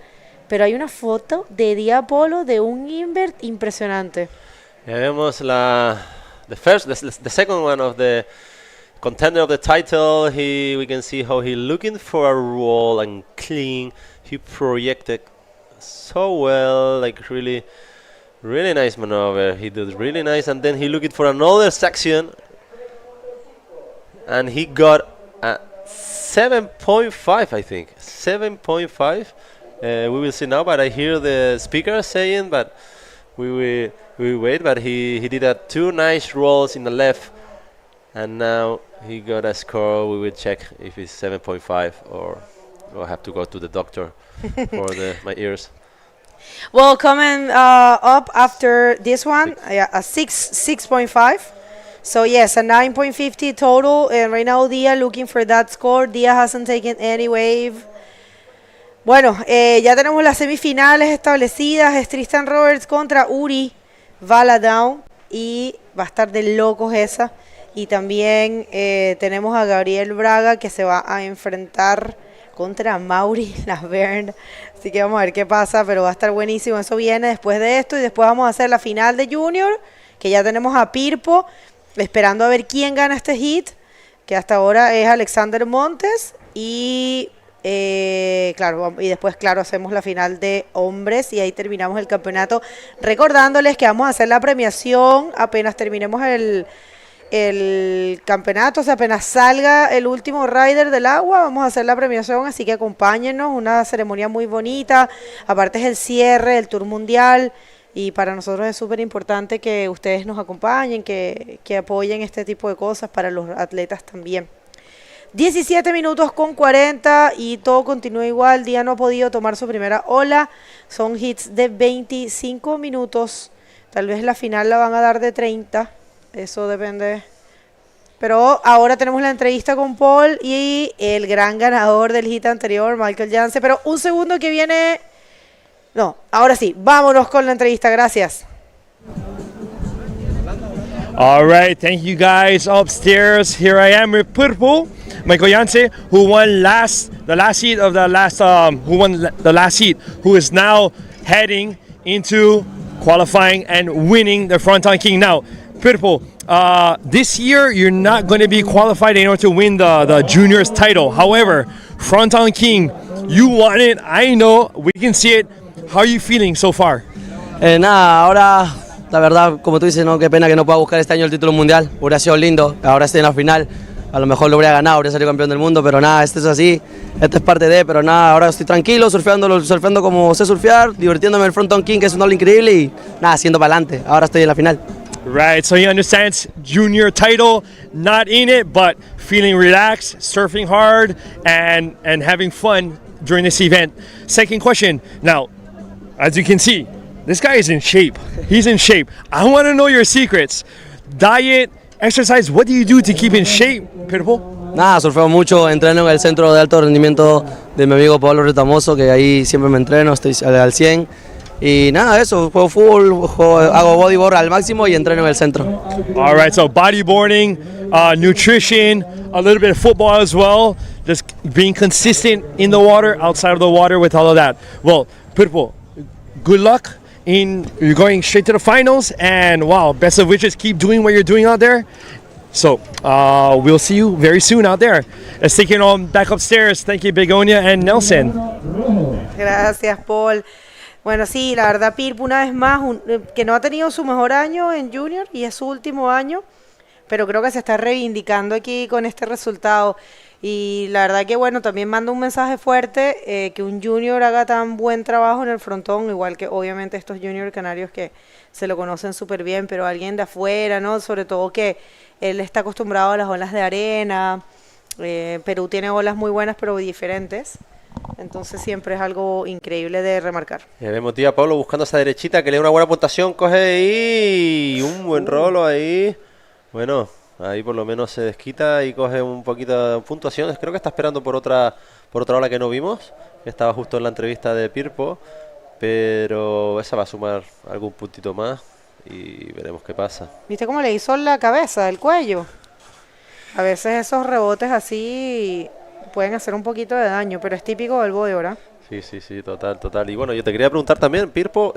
pero hay una foto de Di Apollo de un invert impresionante. Ya vemos the second one of the contender of the title. We can see how he looking for a roll and clean. He projected so well, like really nice maneuver. He did really nice, and then he looking for another section, and he got a 7.5, I think. 7.5. We will see now, but I hear the speaker saying, but we will we wait, but he did 2 nice rolls in the left, and now he got a score. We will check if it's 7.5 or I'll have to go to the doctor for my ears. Well, coming up after this one, a 6.5. So yes, a 9.50 total, and right now Dia looking for that score. Dia hasn't taken any wave. Bueno, ya tenemos las semifinales establecidas. Es Tristan Roberts contra Uri Valadown, y va a estar de locos esa. Y también tenemos a Gabriel Braga, que se va a enfrentar contra Mauri Laverne. Así que vamos a ver qué pasa, pero va a estar buenísimo. Eso viene después de esto, y después vamos a hacer la final de Junior, que ya tenemos a Pirpo esperando a ver quién gana este hit, que hasta ahora es Alexander Montes, y claro, y después, claro, hacemos la final de hombres, y ahí terminamos el campeonato. Recordándoles que vamos a hacer la premiación apenas terminemos el campeonato, o sea, apenas salga el último rider del agua, vamos a hacer la premiación, así que acompáñenos, una ceremonia muy bonita. Aparte es el cierre del Tour Mundial, y para nosotros es súper importante que ustedes nos acompañen, que apoyen este tipo de cosas para los atletas también. 17 minutos con 40 y todo continúa igual. Día no ha podido tomar su primera ola. Son hits de 25 minutos. Tal vez la final la van a dar de 30. Eso depende. Pero ahora tenemos la entrevista con Paul y el gran ganador del hit anterior, Michael Jansen. Pero un segundo que viene... No, ahora sí, vámonos con la entrevista, gracias. All right, thank you guys upstairs. Here I am with Purple, Michael Jansen, who won the last heat of the last, who is now heading into qualifying and winning the Fronton King. Now, Purple, this year you're not going to be qualified in order to win the juniors title. However, Fronton King, you won it. I know, we can see it. How are you feeling so far? Nada, ahora la verdad, como tú dices, no, qué pena que no pueda buscar este año el título mundial. Hubiera sido lindo, ahora estoy en la final. A lo mejor lo habría ganado, habría salido campeón del mundo, pero nada, esto es así, esto es parte de, pero nada, ahora estoy tranquilo, surfeando como sé surfear, divirtiéndome en el Fronton King, que es un ola increíble, y nada, haciendo para adelante, ahora estoy en la final. Right, so he understands junior title, not in it, but feeling relaxed, surfing hard, and having fun during this event. Second question, now, as you can see, this guy is in shape. He's in shape. I want to know your secrets. Diet, exercise, what do you do to keep in shape, Purple? Nada, surfeo mucho, entreno en el centro de alto rendimiento de mi amigo Pablo Retamoso, que ahí siempre me entreno, estoy al 100. Y nada, eso, juego fútbol, hago bodyboard al máximo y entreno en el centro. All right, so bodyboarding, nutrition, a little bit of football as well, just being consistent in the water, outside of the water with all of that. Well, Purple, good luck. You're going straight to the finals, and wow, best of wishes. Keep doing what you're doing out there. So we'll see you very soon out there. Let's take it on back upstairs. Thank you, Begonia and Nelson. Gracias, Paul. Bueno, sí, la verdad, Pirpo, una vez más, que no ha tenido su mejor año en Junior y es su último año, pero creo que se está reivindicando aquí con este resultado. Y la verdad que, bueno, también manda un mensaje fuerte, que un junior haga tan buen trabajo en el frontón, igual que obviamente estos junior canarios que se lo conocen súper bien, pero alguien de afuera, ¿no? Sobre todo que él está acostumbrado a las olas de arena. Perú tiene olas muy buenas, pero diferentes. Entonces siempre es algo increíble de remarcar. Vemos a Pablo buscando esa derechita, que le da una buena puntuación, coge ahí un buen rolo ahí. Bueno, ahí por lo menos se desquita y coge un poquito de puntuación. Creo que está esperando por otra ola que no vimos, que estaba justo en la entrevista de Pirpo, pero esa va a sumar algún puntito más y veremos qué pasa. ¿Viste cómo le hizo la cabeza, el cuello? A veces esos rebotes así pueden hacer un poquito de daño, pero es típico del bodyboard, ¿eh? Sí, total. Y bueno, yo te quería preguntar también, Pirpo,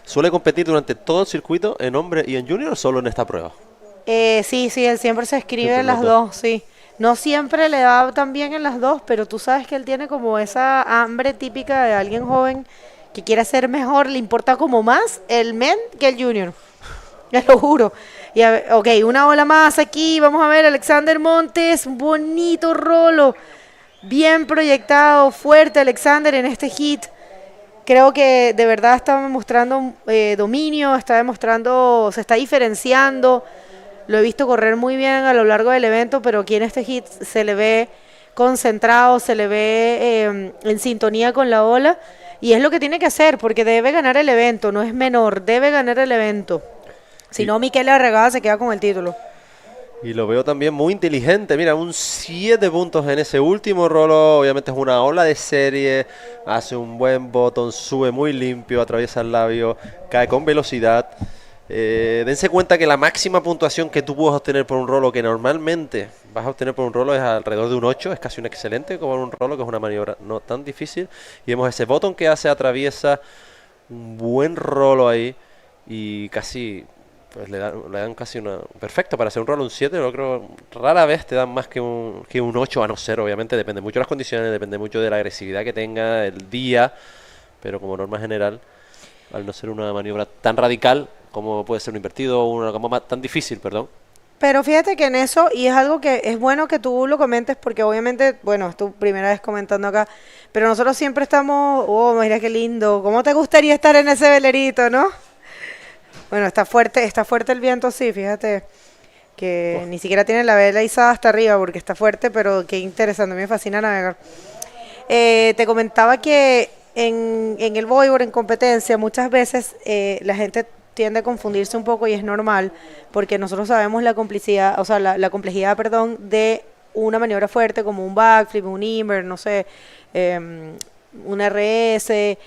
¿suele competir durante todo el circuito en hombre y en junior o solo en esta prueba? Sí, él siempre se escribe en las dos, sí. No siempre le da tan bien en las dos, pero tú sabes que él tiene como esa hambre típica de alguien joven que quiere ser mejor, le importa como más el men que el junior. Ya lo juro. Y ok, una ola más aquí, vamos a ver, Alexander Montes, bonito rolo. Bien proyectado, fuerte Alexander en este hit. Creo que de verdad está demostrando dominio, está demostrando, se está diferenciando. Lo he visto correr muy bien a lo largo del evento, pero aquí en este hit se le ve concentrado, se le ve en sintonía con la ola, y es lo que tiene que hacer, porque debe ganar el evento, no es menor, debe ganar el evento. Si no, Miquel Arregada se queda con el título. Y lo veo también muy inteligente. Mira, un 7 puntos en ese último rolo. Obviamente es una ola de serie. Hace un buen bottom, sube muy limpio, atraviesa el labio, cae con velocidad. Dense cuenta que la máxima puntuación que tú puedes obtener por un rolo, que normalmente vas a obtener por un rolo, es alrededor de un 8. Es casi un excelente como un rolo, que es una maniobra no tan difícil. Y vemos ese bottom que hace, atraviesa un buen rolo ahí. Y casi... pues le dan casi una... perfecto para hacer un rolo, un 7. Yo creo rara vez te dan más que un 8, a no ser, obviamente, depende mucho de las condiciones, depende mucho de la agresividad que tenga, el día, pero como norma general, al no ser una maniobra tan radical como puede ser un invertido o una cama tan difícil, perdón. Pero fíjate que en eso, y es algo que es bueno que tú lo comentes, porque obviamente, bueno, es tu primera vez comentando acá, pero nosotros siempre estamos, oh, mira qué lindo, ¿cómo te gustaría estar en ese velerito, no? Bueno, está fuerte el viento, sí, fíjate que ni siquiera tiene la vela izada hasta arriba porque está fuerte, pero qué interesante, me fascina navegar. Te comentaba que en el bodyboard, en competencia, muchas veces la gente tiende a confundirse un poco, y es normal, porque nosotros sabemos la complicidad, o sea, la complejidad, perdón, de una maniobra fuerte como un backflip, un invert, no sé, un RS.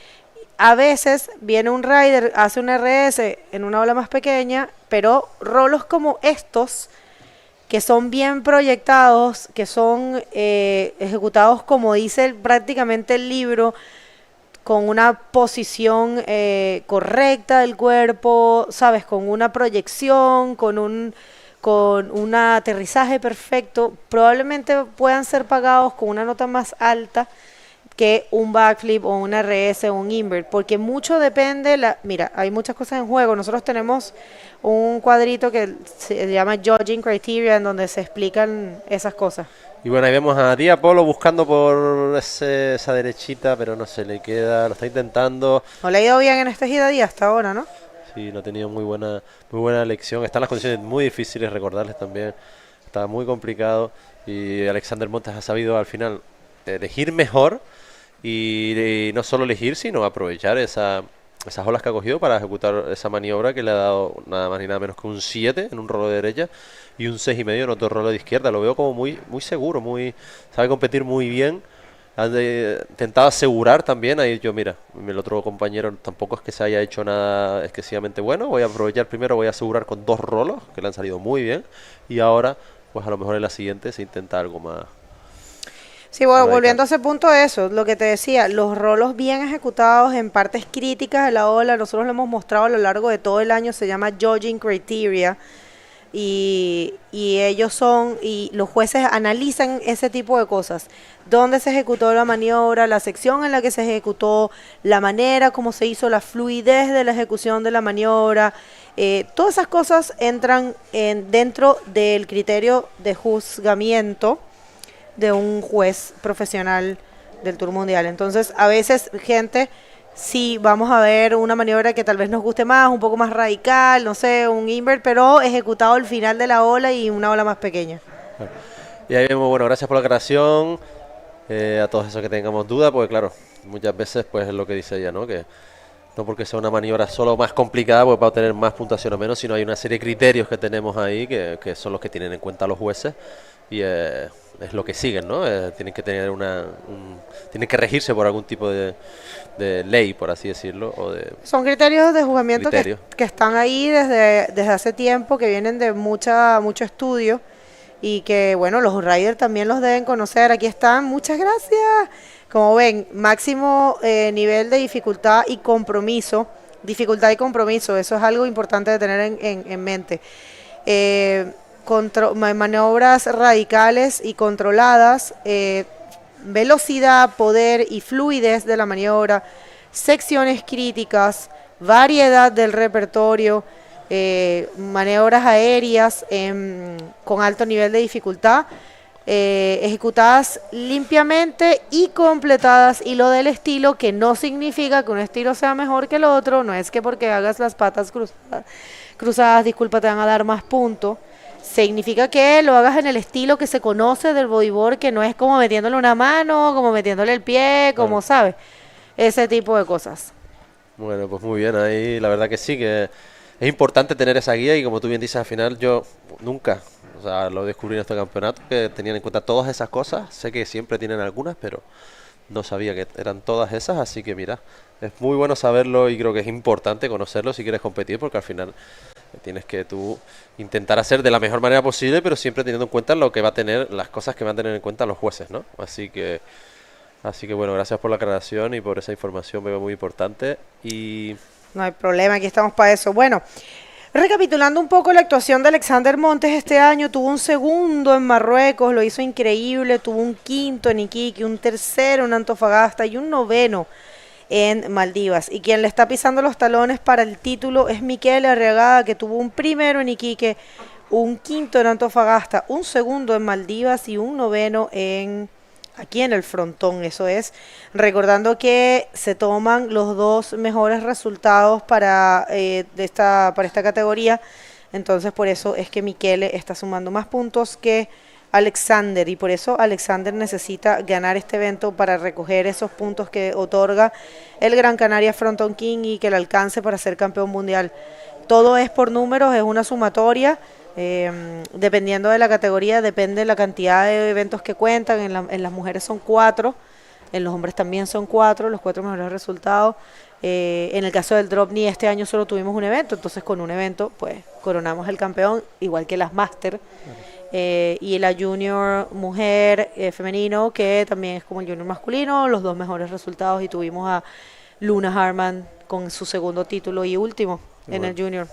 A veces viene un rider, hace un RS en una ola más pequeña, pero rolos como estos, que son bien proyectados, que son ejecutados como dice prácticamente el libro, con una posición correcta del cuerpo, ¿sabes? Con una proyección, con un aterrizaje perfecto, probablemente puedan ser pagados con una nota más alta que un backflip o un RS o un invert, porque mucho depende, mira, hay muchas cosas en juego. Nosotros tenemos un cuadrito que se llama Judging Criteria, en donde se explican esas cosas. Y bueno, ahí vemos a Di Apolo buscando por esa derechita, pero no se le queda, lo está intentando. No le ha ido bien en este gira día hasta ahora, ¿no? Sí, no ha tenido muy buena elección. Están las condiciones muy difíciles, recordarles también. Está muy complicado y Alexander Montes ha sabido al final elegir mejor. Y no solo elegir, sino aprovechar esas olas que ha cogido para ejecutar esa maniobra que le ha dado nada más ni nada menos que un 7 en un rolo de derecha y un 6,5 en otro rolo de izquierda. Lo veo como muy seguro, sabe competir muy bien. Ha intentado asegurar también. Ahí yo, mira, el otro compañero tampoco es que se haya hecho nada excesivamente bueno. Voy a aprovechar primero, voy a asegurar con 2 rolos que le han salido muy bien. Y ahora, pues a lo mejor en la siguiente se intenta algo más. Sí, bueno, volviendo a ese punto, eso, lo que te decía, los rolos bien ejecutados en partes críticas de la ola, nosotros lo hemos mostrado a lo largo de todo el año, se llama Judging Criteria, y los jueces analizan ese tipo de cosas, dónde se ejecutó la maniobra, la sección en la que se ejecutó, la manera como se hizo, la fluidez de la ejecución de la maniobra, todas esas cosas entran dentro del criterio de juzgamiento de un juez profesional del Tour Mundial. Entonces, a veces, gente, sí vamos a ver una maniobra que tal vez nos guste más, un poco más radical, no sé, un invert, pero ejecutado al final de la ola y una ola más pequeña. Y ahí vemos, bueno, gracias por la aclaración, a todos esos que tengamos dudas, porque claro, muchas veces pues es lo que dice ella, ¿no? Que no porque sea una maniobra solo más complicada, pues va a obtener más puntuación o menos, sino hay una serie de criterios que tenemos ahí, que son los que tienen en cuenta los jueces, y es lo que siguen, ¿no? Tienen que tener tienen que regirse por algún tipo de ley, por así decirlo, son criterios de juzgamiento que están ahí desde hace tiempo, que vienen de mucho estudio, y que, bueno, los riders también los deben conocer. Aquí están, muchas gracias. Como ven, máximo nivel de dificultad y compromiso. Eso es algo importante de tener en mente. Maniobras radicales y controladas, velocidad, poder y fluidez de la maniobra, secciones críticas, variedad del repertorio, maniobras aéreas con alto nivel de dificultad, ejecutadas limpiamente y completadas, y lo del estilo, que no significa que un estilo sea mejor que el otro, no es que porque hagas las patas cruzadas, disculpa, te van a dar más puntos, significa que lo hagas en el estilo que se conoce del bodyboard, que no es como metiéndole una mano, como metiéndole el pie, como sabes, ese tipo de cosas. Bueno, pues muy bien, ahí la verdad que sí, que es importante tener esa guía y como tú bien dices, al final yo nunca, o sea, lo descubrí en este campeonato, que tenían en cuenta todas esas cosas, sé que siempre tienen algunas, pero no sabía que eran todas esas, así que mira, es muy bueno saberlo y creo que es importante conocerlo si quieres competir, porque al final tienes que tú intentar hacer de la mejor manera posible, pero siempre teniendo en cuenta lo que va a tener, las cosas que van a tener en cuenta los jueces, ¿no? Así que bueno, gracias por la aclaración y por esa información, veo muy importante. Y no hay problema, aquí estamos para eso. Bueno, recapitulando un poco la actuación de Alexander Montes este año, tuvo un segundo en Marruecos, lo hizo increíble, tuvo un quinto en Iquique, un tercero en Antofagasta y un noveno en Maldivas. Y quien le está pisando los talones para el título es Miquel Arriagada, que tuvo un primero en Iquique, un quinto en Antofagasta, un segundo en Maldivas y un noveno aquí en el Frontón. Eso es, recordando que se toman los dos mejores resultados para esta categoría, entonces por eso es que Michele está sumando más puntos que Alexander, y por eso Alexander necesita ganar este evento para recoger esos puntos que otorga el Gran Canaria Frontón King y que le alcance para ser campeón mundial. Todo es por números, es una sumatoria. Dependiendo de la categoría, depende de la cantidad de eventos que cuentan. En las mujeres son 4, en los hombres también son 4, los 4 mejores resultados. En el caso del drop knee, este año solo tuvimos un evento, entonces con un evento pues coronamos el campeón, igual que las master. Y la junior mujer femenino, que también es como el junior masculino, los dos mejores resultados, y tuvimos a Luna Harman con su segundo título y último en el junior.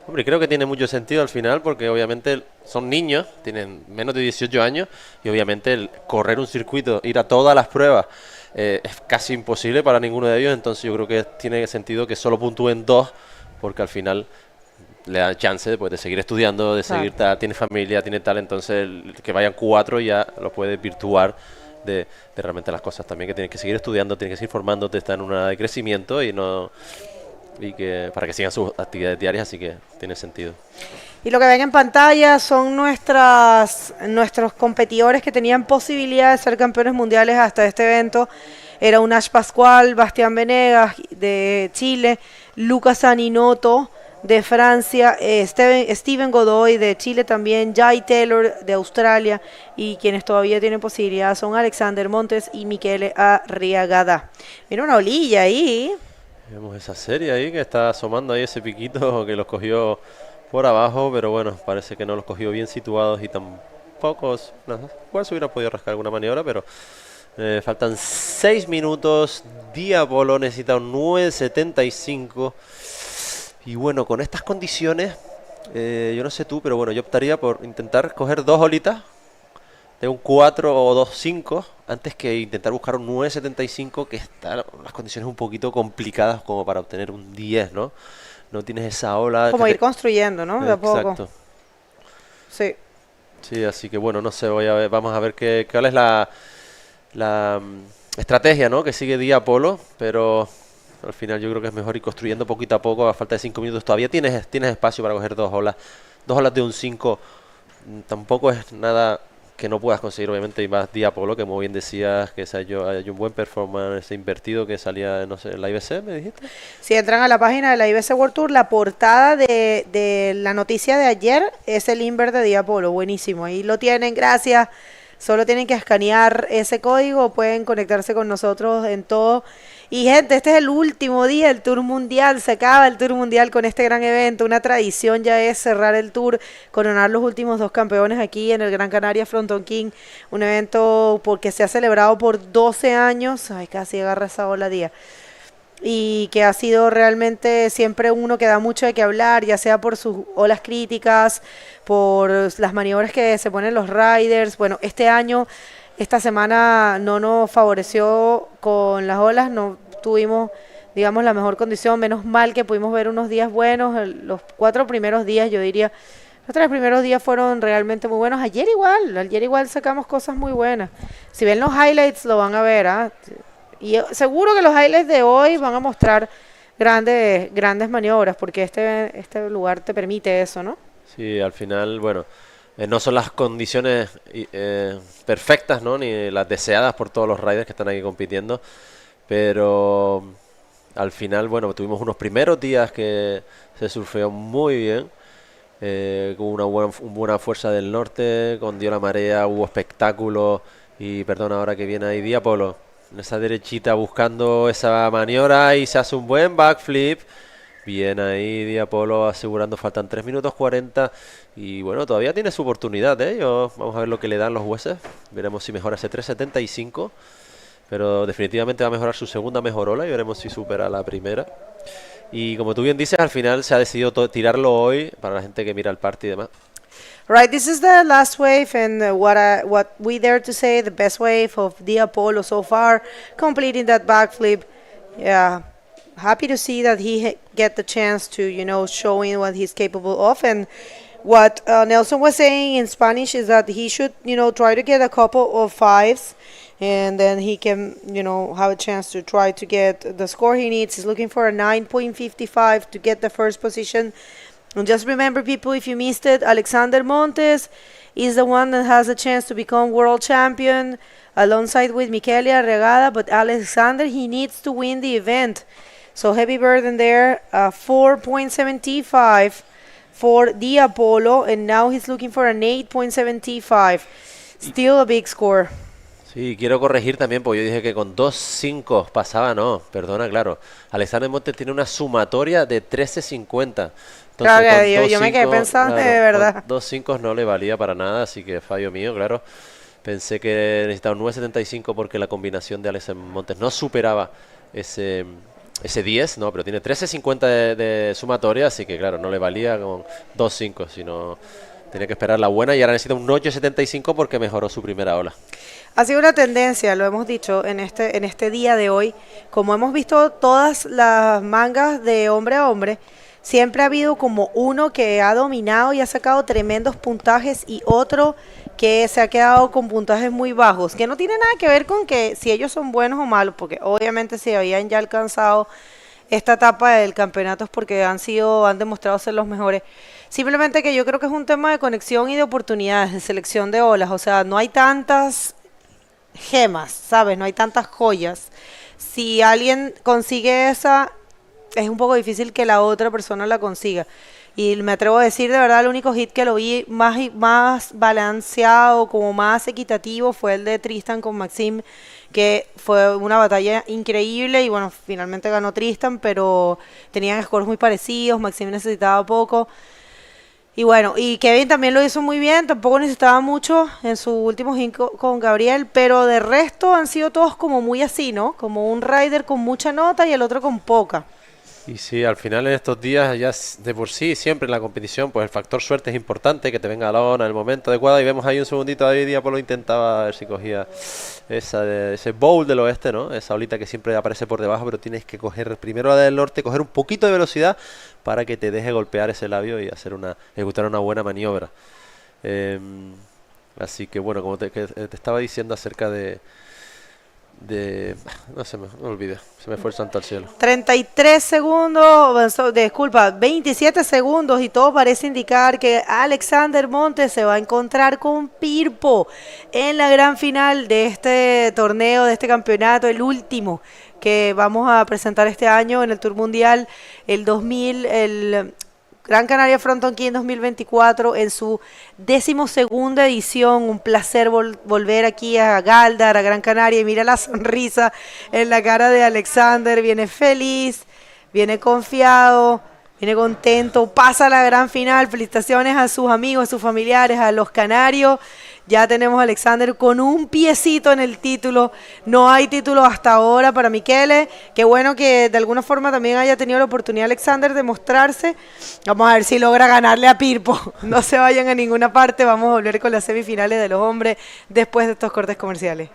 Hombre, creo que tiene mucho sentido al final porque obviamente son niños, tienen menos de 18 años y obviamente el correr un circuito, ir a todas las pruebas es casi imposible para ninguno de ellos, entonces yo creo que tiene sentido que solo puntúen 2 porque al final le dan chance pues, de seguir estudiando, de seguir tiene familia, tiene tal, entonces que vayan 4 ya lo puede virtuar de realmente las cosas también, que tienen que seguir estudiando, tienen que seguir formándote, están en una edad de crecimiento y que para que sigan sus actividades diarias, así que tiene sentido. Y lo que ven en pantalla son nuestros competidores que tenían posibilidad de ser campeones mundiales hasta este evento. Era un Ash Pascual, Bastián Venegas de Chile, Lucas Aninoto de Francia, Steven Godoy de Chile también, Jai Taylor de Australia, y quienes todavía tienen posibilidad son Alexander Montes y Michele Arriagada. Mira una olilla ahí. Vemos esa serie ahí que está asomando ahí ese piquito que los cogió por abajo, pero bueno, parece que no los cogió bien situados y tampoco, igual se hubiera podido rascar alguna maniobra, pero faltan 6 minutos, Diabolo necesita un 9.75 y bueno, con estas condiciones, yo no sé tú, pero bueno, yo optaría por intentar coger 2 olitas de un 4 o 2.5 antes que intentar buscar un 9.75, que están las condiciones un poquito complicadas como para obtener un 10, ¿no? No tienes esa ola. Como ir construyendo, ¿no? De a poco. Exacto. Sí. Sí, así que bueno, no sé, vamos a ver cuál es la estrategia, ¿no? Que sigue Diapolo, pero al final yo creo que es mejor ir construyendo poquito a poco, a falta de 5 minutos. Todavía tienes espacio para coger 2 olas. 2 olas de un 5 tampoco es nada que no puedas conseguir, obviamente, y más Diapolo, que como bien decías, que hay un buen performance invertido que salía, no sé, en la IBC, ¿me dijiste? Si entran a la página de la IBC World Tour, la portada de la noticia de ayer es el invert de Diapolo, buenísimo, ahí lo tienen, gracias, solo tienen que escanear ese código, pueden conectarse con nosotros en todo. Y gente, este es el último día del Tour Mundial, se acaba el Tour Mundial con este gran evento, una tradición ya es cerrar el Tour, coronar los últimos 2 campeones aquí en el Gran Canaria Frontón King, un evento porque se ha celebrado por 12 años, ay casi agarra esa ola día, y que ha sido realmente siempre uno que da mucho de qué hablar, ya sea por sus olas críticas, por las maniobras que se ponen los riders. Bueno, este año, esta semana no nos favoreció con las olas, no tuvimos, digamos, la mejor condición, menos mal que pudimos ver unos días buenos, los 4 primeros días yo diría Los 3 primeros días fueron realmente muy buenos. Ayer igual sacamos cosas muy buenas. Si ven los highlights lo van a ver, ¿ah? Y seguro que los highlights de hoy van a mostrar grandes maniobras, porque este lugar te permite eso, ¿no? Sí, al final, bueno, no son las condiciones perfectas, ¿no? Ni las deseadas por todos los riders que están aquí compitiendo, pero al final, bueno, tuvimos unos primeros días que se surfeó muy bien, con una buena fuerza del norte, con dio la marea, hubo espectáculo y, perdona, ahora que viene ahí Diapolo, en esa derechita buscando esa maniobra y se hace un buen backflip. Bien ahí Diapolo asegurando, faltan 3 minutos 40 y bueno, todavía tiene su oportunidad, ¿eh? Vamos a ver lo que le dan los jueces, veremos si mejora ese 3.75, pero definitivamente va a mejorar su segunda mejorola y veremos si supera la primera. Y como tú bien dices, al final se ha decidido tirarlo hoy para la gente que mira el party y demás. Right, this is the last wave, and what we dare to say, the best wave of Diapolo so far, completing that backflip. Yeah, happy to see that he get the chance to, showing what he's capable of. And what Nelson was saying in Spanish is that he should, try to get a couple of fives, and then he can, have a chance to try to get the score he needs. He's looking for a 9.55 to get the first position. And just remember, people, if you missed it, Alexander Montes is the one that has a chance to become world champion alongside with Michele Arregada, but Alexander, he needs to win the event. So heavy burden there, 4.75 for Diapolo, and now he's looking for an 8.75. Still a big score. Sí, quiero corregir también, porque yo dije que con 2.5 pasaba, no, perdona, claro. Alexander Montes tiene una sumatoria de 13.50. Claro, que yo me quedé pensando, claro, de verdad. 2.5 no le valía para nada, así que fallo mío, claro. Pensé que necesitaba un 9.75 porque la combinación de Alexander Montes no superaba ese 10, no, pero tiene 13.50 de sumatoria, así que claro, no le valía con 2.5, sino tenía que esperar la buena y ahora necesita un 8.75 porque mejoró su primera ola. Ha sido una tendencia, lo hemos dicho en este día de hoy, como hemos visto todas las mangas de hombre a hombre, siempre ha habido como uno que ha dominado y ha sacado tremendos puntajes y otro que se ha quedado con puntajes muy bajos, que no tiene nada que ver con que si ellos son buenos o malos, porque obviamente si habían ya alcanzado esta etapa del campeonato es porque han demostrado ser los mejores. Simplemente que yo creo que es un tema de conexión y de oportunidades, de selección de olas, o sea, no hay tantas gemas, ¿sabes? No hay tantas joyas. Si alguien consigue esa, es un poco difícil que la otra persona la consiga. Y me atrevo a decir, de verdad, el único hit que lo vi más balanceado, como más equitativo, fue el de Tristan con Maxime, que fue una batalla increíble y bueno, finalmente ganó Tristan, pero tenían scores muy parecidos, Maxime necesitaba poco. Y bueno, y Kevin también lo hizo muy bien, tampoco necesitaba mucho en su último hit con Gabriel, pero de resto han sido todos como muy así, ¿no? Como un rider con mucha nota y el otro con poca. Y sí, al final en estos días ya de por sí, siempre en la competición, pues el factor suerte es importante, que te venga la lona en el momento adecuado. Y vemos ahí un segundito, ahí Diapolo intentaba ver si cogía ese bowl del oeste, ¿no? Esa olita que siempre aparece por debajo, pero tienes que coger primero la del norte, coger un poquito de velocidad para que te deje golpear ese labio y ejecutar una buena maniobra. Así que bueno, como te estaba diciendo acerca no se me olvidé, se me fue el santo al cielo. 33 segundos, disculpa, 27 segundos y todo parece indicar que Alexander Montes se va a encontrar con Pirpo en la gran final de este torneo, de este campeonato, el último que vamos a presentar este año en el Tour Mundial, el Gran Canaria Frontón King 2024 en su 12ª edición. Un placer volver aquí a Gáldar, a Gran Canaria, y mira la sonrisa en la cara de Alexander, viene feliz, viene confiado, viene contento, pasa a la gran final. Felicitaciones a sus amigos, a sus familiares, a los canarios. Ya tenemos a Alexander con un piecito en el título. No hay título hasta ahora para Michele. Qué bueno que de alguna forma también haya tenido la oportunidad Alexander de mostrarse. Vamos a ver si logra ganarle a Pirpo. No se vayan a ninguna parte. Vamos a volver con las semifinales de los hombres después de estos cortes comerciales.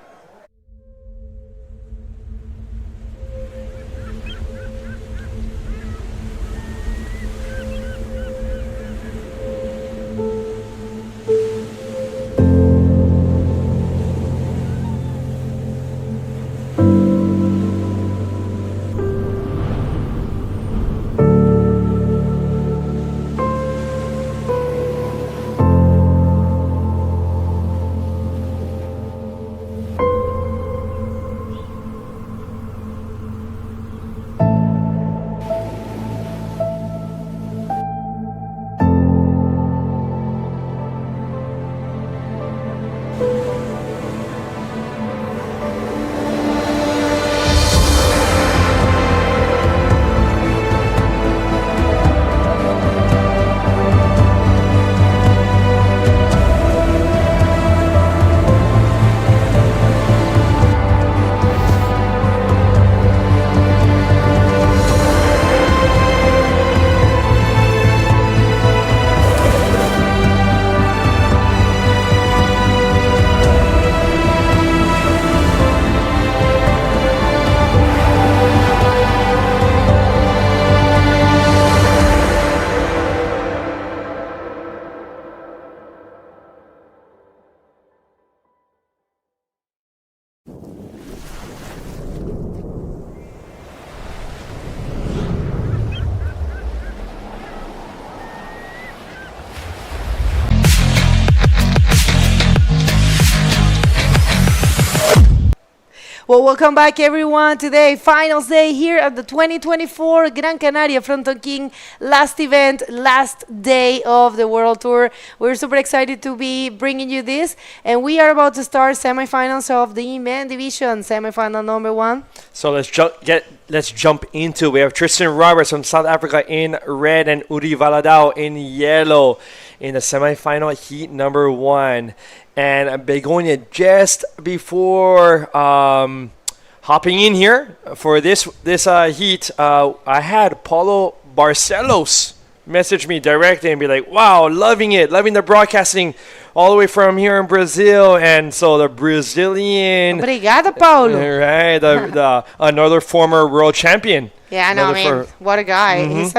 Well, welcome back, everyone. Today, finals day here at the 2024 Gran Canaria Frontón King. Last event, last day of the World Tour. We're super excited to be bringing you this. And we are about to start semifinals of the men division, semifinal number 1. So let's jump into. We have Tristan Roberts from South Africa in red and Uri Valadao in yellow in the semifinal heat number 1. And Begonia, just before hopping in here for this heat, I had Paulo Barcelos message me directly and be like, wow, loving the broadcasting all the way from here in Brazil. And so the Brazilian... Obrigada, Paulo. Right, the another former world champion. Yeah, no, I mean, what a guy. He's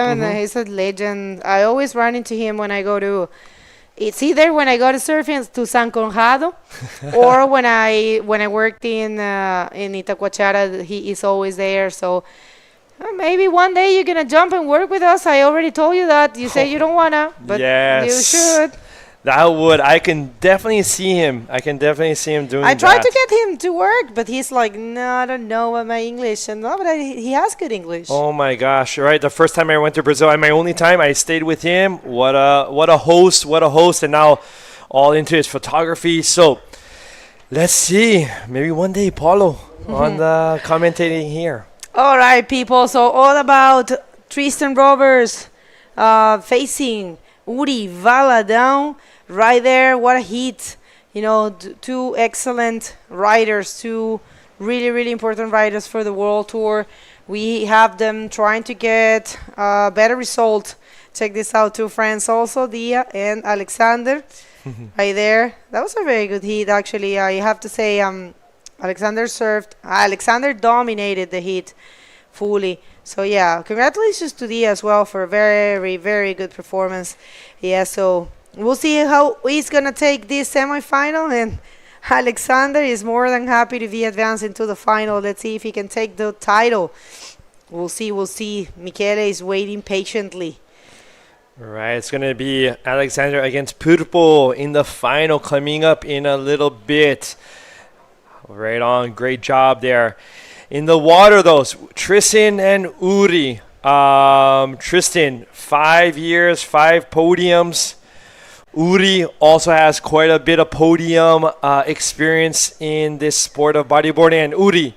a legend. I always run into him when I go to... It's either when I go to surfing to San Conrado or when I worked in Itacoachara, he is always there. So maybe one day you're going to jump and work with us. I already told you that. You say you don't want to, but you should. I can definitely see him. doing that. I tried to get him to work, but he's like, no, I don't know what my English. And no, but he has good English. Oh my gosh! Right, the first time I went to Brazil, and my only time, I stayed with him. What a host! And now all into his photography. So let's see. Maybe one day, Paulo on the commentating here. All right, people. So all about Tristan Roberts facing Uri Valadão. Right there, what a heat. You know, two excellent riders, two really, really important riders for the World Tour. We have them trying to get a better result. Check this out, two friends also, Dia and Alexander. Right there. That was a very good heat, actually. I have to say, Alexander dominated the heat fully. So, yeah, congratulations to Dia as well for a very, very good performance. Yeah, so... we'll see how he's going to take this semifinal, and Alexander is more than happy to be advanced into the final. Let's see if he can take the title. We'll see. Michele is waiting patiently. All right, it's going to be Alexander against Purpo in the final coming up in a little bit. Right on, great job there. In the water, though, Tristan and Uri. Tristan, 5 years, 5 podiums. Uri also has quite a bit of podium experience in this sport of bodyboarding. And Uri,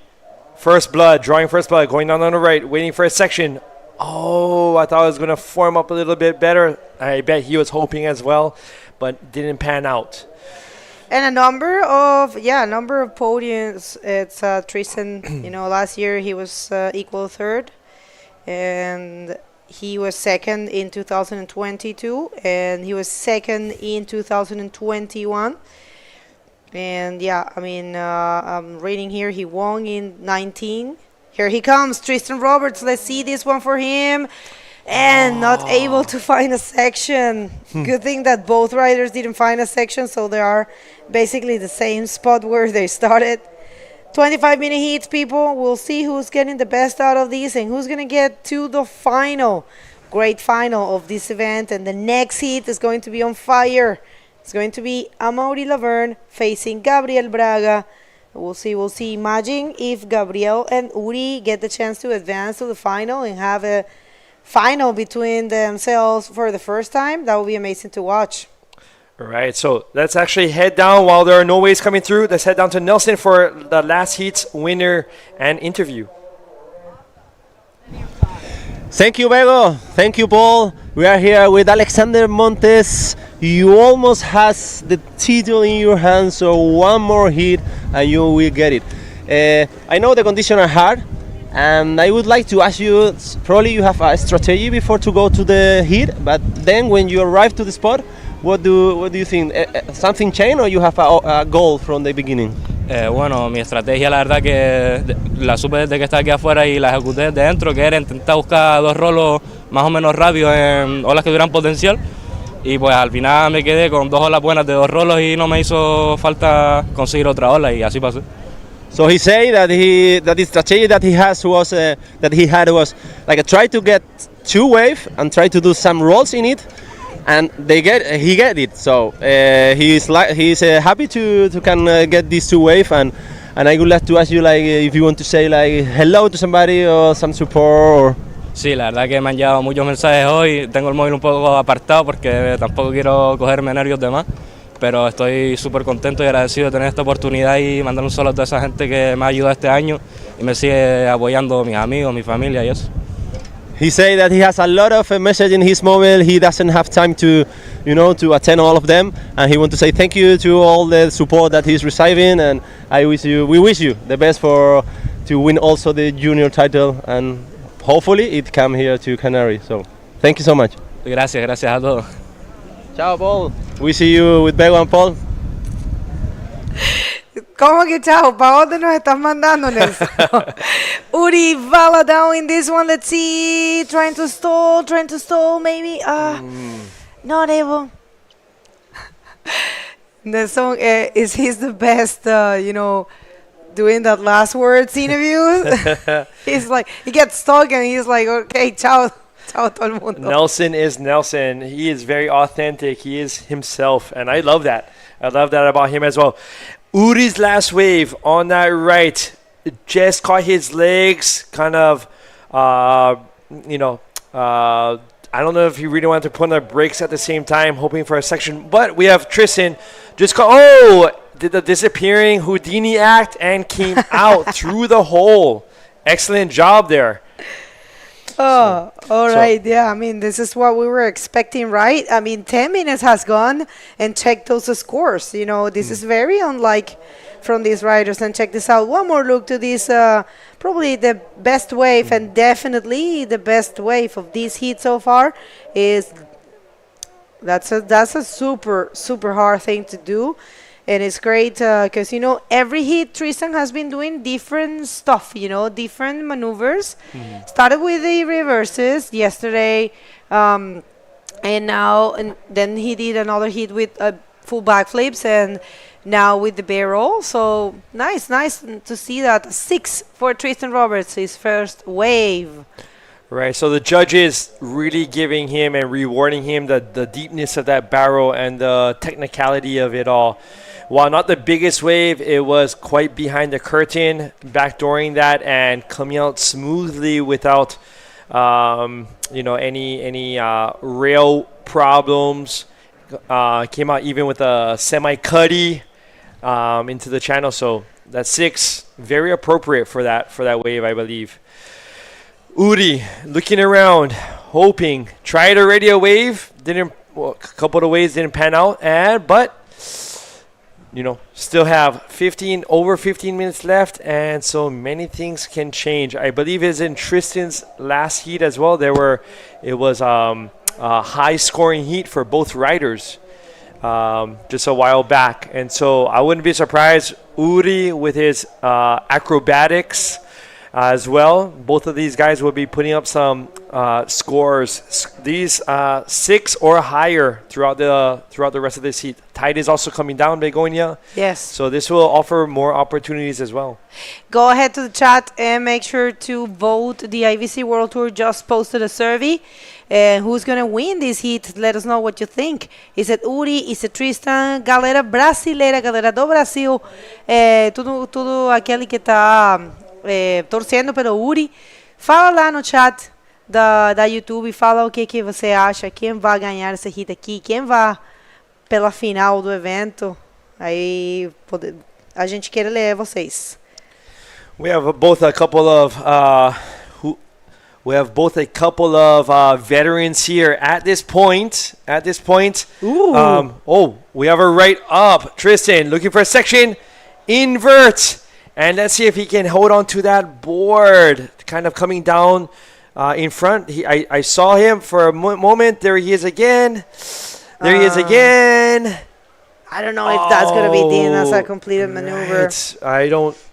drawing first blood, going down on the right, waiting for a section. Oh, I thought it was going to form up a little bit better. I bet he was hoping as well, but didn't pan out. And a number of podiums. It's Tristan, last year he was equal third. And... he was second in 2022, and he was second in 2021. And yeah, I mean, I'm reading here, he won in 19. Here he comes, Tristan Roberts. Let's see this one for him. And not able to find a section. Good thing that both riders didn't find a section, so they are basically the same spot where they started. 25-minute heats, people. We'll see who's getting the best out of these and who's going to get to the final. Great final of this event. And the next heat is going to be on fire. It's going to be Amaury Laverne facing Gabriel Braga. We'll see. Imagine if Gabriel and Uri get the chance to advance to the final and have a final between themselves for the first time. That would be amazing to watch. All right, so let's actually head down while there are no waves coming through. Let's head down to Nelson for the last heat's winner and interview. Thank you, Bego. Thank you, Paul. We are here with Alexander Montes. You almost has the title in your hands, so one more hit and you will get it. I know the conditions are hard, and I would like to ask you, probably you have a strategy before to go to the heat, but then when you arrive to the spot, what do you think? Something changed, or you have a goal from the beginning? Bueno, mi estrategia la verdad que la supe desde que estaba aquí afuera y la ejecuté desde dentro, que era intentar buscar 2 rolos más o menos rápidos en olas que tuvieran potencial, y pues al final me quedé con 2 olas buenas de 2 rolos y no me hizo falta conseguir otra ola, y así pasó. So he said that the strategy that he had was like try to get 2 waves and try to do some rolls in it, and he get it. So he's happy to can get these 2 waves, and And I would like to ask you, like, if you want to say, like, hello to somebody or some support. Or Sí, la verdad que me han llegado muchos mensajes hoy. Tengo el móvil un poco apartado porque tampoco quiero cogerme nervios de más. Pero estoy súper contento y agradecido de tener esta oportunidad y mandar un saludo a toda esa gente que me ha ayudado este año y me sigue apoyando, mis amigos, mi familia y eso. he say that he has a lot of messages in his mobile. He doesn't have time to, to attend all of them. And he want to say thank you to all the support that he's receiving. And we wish you the best to win also the junior title. And hopefully it come here to Canary. So thank you so much. Gracias a todos. Ciao, Paul. We see you with Bego and Paul. ¿Cómo que chao? ¿Para dónde nos estás mandando, Nelson? Uri Vala down in this one. Let's see. Trying to stall, maybe. Not able. Nelson, is he's the best, doing that last words interview? He's like, he gets stuck and he's like, okay, ciao. Ciao todo el mundo. Nelson is Nelson. He is very authentic. He is himself. And I love that. I love that about him as well. Uri's last wave on that right just caught his legs kind of, I don't know if he really wanted to put on the brakes at the same time, hoping for a section. But we have Tristan just did the disappearing Houdini act and came out through the hole. Excellent job there. Oh, all right. Yeah, I mean, this is what we were expecting, right? I mean, 10 minutes has gone and checked those scores. This is very unlike from these riders. And check this out. One more look to this, probably the best wave and definitely the best wave of this heat so far is that's a super, super hard thing to do. And it's great because, every heat Tristan has been doing different stuff, different maneuvers. Started with the reverses yesterday, and then he did another heat with full backflips, and now with the barrel. So nice to see that. 6 for Tristan Roberts, his first wave. Right, so the judges really giving him and rewarding him the deepness of that barrel and the technicality of it all. While not the biggest wave, it was quite behind the curtain, backdooring that and coming out smoothly without, any rail problems. Came out even with a semi-cuddy into the channel. So that 6, very appropriate for that wave, I believe. Uri looking around, hoping, tried already a wave, a couple of waves didn't pan out, but still have over 15 minutes left, and so many things can change. I believe it's in Tristan's last heat as well. It was a high scoring heat for both riders just a while back, and so I wouldn't be surprised. Uri with his acrobatics as well. Both of these guys will be putting up some scores. These 6 or higher throughout the rest of this heat. Tide is also coming down, Begonia. Yes. So this will offer more opportunities as well. Go ahead to the chat and make sure to vote. The IVC World Tour just posted a survey. Who's going to win this heat? Let us know what you think. Is it Uri? Is it Tristan? Galera brasileira, galera do Brasil. Tudo aquele que está torcendo pelo Uri. Fala lá no chat da YouTube. Fala o que você acha. Quem vai ganhar esse hit aqui. Quem vai pela final do evento. Aí a gente quer ler vocês. We have both a couple of veterans here at this point. Ooh. We have a right up. Tristan looking for a section. Invert. And let's see if he can hold on to that board. Kind of coming down in front. I saw him for a moment. There he is again. I don't know if that's going to be deemed as a completed maneuver.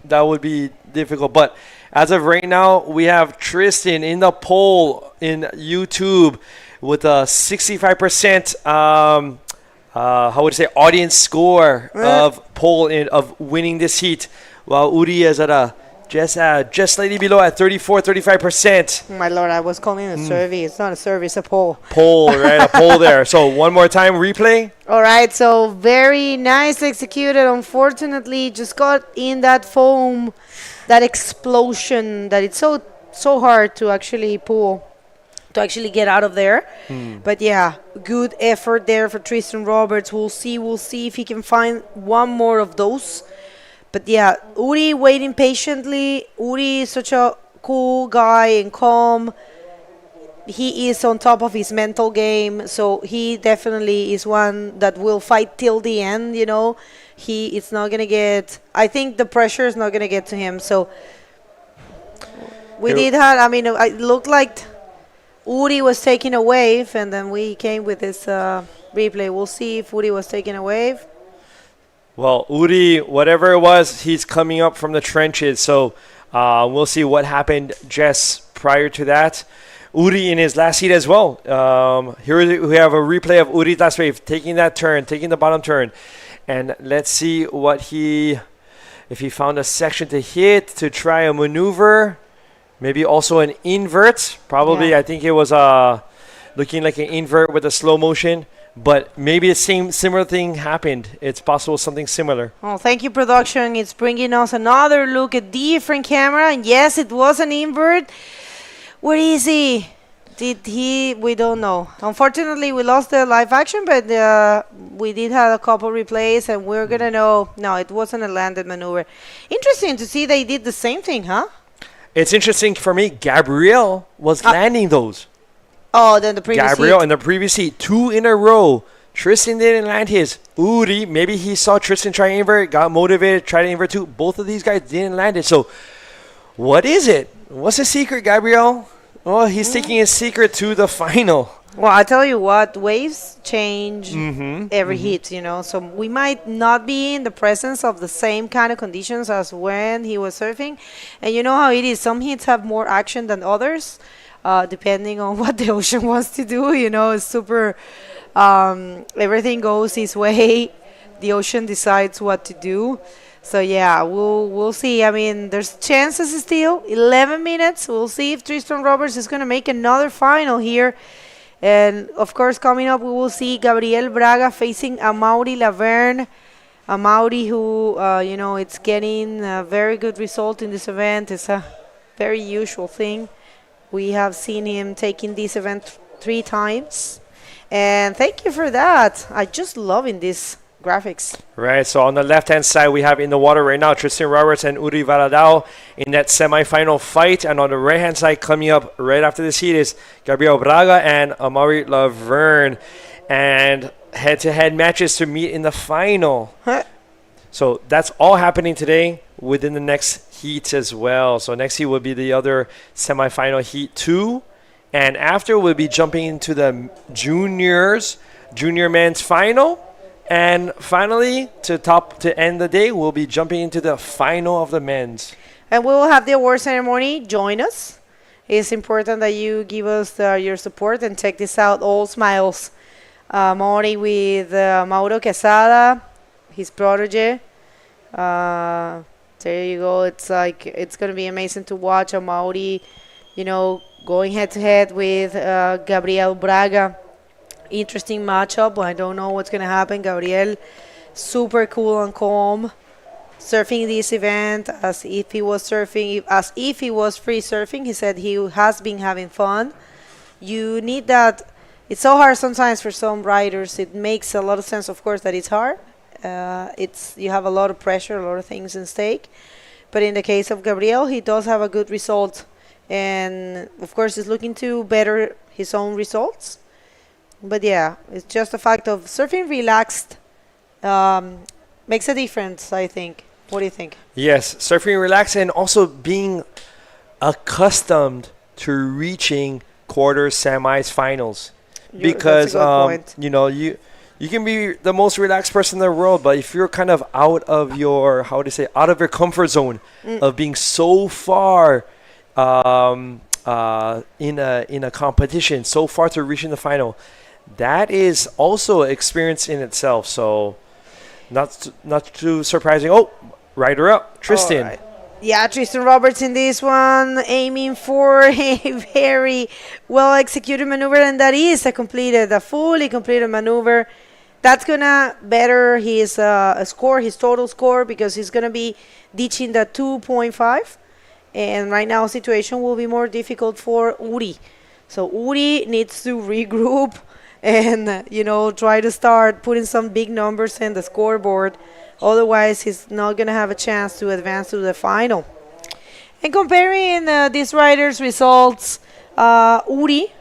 That would be difficult. But as of right now, we have Tristan in the poll in YouTube with a 65% audience score of poll of winning this heat. While Uri is at a just slightly below at 35%. My lord, I was calling it a survey. It's not a survey, it's a poll. Pole, right? A pole there. So one more time, replay. All right, so very nice executed. Unfortunately, just got in that foam, that explosion that it's so hard to actually pull, to actually get out of there. But yeah, good effort there for Tristan Roberts. We'll see if he can find one more of those. But yeah, Uri waiting patiently. Uri is such a cool guy and calm. He is on top of his mental game, so he definitely is one that will fight till the end. You know, it's not gonna get. I think the pressure is not gonna get to him. So we did have. I mean, it looked like Uri was taking a wave, and then we came with this replay. We'll see if Uri was taking a wave. Well, Uri, whatever it was, he's coming up from the trenches. So we'll see what happened just prior to that. Uri in his last heat as well. Here we have a replay of Uri's last wave, taking that turn, taking the bottom turn. And let's see if he found a section to hit, to try a maneuver. Maybe also an invert. Probably, yeah. I think it was looking like an invert with a slow motion. But maybe the similar thing happened. It's possible something similar. Oh, thank you, production. It's bringing us another look at different camera. And yes, it was an invert. Where is he? We don't know. Unfortunately, we lost the live action, but we did have a couple replays, and we're going to know. No, it wasn't a landed maneuver. Interesting to see they did the same thing, huh? It's interesting for me. Gabriel was landing those. Oh, then the previous Gabriel heat. in the previous heat, 2 in a row. Tristan didn't land his. Uri, maybe he saw Tristan try to invert, got motivated, tried to invert too. Both of these guys didn't land it. So, what is it? What's the secret, Gabriel? Oh, he's taking his secret to the final. Well, I tell you what, waves change every heat, you know. So we might not be in the presence of the same kind of conditions as when he was surfing. And you know how it is. Some heats have more action than others. Depending on what the ocean wants to do, you know, it's super, everything goes his way. The ocean decides what to do. So yeah, we'll see. I mean, there's chances still. 11 minutes. We'll see if Tristan Roberts is going to make another final here. And of course, coming up, we will see Gabriel Braga facing Amaury Laverne. Amaury, who, you know, it's getting a very good result in this event. It's a very usual thing. We have seen him taking this event 3 times. And thank you for that. I just loving these graphics. Right, so on the left-hand side, we have in the water right now Tristan Roberts and Uri Varadao in that semifinal fight. And on the right-hand side, coming up right after this heat is Gabriel Braga and Amaury Laverne. And head-to-head matches to meet in the final. So that's all happening today within the next heat as well. So next heat will be the other semifinal heat 2. And after we'll be jumping into the junior men's final. And finally, to end the day, we'll be jumping into the final of the men's. And we will have the award ceremony. Join us. It's important that you give us your support and check this out. All smiles. Mori with Mauro Quesada, his protege. There you go. It's going to be amazing to watch Amaury, you know, going head-to-head with Gabriel Braga. Interesting matchup. I don't know what's going to happen. Gabriel, super cool and calm, surfing this event as if he was surfing, as if he was free surfing. He said he has been having fun. You need that. It's so hard sometimes for some riders. It makes a lot of sense, of course, that it's hard. You have a lot of pressure, a lot of things in stake. But in the case of Gabriel, he does have a good result. And, of course, he's looking to better his own results. But, yeah, it's just a fact of surfing relaxed makes a difference, I think. What do you think? Yes, surfing relaxed and also being accustomed to reaching quarters, semis, finals. Because, you know, you can be the most relaxed person in the world, but if you're kind of out of your, out of your comfort zone of being so far in a competition, so far to reaching the final, that is also an experience in itself. So not too surprising. Oh, rider up, Tristan. Right. Yeah, Tristan Roberts in this one, aiming for a very well executed maneuver, and that is a fully completed maneuver. That's gonna better his score, his total score, because he's gonna be ditching the 2.5, and right now situation will be more difficult for Uri. So Uri needs to regroup and try to start putting some big numbers in the scoreboard. Otherwise, he's not going to have a chance to advance to the final. And comparing these riders' results, Uri.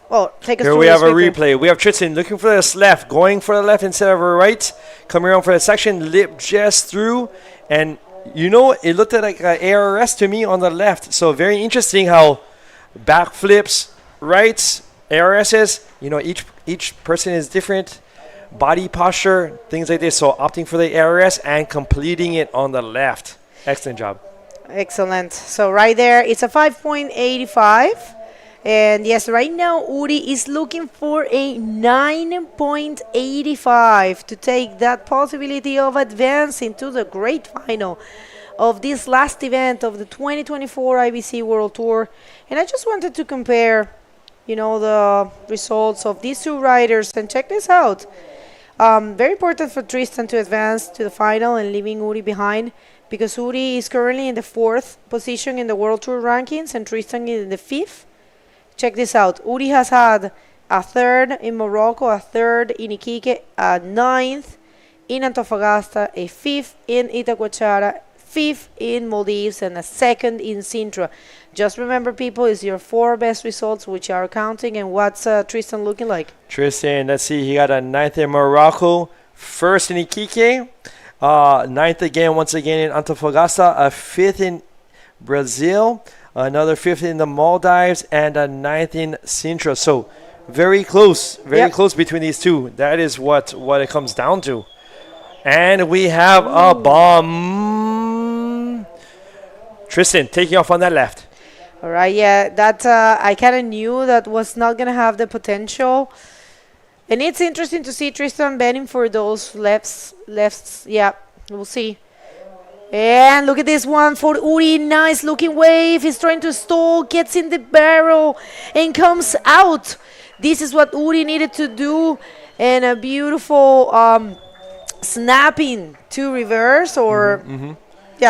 Oh, take us Here through we have a this replay. We have Tristan looking for this left, going for the left instead of a right. Coming around for the section, lip just through. And, it looked like an ARS to me on the left. So very interesting how backflips, rights, ARSs, each person is different. Body posture, things like this. So opting for the ARS and completing it on the left. Excellent job. Excellent. So right there, it's a 5.85. And yes, right now, Uri is looking for a 9.85 to take that possibility of advancing to the great final of this last event of the 2024 IBC World Tour. And I just wanted to compare, the results of these two riders. And check this out. Very important for Tristan to advance to the final and leaving Uri behind, because Uri is currently in the 4th position in the World Tour rankings and Tristan is in the 5th. Check this out. Uri has had a 3rd in Morocco, a 3rd in Iquique, a 9th in Antofagasta, a 5th in Itacoachara, 5th in Maldives, and a 2nd in Sintra. Just remember, people, it's your 4 best results which are counting. And what's Tristan looking like? Tristan, let's see, he got a 9th in Morocco, 1st in Iquique, 9th again, once again in Antofagasta, a 5th in Brazil, another 5th in the Maldives, and a 9th in Sintra. So very close between these two. That is what it comes down to. And we have a bomb. Tristan taking off on that left. All right, yeah, that I kind of knew that was not going to have the potential. And it's interesting to see Tristan betting for those lefts. Yeah, we'll see. And look at this one for Uri. Nice looking wave. He's trying to stall, gets in the barrel, and comes out. This is what Uri needed to do. And a beautiful snapping to reverse, or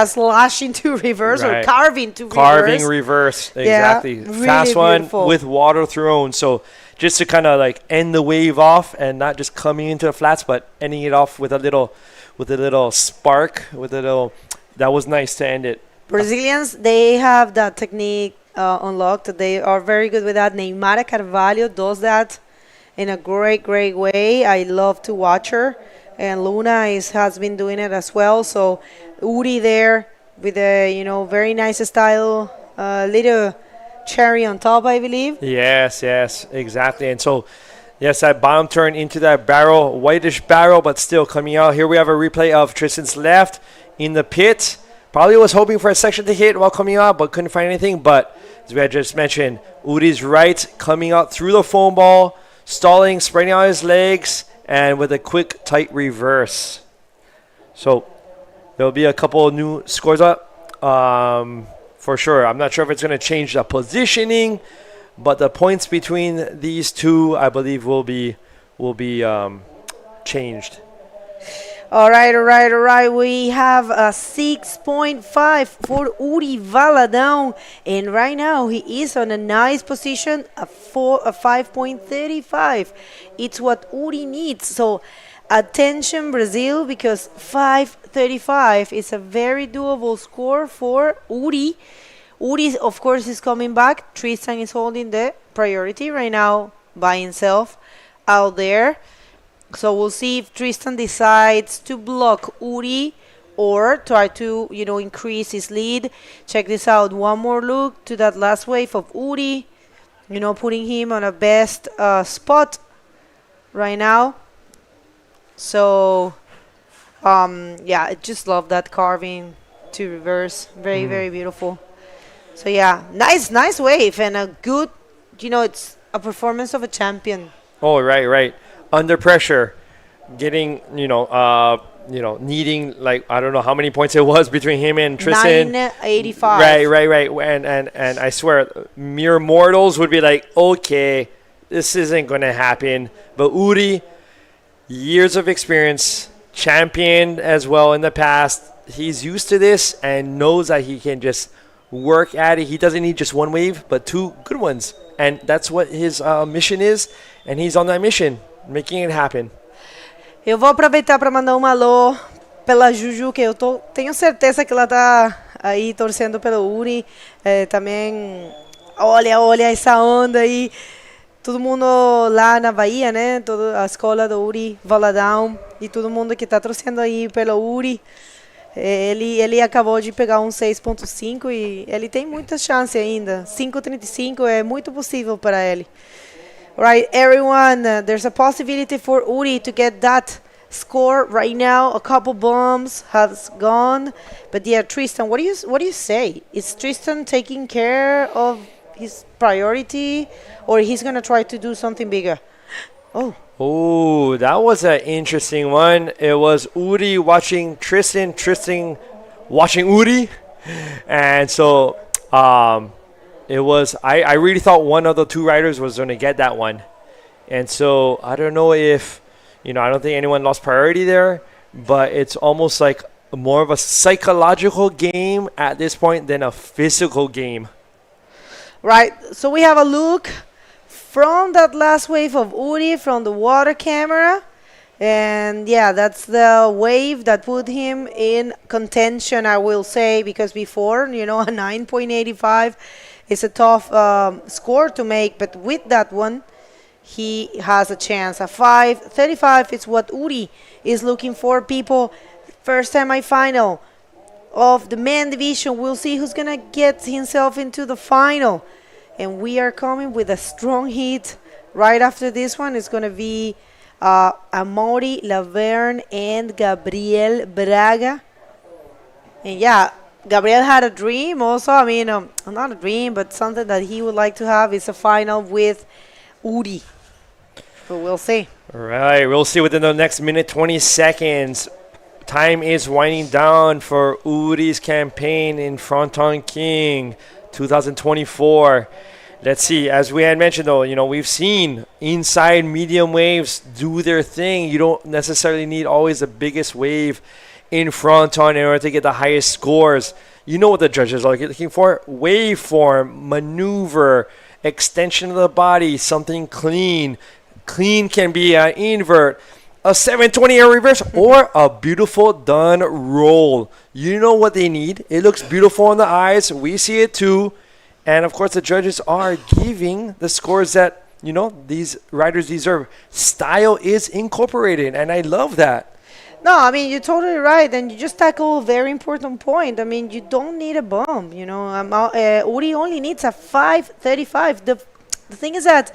slashing to reverse, or carving to reverse. Carving reverse, exactly. Yeah, really fast one beautiful. with water thrown. So just to kind of like end the wave off and not just coming into the flats, but ending it off with a little spark, that was nice to end it. Brazilians, they have that technique unlocked. They are very good with that. Neymara Carvalho does that in a great way. I love to watch her. And Luna has been doing it as well. So Uri there with a very nice style, little cherry on top, I believe. Yes, exactly. And so, yes, that bottom turn into that barrel, whitish barrel, but still coming out. Here we have a replay of Tristan's left in the pit. Probably was hoping for a section to hit while coming out, but couldn't find anything. But as we had just mentioned, Uri's right coming out through the foam ball, stalling, spreading out his legs, and with a quick, tight reverse. So there'll be a couple of new scores up for sure. I'm not sure if it's going to change the positioning, but the points between these two, I believe, will be changed. All right. We have a 6.5 for Uri Valadão. And right now, he is on a nice position, a 5.35. It's what Uri needs. So, attention, Brazil, because 5.35 is a very doable score for Uri. Uri, of course, is coming back. Tristan is holding the priority right now by himself out there. So we'll see if Tristan decides to block Uri or try to, increase his lead. Check this out. One more look to that last wave of Uri, putting him on a best spot right now. So, I just love that carving to reverse. Very beautiful. So, yeah, nice wave and a good, it's a performance of a champion. Oh, right. Under pressure, getting, needing, like, I don't know how many points it was between him and Tristan. 985. Right. And I swear, mere mortals would be like, okay, this isn't going to happen. But Uri, years of experience, championed as well in the past. He's used to this and knows that he can just work at it. He doesn't need just one wave, but two good ones. And that's what his mission is. And he's on that mission, making it happen. Eu vou aproveitar para mandar um alô pela Juju, que eu tenho certeza que ela tá aí torcendo pelo Uri. Também, olha essa onda aí. Todo mundo lá na Bahia, né? Toda a escola do Uri, Voladão, e todo mundo que tá torcendo aí pelo Uri. Ele acabou de pegar um 6.5 e ele tem muita chance ainda. 5.35 é muito possível para ele. Right, everyone, there's a possibility for Uri to get that score right now. A couple bombs has gone, but yeah, Tristan, what do you say? Is Tristan taking care of his priority, or he's gonna try to do something bigger? Oh, that was an interesting one. It was Uri watching Tristan, Tristan watching Uri, and so it was. I really thought one of the two riders was going to get that one, and so I don't know if I don't think anyone lost priority there, but it's almost like more of a psychological game at this point than a physical game. Right. So we have a look from that last wave of Uri from the water camera. And yeah, that's the wave that put him in contention, I will say, because before, a 9.85 is a tough score to make. But with that one, he has a chance. A 5.35 is what Uri is looking for. People, first semi-final of the men division. We'll see who's going to get himself into the final. And we are coming with a strong hit right after this one. It's going to be Amaury Laverne and Gabriel Braga. And yeah, Gabriel had a dream also. I mean, not a dream, but something that he would like to have is a final with Uri. So we'll see. All right, we'll see within the next minute, 20 seconds. Time is winding down for Uri's campaign in Fronton King 2024. Let's see. As we had mentioned, though, we've seen inside medium waves do their thing. You don't necessarily need always the biggest wave in Fronton in order to get the highest scores. You know what the judges are looking for? Waveform, maneuver, extension of the body, something clean. Clean can be an invert, a 720 air reverse, or a beautiful done roll. You know what they need. It looks beautiful in the eyes. We see it too. And of course, the judges are giving the scores that, these riders deserve. Style is incorporated, and I love that. No, I mean, you're totally right. And you just tackle a very important point. I mean, you don't need a bomb. Uri only needs a 5.35. The thing is that,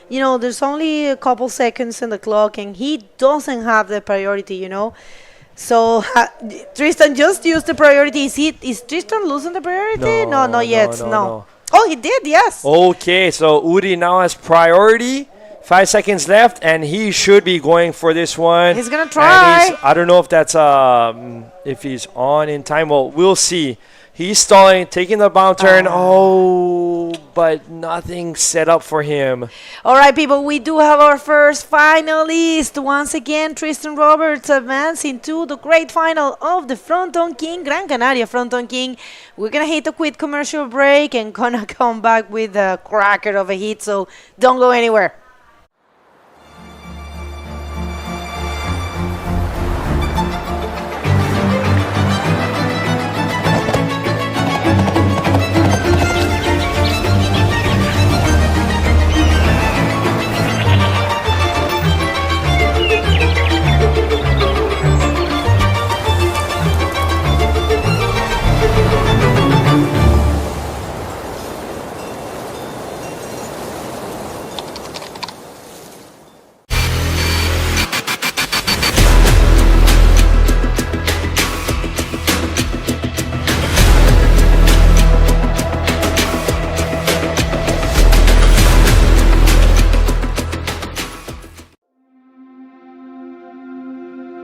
there's only a couple seconds in the clock, and he doesn't have the priority, So Tristan just used the priority. Is Tristan losing the priority? No, not yet. No. Oh, he did, yes. Okay, so Uri now has priority. 5 seconds left, and he should be going for this one. He's gonna try. I don't know if that's if he's on in time. Well, we'll see. He's stalling, taking the bound turn. But nothing set up for him. All right, people, we do have our first finalist. Once again, Tristan Roberts advancing to the great final of the Fronton King, Gran Canaria Frontón King. We're going to hit a quick commercial break and going to come back with a cracker of a hit, so don't go anywhere.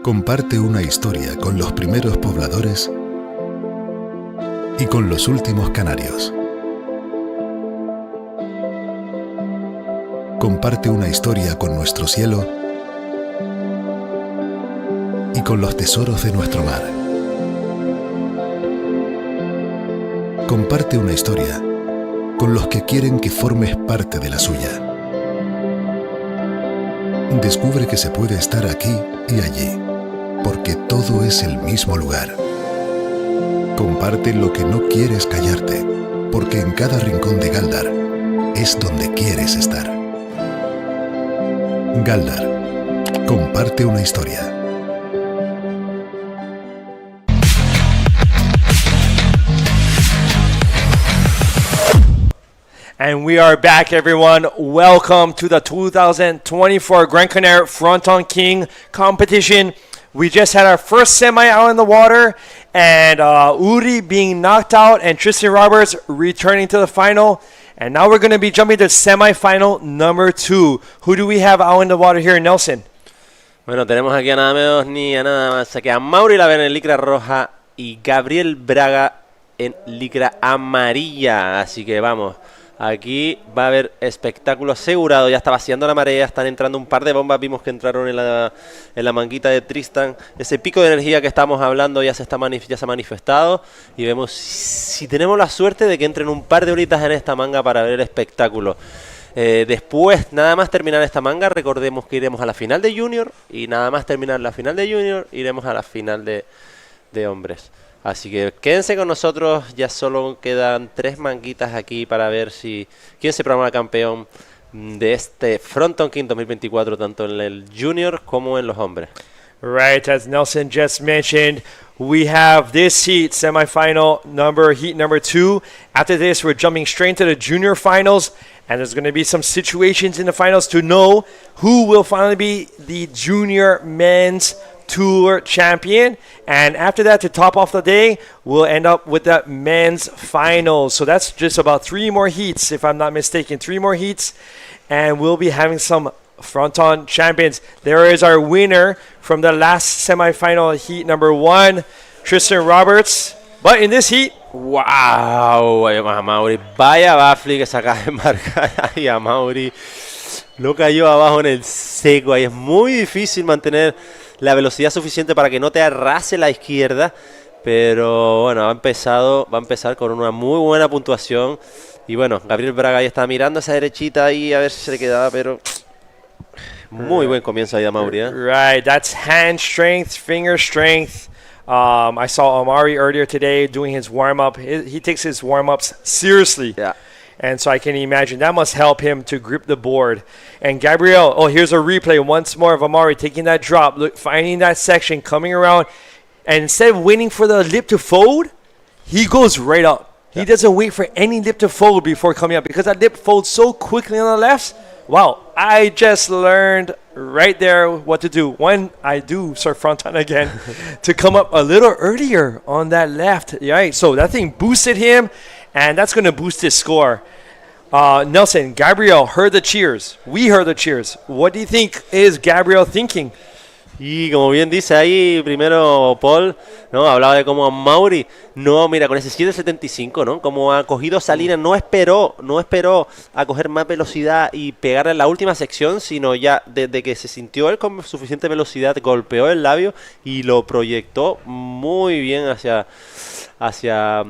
Comparte una historia con los primeros pobladores y con los últimos canarios. Comparte una historia con nuestro cielo y con los tesoros de nuestro mar. Comparte una historia con los que quieren que formes parte de la suya. Descubre que se puede estar aquí y allí, porque todo es el mismo lugar. Comparte lo que no quieres callarte, porque en cada rincón de Gáldar es donde quieres estar. Gáldar, comparte una historia. And we are back, everyone. Welcome to the 2024 Gran Canaria Frontón King competition. We just had our first semi out in the water, and Uri being knocked out and Tristan Roberts returning to the final. And now we're going to be jumping to semi-final number 2. Who do we have out in the water here, Nelson? Bueno, tenemos aquí a nada menos ni a nada más que a Mauri Lavén en licra roja y Gabriel Braga en licra amarilla. Así que vamos. Aquí va a haber espectáculo asegurado. Ya está vaciando la marea, están entrando un par de bombas. Vimos que entraron en la manguita de Tristan. Ese pico de energía que estamos hablando ya se ha manifestado. Y vemos si tenemos la suerte de que entren un par de horitas en esta manga para ver el espectáculo. Después, nada más terminar esta manga, recordemos que iremos a la final de Junior. Y nada más terminar la final de Junior, iremos a la final de hombres. Así que quédense con nosotros, ya solo quedan 3 manguitas aquí para ver quién se proclama campeón de este Fronton King 2024, tanto en el Junior como en los hombres. Right, as Nelson just mentioned, we have this heat semifinal heat number 2. After this, we're jumping straight into the Junior finals, and there's going to be some situations in the finals to know who will finally be the Junior Men's Tour champion. And after that, to top off the day, we'll end up with the men's finals. So that's just about 3 more heats, if I'm not mistaken. 3 more heats, and we'll be having some Fronton champions. There is our winner from the last semifinal heat number 1, Tristan Roberts. But in this heat, wow, a Mauri, vaya baffle que se acaba de marcar ahí a Mauri. Lo cayó abajo en el seco. Ahí es muy difícil mantener la velocidad suficiente para que no te arrase la izquierda, pero bueno, va a empezar con una muy buena puntuación. Y bueno, Gabriel Braga ahí está mirando esa derechita ahí a ver si se le quedaba, pero muy buen comienzo ahí de Mauri, ¿eh? Right, that's hand strength, finger strength. I saw Amari earlier today doing his warm-up. He takes his warm-ups seriously. Yeah. And so I can imagine that must help him to grip the board. And Gabriel, here's a replay once more of Amari taking that drop, finding that section, coming around. And instead of waiting for the lip to fold, he goes right up. Yeah. He doesn't wait for any lip to fold before coming up, because that lip folds so quickly on the left. Wow, I just learned right there what to do when I do surf Fronton again, to come up a little earlier on that left. Right, so that thing boosted him, and that's going to boost his score. Nelson, Gabriel heard the cheers. We heard the cheers. What do you think is Gabriel thinking? Y como bien dice ahí, primero Paul, ¿no? Hablaba de cómo Mauri, no, mira, con ese 7.75, ¿no? Como ha cogido Salinas, no esperó a coger más velocidad y pegar en la última sección, sino ya desde que se sintió él con suficiente velocidad, golpeó el labio y lo proyectó muy bien hacia a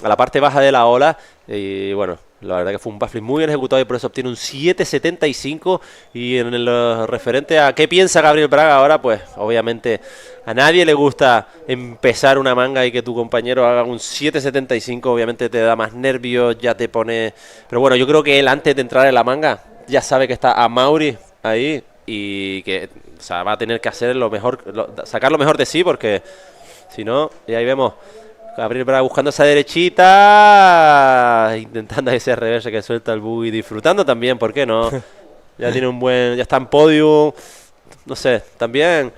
la parte baja de la ola. Y bueno, la verdad que fue un backflip muy bien ejecutado y por eso obtiene un 7.75. Y en lo referente a qué piensa Gabriel Braga ahora, pues obviamente a nadie le gusta empezar una manga y que tu compañero haga un 7.75. Obviamente te da más nervios, ya te pone... Pero bueno, yo creo que él antes de entrar en la manga ya sabe que está a Mauri ahí y que, o sea, va a tener que hacer lo mejor, sacar lo mejor de sí, porque si no, y ahí vemos Gabriel Braga buscando esa derechita, intentando ese reverse que suelta el buggy, disfrutando también, ¿por qué no? Ya tiene ya está en podium, no sé, también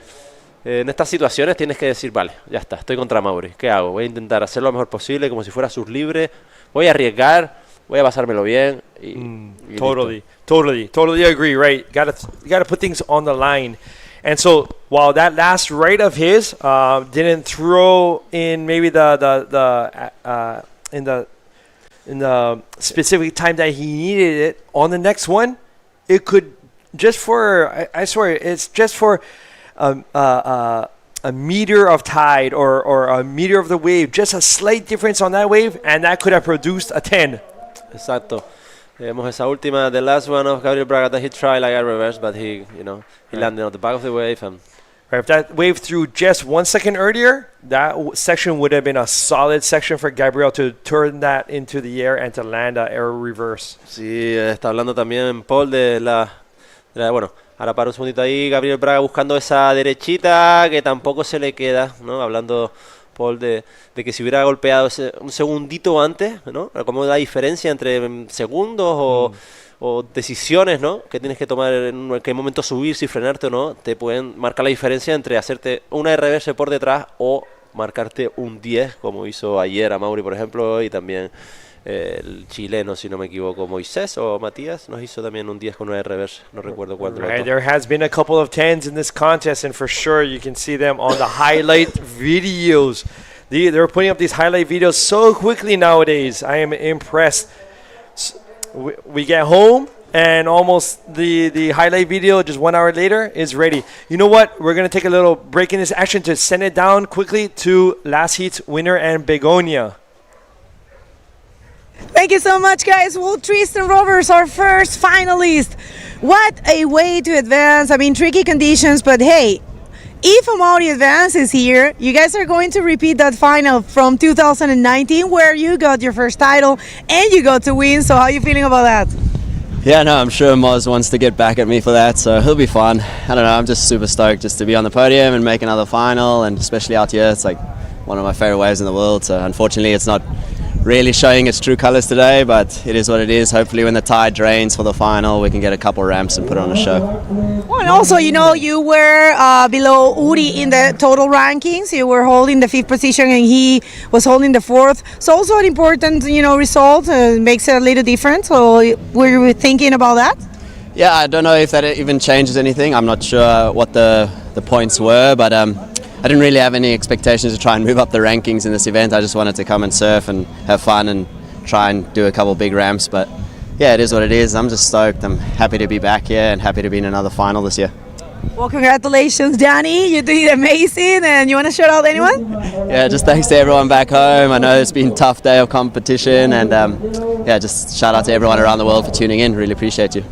en estas situaciones tienes que decir, vale, ya está, estoy contra Mauri, ¿qué hago? Voy a intentar hacer lo mejor posible, como si fuera sus libre, voy a arriesgar, voy a pasármelo bien. Y totally agree, right? You gotta put things on the line. And so while that last right of his didn't throw in maybe in the specific time that he needed it, on the next one, it could just for I swear it's just for a meter of tide or a meter of the wave, just a slight difference on that wave, and that could have produced a 10. Exacto. Vemos esa última, the last one of Gabriel Braga that he tried like a reverse, but he landed on the back of the wave. And right, if that wave threw just 1 second earlier, that section would have been a solid section for Gabriel to turn that into the air and to land a air reverse. Sí, está hablando también Paul de la bueno, ahora para un segundito ahí, Gabriel Braga buscando esa derechita que tampoco se le queda, ¿no? Hablando Paul de que si hubiera golpeado un segundito antes, ¿no? Como la diferencia entre segundos o decisiones, ¿no? Que tienes que tomar en qué momento subir, si frenarte o no, te pueden marcar la diferencia entre hacerte una reverse por detrás o marcarte un 10, como hizo ayer a Mauri, por ejemplo, y también el chileno, si no me equivoco, Moisés o Matías, nos hizo también un 10 con una reverse, no recuerdo cuál de los dos. There has been a couple of 10s in this contest, and for sure you can see them on the highlight videos. They're putting up these highlight videos so quickly nowadays. I am impressed. We get home and almost the highlight video just 1 hour later is ready. You know what? We're going to take a little break in this action to send it down quickly to last heat's winner and Begonia. Thank you so much, guys. Well, Tristan Roberts, our first finalist. What a way to advance. I mean, tricky conditions, but hey, if Amaury advances here, you guys are going to repeat that final from 2019 where you got your first title and you got to win. So how are you feeling about that? Yeah, no, I'm sure Moz wants to get back at me for that, so he'll be fun. I don't know, I'm just super stoked just to be on the podium and make another final, and especially out here, it's like one of my favorite waves in the world. So unfortunately it's not really showing its true colors today, but it is what it is. Hopefully when the tide drains for the final, we can get a couple ramps and put on a show. Well, and also, you know, you were below Uri in the total rankings. You were holding the 5th position and he was holding the 4th. So also an important, you know, result. Makes a little difference. So were you thinking about that? Yeah, I don't know if that even changes anything. I'm not sure what the points were, but I didn't really have any expectations to try and move up the rankings in this event. I just wanted to come and surf and have fun and try and do a couple big ramps. But yeah, it is what it is. I'm just stoked. I'm happy to be back here and happy to be in another final this year. Well, congratulations, Danny. You did amazing. And you want to shout out anyone? Yeah, just thanks to everyone back home. I know it's been a tough day of competition, and yeah, just shout out to everyone around the world for tuning in. Really appreciate you.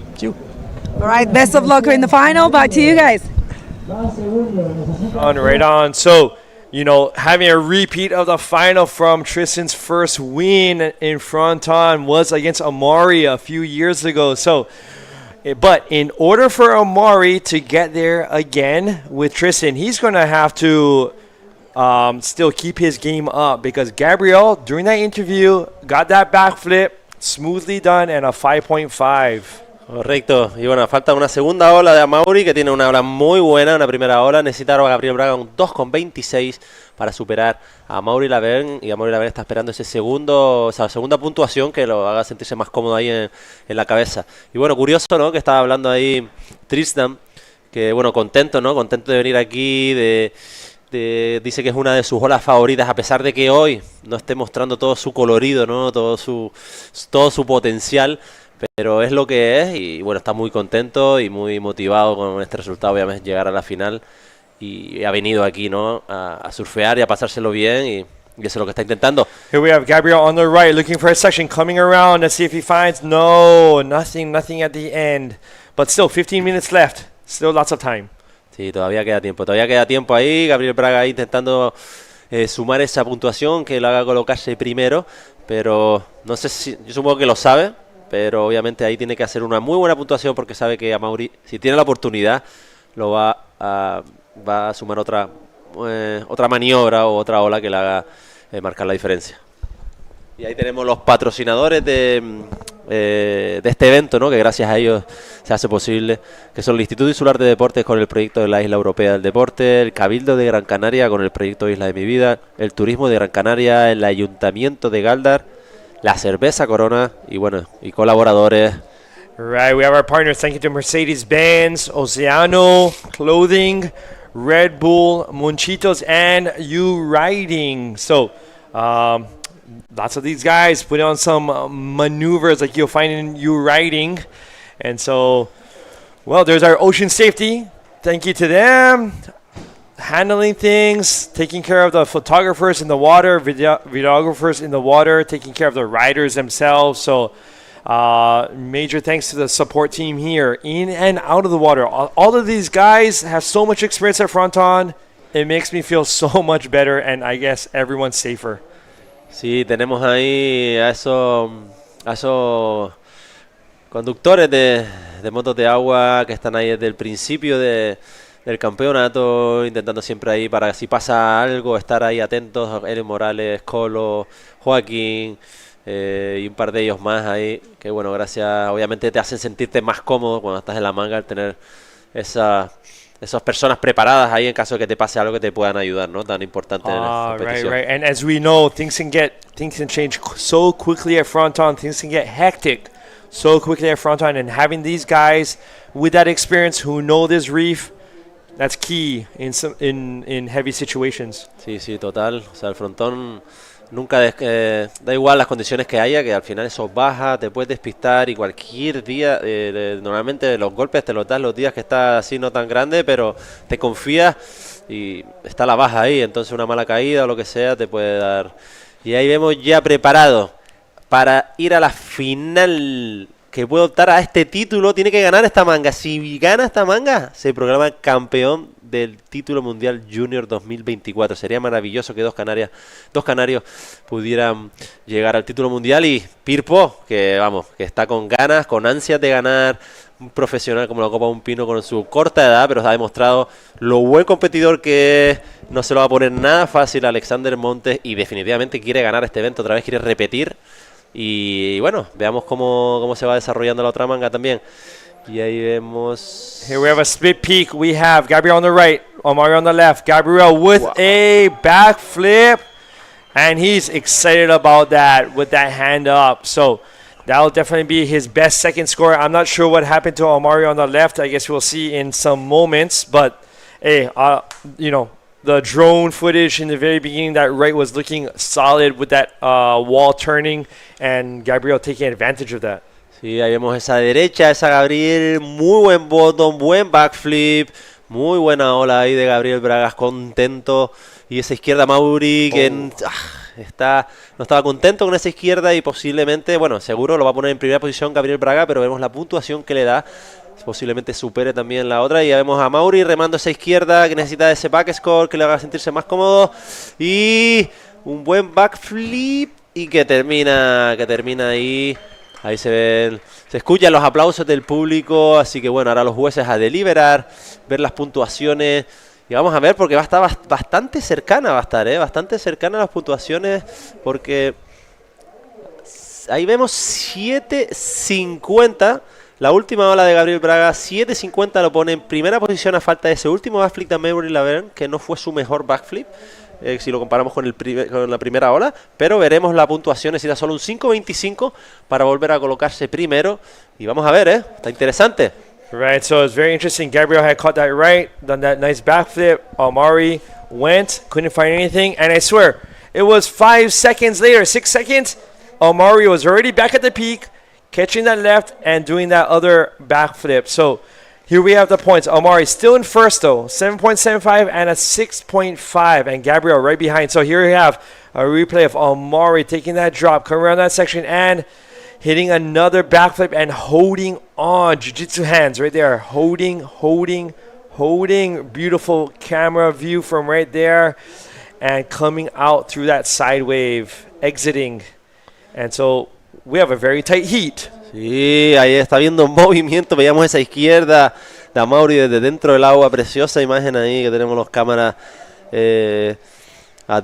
All right, best of luck in the final. Back to you guys. Right on. So, you know, having a repeat of the final from Tristan's first win in Fronton was against Amaury a few years ago. So, but in order for Amaury to get there again with Tristan, he's going to have to still keep his game up, because Gabriel, during that interview, got that backflip smoothly done and a 5.5. Correcto, y bueno, falta una segunda ola de Amaury, que tiene una ola muy buena, una primera ola. Necesitaron a Gabriel Braga un 2,26 para superar a Amaury Laverne, y Amaury Laverne está esperando esa segunda puntuación que lo haga sentirse más cómodo ahí en la cabeza. Y bueno, curioso, ¿no?, que estaba hablando ahí Tristan, que bueno, contento, ¿no?, contento de venir aquí, dice que es una de sus olas favoritas, a pesar de que hoy no esté mostrando todo su colorido, ¿no?, todo su potencial. Pero es lo que es, y bueno, está muy contento y muy motivado con este resultado, obviamente, llegar a la final, y ha venido aquí, ¿no?, a surfear y a pasárselo bien, y eso es lo que está intentando. Here we have Gabriel on the right, looking for a section, coming around. Let's see if he finds. No, nothing at the end. But still, 15 minutes left. Still lots of time. Sí, todavía queda tiempo ahí. Gabriel Braga ahí intentando sumar esa puntuación que lo haga colocarse primero, pero no sé si, yo supongo que lo sabe, pero obviamente ahí tiene que hacer una muy buena puntuación, porque sabe que Amaury, si tiene la oportunidad, lo va a sumar otra maniobra o otra ola que le haga marcar la diferencia. Y ahí tenemos los patrocinadores de este evento, ¿no?, que gracias a ellos se hace posible, que son el Instituto Insular de Deportes con el proyecto de la Isla Europea del Deporte, el Cabildo de Gran Canaria con el proyecto Isla de mi Vida, el Turismo de Gran Canaria, el Ayuntamiento de Gáldar, la cerveza Corona y bueno, y colaboradores Right, we have our partners. Thank you to Mercedes-Benz, Oceano, Clothing, Red Bull, Monchitos, and You Riding. So, lots of these guys put on some maneuvers like you'll find in You Riding. And so, well, there's our Ocean Safety. Thank you to them. Handling things, taking care of the photographers in the water, videographers in the water, taking care of the riders themselves. So, major thanks to the support team here, in and out of the water. All of these guys have so much experience at Fronton. It makes me feel so much better, and I guess everyone's safer. Sí, tenemos ahí a esos conductores de motos de agua que están ahí desde el principio del campeonato, intentando siempre ahí para si pasa algo, estar ahí atentos. Eric Morales, Colo, Joaquín y un par de ellos más ahí, que bueno, gracias, obviamente te hacen sentirte más cómodo cuando estás en la manga al tener esas personas preparadas ahí en caso de que te pase algo que te puedan ayudar, ¿no? Tan importante en la competición. Right. And as we know, things can change so quickly at Fronton. Things can get hectic so quickly at Fronton, and having these guys with that experience who know this reef, that's key in heavy situations. Sí, total. O sea, el Frontón nunca da igual las condiciones que haya, que al final eso baja, te puedes despistar y cualquier día, normalmente los golpes te los das los días que está así no tan grande, pero te confías y está la baja ahí, entonces una mala caída o lo que sea te puede dar. Y ahí vemos ya preparado para ir a la final, que puede optar a este título, tiene que ganar esta manga. Si gana esta manga, se proclama campeón del título mundial Junior 2024. Sería maravilloso que dos canarios pudieran llegar al título mundial. Y Pirpo, que está con ganas, con ansias de ganar, un profesional como la Copa de un Pino con su corta edad, pero ha demostrado lo buen competidor que es. No se lo va a poner nada fácil a Alexander Montes y definitivamente quiere ganar este evento otra vez, quiere repetir. Y bueno, veamos cómo se va desarrollando la otra manga también. Y ahí vemos... Here we have a split peak. We have Gabriel on the right, Omar on the left. Gabriel with a backflip. And he's excited about that with that hand up. So that'll definitely be his best second score. I'm not sure what happened to Omar on the left. I guess we'll see in some moments. But, hey, the drone footage in the very beginning, that right was looking solid with that wall turning. And Gabriel taking advantage of that. Sí, ahí vemos esa derecha, esa Gabriel, muy buen bottom, buen backflip, muy buena ola ahí de Gabriel Bragas, contento. Y esa izquierda Mauri, que no estaba contento con esa izquierda y posiblemente, bueno, seguro lo va a poner en primera posición Gabriel Braga, pero vemos la puntuación que le da, posiblemente supere también la otra. Y ya vemos a Mauri remando esa izquierda, que necesita ese back score, que le haga sentirse más cómodo. Y un buen backflip y que termina ahí. Ahí se escuchan los aplausos del público, así que bueno, ahora los jueces a deliberar, ver las puntuaciones y vamos a ver porque va a estar bastante cercana, bastante cercana las puntuaciones, porque ahí vemos 7.50, la última ola de Gabriel Braga, 7.50 lo pone en primera posición a falta de ese último backflip de Maverick Laverne, que no fue su mejor backflip. Si lo comparamos con la primera ola, pero veremos la puntuación, necesita solo un 5.25 para volver a colocarse primero y vamos a ver, está interesante. Right, so it's very interesting. Gabriel had caught that right, done that nice backflip. Omari went, couldn't find anything, and I swear, it was 5 seconds later, 6 seconds, Omari was already back at the peak, catching that left and doing that other backflip. So here we have the points. Omari still in first though, 7.75 and a 6.5, and Gabriel right behind. So here we have a replay of Omari taking that drop, coming around that section and hitting another backflip and holding on. Jiu-jitsu hands right there, holding. Beautiful camera view from right there and coming out through that side wave, exiting. And so we have a very tight heat. Sí, ahí está viendo movimiento, veíamos esa izquierda de Amaury desde dentro del agua, preciosa imagen ahí que tenemos los cámaras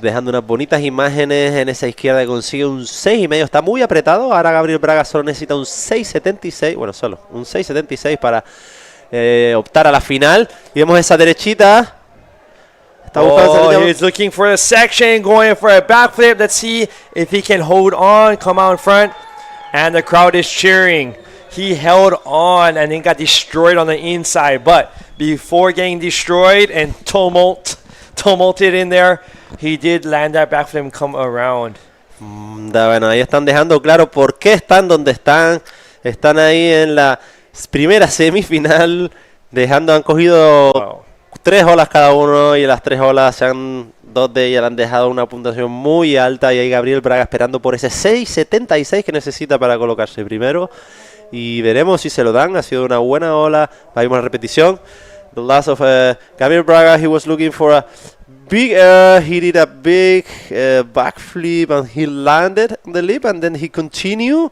dejando unas bonitas imágenes en esa izquierda que consigue un 6.5, está muy apretado, ahora Gabriel Braga solo necesita un 6.76, bueno solo un 6.76 para optar a la final, y vemos esa derechita. He's looking for a section, going for a backflip. Let's see if he can hold on, come out in front. And the crowd is cheering. he held on and then got destroyed on the inside. But before getting destroyed and tumulted in there, he did land that backflip and come around. Bueno, ahí están dejando claro por qué están donde están. Están ahí en la primera semifinal, han cogido 3 olas cada uno y las 3 olas dos de ellas han dejado una puntuación muy alta y ahí Gabriel Braga esperando por ese 6.76 que necesita para colocarse primero y veremos si se lo dan. Ha sido una buena ola. Vamos a la repetición. The last of Gabriel Braga, he was looking for a big air, he did a big backflip and he landed the lip and then he continued.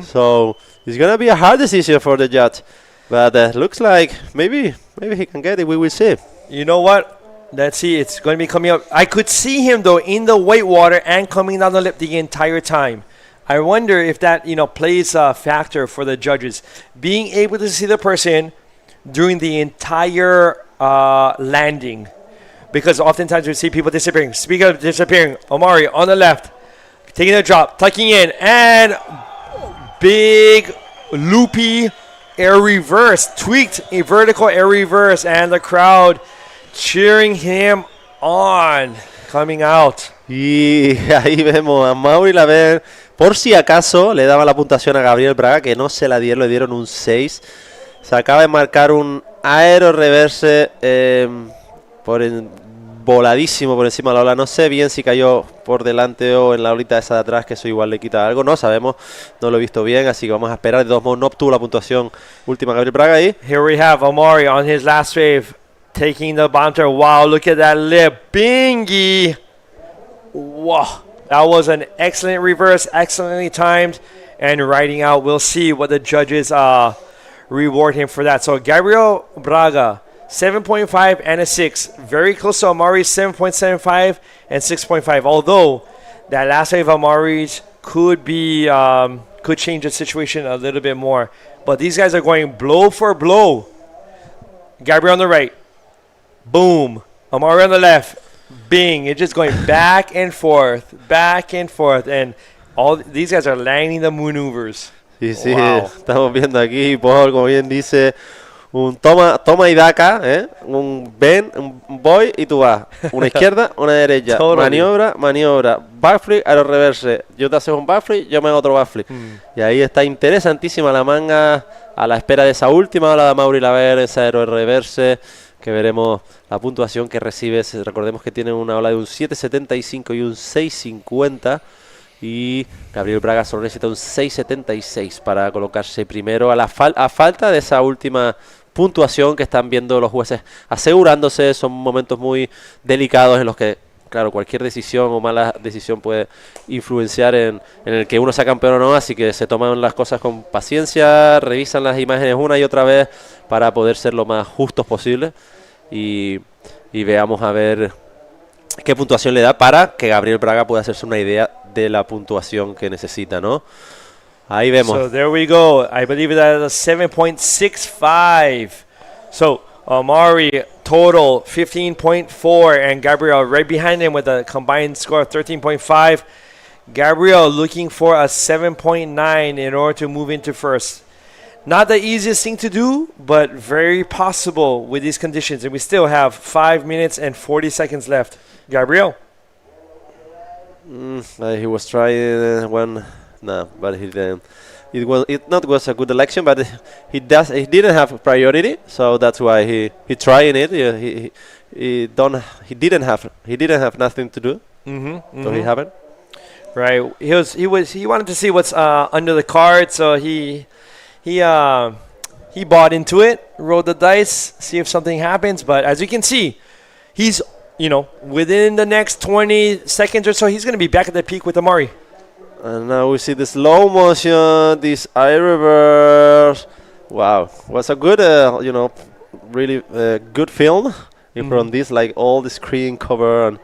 So it's gonna be a hard decision for the judge, but looks like maybe he can get it. We will see. You know what? Let's see. It's going to be coming up. I could see him though in the white water and coming down the lip the entire time. I wonder if that plays a factor for the judges, being able to see the person during the entire landing. Because oftentimes we see people disappearing. Speaking of disappearing, Omari on the left, taking a drop, tucking in, and big loopy air reverse, tweaked a vertical air reverse, and the crowd cheering him on, coming out. Y ahí vemos a Mauri Laver. Por si acaso le daba la puntuación a Gabriel Braga, que no se la dieron, le dieron un 6. Se acaba de marcar un aero reverse voladísimo por encima de la ola. No sé bien si cayó por delante o en la olita esa de atrás, que eso igual le quita algo. No sabemos, no lo he visto bien, así que vamos a esperar. De todos modos, no obtuvo la puntuación última Gabriel Braga ahí. Here we have Omari on his last wave, taking the bomb turn. Wow, look at that lip. Bingy. Wow, that was an excellent reverse, excellently timed, and riding out. We'll see what the judges reward him for that. So Gabriel Braga, 7.5 and a 6. Very close to Amari's 7.75 and 6.5. Although that last wave of Amari's could change the situation a little bit more. But these guys are going blow for blow. Gabriel on the right. Boom. Amari on the left. Bing. It's just going back and forth. And all these guys are landing the maneuvers. Sí, sí, wow. Estamos viendo aquí, Paul, como bien dice, un toma y daca, un ven, un voy y tú vas. Una izquierda, una derecha. Totally. Maniobra. Backflip, aero reverse. Yo te haces un backflip, yo me hago otro backflip. Y ahí está interesantísima la manga a la espera de esa última ola de Mauri Laver, ese aero reverse, que veremos la puntuación que recibe. Recordemos que tiene una ola de un 7.75 y un 6.50. Y Gabriel Braga solo necesita un 6.76 para colocarse primero a falta de esa última puntuación que están viendo los jueces asegurándose. Son momentos muy delicados en los que, claro, cualquier decisión o mala decisión puede influenciar en el que uno sea campeón o no, así que se toman las cosas con paciencia, revisan las imágenes una y otra vez para poder ser lo más justos posible y veamos a ver qué puntuación le da para que Gabriel Braga pueda hacerse una idea de la puntuación que necesita, ¿no? Ahí vemos. So there we go. I believe that is a 7.65. So Omari total 15.4 and Gabriel right behind him with a combined score of 13.5. Gabriel looking for a 7.9 in order to move into first. Not the easiest thing to do, but very possible with these conditions. And we still have 5 minutes and 40 seconds left. Gabriel? He was trying but he didn't. It was a good election, but he didn't have priority, so that's why he trying it. He didn't have nothing to do, so he haven't. Right. He wanted to see what's under the card, so he bought into it, rolled the dice, see if something happens. But as you can see, he's within the next 20 seconds or so, he's going to be back at the peak with Amari. And now we see the slow motion, this air reverse. Wow, was a good, really good film from this, like all the screen cover and.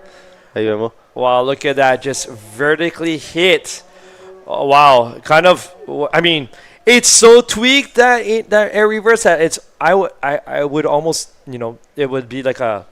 Wow, look at that, just vertically hit. Oh, wow, kind of. I mean, it's so tweaked that air reverse that I would almost, it would be like a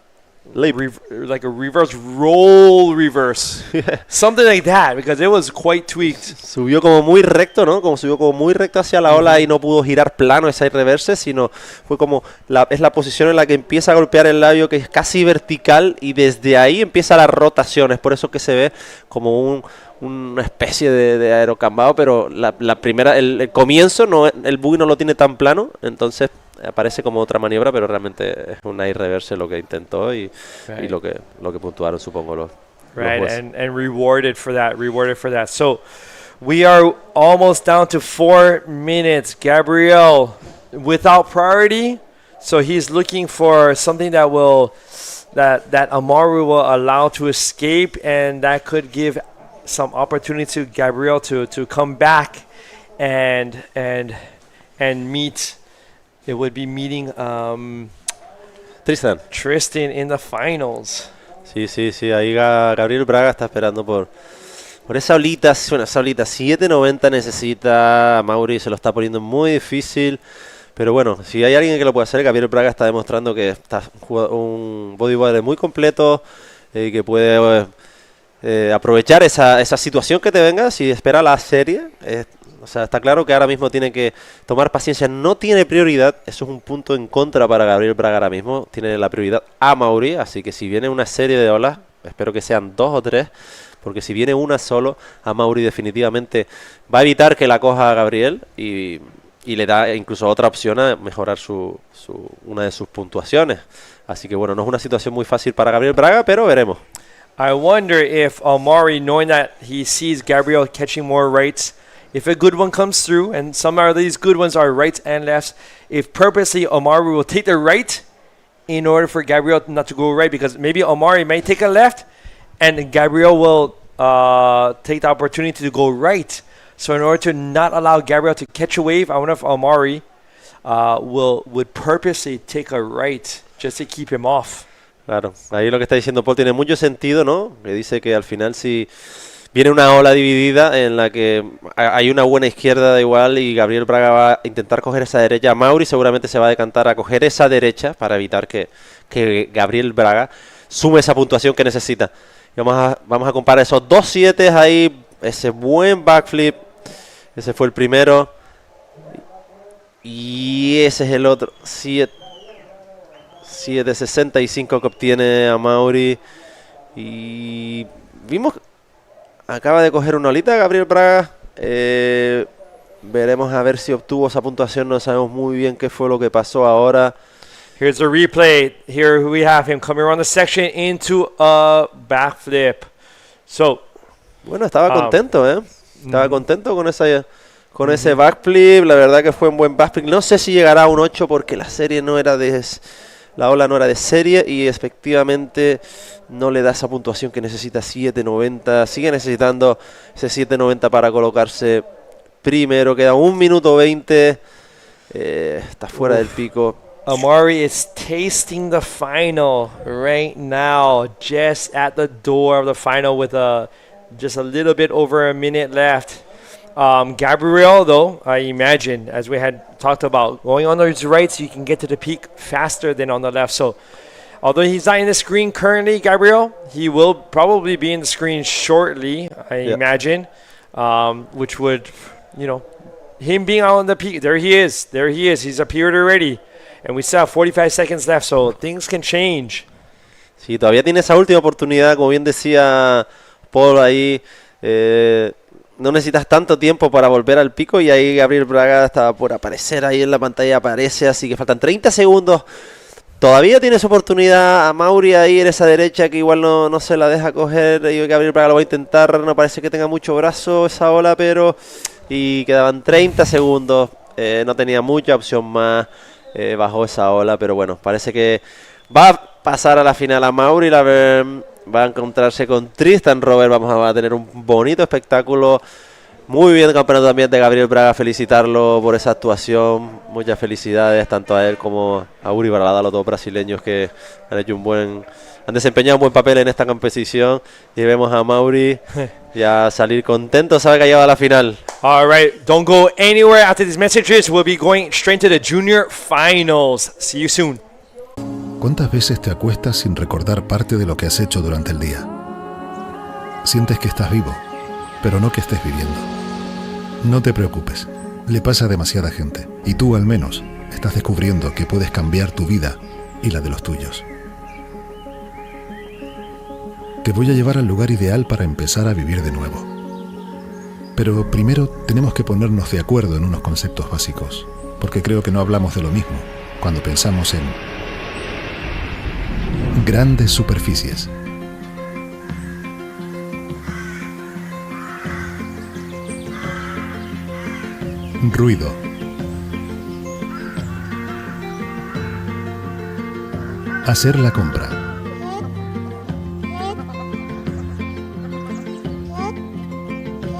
like a reverse roll reverse. Something like that, because it was quite tweaked. Subió como muy recto, ¿no? Como subió como muy recto hacia la ola y no pudo girar plano esa reverse, sino fue como es la posición en la que empieza a golpear el labio, que es casi vertical, y desde ahí empieza la rotación. Es por eso que se ve como una especie de aerocambado, pero la primera, el comienzo, el buggy no lo tiene tan plano, entonces aparece como otra maniobra, pero realmente es una irreverse lo que intentó y lo que puntuaron, supongo, los jueces. And rewarded for that. So we are almost down to 4 minutes. Gabriel without priority, so he's looking for something that Amaru will allow to escape, and that could give some opportunity to Gabriel to come back and meet. It would be meeting Tristan in the finals. Sí, ahí Gabriel Braga está esperando por esa olita, esa olita 7.90 necesita. A Mauri se lo está poniendo muy difícil, pero bueno, si hay alguien que lo puede hacer, Gabriel Braga está demostrando que está un bodyboarder muy completo y que puede aprovechar esa situación que te venga si espera la serie. O sea, está claro que ahora mismo tiene que tomar paciencia, no tiene prioridad, eso es un punto en contra para Gabriel Braga ahora mismo, tiene la prioridad a Mauri, así que si viene una serie de olas, espero que sean 2 o 3, porque si viene una solo, a Mauri definitivamente va a evitar que la coja a Gabriel y le da incluso otra opción a mejorar una de sus puntuaciones. Así que bueno, no es una situación muy fácil para Gabriel Braga, pero veremos. I wonder if Amari, knowing that he sees Gabriel catching more rights, if a good one comes through, and some of these good ones are rights and lefts, if purposely Amari will take the right in order for Gabriel not to go right, because maybe Amari may take a left and Gabriel will take the opportunity to go right. So in order to not allow Gabriel to catch a wave, I wonder if Amari would purposely take a right just to keep him off. Claro, ahí lo que está diciendo Paul tiene mucho sentido, ¿no? Que dice que al final si viene una ola dividida en la que hay una buena izquierda da igual y Gabriel Braga va a intentar coger esa derecha. Mauri seguramente se va a decantar a coger esa derecha para evitar que Gabriel Braga sume esa puntuación que necesita. Y vamos a comparar esos 2-7 ahí, ese buen backflip. Ese fue el primero. Y ese es el otro. 7.65 que obtiene a Mauri. Y vimos... Acaba de coger una olita Gabriel Braga. Veremos a ver si obtuvo esa puntuación. No sabemos muy bien qué fue lo que pasó ahora. Here's the replay. Here we have him coming around the section into a backflip. So, bueno, estaba contento, ¿eh? Estaba contento con ese backflip. La verdad que fue un buen backflip. No sé si llegará a un 8 porque la ola no era de serie y efectivamente no le da esa puntuación que necesita. 7.90, sigue necesitando ese 7.90 para colocarse primero. Queda 1 minuto 20, está fuera del pico. Amari is tasting the final right now, just at the door of the final with just a little bit over a minute left. Gabriel, though, I imagine, as we had talked about, going on his right, so you can get to the peak faster than on the left. So, although he's not in the screen currently, Gabriel, he will probably be in the screen shortly, I imagine, which would, him being out on the peak, there he is, he's appeared already. And we still have 45 seconds left, so things can change. Sí, todavía tiene esa última oportunidad, como bien decía Paul ahí, no necesitas tanto tiempo para volver al pico y ahí Gabriel Braga estaba por aparecer ahí en la pantalla, aparece, así que faltan 30 segundos. Todavía tiene su oportunidad a Mauri ahí en esa derecha que igual no se la deja coger y Gabriel Braga lo va a intentar, no parece que tenga mucho brazo esa ola, pero y quedaban 30 segundos, no tenía mucha opción más, bajó esa ola, pero bueno, parece que va a pasar a la final a Mauri, va a encontrarse con Tristan Robert. Vamos a tener un bonito espectáculo. Muy bien el campeonato también de Gabriel Braga, felicitarlo por esa actuación. Muchas felicidades tanto a él como a Uri Baralada, los dos brasileños que han desempeñado un buen papel en esta competición. Y vemos a Mauri ya salir contento, sabe que ha llegado a la final. All right, don't go anywhere after these messages. We'll be going straight to the junior finals. See you soon. ¿Cuántas veces te acuestas sin recordar parte de lo que has hecho durante el día? Sientes que estás vivo, pero no que estés viviendo. No te preocupes, le pasa a demasiada gente, y tú al menos estás descubriendo que puedes cambiar tu vida y la de los tuyos. Te voy a llevar al lugar ideal para empezar a vivir de nuevo. Pero primero tenemos que ponernos de acuerdo en unos conceptos básicos, porque creo que no hablamos de lo mismo cuando pensamos en grandes superficies. Ruido. Hacer la compra.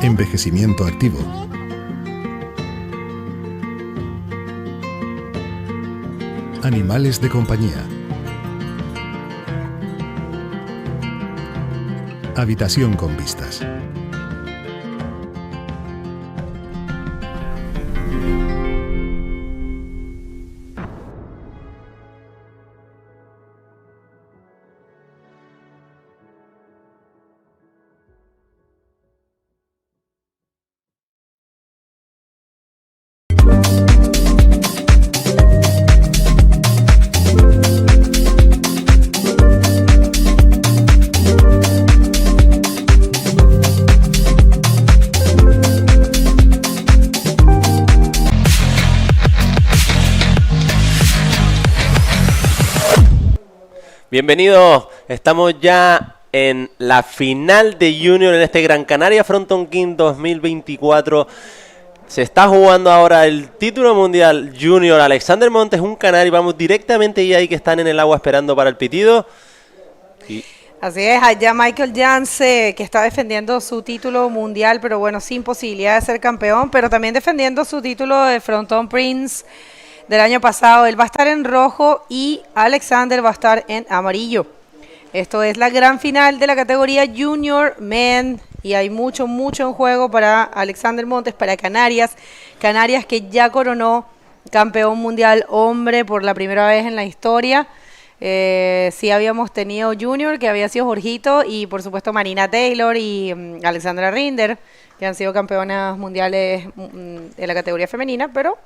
Envejecimiento activo. Animales de compañía. Habitación con vistas. Bienvenidos, estamos ya en la final de Junior en este Gran Canaria Frontón King 2024. Se está jugando ahora el título mundial Junior. Alexander Montes, un canario, vamos directamente y ahí que están en el agua esperando para el pitido. Y así es, allá Michael Janse, que está defendiendo su título mundial, pero bueno, sin posibilidad de ser campeón, pero también defendiendo su título de Fronton Prince del año pasado. Él va a estar en rojo y Alexander va a estar en amarillo. Esto es la gran final de la categoría Junior Men y hay mucho en juego para Alexander Montes, para Canarias. Canarias que ya coronó campeón mundial hombre por la primera vez en la historia. Sí habíamos tenido Junior, que había sido Jorgito, y por supuesto Marina Taylor y Alexandra Rinder, que han sido campeonas mundiales de la categoría femenina, pero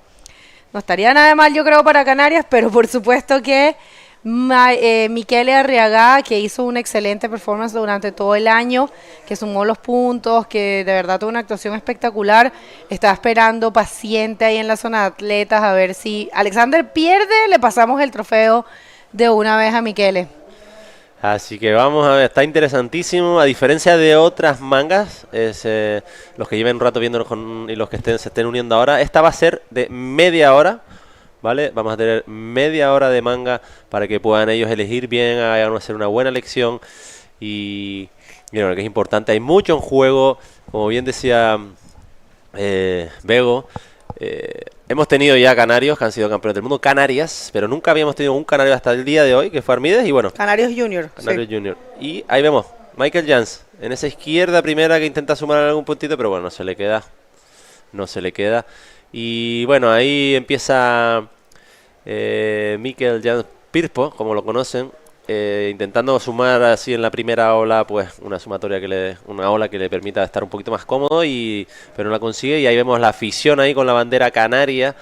no estaría nada mal, yo creo, para Canarias, pero por supuesto que Michele Arriaga, que hizo una excelente performance durante todo el año, que sumó los puntos, que de verdad tuvo una actuación espectacular, está esperando paciente ahí en la zona de atletas a ver si Alexander pierde, le pasamos el trofeo de una vez a Michele. así que vamos a ver, está interesantísimo. A diferencia de otras mangas, los que lleven un rato viéndonos y los que se estén uniendo ahora, esta va a ser de media hora, ¿vale? Vamos a tener media hora de manga para que puedan ellos elegir bien, hacer una buena elección. Y bueno, que es importante, hay mucho en juego, como bien decía Bego. Hemos tenido ya canarios que han sido campeones del mundo, Canarias, pero nunca habíamos tenido un canario hasta el día de hoy, que fue Armides, y bueno, Canarios Junior. Canarios Junior. Y ahí vemos, Michael Jans, en esa izquierda primera que intenta sumar algún puntito, pero bueno, no se le queda. Y bueno, ahí empieza Michael Jans Pirpo, como lo conocen, intentando sumar así en la primera ola, pues una ola que le permita estar un poquito más cómodo, pero no la consigue. Y ahí vemos la afición ahí con la bandera canaria,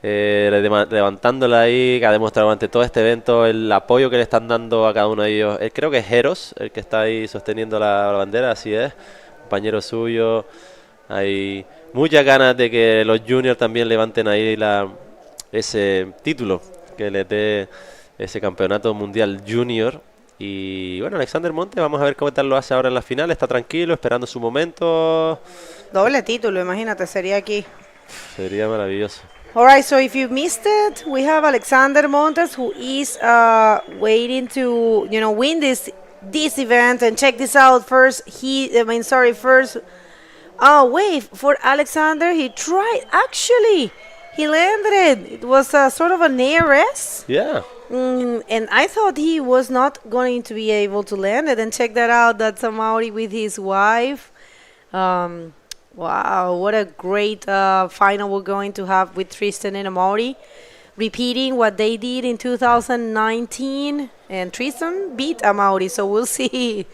levantándola ahí, que ha demostrado durante todo este evento el apoyo que le están dando a cada uno de ellos. Creo que es Eros el que está ahí sosteniendo la bandera, así es, compañero suyo. Hay muchas ganas de que los juniors también levanten ahí ese título que les dé ese campeonato mundial junior. Y bueno, Alexander Montes, vamos a ver cómo tal lo hace ahora en la final. Está tranquilo, esperando su momento. Doble título, imagínate, sería aquí. Sería maravilloso. All right, so if you missed it, we have Alexander Montes, who is waiting to, win this event. And check this out. First for Alexander, he tried. Actually, he landed. It was sort of an ARS. Yeah. And I thought he was not going to be able to land it. And check that out. That's a Maori with his wife. Wow, what a great final we're going to have with Tristan and Maori. repeating what they did in 2019, and Tristan beat Amaury. So we'll see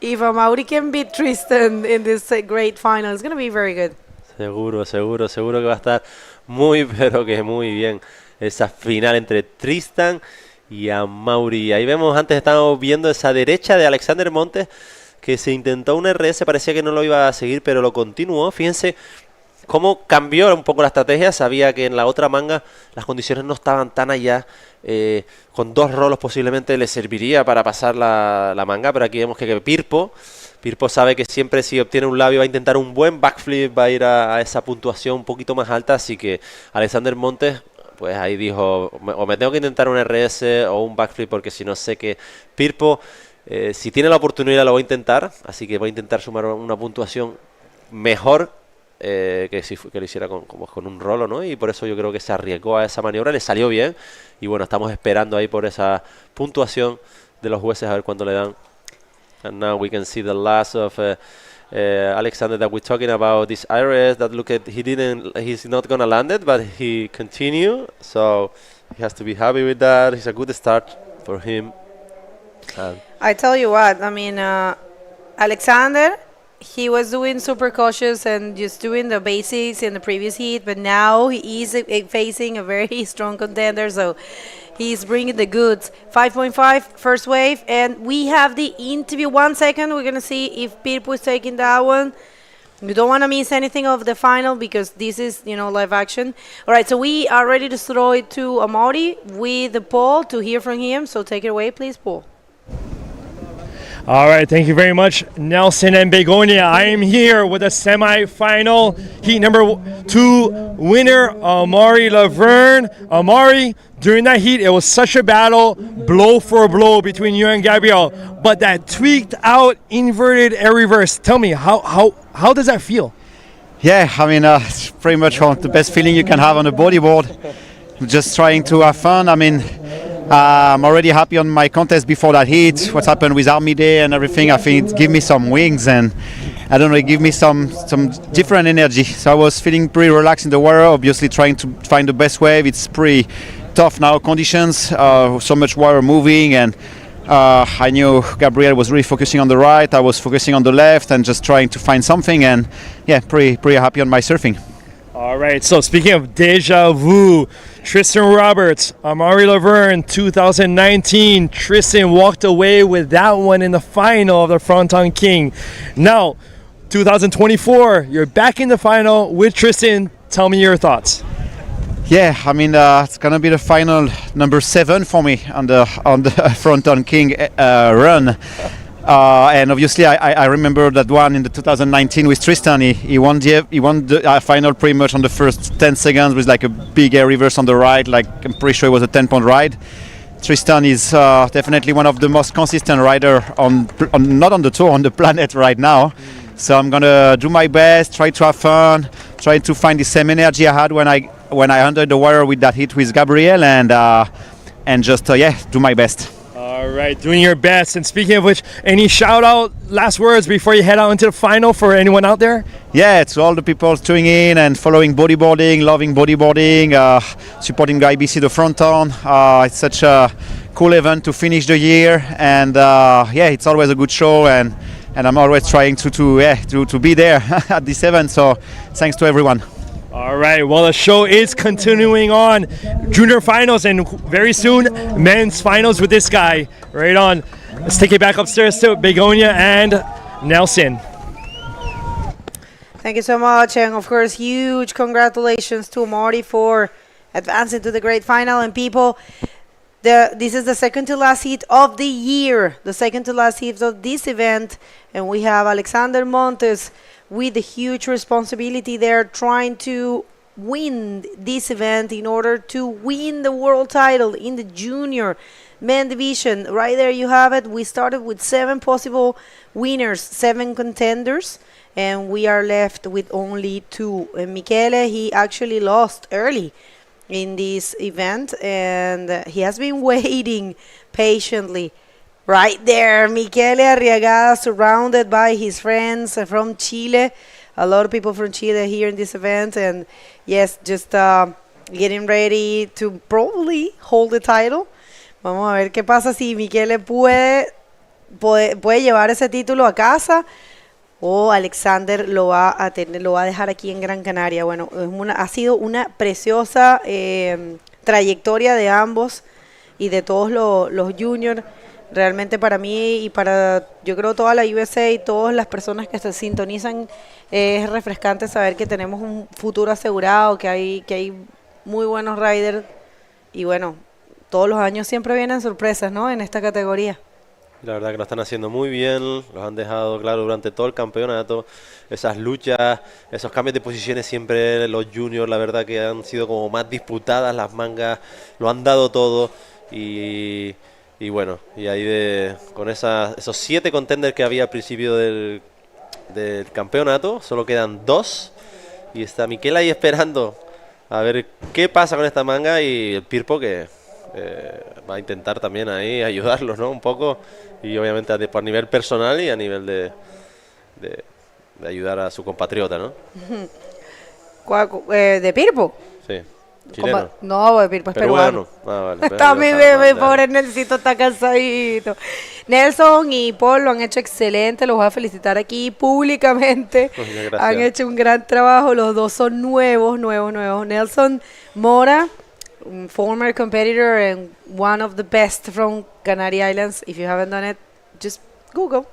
if Amaury can beat Tristan in this great final. It's going to be very good. Seguro que va a estar muy, pero que muy bien esa final entre Tristan y Amaury. Ahí vemos, antes estábamos viendo esa derecha de Alexander Montes, que se intentó un RS, parecía que no lo iba a seguir, pero lo continuó. Fíjense cómo cambió un poco la estrategia. Sabía que en la otra manga las condiciones no estaban tan allá. Con 2 rolos posiblemente le serviría para pasar la manga, pero aquí vemos que Pirpo sabe que siempre si obtiene un labio va a intentar un buen backflip, va a ir a esa puntuación un poquito más alta, así que Alexander Montes pues ahí dijo, o me tengo que intentar un RS o un backflip, porque si no sé que Pirpo, si tiene la oportunidad lo va a intentar, así que va a intentar sumar una puntuación mejor que si que lo hiciera con un rolo, ¿no? Y por eso yo creo que se arriesgó a esa maniobra, le salió bien, y bueno, estamos esperando ahí por esa puntuación de los jueces a ver cuándo le dan. And now we can see the last of Alexander that we're talking about, this IRS that look at, he's not gonna land it, but he continue, so he has to be happy with that. It's a good start for him. I tell you what, I mean, Alexander, he was doing super cautious and just doing the basics in the previous heat, but now he is facing a very strong contender, so he's bringing the goods. 5.5 first wave, and we have the interview. 1 second, we're gonna see if Pirpo is taking that one. You don't want to miss anything of the final because this is, live action. All right, so we are ready to throw it to Amaury with the Paul to hear from him. So take it away, please, Paul. All right, thank you very much, Nelson and Begonia. I am here with a semi-final heat number 2 winner, Amaury Laverne. Amaury, during that heat, it was such a battle, blow for blow between you and Gabriel. But that tweaked out inverted air reverse. Tell me, how does that feel? Yeah, I mean, it's pretty much the best feeling you can have on a bodyboard. Just trying to have fun. I mean, I'm already happy on my contest before that heat. What happened with Army Day and everything, I think it gave me some wings, and I don't know, it gave me some different energy. So I was feeling pretty relaxed in the water, obviously trying to find the best wave. It's pretty tough now conditions, so much water moving, and I knew Gabriel was really focusing on the right, I was focusing on the left and just trying to find something, and yeah, pretty happy on my surfing. All right, so speaking of deja vu, Tristan Roberts, Amaury Laverne, 2019. Tristan walked away with that one in the final of the Fronton King. Now, 2024, you're back in the final with Tristan. Tell me your thoughts. Yeah, I mean, it's gonna be the final number 7 for me on the Fronton King run. And obviously, I remember that one in the 2019 with Tristan. He won the final pretty much on the first 10 seconds with like a big air reverse on the right. Like, I'm pretty sure it was a 10-point ride. Tristan is definitely one of the most consistent rider on not on the tour, on the planet right now. So I'm gonna do my best, try to have fun, try to find the same energy I had when I entered the water with that hit with Gabriel, and just do my best. All right, doing your best. And speaking of which, any shout out, last words before you head out into the final for anyone out there? Yeah, to all the people tuning in and following bodyboarding, loving bodyboarding, supporting the IBC the Fronton. It's such a cool event to finish the year, and it's always a good show, and I'm always trying to be there at this event. So thanks to everyone. All right, well, the show is continuing on. Junior finals and very soon men's finals with this guy. Right on. Let's take it back upstairs to Begonia and Nelson. Thank you so much. And of course, huge congratulations to Amaury for advancing to the great final. And people, this is the second to last heat of the year, the second to last heat of this event. And we have Alexander Montes with a huge responsibility there, trying to win this event in order to win the world title in the junior men division. Right there you have it. We started with 7 possible winners, 7 contenders, and we are left with only 2. And Michele, he actually lost early in this event, and he has been waiting patiently. Right there, Michele Arriagada, surrounded by his friends from Chile. A lot of people from Chile here in this event. And yes, just getting ready to probably hold the title. Vamos a ver qué pasa si Michele puede llevar ese título a casa o Alexander lo va a dejar aquí en Gran Canaria. Bueno, ha sido una preciosa trayectoria de ambos y de todos los juniors. Realmente para mí y para, yo creo, toda la USA y todas las personas que se sintonizan, es refrescante saber que tenemos un futuro asegurado, que hay muy buenos riders y bueno, todos los años siempre vienen sorpresas, ¿no? En esta categoría. La verdad que lo están haciendo muy bien, los han dejado claro durante todo el campeonato, esas luchas, esos cambios de posiciones siempre los juniors, la verdad que han sido como más disputadas, las mangas lo han dado todo y bueno, y ahí con esos 7 contenders que había al principio del campeonato, solo quedan 2 y está Michele ahí esperando a ver qué pasa con esta manga y el Pirpo que va a intentar también ahí ayudarlos, ¿no? Un poco y obviamente por nivel personal y a nivel de ayudar a su compatriota, ¿no? ¿De Pirpo? Sí. Chileno. No, Pirpo es peruano. Ah, vale. Está mi bebé, pobre Nelsito, está cansadito. Nelson y Paul lo han hecho excelente, los voy a felicitar aquí públicamente. Han hecho un gran trabajo, los dos son nuevos. Nelson Mora, un former competitor and one of the best from Canary Islands. If you haven't done it, just Google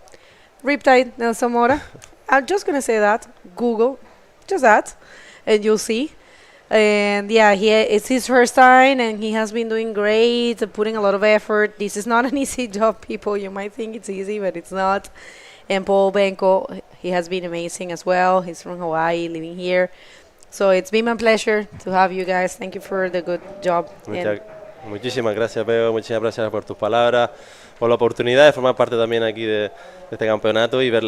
Riptide Nelson Mora. I'm just gonna say that. Google, just that, and you'll see. And yeah, it's his first time, and he has been doing great, putting a lot of effort. This is not an easy job, people. You might think it's easy, but it's not. And Paul Benko, he has been amazing as well. He's from Hawaii, living here. So it's been my pleasure to have you guys. Thank you for the good job. Muchísimas gracias, Pego. Muchísimas gracias por tus palabras, por la oportunidad de formar parte también aquí de este campeonato y ver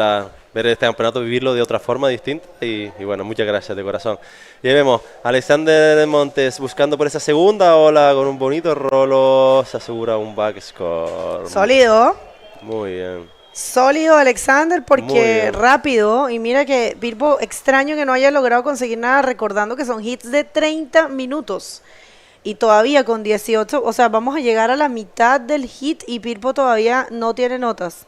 este campeonato, vivirlo de otra forma distinta. Y bueno, muchas gracias de corazón. Y ahí vemos a Alexander Montes buscando por esa segunda ola con un bonito rolo. Se asegura un back score. Sólido. Muy bien. Sólido Alexander porque rápido. Y mira que Pirpo, extraño que no haya logrado conseguir nada, recordando que son hits de 30 minutos. Y todavía con 18, o sea, vamos a llegar a la mitad del hit y Pirpo todavía no tiene notas.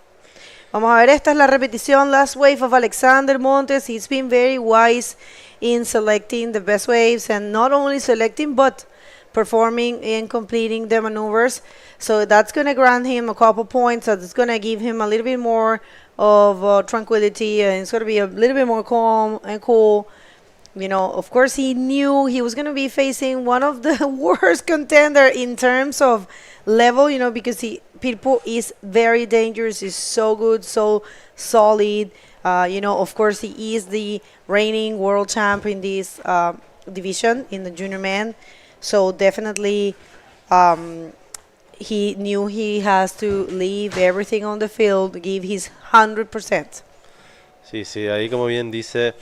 Vamos a ver, esta es la repetición, last wave of Alexander Montes. He's been very wise in selecting the best waves and not only selecting but performing and completing the maneuvers. So that's going to grant him a couple points. That's going to give him a little bit more of tranquility, and it's going to be a little bit more calm and cool. You know, of course, he knew he was going to be facing one of the worst contender in terms of level, you know, because Pirpo is very dangerous. He's so good, so solid. You know, of course, he is the reigning world champ in this division, in the junior man. So definitely he knew he has to leave everything on the field, give his 100%. Sí, ahí como bien dice...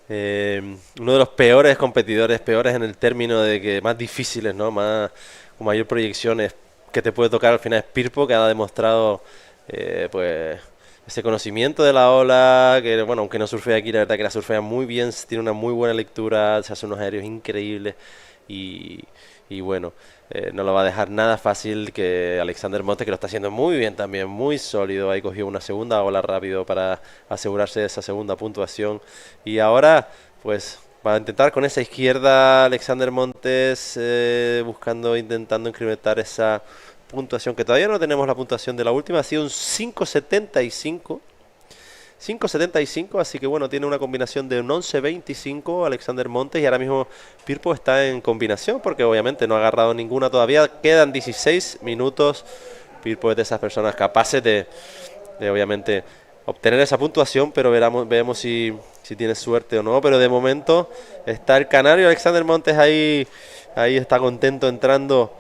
uno de los peores competidores, peores en el término de que más difíciles, ¿no? Con mayor proyección que te puede tocar al final es Pirpo, que ha demostrado pues ese conocimiento de la ola, que bueno, aunque no surfea aquí, la verdad que la surfea muy bien, tiene una muy buena lectura, se hace unos aéreos increíbles y bueno, no lo va a dejar nada fácil que Alexander Montes, que lo está haciendo muy bien también, muy sólido. Ahí cogió una segunda ola rápido para asegurarse de esa segunda puntuación. Y ahora, pues, va a intentar con esa izquierda Alexander Montes, intentando incrementar esa puntuación, que todavía no tenemos la puntuación de la última. Ha sido un 5.75. 5.75, así que bueno, tiene una combinación de un 11.25 Alexander Montes, y ahora mismo Pirpo está en combinación porque obviamente no ha agarrado ninguna todavía. Quedan 16 minutos. Pirpo es de esas personas capaces de obviamente obtener esa puntuación, pero veremos si tiene suerte o no. Pero de momento está el canario Alexander Montes ahí está contento entrando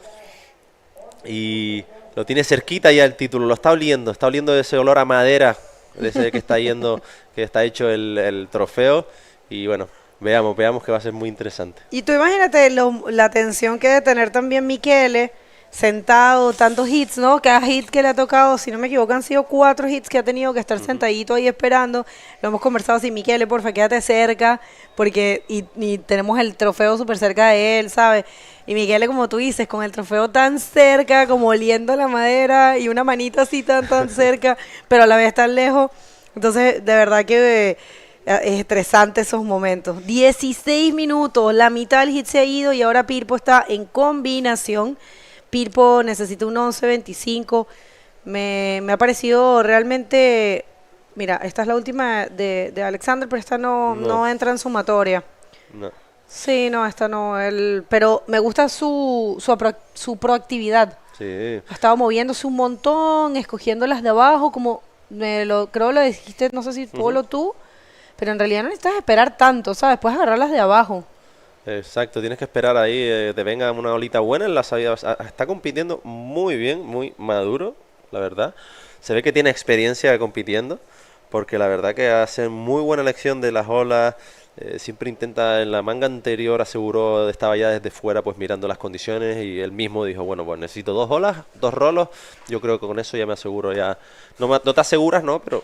y lo tiene cerquita ya el título, lo está oliendo ese olor a madera desde que está hecho el trofeo. Y bueno, veamos que va a ser muy interesante. Y tú imagínate la tensión que debe tener también Michele sentado, tantos hits, ¿no? Cada hit que le ha tocado, si no me equivoco, han sido 4 hits que ha tenido que estar sentadito ahí esperando. Lo hemos conversado así, Michele, porfa, quédate cerca, porque y tenemos el trofeo súper cerca de él, ¿sabes? Y Michele, como tú dices, con el trofeo tan cerca, como oliendo la madera y una manita así tan cerca, pero a la vez tan lejos. Entonces, de verdad que es estresante esos momentos. 16 minutos, la mitad del hit se ha ido y ahora Pirpo está en combinación. Pirpo necesita un 11.25. Me ha parecido realmente... Mira, esta es la última de Alexander, pero esta no entra en sumatoria. No. Sí, no, esta no. Pero me gusta su proactividad. Sí. Ha estado moviéndose un montón, escogiendo las de abajo, como creo lo dijiste, no sé si Polo tú, pero en realidad no necesitas esperar tanto, ¿sabes? Puedes agarrar las de abajo. Exacto, tienes que esperar ahí, te venga una olita buena en la salida. Está compitiendo muy bien, muy maduro, la verdad. Se ve que tiene experiencia compitiendo, porque la verdad que hace muy buena elección de las olas. Siempre intenta, en la manga anterior aseguró, estaba ya desde fuera pues mirando las condiciones y él mismo dijo, bueno, pues necesito 2 olas, 2 rolos, yo creo que con eso ya me aseguro, ya no te aseguras, ¿no? Pero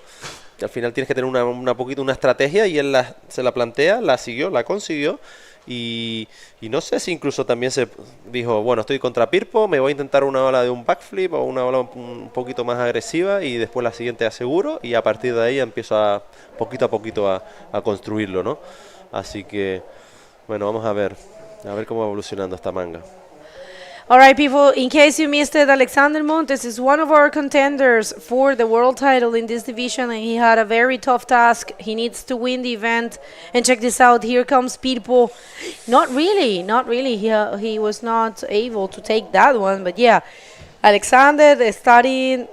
al final tienes que tener una estrategia y él se la plantea, la siguió, la consiguió. Y no sé si incluso también se dijo, bueno, estoy contra Pirpo, me voy a intentar una ola de un backflip o una ola un poquito más agresiva y después la siguiente aseguro y a partir de ahí empiezo poquito a poquito a construirlo, ¿no? Así que, bueno, vamos a ver cómo va evolucionando esta manga. All right, people, in case you missed it, Alexander Montes is one of our contenders for the world title in this division, and he had a very tough task. He needs to win the event. And check this out, here comes Pirpo. Not really. He was not able to take that one, but yeah, Alexander started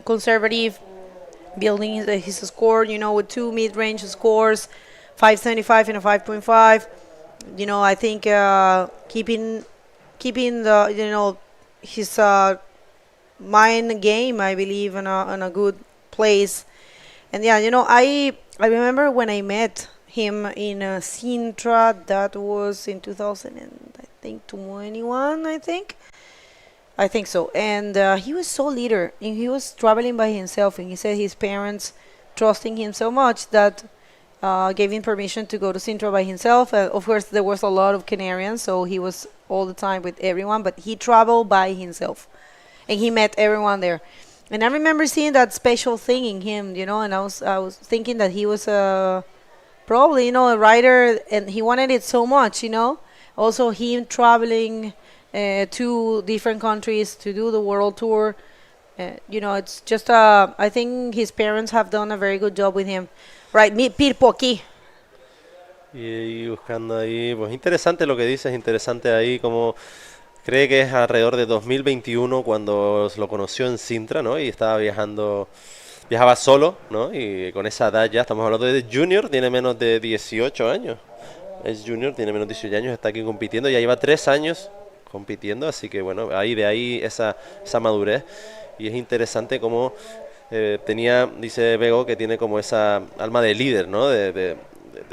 conservative, building his score, with 2 mid-range scores, 5.75 and a 5.5. I think keeping the his mind game, I believe, in a good place. And yeah, I remember when I met him in Sintra. That was in 2021, I think so. And he was so leader, and he was traveling by himself. And he said his parents trusting him so much that gave him permission to go to Sintra by himself. Of course, there was a lot of Canarians, so he was all the time with everyone, but he traveled by himself, and he met everyone there. And I remember seeing that special thing in him, and I was thinking that he was probably, a rider, and he wanted it so much, Also, him traveling to different countries to do the world tour. It's just, I think his parents have done a very good job with him. Right, Pirpo aquí. Y buscando ahí, pues interesante lo que dices, interesante ahí como cree que es alrededor de 2021 cuando lo conoció en Sintra, ¿no? Y estaba viajaba solo, ¿no? Y con esa edad ya, estamos hablando de junior, tiene menos de 18 años. Es junior, tiene menos de 18 años, está aquí compitiendo, ya lleva 3 años compitiendo, así que bueno, de ahí esa madurez. Y es interesante cómo dice Bego que tiene como esa alma de líder, ¿no? De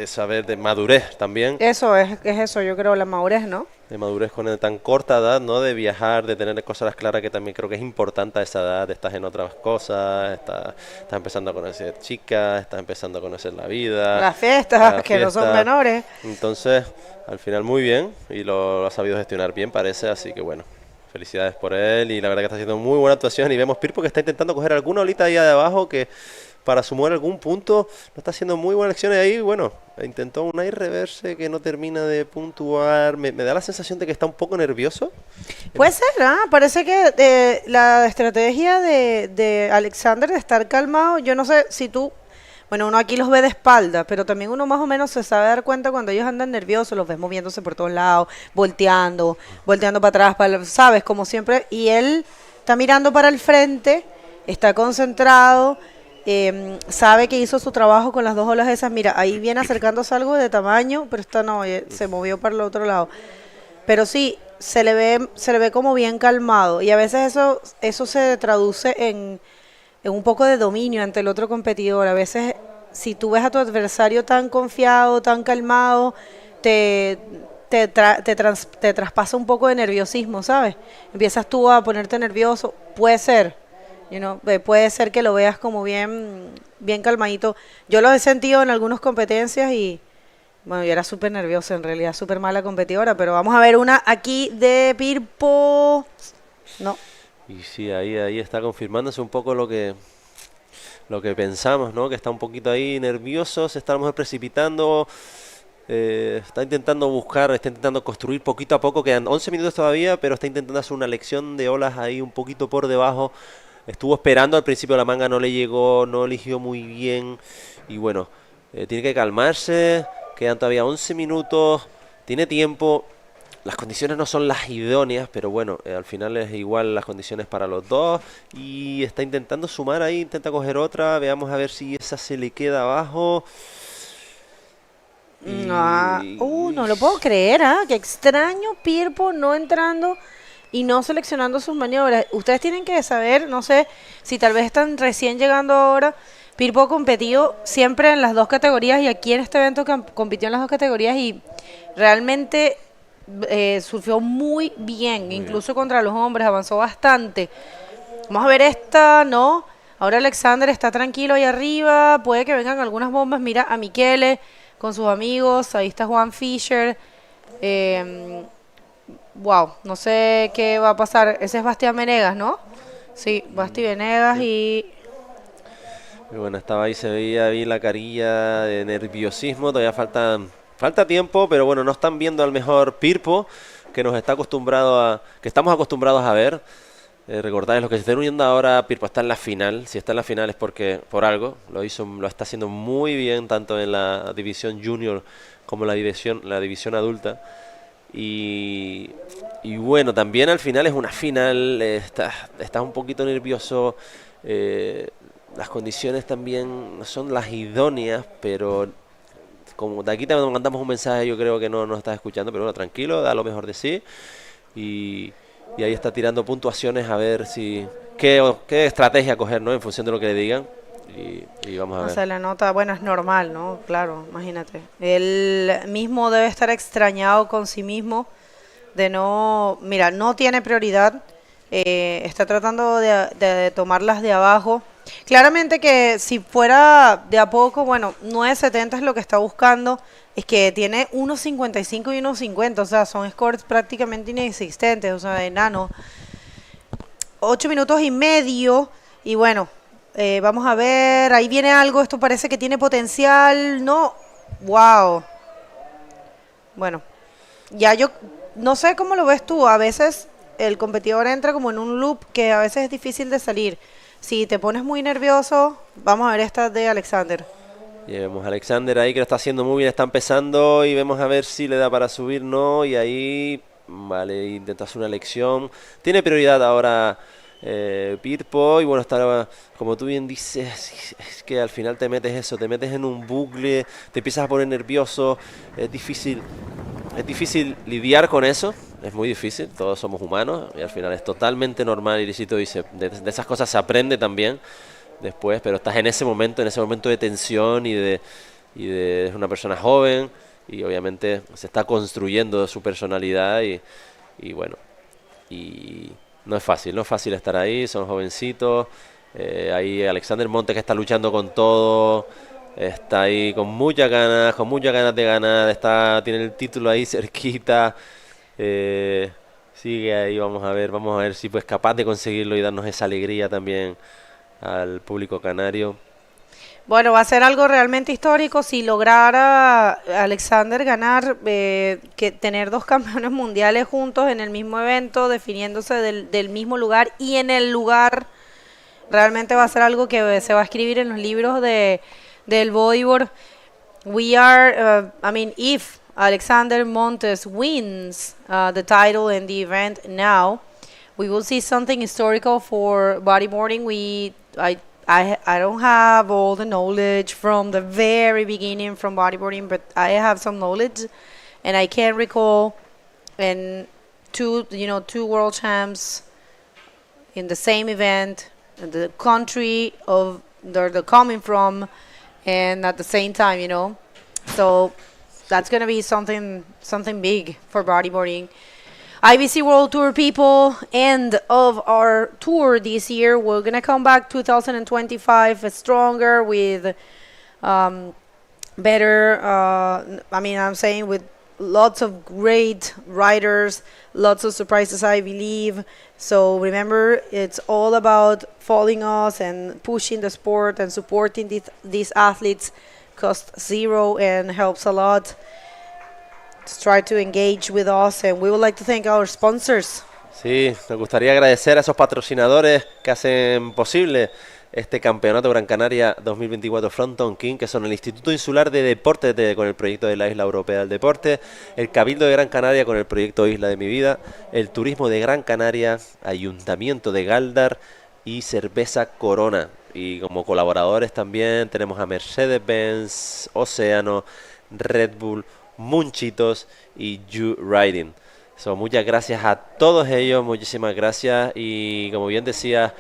saber, de madurez también. Eso es eso, yo creo, la madurez, ¿no? De madurez con tan corta edad, ¿no? De viajar, de tener cosas claras, que también creo que es importante a esa edad. Estás en otras cosas, estás empezando a conocer chicas, estás empezando a conocer la vida. Las fiestas, que no son menores. Entonces, al final muy bien, y lo ha sabido gestionar bien, parece, así que bueno. Felicidades por él y la verdad que está haciendo muy buena actuación y vemos Pirpo que está intentando coger alguna olita ahí de abajo que para sumar algún punto no está haciendo muy buenas acciones ahí. Bueno, intentó un air reverse que no termina de puntuar. Me da la sensación de que está un poco nervioso. Puede ser, parece que la estrategia de Alexander de estar calmado, yo no sé si tú... Bueno, uno aquí los ve de espalda, pero también uno más o menos se sabe dar cuenta cuando ellos andan nerviosos, los ves moviéndose por todos lados, volteando para atrás, ¿sabes? Como siempre. Y él está mirando para el frente, está concentrado, sabe que hizo su trabajo con las 2 olas esas. Mira, ahí viene acercándose algo de tamaño, pero esta no, se movió para el otro lado. Pero sí, se le ve como bien calmado. Y a veces eso se traduce en un poco de dominio ante el otro competidor. A veces, si tú ves a tu adversario tan confiado, tan calmado, te te traspasa un poco de nerviosismo, ¿sabes? Empiezas tú a ponerte nervioso, puede ser, puede ser que lo veas como bien calmadito. Yo lo he sentido en algunas competencias y, bueno, yo era súper nerviosa, en realidad, súper mala competidora, pero vamos a ver una aquí de Pirpo. No. Y sí, ahí está confirmándose un poco lo que pensamos, ¿no? Que está un poquito ahí nervioso, se está a lo mejor precipitando, está intentando construir poquito a poco, quedan 11 minutos todavía, pero está intentando hacer una lección de olas ahí un poquito por debajo. Estuvo esperando, al principio la manga no le llegó, no eligió muy bien, y bueno, tiene que calmarse, quedan todavía 11 minutos, tiene tiempo. Las condiciones no son las idóneas, pero bueno, al final es igual las condiciones para los dos. Y está intentando sumar ahí, intenta coger otra. Veamos a ver si esa se le queda abajo. No lo puedo creer, Qué extraño Pirpo no entrando y no seleccionando sus maniobras. Ustedes tienen que saber, no sé, si tal vez están recién llegando ahora. Pirpo ha competido siempre en las dos categorías y aquí en este evento compitió en las dos categorías y realmente... surfió muy bien, incluso contra los hombres, avanzó bastante. Vamos a ver esta, ¿no? Ahora Alexander está tranquilo ahí arriba, puede que vengan algunas bombas. Mira a Michele con sus amigos, ahí está Juan Fischer. Wow, no sé qué va a pasar. Ese es Bastián Venegas, ¿no? Sí, Basti Venegas y bueno, estaba ahí, se veía bien la carilla de nerviosismo, todavía falta tiempo, pero bueno, no están viendo al mejor Pirpo, que estamos acostumbrados a ver. Recordarles, los que se estén uniendo ahora, Pirpo está en la final. Si está en la final es porque por algo lo está haciendo muy bien, tanto en la división junior como la división adulta. Y bueno, también al final es una final, está un poquito nervioso. Las condiciones también no son las idóneas, pero como de aquí te mandamos un mensaje, yo creo que no nos estás escuchando, pero bueno, tranquilo, da lo mejor de sí. Y ahí está tirando puntuaciones a ver qué estrategia coger, ¿no? En función de lo que le digan. Y vamos a ver. O sea, la nota, bueno, es normal, ¿no? Claro, imagínate. Él mismo debe estar extrañado con sí mismo de no tiene prioridad. Está tratando de tomarlas de abajo. Claramente que si fuera de a poco, bueno, 9.70 es lo que está buscando. Es que tiene 1.55 y 1.50, o sea, son scores prácticamente inexistentes, o sea, de enano. 8 minutos y medio, y bueno, vamos a ver, ahí viene algo, esto parece que tiene potencial, no, wow. Bueno, ya yo no sé cómo lo ves tú, a veces el competidor entra como en un loop que a veces es difícil de salir. Si te pones muy nervioso, vamos a ver esta de Alexander. Y vemos a Alexander ahí que lo está haciendo muy bien, está empezando y vemos a ver si le da para subir, no, y ahí, vale, intenta hacer una lección. Tiene prioridad ahora Pirpo y bueno, está, como tú bien dices, es que al final te metes en un bucle, te empiezas a poner nervioso, es difícil lidiar con eso. Es muy difícil, todos somos humanos y al final es totalmente normal, y Irisito dice, de esas cosas se aprende también después, pero estás en ese momento de tensión y de una persona joven y obviamente se está construyendo su personalidad y bueno, y no es fácil estar ahí, son jovencitos, ahí Alexander Montes que está luchando con todo, está ahí con muchas ganas de ganar, tiene el título ahí cerquita. Sigue ahí, vamos a ver si pues capaz de conseguirlo y darnos esa alegría también al público canario. Bueno, va a ser algo realmente histórico si lograra Alexander ganar, que tener dos campeones mundiales juntos en el mismo evento, definiéndose del mismo lugar y en el lugar. Realmente va a ser algo que se va a escribir en los libros del bodyboard. If Alexander Montes wins the title and the event now, we will see something historical for bodyboarding. I don't have all the knowledge from the very beginning from bodyboarding, but I have some knowledge, and I can recall two world champs in the same event, in the country of they're coming from, and at the same time, So that's going to be something big for bodyboarding. IBC World Tour people, end of our tour this year. We're going to come back 2025 stronger with better, I'm saying with lots of great riders, lots of surprises, I believe. So remember, it's all about following us and pushing the sport and supporting these athletes. Costs zero and helps a lot. Let's try to engage with us, and we would like to thank our sponsors. Sí, me gustaría agradecer a esos patrocinadores que hacen posible este campeonato Gran Canaria 2024 Fronton King, que son el Instituto Insular de Deportes con el proyecto de la Isla Europea del Deporte, el Cabildo de Gran Canaria con el proyecto Isla de mi Vida, el Turismo de Gran Canaria, Ayuntamiento de Gáldar y Cerveza Corona. Y como colaboradores también tenemos a Mercedes-Benz, Océano, Red Bull, Munchitos y You Riding. Muchas gracias a todos ellos, muchísimas gracias. Y como bien decía,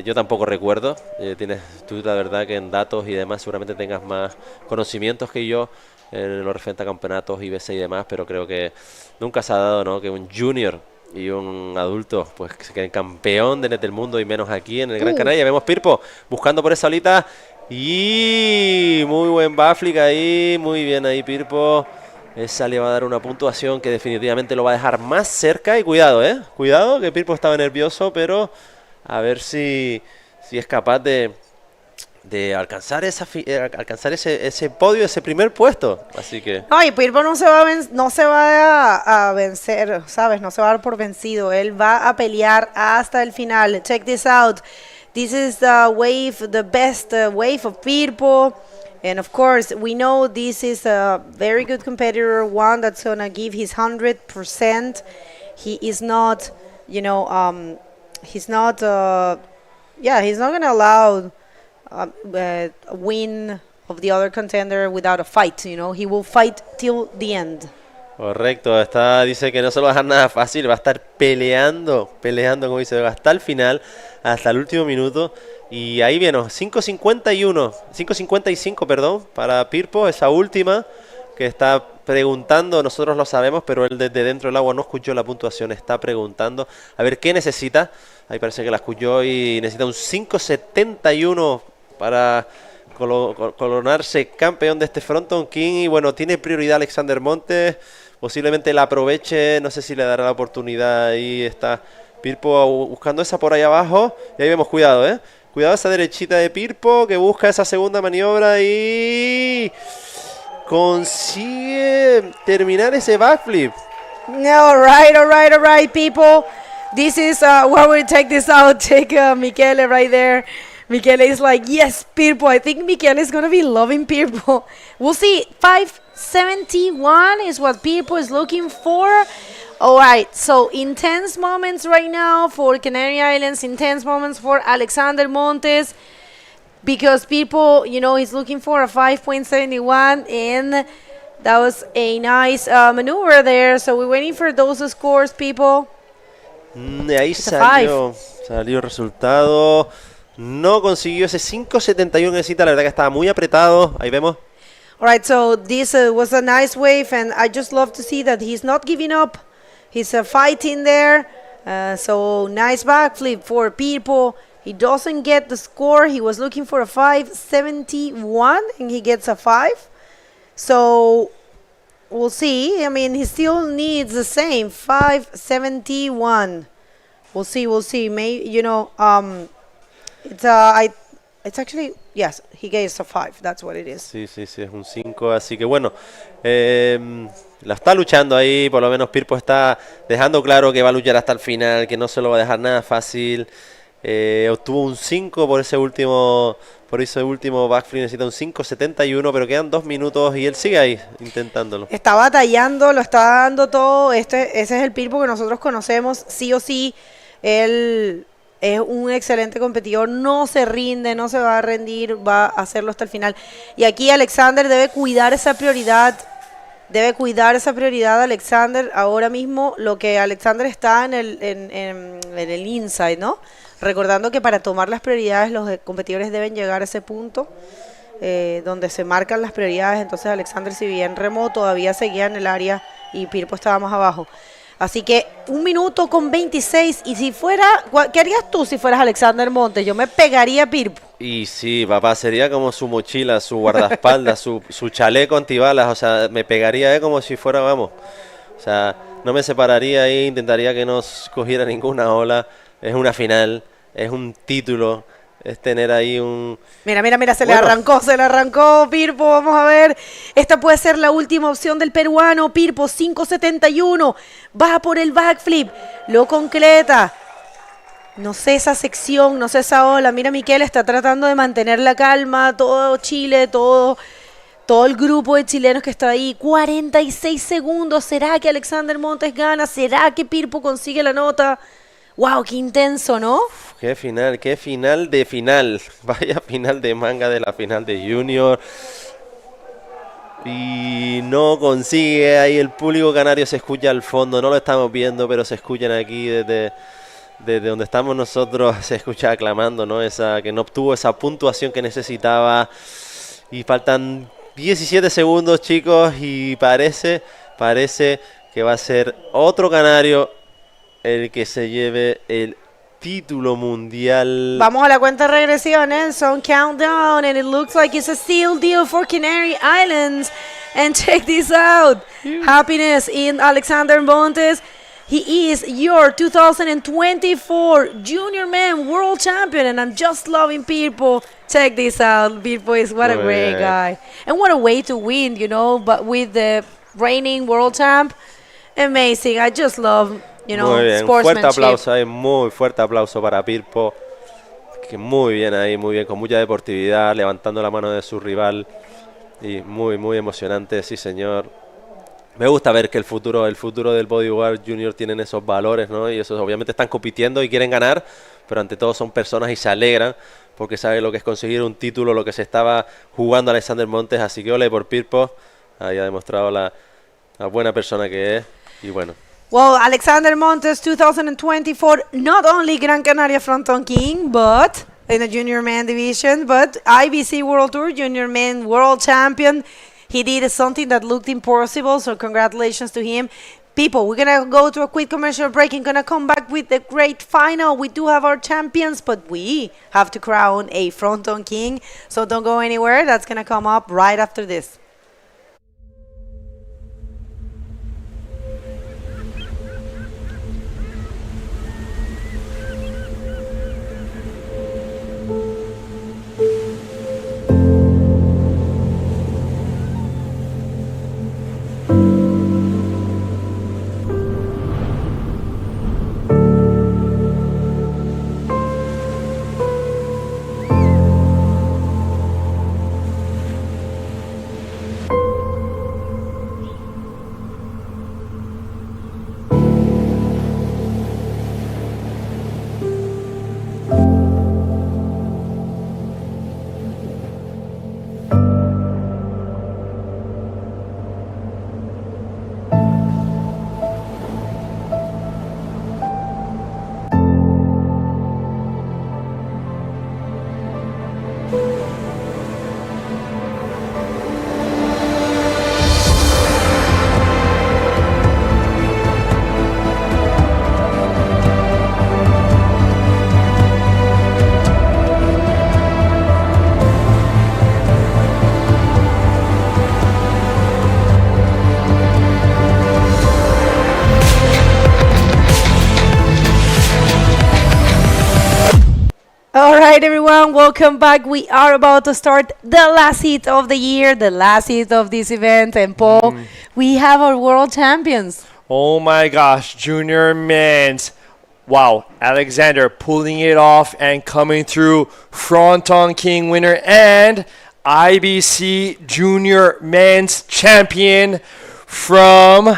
yo tampoco recuerdo, tienes tú la verdad que en datos y demás seguramente tengas más conocimientos que yo en lo referente a campeonatos, IBC y demás, pero creo que nunca se ha dado, ¿no?, que un junior y un adulto pues que se quede campeón del mundo, y menos aquí en el Gran Canaria. Vemos Pirpo buscando por esa olita y muy buen backflip ahí, muy bien ahí Pirpo. Esa le va a dar una puntuación que definitivamente lo va a dejar más cerca. Y cuidado, cuidado, que Pirpo estaba nervioso, pero a ver si es capaz de alcanzar ese podio, ese primer puesto. Así que no, y Pirpo no se va a vencer, ¿sabes? No se va a dar por vencido. Él va a pelear hasta el final. Check this out. This is the best wave of Pirpo. And of course, we know this is a very good competitor, one that's going to give his 100%. He is not, he's not going to allow a win of the other contender without a fight. He will fight till the end. Correcto, dice que no se lo va a dejar nada fácil, va a estar peleando, como dice, hasta el final, hasta el último minuto. Y ahí viene, 5.55, perdón, para Pirpo, esa última que está preguntando. Nosotros lo sabemos, pero él desde dentro del agua no escuchó la puntuación, está preguntando a ver qué necesita. Ahí parece que la escuchó y necesita un 5.71 para coronarse campeón de este Fronton King. Y bueno, tiene prioridad Alexander Montes, posiblemente la aproveche, no sé si le dará la oportunidad. Ahí está Pirpo buscando esa por ahí abajo, y ahí vemos, cuidado, cuidado esa derechita de Pirpo que busca esa segunda maniobra y consigue terminar ese backflip. All right, people. This is where we take this out. Take Michele right there. Michele is like, yes, Pirpo. I think Michele is going to be loving Pirpo. We'll see. 571 is what Pirpo is looking for. All right, so intense moments right now for Canary Islands, intense moments for Alexander Montes, because Pirpo, he's looking for a 5.71, and that was a nice maneuver there. So we're waiting for those scores, people. Ahí salió el resultado. No consiguió ese 5.71 necesita, la verdad que estaba muy apretado. Ahí vemos. All right, so this was a nice wave, and I just love to see that he's not giving up. He's fighting there. So nice backflip for Pirpo. He doesn't get the score. He was looking for a 5.71, and he gets a 5. So we'll see. I mean, he still needs the same 5.71. We'll see. Maybe it's actually, yes, he gets a 5. That's what it is. Sí, es un 5. Así que bueno, la está luchando ahí. Por lo menos Pirpo está dejando claro que va a luchar hasta el final, que no se lo va a dejar nada fácil. Obtuvo un 5 por ese último backflip. Necesita un 5.71, pero quedan 2 minutos y él sigue ahí intentándolo. Está batallando, lo está dando todo. Ese es el Pirpo que nosotros conocemos. Sí o sí, él es un excelente competidor, no se rinde, no se va a rendir, va a hacerlo hasta el final. Y aquí Alexander debe cuidar esa prioridad. Alexander. Ahora mismo lo que Alexander está en el inside, ¿no? Recordando que para tomar las prioridades los competidores deben llegar a ese punto. donde se marcan las prioridades. Entonces Alexander, si bien remó, todavía seguía en el área y Pirpo estaba más abajo. Así que 1 minuto con 26. Y si fuera, ¿qué harías tú si fueras Alexander Montes? Yo me pegaría a Pirpo. Y sí, papá, sería como su mochila, su guardaespaldas, su chaleco antibalas. O sea, me pegaría como si fuera, vamos. O sea, no me separaría ahí, intentaría que no cogiera ninguna ola. Es una final, es un título, es tener ahí un... Mira, se le arrancó Pirpo, vamos a ver. Esta puede ser la última opción del peruano. Pirpo, 5.71, baja por el backflip, lo concreta. No sé esa sección, no sé esa ola. Mira, Miquel está tratando de mantener la calma, todo Chile, todo el grupo de chilenos que está ahí. 46 segundos, ¿será que Alexander Montes gana? ¿Será que Pirpo consigue la nota? ¡Wow! ¡Qué intenso!, ¿no? Qué final de final. Vaya final de manga de la final de Junior. Y no consigue, ahí el público canario se escucha al fondo, no lo estamos viendo, pero se escuchan aquí desde donde estamos nosotros, se escucha aclamando, ¿no? Que no obtuvo esa puntuación que necesitaba. Y faltan 17 segundos, chicos, y parece que va a ser otro canario el que se lleve el título mundial. Vamos a la cuenta regresiva, Nelson. Countdown, and it looks like it's a seal deal for Canary Islands. And check this out. Happiness in Alexander Montes. He is your 2024 Junior Man World Champion, and I'm just loving Pirpo. Check this out. Pirpo is what a great guy. And what a way to win, you know, but with the reigning World Champ. Amazing. I just love, you know, muy bien. sportsmanship. Fuerte aplauso ahí, muy fuerte aplauso para Pirpo. Que muy bien ahí, muy bien, con mucha deportividad, levantando la mano de su rival. Y muy emocionante, sí señor. Me gusta ver que el futuro del bodyboard junior tienen esos valores, ¿no? Y esos obviamente están compitiendo y quieren ganar, pero ante todo son personas y se alegran porque saben lo que es conseguir un título, lo que se estaba jugando Alexander Montes. Así que ole por Pirpo, ahí ha demostrado la buena persona que es. Y bueno. Well, Alexander Montes 2024, not only Gran Canaria Frontón King, but in the junior man division, but IBC World Tour Junior Man World Champion. He did something that looked impossible, so congratulations to him. People, we're going to go to a quick commercial break and going to come back with the great final. We do have our champions, but we have to crown a Fronton King. So don't go anywhere. That's going to come up right after this. Alright everyone, welcome back. We are about to start the last heat of the year, the last heat of this event. And Paul, we have our world champions. Oh my gosh, junior men's. Wow, Alexander pulling it off and coming through. Fronton King winner and IBC junior men's champion from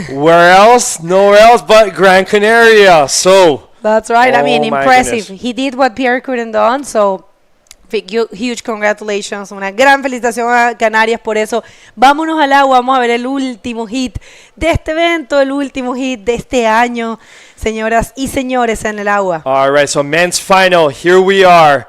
where else? Nowhere else but Gran Canaria. So that's right. I mean, impressive. Goodness. He did what Pierre couldn't do. So huge congratulations. Una gran felicitación a Canarias por eso. Vámonos al agua. Vamos a ver el último hit de este evento, el último hit de este año, señoras y señores, en el agua. All right, so men's final. Here we are.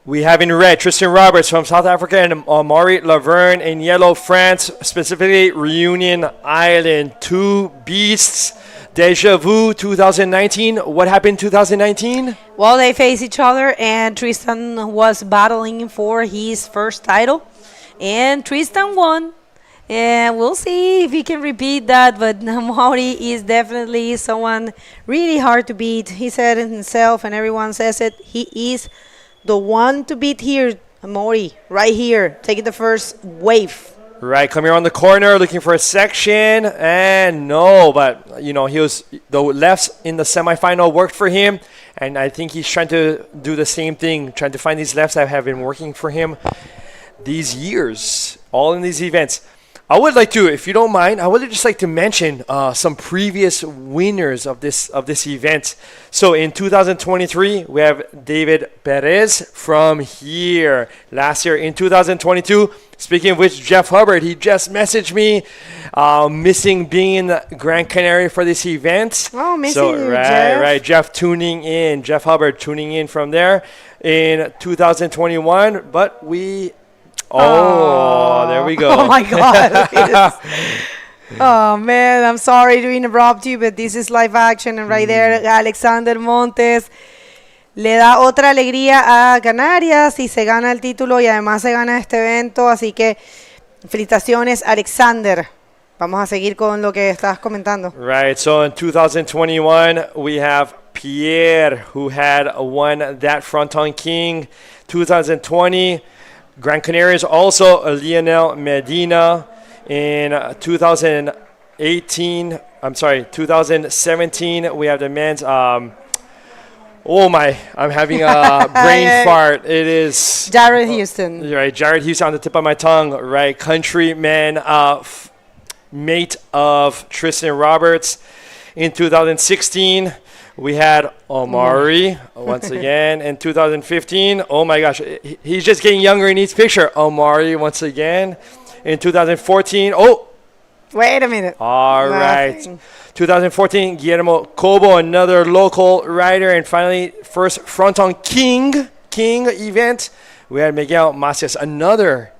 we have in red Tristan Roberts from South Africa and Amaury Laverne in yellow, France, specifically Reunion Island. Two beasts. Deja vu 2019. What happened 2019? Well, they face each other, and Tristan was battling for his first title, and Tristan won. And we'll see if he can repeat that, but Amaury is definitely someone really hard to beat. He said it himself, and everyone says it. He is the one to beat here, Amaury, right here, taking the first wave. Right, coming around the corner, looking for a section, and no, but he was the lefts in the semifinal worked for him, and I think he's trying to do the same thing, trying to find these lefts that have been working for him these years, all in these events. I would like to, if you don't mind, I would just like to mention some previous winners of this event. So in 2023, we have David Perez from here. Last year in 2022, speaking of which, Jeff Hubbard, he just messaged me, missing being in the Gran Canaria for this event. Oh, missing so, you, right, Jeff. Jeff tuning in, Jeff Hubbard tuning in from there in 2021, but we... there we go. Oh, my God. Oh, man, I'm sorry to interrupt you, but this is live action. And right there, Alexander Montes le da otra alegría a Canarias y se gana el título y además se gana este evento. Así que felicitaciones, Alexander. Vamos a seguir con lo que estás comentando. Right, so in 2021, we have Pierre, who had won that Fronton King. 2020, Gran Canaria is also Lionel Medina. In 2017, we have the men's. I'm having a brain fart. It is Jared Houston. Right, Jared Houston on the tip of my tongue. Right, countryman, mate of Tristan Roberts. In 2016, we had Amaury once again. In 2015, oh my gosh, he's just getting younger in each picture. Amaury once again. In 2014, wait a minute. All right. 2014, Guillermo Cobo, another local rider. And finally, first Fronton King event, we had Miguel Macias, another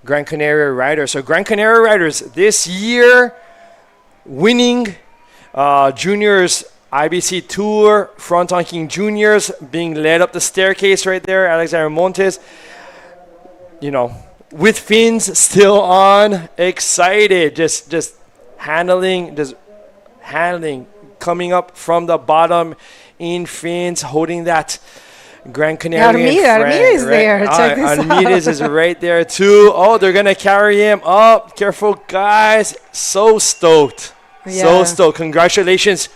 Gran Canaria rider. So Gran Canaria riders this year winning juniors IBC Tour, Fronton King Juniors, being led up the staircase right there, Alexander Montes, with fins still on, excited, just handling, coming up from the bottom in fins, holding that Gran Canarian Armida is there. Check this Armidas out. is right there too. Oh, they're gonna carry him up. Careful, guys. So stoked. Yeah. So stoked. Congratulations,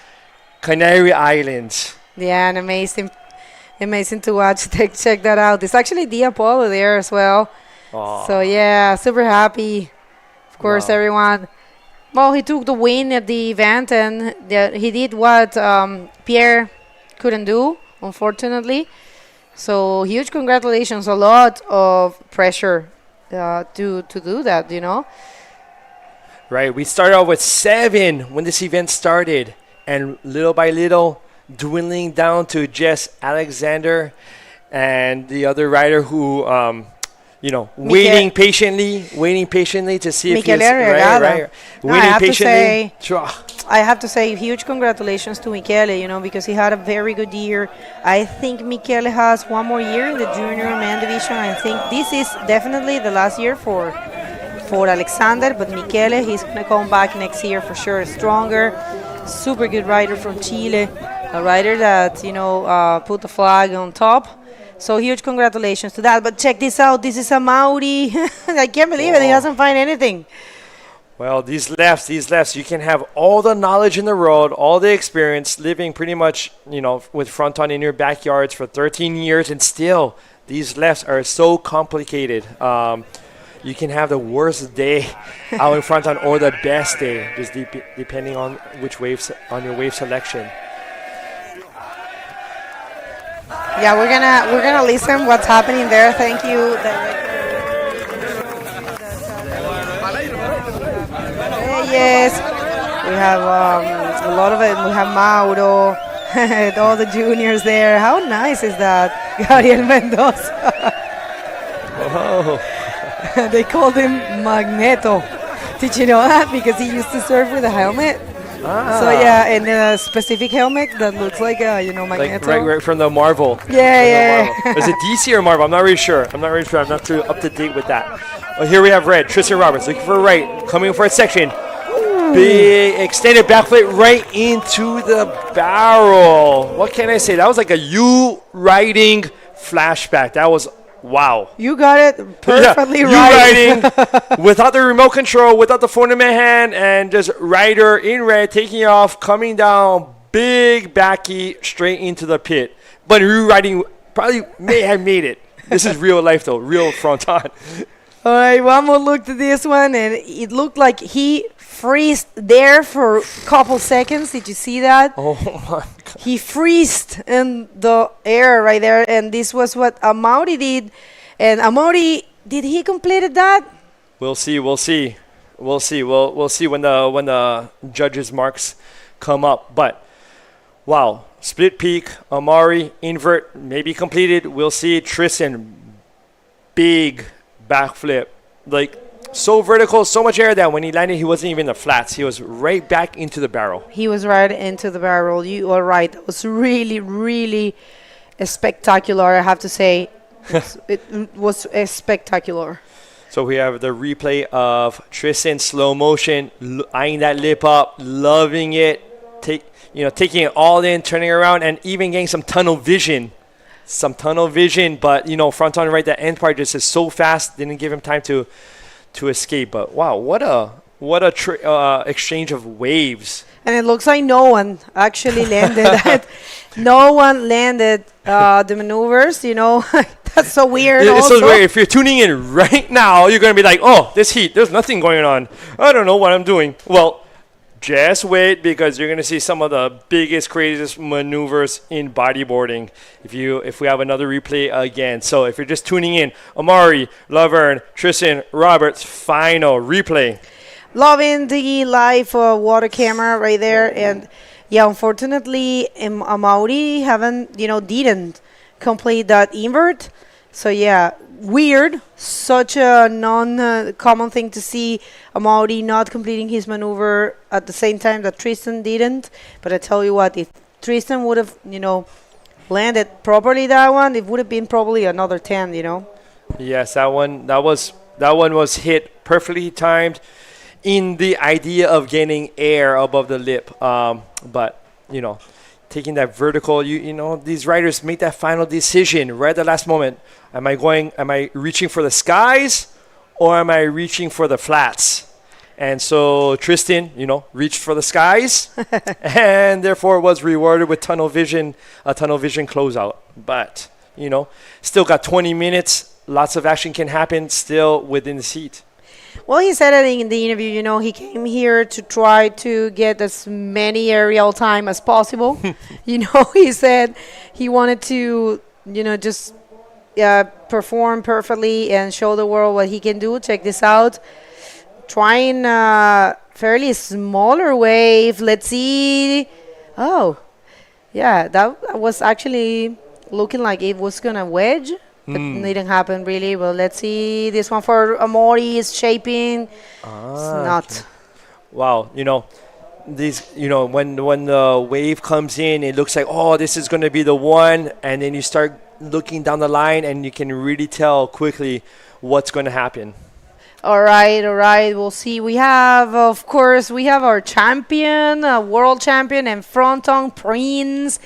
Canary Islands. Yeah, and amazing to watch. Check that out. There's actually Di Apollo there as well. Oh. So yeah, super happy. Of course, everyone. Well, he took the win at the event, and he did what Pierre couldn't do, unfortunately. So huge congratulations. A lot of pressure to do that, Right. We started off with 7 when this event started, and little by little, dwindling down to just Alexander and the other rider who, waiting patiently to see if he's right. Waiting patiently. I have to say huge congratulations to Michele, because he had a very good year. I think Michele has one more year in the junior man division. I think this is definitely the last year for Alexander, but Michele, he's going to come back next year for sure, stronger. Super good rider from Chile, a rider that, put the flag on top. So huge congratulations to that. But check this out. This is Amaury. I can't believe it. He hasn't found anything. Well, these lefts, you can have all the knowledge in the world, all the experience, living pretty much, with Fronton in your backyards for 13 years, and still these lefts are so complicated. You can have the worst day out in Fronton or the best day, just depending on which on your wave selection. Yeah, we're gonna listen what's happening there. Thank you, director. Yes, we have a lot of it. We have Mauro, all the juniors there. How nice is that, Gabriel Mendoza? Oh. They called him Magneto. Did you know that? Because he used to surf with a helmet. Ah. So yeah, and a specific helmet that looks like Magneto. Like right from the Marvel. Yeah. Is it DC or Marvel? I'm not really sure. I'm not too up to date with that. Well, here we have red. Tristan Roberts looking for right, coming for a section. Big extended backflip right into the barrel. What can I say? That was like a U-riding flashback. That was wow. You got it perfectly right. U-riding without the remote control, without the phone in my hand, and just rider in red, taking off, coming down, big backy straight into the pit. But U-riding probably may have made it. This is real life though, real Fronton. All right, one more look to this one, and it looked like he freezed there for a couple seconds. Did you see that? Oh my God. He freezed in the air right there, and this was what Amaury did. And Amaury, did he completed that? We'll see. We'll see when the judges' marks come up. But wow, split peak, Amaury invert, maybe completed. We'll see. Tristan, big backflip, like so vertical, so much air that when he landed, he wasn't even in the flats. He was right back into the barrel. He was right into the barrel. You are right. It was really, really spectacular, I have to say. It was spectacular. So we have the replay of Tristan slow motion, eyeing that lip up, loving it, taking it all in, turning around, and even getting some tunnel vision. But Fronton right, that end part just is so fast, didn't give him time to escape. But wow, what a exchange of waves. And it looks like no one actually landed that. No one landed the maneuvers, That's so weird. It's so weird. If you're tuning in right now, you're going to be like, oh, this heat, there's nothing going on. I don't know what I'm doing. Well, just wait, because you're going to see some of the biggest, craziest maneuvers in bodyboarding if we have another replay again. So if you're just tuning in, Amaury, Laverne, Tristan Roberts, final replay. Loving the live water camera right there. And yeah, unfortunately, Amaury didn't complete that invert. So yeah, weird. Such a non-common thing to see Amaury not completing his maneuver at the same time that Tristan didn't. But I tell you what, if Tristan would have, landed properly that one, it would have been probably another 10, Yes, that one was hit perfectly timed in the idea of getting air above the lip. But taking that vertical, these riders make that final decision right at the last moment. Am I reaching for the skies, or am I reaching for the flats? And so Tristan, reached for the skies and therefore was rewarded with a tunnel vision closeout. But, still got 20 minutes. Lots of action can happen still within the seat. Well, he said it in the interview, he came here to try to get as many aerial time as possible. He said he wanted to, just perform perfectly and show the world what he can do. Check this out. Trying a fairly smaller wave. Let's see. Oh, yeah, that was actually looking like it was going to wedge. But it didn't happen really. Well, let's see. This one for Amaury is shaping. It's not. Okay. Wow, when the wave comes in, it looks like, oh, this is going to be the one. And then you start looking down the line and you can really tell quickly what's going to happen. All right. We'll see. We have, of course, our champion, world champion, and Fronton Prince.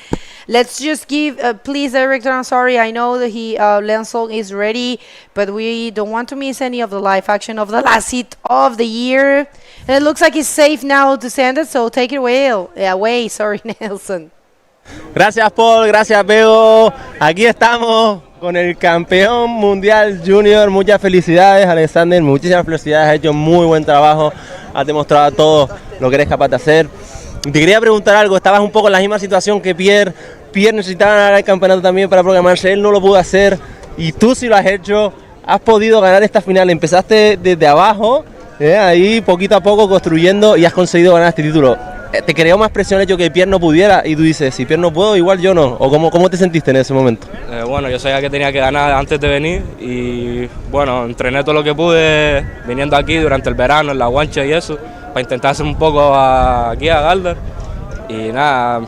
Let's just give, please, Director, I'm sorry. I know that Lensong is ready, but we don't want to miss any of the live action of the last hit of the year. And it looks like it's safe now to send it, so take it away. Sorry, Nelson. Gracias, Paul. Gracias, Bego. Aquí estamos con el campeón mundial junior. Muchas felicidades, Alexander. Muchísimas felicidades. Has hecho muy buen trabajo. Has demostrado todo lo que eres capaz de hacer. Te quería preguntar algo. Estabas un poco en la misma situación que Pierre. Pierre necesitaba ganar el campeonato también para programarse. Él no lo pudo hacer. Y tú sí lo has hecho. Has podido ganar esta final. Empezaste desde abajo, ahí poquito a poco construyendo, y has conseguido ganar este título. te creó más presión el hecho que Pierre no pudiera y tú dices, si Pierre no puedo, igual yo no? ¿O cómo te sentiste en ese momento? Bueno, yo sabía que tenía que ganar antes de venir y bueno, entrené todo lo que pude viniendo aquí durante el verano, en la guancha y eso, para intentar hacer un poco aquí a Gáldar. Y nada,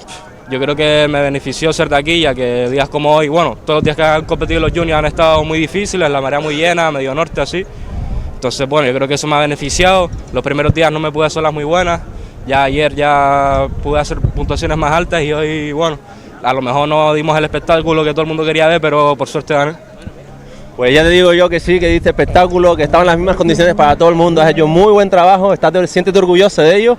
yo creo que me benefició ser de aquí, ya que días como hoy, bueno, todos los días que han competido los juniors han estado muy difíciles, la marea muy llena, medio norte así. Entonces, bueno, yo creo que eso me ha beneficiado. Los primeros días no me pude hacer las muy buenas. Ya ayer ya pude hacer puntuaciones más altas y hoy, bueno, a lo mejor no dimos el espectáculo que todo el mundo quería ver, pero por suerte gané. Pues ya te digo yo que sí, que diste espectáculo, que estaban en las mismas condiciones para todo el mundo. Has hecho muy buen trabajo, siéntete orgulloso de ello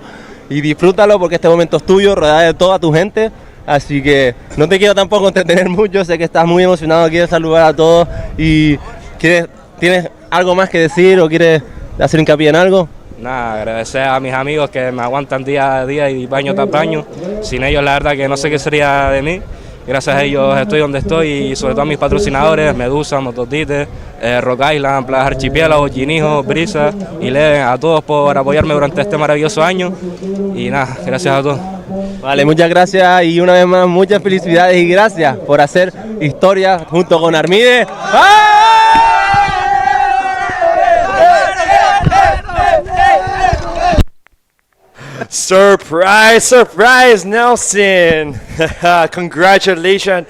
y disfrútalo porque este momento es tuyo, rodeado de toda tu gente. Así que no te quiero tampoco entretener mucho, sé que estás muy emocionado, quieres saludar a todos y ¿tienes algo más que decir o quieres hacer hincapié en algo? Nada, agradecer a mis amigos que me aguantan día a día y baño tras baño. Sin ellos la verdad que no sé qué sería de mí. Gracias a ellos estoy donde estoy y sobre todo a mis patrocinadores, Medusa, Mototite, Rock Island, Playa Archipiélago, Ginijo, Brisa y Leven, a todos por apoyarme durante este maravilloso año. Y nada, gracias a todos. Vale, muchas gracias y una vez más muchas felicidades y gracias por hacer historia junto con Armide. Surprise, surprise, Nelson. Congratulations,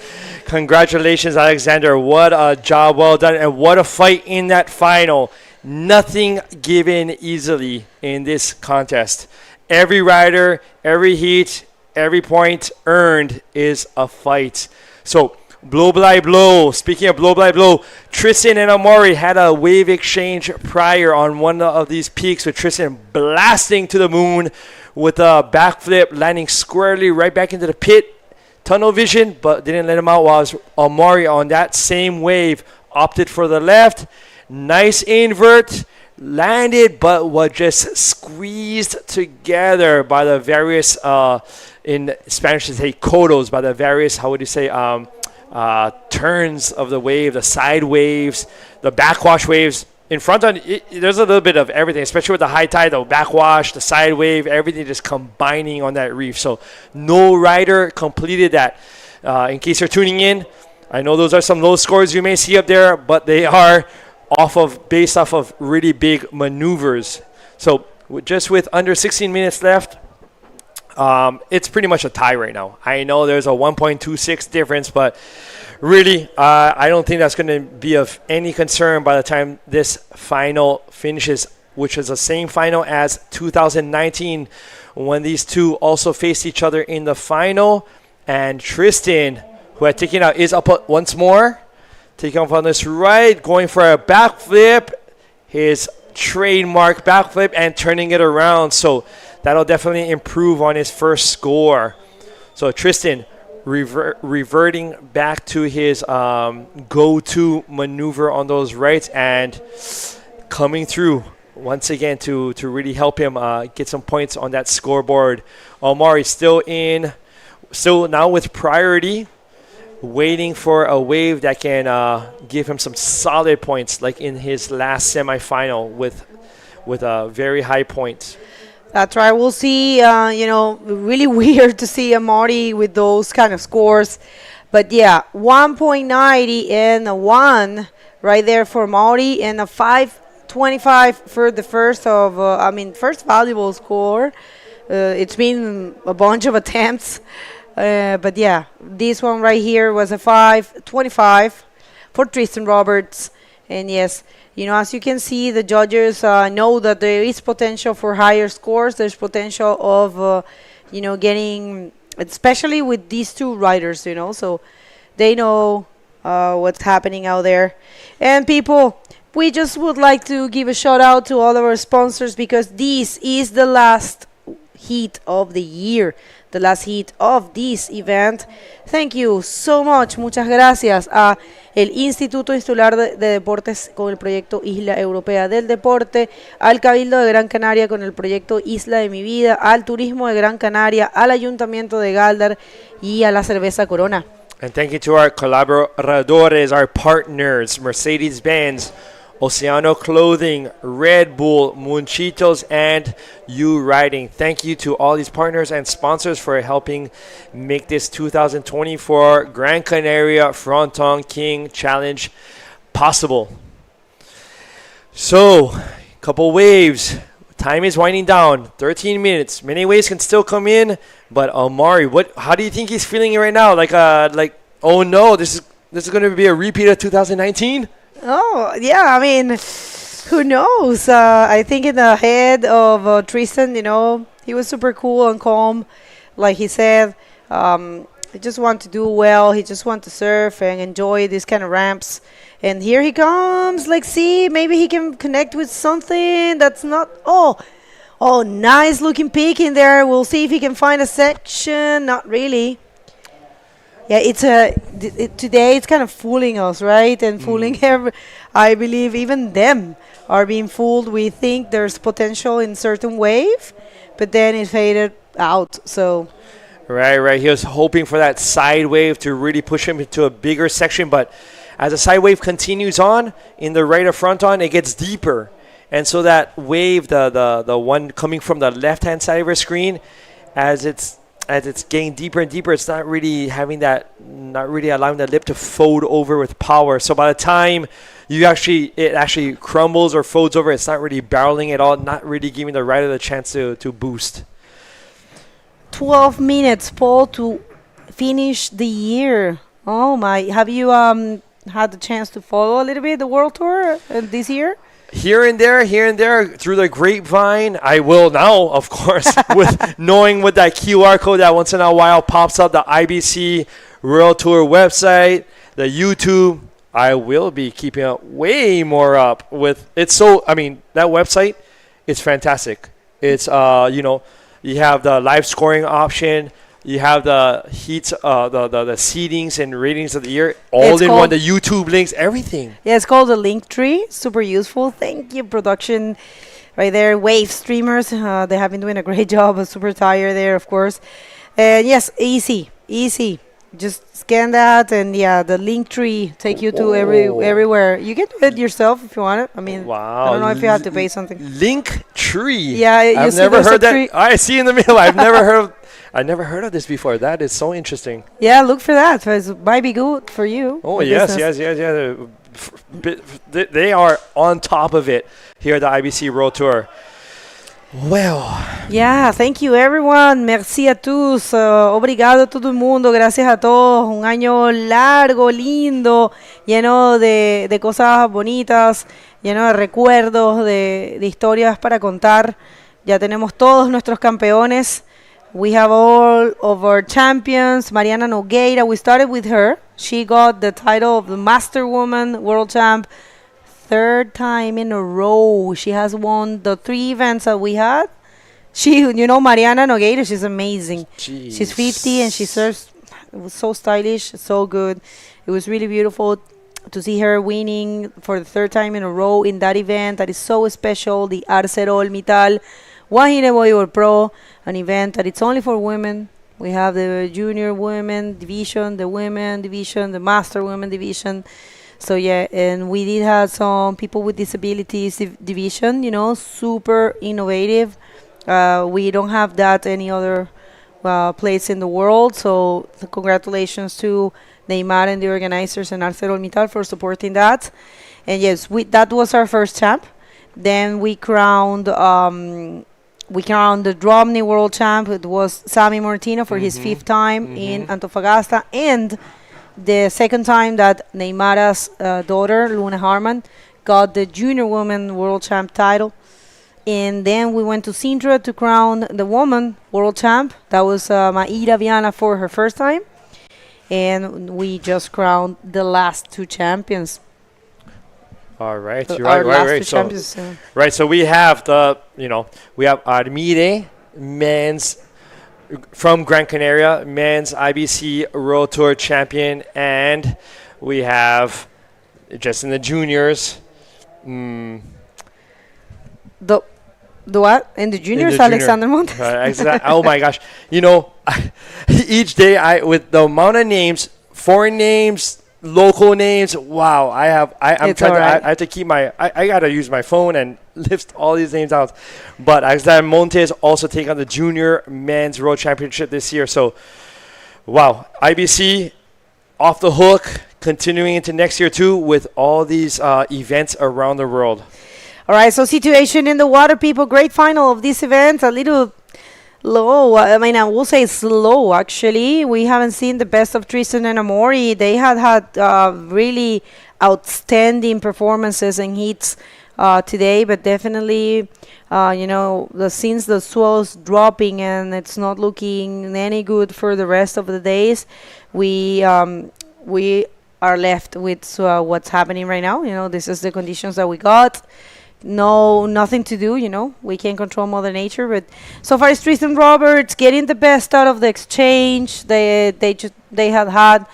Alexander. What a job, well done, and what a fight in that final. Nothing given easily in this contest. Every rider, every heat, every point earned is a fight. So, blow by blow. Speaking of blow by blow, Tristan and Amari had a wave exchange prior on one of these peaks with Tristan blasting to the moon with a backflip, landing squarely right back into the pit. Tunnel vision, but didn't let him out, while Amari on that same wave opted for the left. Nice invert, landed, but was just squeezed together by the various, in Spanish they say codos, by the various, how would you say, turns of the wave, the side waves, the backwash waves. In Fronton, there's a little bit of everything, especially with the high tide, the backwash, the side wave, everything just combining on that reef. So no rider completed that. In case you're tuning in, I know those are some low scores you may see up there, but they are based off of really big maneuvers. So just with under 16 minutes left, it's pretty much a tie right now. I know there's a 1.26 difference, but really, I don't think that's going to be of any concern by the time this final finishes, which is the same final as 2019 when these two also faced each other in the final. And Tristan, who had taken out, is up once more, taking off on this right, going for a backflip, his trademark backflip, and turning it around. So that'll definitely improve on his first score. So Tristan reverting back to his go-to maneuver on those rights and coming through once again to really help him get some points on that scoreboard. Omari still now with priority, waiting for a wave that can give him some solid points, like in his last semifinal with very high points. That's right. We'll see, really weird to see Amari with those kind of scores. But yeah, 1.90 and a 1 right there for Amari and a 5.25 for the first valuable score. It's been a bunch of attempts. But yeah, this one right here was a 5.25 for Tristan Roberts. And yes, as you can see, the judges know that there is potential for higher scores. There's potential of, getting, especially with these two riders, so they know what's happening out there. And people, we just would like to give a shout out to all of our sponsors because this is the last heat of the year, the last heat of this event. Thank you so much. Muchas gracias a el Instituto Insular de Deportes con el proyecto Isla Europea del Deporte, al Cabildo de Gran Canaria con el proyecto Isla de mi Vida, al Turismo de Gran Canaria, al Ayuntamiento de Gáldar y a la Cerveza Corona. And thank you to our collaboradores, our partners, Mercedes-Benz, Oceano Clothing, Red Bull, Munchitos, and You Riding. Thank you to all these partners and sponsors for helping make this 2024 Gran Canaria Frontón King Challenge possible. So, couple waves. Time is winding down. 13 minutes. Many waves can still come in, but Omari, how do you think he's feeling right now? Like, oh no, this is going to be a repeat of 2019? Oh, yeah, I mean, who knows? I think in the head of Tristan, he was super cool and calm. Like he said, he just wanted to do well. He just wanted to surf and enjoy these kind of ramps. And here he comes. Like, see, maybe he can connect with something that's not... Oh, nice looking peak in there. We'll see if he can find a section. Not really. Yeah, today it's kind of fooling us, right? And fooling I believe even them are being fooled. We think there's potential in certain wave, but then it faded out. So, right. He was hoping for that side wave to really push him into a bigger section, but as the side wave continues on in the right of Fronton, it gets deeper, and so that wave, the one coming from the left-hand side of your screen, as it's getting deeper and deeper, it's not really allowing the lip to fold over with power. So by the time it actually crumbles or folds over, it's not really barreling at all, not really giving the rider the chance to boost. 12 minutes, Paul, to finish the year. Oh my! Have you had the chance to follow a little bit the World Tour this year? Here and there, through the grapevine. I will now, of course, with knowing with that QR code that once in a while pops up, the IBC World Tour website, the YouTube. I will be keeping up way more up with it. So, I mean, that website is fantastic. It's, you have the live scoring option. You have the heats, the seedings and ratings of the year, all in one, the YouTube links, everything. Yeah, it's called the Linktree. Super useful. Thank you, production. Right there, Wave Streamers. They have been doing a great job. Super tired there, of course. And yes, easy. Just scan that, and yeah, the Linktree take you to everywhere. You can do it yourself if you want it. I mean, wow. I don't know if you have to pay something. Linktree. Yeah, I've never heard that. I see in the middle. I've never heard of this before. That is so interesting. Yeah, look for that. It might be good for you. Oh, yes. They are on top of it here at the IBC World Tour. Well. Yeah, thank you everyone. Merci a tous. Obrigado a todo el mundo. Gracias a todos. Un año largo, lindo, lleno de cosas bonitas, lleno de recuerdos, de historias para contar. Ya tenemos todos nuestros campeones. We have all of our champions. Mariana Nogueira, we started with her. She got the title of the Master Woman World Champ 3rd time in a row. She has won the 3 events that we had. Mariana Nogueira, she's amazing. Jeez. She's 50 and she serves. It was so stylish, so good. It was really beautiful to see her winning for the 3rd time in a row in that event that is so special, the ArcelorMittal Wahine Bodyboard Pro, an event that it's only for women. We have the junior women division, the women division, the master women division. So yeah, and we did have some people with disabilities division, super innovative. We don't have that any other place in the world. So congratulations to Neymar and the organizers and ArcelorMittal for supporting that. And yes, that was our first champ. Then we crowned the Dromney World Champ. It was Sami Martino for his 5th time in Antofagasta, and the 2nd time that Neymara's daughter, Luna Harman, got the Junior Women World Champ title. And then we went to Sintra to crown the Woman World Champ. That was Maíra Viana for her 1st time. And we just crowned the last 2 champions. All right, you're right. So we have we have Armide, men's from Gran Canaria, men's IBC World Tour champion, and we have just in the juniors. The what? In the juniors, Alexander Montes. Oh my gosh! Each day with the amount of names, foreign names, local names. Wow, I'm It's trying to, alright. I have to keep I gotta use my phone and lift all these names out. But Alexander Montes also taking on the Junior Men's World Championship this year. So, wow, IBC off the hook, continuing into next year too with all these events around the world. All right, so situation in the water, people. Great final of this event. A little low. I mean, I will say slow, actually. We haven't seen the best of Tristan and Amaury. They had really outstanding performances and heats today, but definitely, since the swell's dropping and it's not looking any good for the rest of the days, we are left with what's happening right now. This is the conditions that we got. Nothing to do. We can't control Mother Nature, but so far it's Tristan Roberts getting the best out of the exchange. They had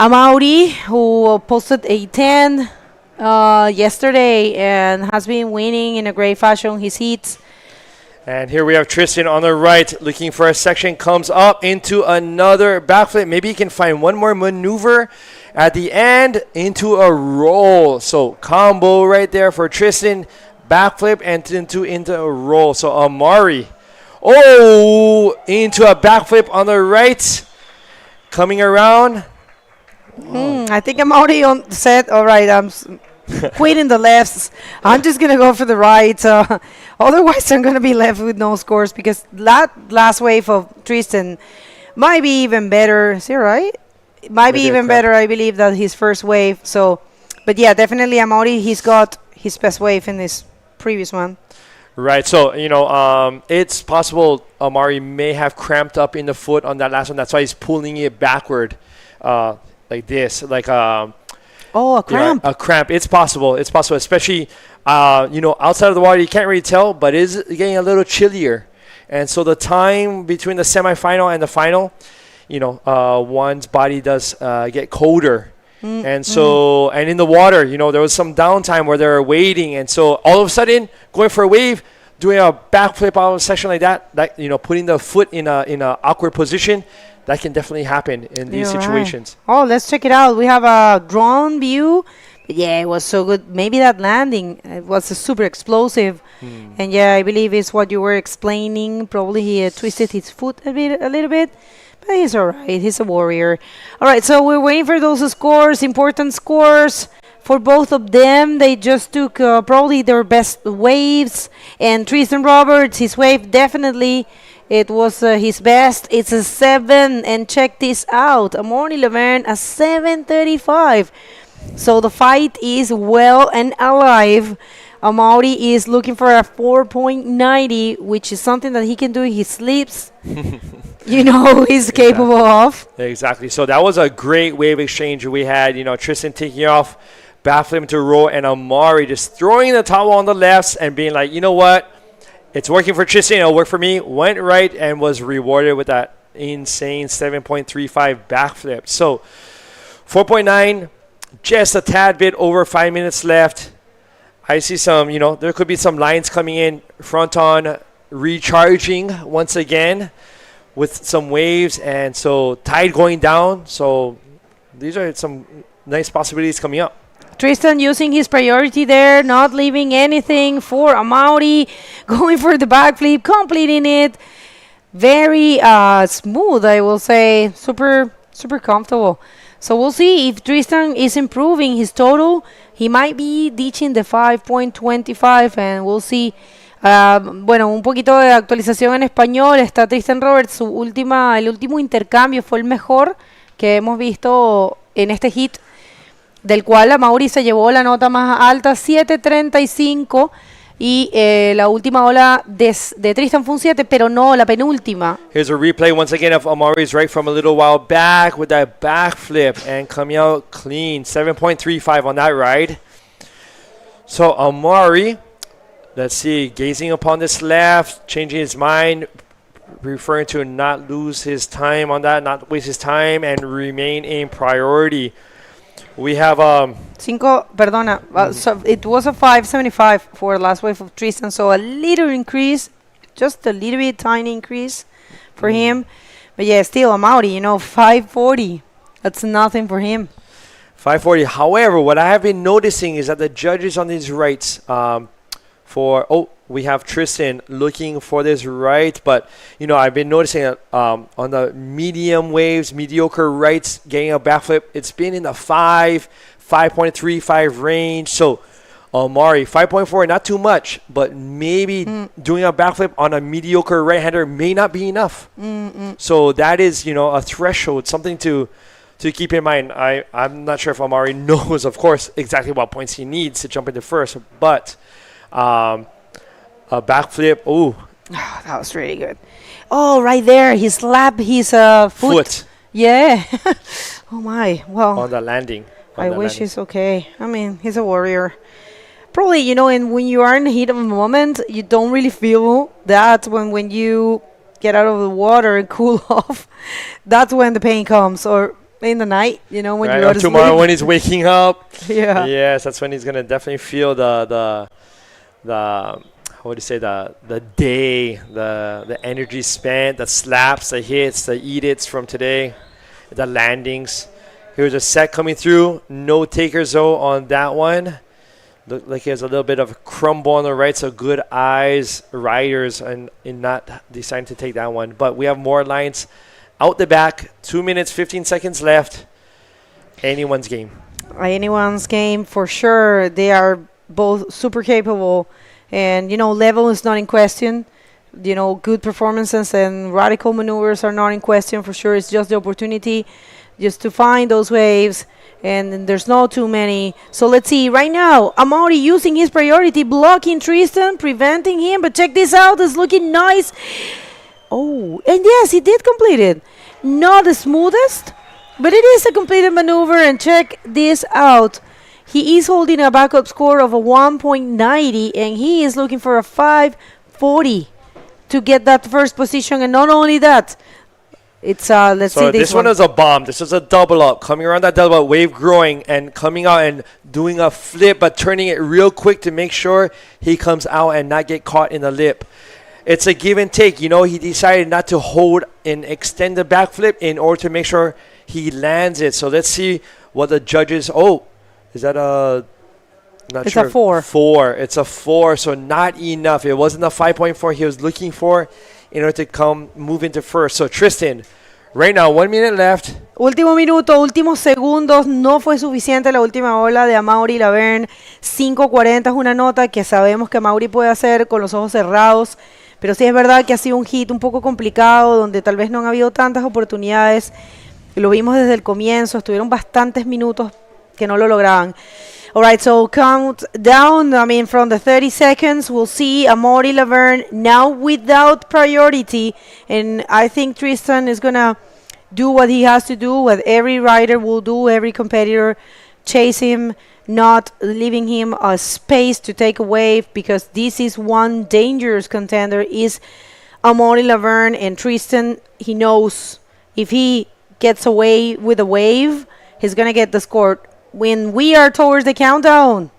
Amaury, who posted a 10 yesterday and has been winning in a great fashion his heats. And here we have Tristan on the right, looking for a section, comes up into another backflip. Maybe he can find one more maneuver at the end into a roll. So combo right there for Tristan, backflip and into a roll. So Amaury, into a backflip on the right, coming around. I think Amaury said, all right, I'm quitting the lefts. I'm just going to go for the right. Otherwise, I'm going to be left with no scores because that last wave of Tristan might be even better. Is he right? It might be even better, I believe, than his first wave. So, but yeah, definitely Amaury, he's got his best wave in this previous one. Right, so, it's possible Amaury may have cramped up in the foot on that last one. That's why he's pulling it backward like this, like a cramp. A cramp. It's possible, especially, outside of the water, you can't really tell, but it is getting a little chillier. And so the time between the semifinal and the final, one's body does get colder. And so, and in the water, there was some downtime where they were waiting. And so all of a sudden, going for a wave, doing a backflip out of a section like that, putting the foot in a awkward position, that can definitely happen in these situations. Right. Let's check it out. We have a drone view. Yeah, it was so good. Maybe that landing was super explosive. And yeah, I believe it's what you were explaining. Probably he twisted his foot a little bit. But he's all right. He's a warrior. All right, so we're waiting for those scores, important scores for both of them. They just took probably their best waves. And Tristan Roberts, his wave definitely, it was his best. It's a 7. And check this out. Amaury Laverne, a 7:35. So the fight is well and alive. Amaury is looking for a 4.90, which is something that he can do in his sleeps. He's capable of. Exactly. So that was a great wave exchange we had. Tristan taking off, backflip to roll, and Amaury just throwing the towel on the lefts and being like, you know what? It's working for Tristan. It'll work for me. Went right and was rewarded with that insane 7.35 backflip. So 4.9, just a tad bit over 5 minutes left. I see some, there could be some lines coming in. Fronton recharging once again with some waves, and so tide going down. So these are some nice possibilities coming up. Tristan using his priority there, not leaving anything for Amaury, going for the backflip, completing it. Very smooth, I will say. Super comfortable. So we'll see if Tristan is improving his total. He might be ditching the 5.25, and we'll see. Un poquito de actualización en español. Está Tristan Roberts, el último intercambio fue el mejor que hemos visto en este hit, del cual Amaury se llevó la nota más alta, 7.35, y la última ola de Tristan fue un 7, pero no la penúltima. Here's a replay once again of Amaury's right from a little while back with that backflip and coming out clean, 7.35 on that ride. So Amaury, let's see, gazing upon this left, changing his mind, referring to not lose his time on that, not waste his time, and remain in priority. We have so it was a 5.75 for the last wave of Tristan, so a little increase, just a little bit tiny increase for him. But yeah, still Amaury, 5.40. That's nothing for him. 540. However, what I have been noticing is that the judges on these rights, we have Tristan looking for this right, but I've been noticing that on the medium waves, mediocre rights, getting a backflip, it's been in the 5.35 range. So Omari, 5.4, not too much, but maybe doing a backflip on a mediocre right-hander may not be enough. So that is, a threshold, something to keep in mind. I'm not sure if Omari knows, of course, exactly what points he needs to jump into first, but a backflip, that was really good. Oh, right there, he slapped his foot. Yeah. Oh my, well. On the landing. I wish he's okay. I mean, he's a warrior. Probably, and when you are in the heat of a moment, you don't really feel that when you get out of the water and cool off, that's when the pain comes. Or in the night, when you go to tomorrow sleep. when he's waking up. Yeah. Yes, that's when he's going to definitely feel the how would you say, the day, the energy spent, the slaps, the hits, the edits from today, the landings. Here's a set coming through. No takers, though, on that one. Looked like he has a little bit of crumble on the right, so good eyes, riders, and in not deciding to take that one. But we have more lines out the back. 2 minutes, 15 seconds left. Anyone's game. Anyone's game, for sure. They are both super capable. And, level is not in question. Good performances and radical maneuvers are not in question, for sure. It's just the opportunity just to find those waves. And there's not too many. So let's see. Right now, Amaury using his priority, blocking Tristan, preventing him. But check this out. It's looking nice. Oh, and yes, he did complete it. Not the smoothest, but it is a completed maneuver. And check this out. He is holding a backup score of a 1.90, and he is looking for a 540 to get that first position. And not only that, it's let's see this one is a bomb. This is a double up, coming around that double up, wave growing and coming out and doing a flip, but turning it real quick to make sure he comes out and not get caught in the lip. It's a give and take. He decided not to hold and extend the backflip in order to make sure he lands it. So let's see what the judges. Is that a? Not it's sure. A 4. 4. It's a 4. So not enough. It wasn't the 5.4 he was looking for in order to move into first. So Tristan, right now, 1 minute left. Último minuto, últimos segundos. No fue suficiente la última ola de Amaury Laverne. 5.40 es una nota que sabemos que Amaury puede hacer con los ojos cerrados. Pero sí es verdad que ha sido un hit un poco complicado, donde tal vez no han habido tantas oportunidades. Lo vimos desde el comienzo. Estuvieron bastantes minutos que no lo lograban. All right, so count down. From the 30 seconds, we'll see Amaury Laverne now without priority. And I think Tristan is going to do what he has to do, what every rider will do, every competitor, chase him, not leaving him a space to take a wave, because this is one dangerous contender, is Amaury Laverne. And Tristan, he knows if he gets away with a wave, he's going to get the score. When we are towards the countdown.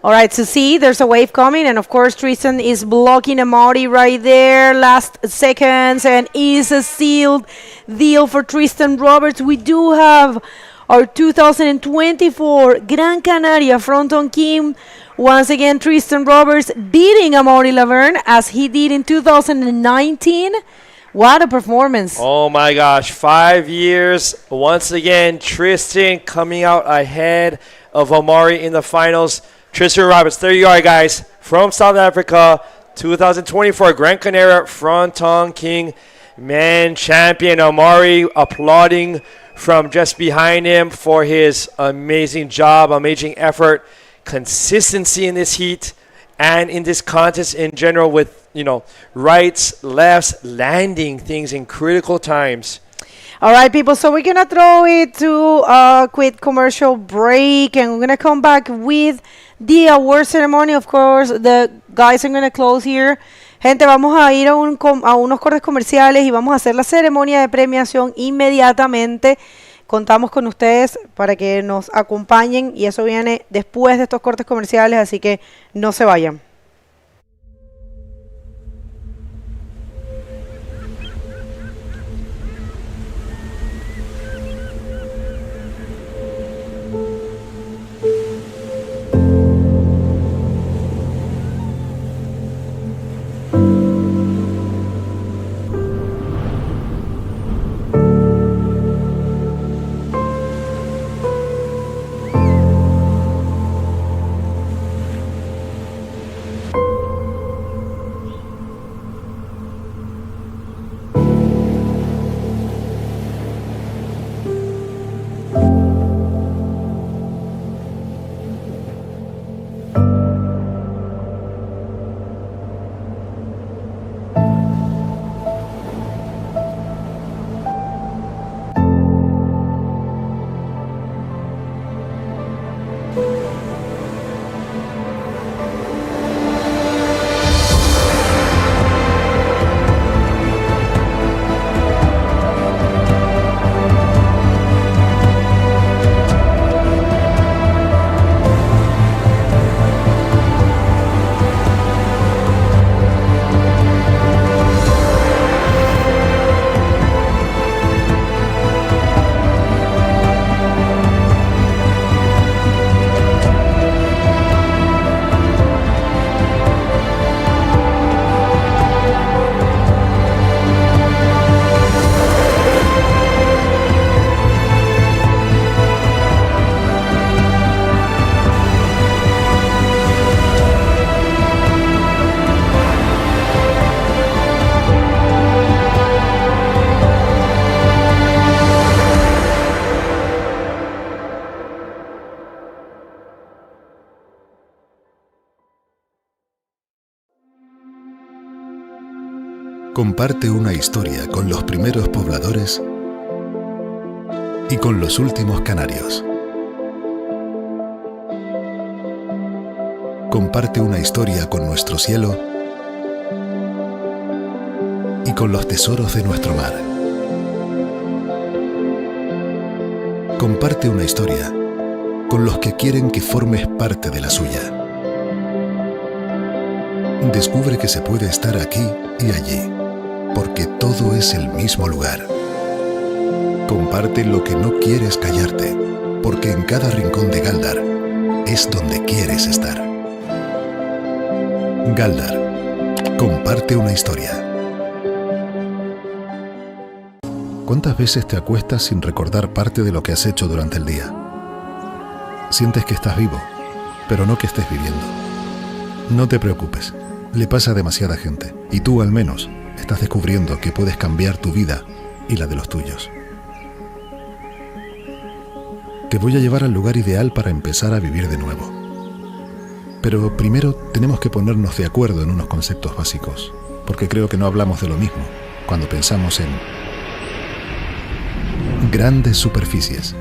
All right, so see, there's a wave coming, and of course Tristan is blocking Amaury right there. Last seconds, and is a sealed deal for Tristan Roberts. We do have our 2024 Gran Canaria Frontón King. Once again, Tristan Roberts beating Amaury Laverne as he did in 2019. What a performance. Oh my gosh, 5 years. Once again, Tristan coming out ahead of Amaury in the finals. Tristan Roberts, there you are, guys, from South Africa, 2024 Gran Canaria Frontón King man champion. Amaury applauding from just behind him for his amazing job, amazing effort, consistency in this heat and in this contest in general, with rights, lefts, landing things in critical times. All right, people, so we're going to throw it to a quick commercial break, and we're going to come back with the award ceremony. Of course, the guys are going to close here. Gente, vamos a ir a unos cortes comerciales y vamos a hacer la ceremonia de premiación inmediatamente. Contamos con ustedes para que nos acompañen, y eso viene después de estos cortes comerciales, así que no se vayan. Comparte una historia con los primeros pobladores y con los últimos canarios. Comparte una historia con nuestro cielo y con los tesoros de nuestro mar. Comparte una historia con los que quieren que formes parte de la suya. Descubre que se puede estar aquí y allí, porque todo es el mismo lugar. Comparte lo que no quieres callarte, porque en cada rincón de Gáldar es donde quieres estar. Gáldar, comparte una historia. ¿Cuántas veces te acuestas sin recordar parte de lo que has hecho durante el día? Sientes que estás vivo, pero no que estés viviendo. No te preocupes, le pasa a demasiada gente, y tú al menos estás descubriendo que puedes cambiar tu vida y la de los tuyos. Te voy a llevar al lugar ideal para empezar a vivir de nuevo. Pero primero tenemos que ponernos de acuerdo en unos conceptos básicos, porque creo que no hablamos de lo mismo cuando pensamos en grandes superficies.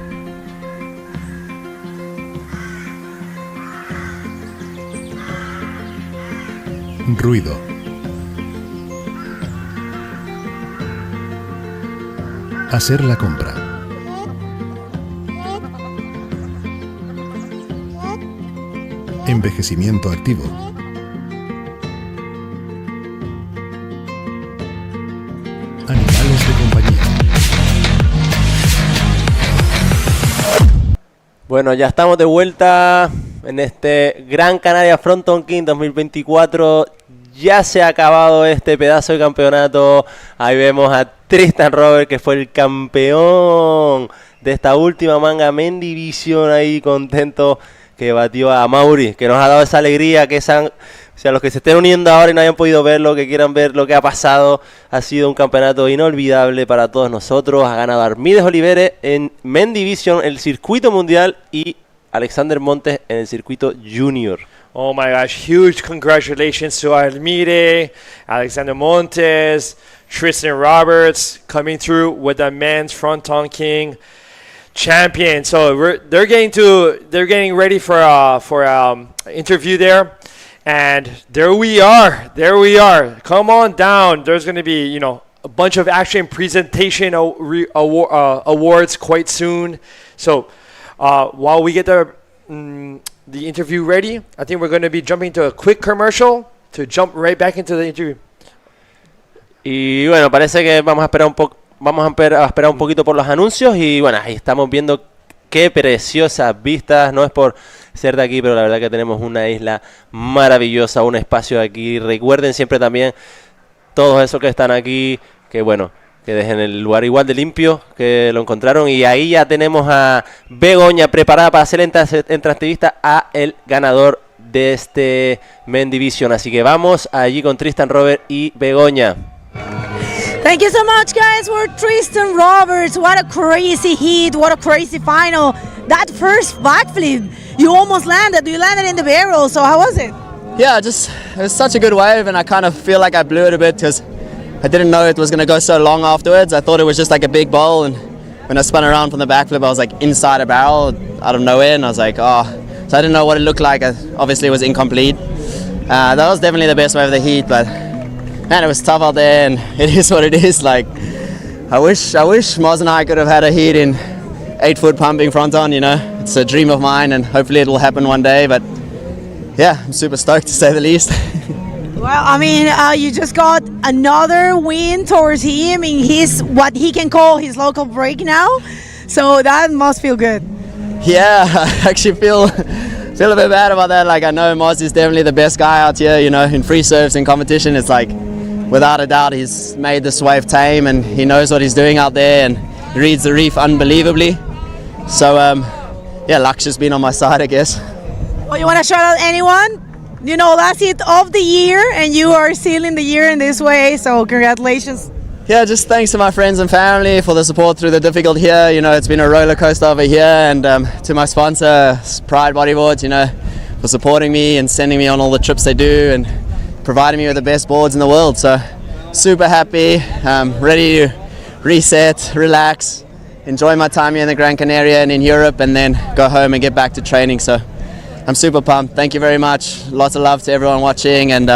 Ruido. Hacer la compra. Envejecimiento activo. Animales de compañía. Bueno, ya estamos de vuelta en este Gran Canaria Frontón King 2024. Ya se ha acabado este pedazo de campeonato. Ahí vemos a Tristan Robert, que fue el campeón de esta última manga Men Division, ahí contento, que batió a Mauri, que nos ha dado esa alegría, que los que se estén uniendo ahora y no hayan podido verlo, que quieran ver lo que ha pasado, ha sido un campeonato inolvidable para todos nosotros. Ha ganado Armides Oliveres en Men Division, el circuito mundial, y Alexander Montes en el circuito junior. Oh my gosh, huge congratulations to Almire, Alexander Montes, Tristan Roberts coming through with the men's Fronton King champion. So they're getting ready for interview there, and there we are. Come on down. There's going to be a bunch of action presentation awards quite soon. So while we get the interview ready, I think we're going to be jumping to a quick commercial to jump right back into the interview. Y bueno, parece que vamos a esperar un poquito por los anuncios. Y bueno, ahí estamos viendo qué preciosas vistas. No es por ser de aquí, pero la verdad que tenemos una isla maravillosa, un espacio aquí. Recuerden siempre también todos esos que están aquí, que bueno, que dejen el lugar igual de limpio que lo encontraron. Y ahí ya tenemos a Begoña preparada para hacer entrevista a el ganador de este Men Division. Así que vamos allí con Tristan Robert y Begoña. Thank you so much, guys, for Tristan Roberts. What a crazy hit, what a crazy final. That first backflip, you almost landed. You landed in the barrel, so how was it? Yeah, it was such a good wave, and I kind of feel like I blew it a bit because I didn't know it was going to go so long afterwards. I thought it was just like a big bowl, and when I spun around from the backflip, I was like inside a barrel out of nowhere, and I was like, oh. So I didn't know what it looked like. Obviously, it was incomplete. That was definitely the best wave of the heat, but man, it was tough out there, and it is what it is. Like, I wish Moz and I could have had a heat in 8-foot pumping Fronton, It's a dream of mine, and hopefully it'll happen one day, but yeah, I'm super stoked to say the least. Well, I mean, you just got another win towards him in what he can call his local break now, so that must feel good. Yeah, I actually feel a bit bad about that. Like, I know Moz is definitely the best guy out here, in free serves in competition. It's like, without a doubt, he's made this wave tame, and he knows what he's doing out there, and he reads the reef unbelievably. So, yeah, luck's just been on my side, I guess. Well, you want to shout out anyone? Last hit of the year, and you are sealing the year in this way, so congratulations. Yeah, just thanks to my friends and family for the support through the difficult here. It's been a roller coaster over here, and to my sponsor, Pride Bodyboards, for supporting me and sending me on all the trips they do and providing me with the best boards in the world. So, super happy, ready to reset, relax, enjoy my time here in the Gran Canaria and in Europe, and then go home and get back to training. So I'm super pumped. Thank you very much. Lots of love to everyone watching, and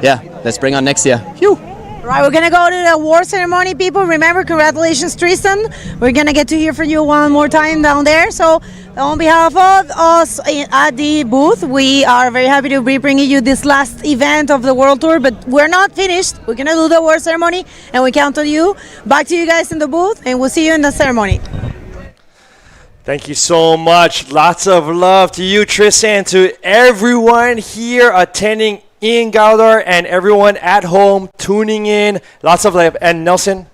yeah, let's bring on next year. Phew. Right, we're gonna go to the award ceremony, people. Remember, congratulations, Tristan. We're gonna get to hear from you one more time down there. So, on behalf of us at the booth, we are very happy to be bringing you this last event of the World Tour. But we're not finished. We're gonna do the award ceremony, and we count on you. Back to you guys in the booth, and we'll see you in the ceremony. Thank you so much. Lots of love to you, Tristan, to everyone here attending in Gáldar and everyone at home tuning in. Lots of love. And Nelson,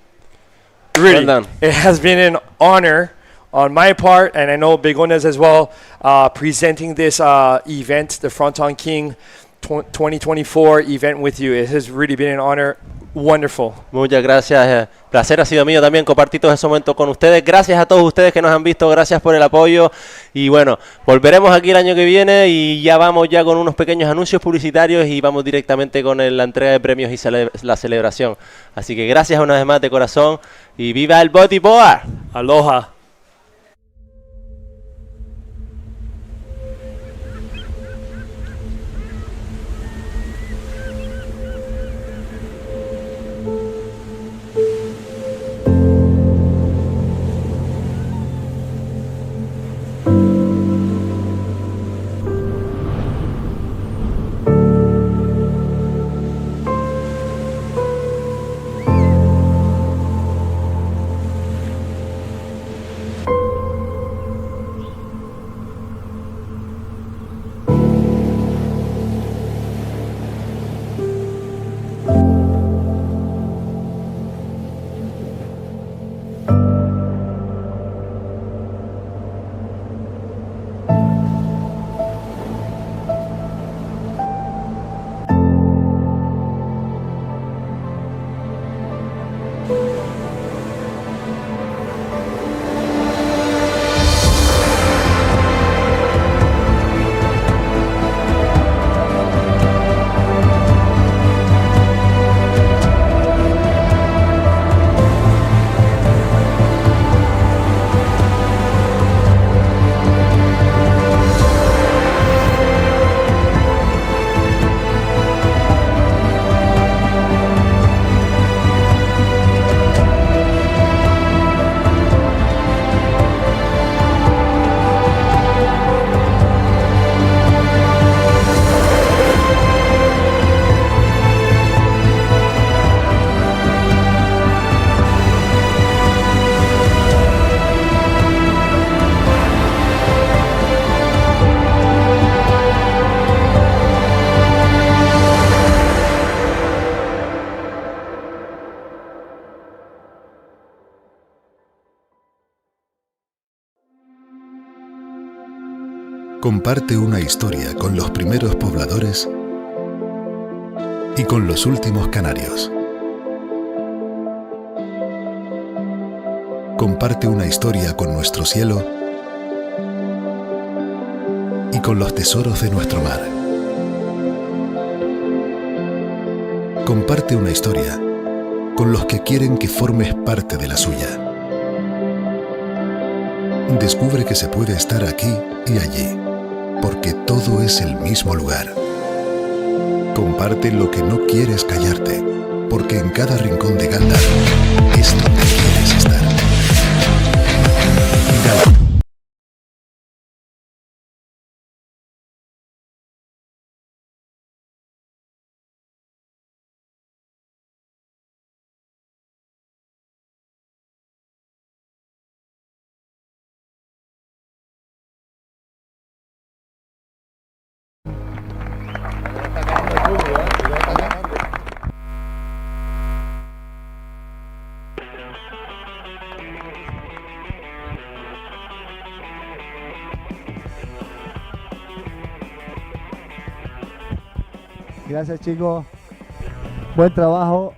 really, well done. It has been an honor on my part, and I know Begoña's as well, presenting this event, the Fronton King 2024 event with you. It has really been an honor. Wonderful. Muchas gracias. Placer ha sido mío también compartir todos esos momentos con ustedes. Gracias a todos ustedes que nos han visto. Gracias por el apoyo. Y bueno, volveremos aquí el año que viene y ya vamos ya con unos pequeños anuncios publicitarios y vamos directamente con la entrega de premios y la celebración. Así que gracias una vez más de corazón y ¡viva el bodyboard! Aloha. Comparte una historia con los primeros pobladores y con los últimos canarios. Comparte una historia con nuestro cielo y con los tesoros de nuestro mar. Comparte una historia con los que quieren que formes parte de la suya. Descubre que se puede estar aquí y allí, porque todo es el mismo lugar. Comparte lo que no quieres callarte, porque en cada rincón de Gáldar es donde quieres estar. Gáldar. Gracias, chicos. Buen trabajo.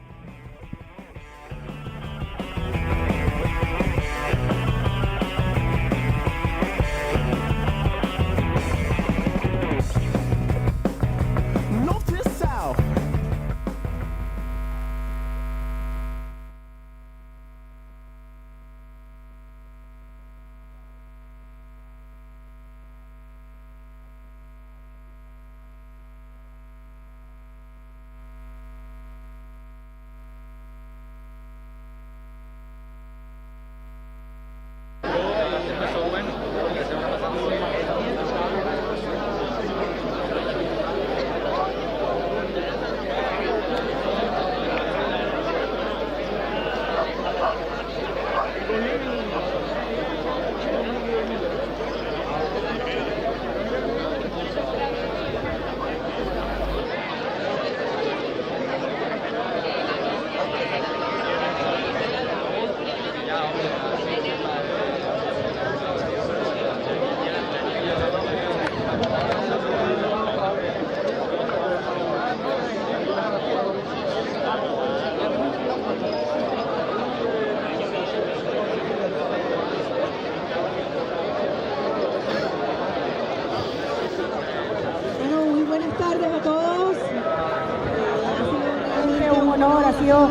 honor, ha sido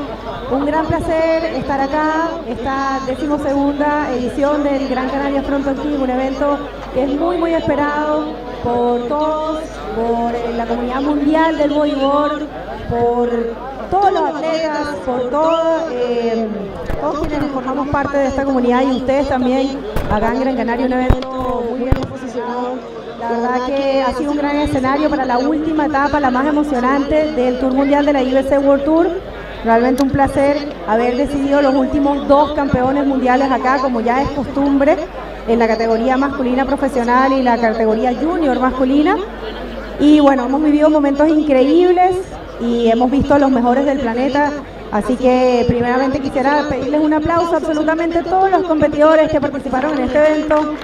un gran placer estar acá, esta 12ª edición del Gran Canaria Frontón King, un evento que es muy esperado por todos, por la comunidad mundial del bodyboard, por todos los atletas, por todos quienes formamos parte de esta comunidad y ustedes también acá en Gran Canaria, un evento muy bien posicionado. La verdad que ha sido un gran escenario para la última etapa, la más emocionante del Tour Mundial de la IBC World Tour. Realmente un placer haber decidido los últimos 2 campeones mundiales acá, como ya es costumbre, en la categoría masculina profesional y la categoría junior masculina. Y bueno, hemos vivido momentos increíbles y hemos visto a los mejores del planeta. Así que primeramente quisiera pedirles un aplauso a absolutamente todos los competidores que participaron en este evento.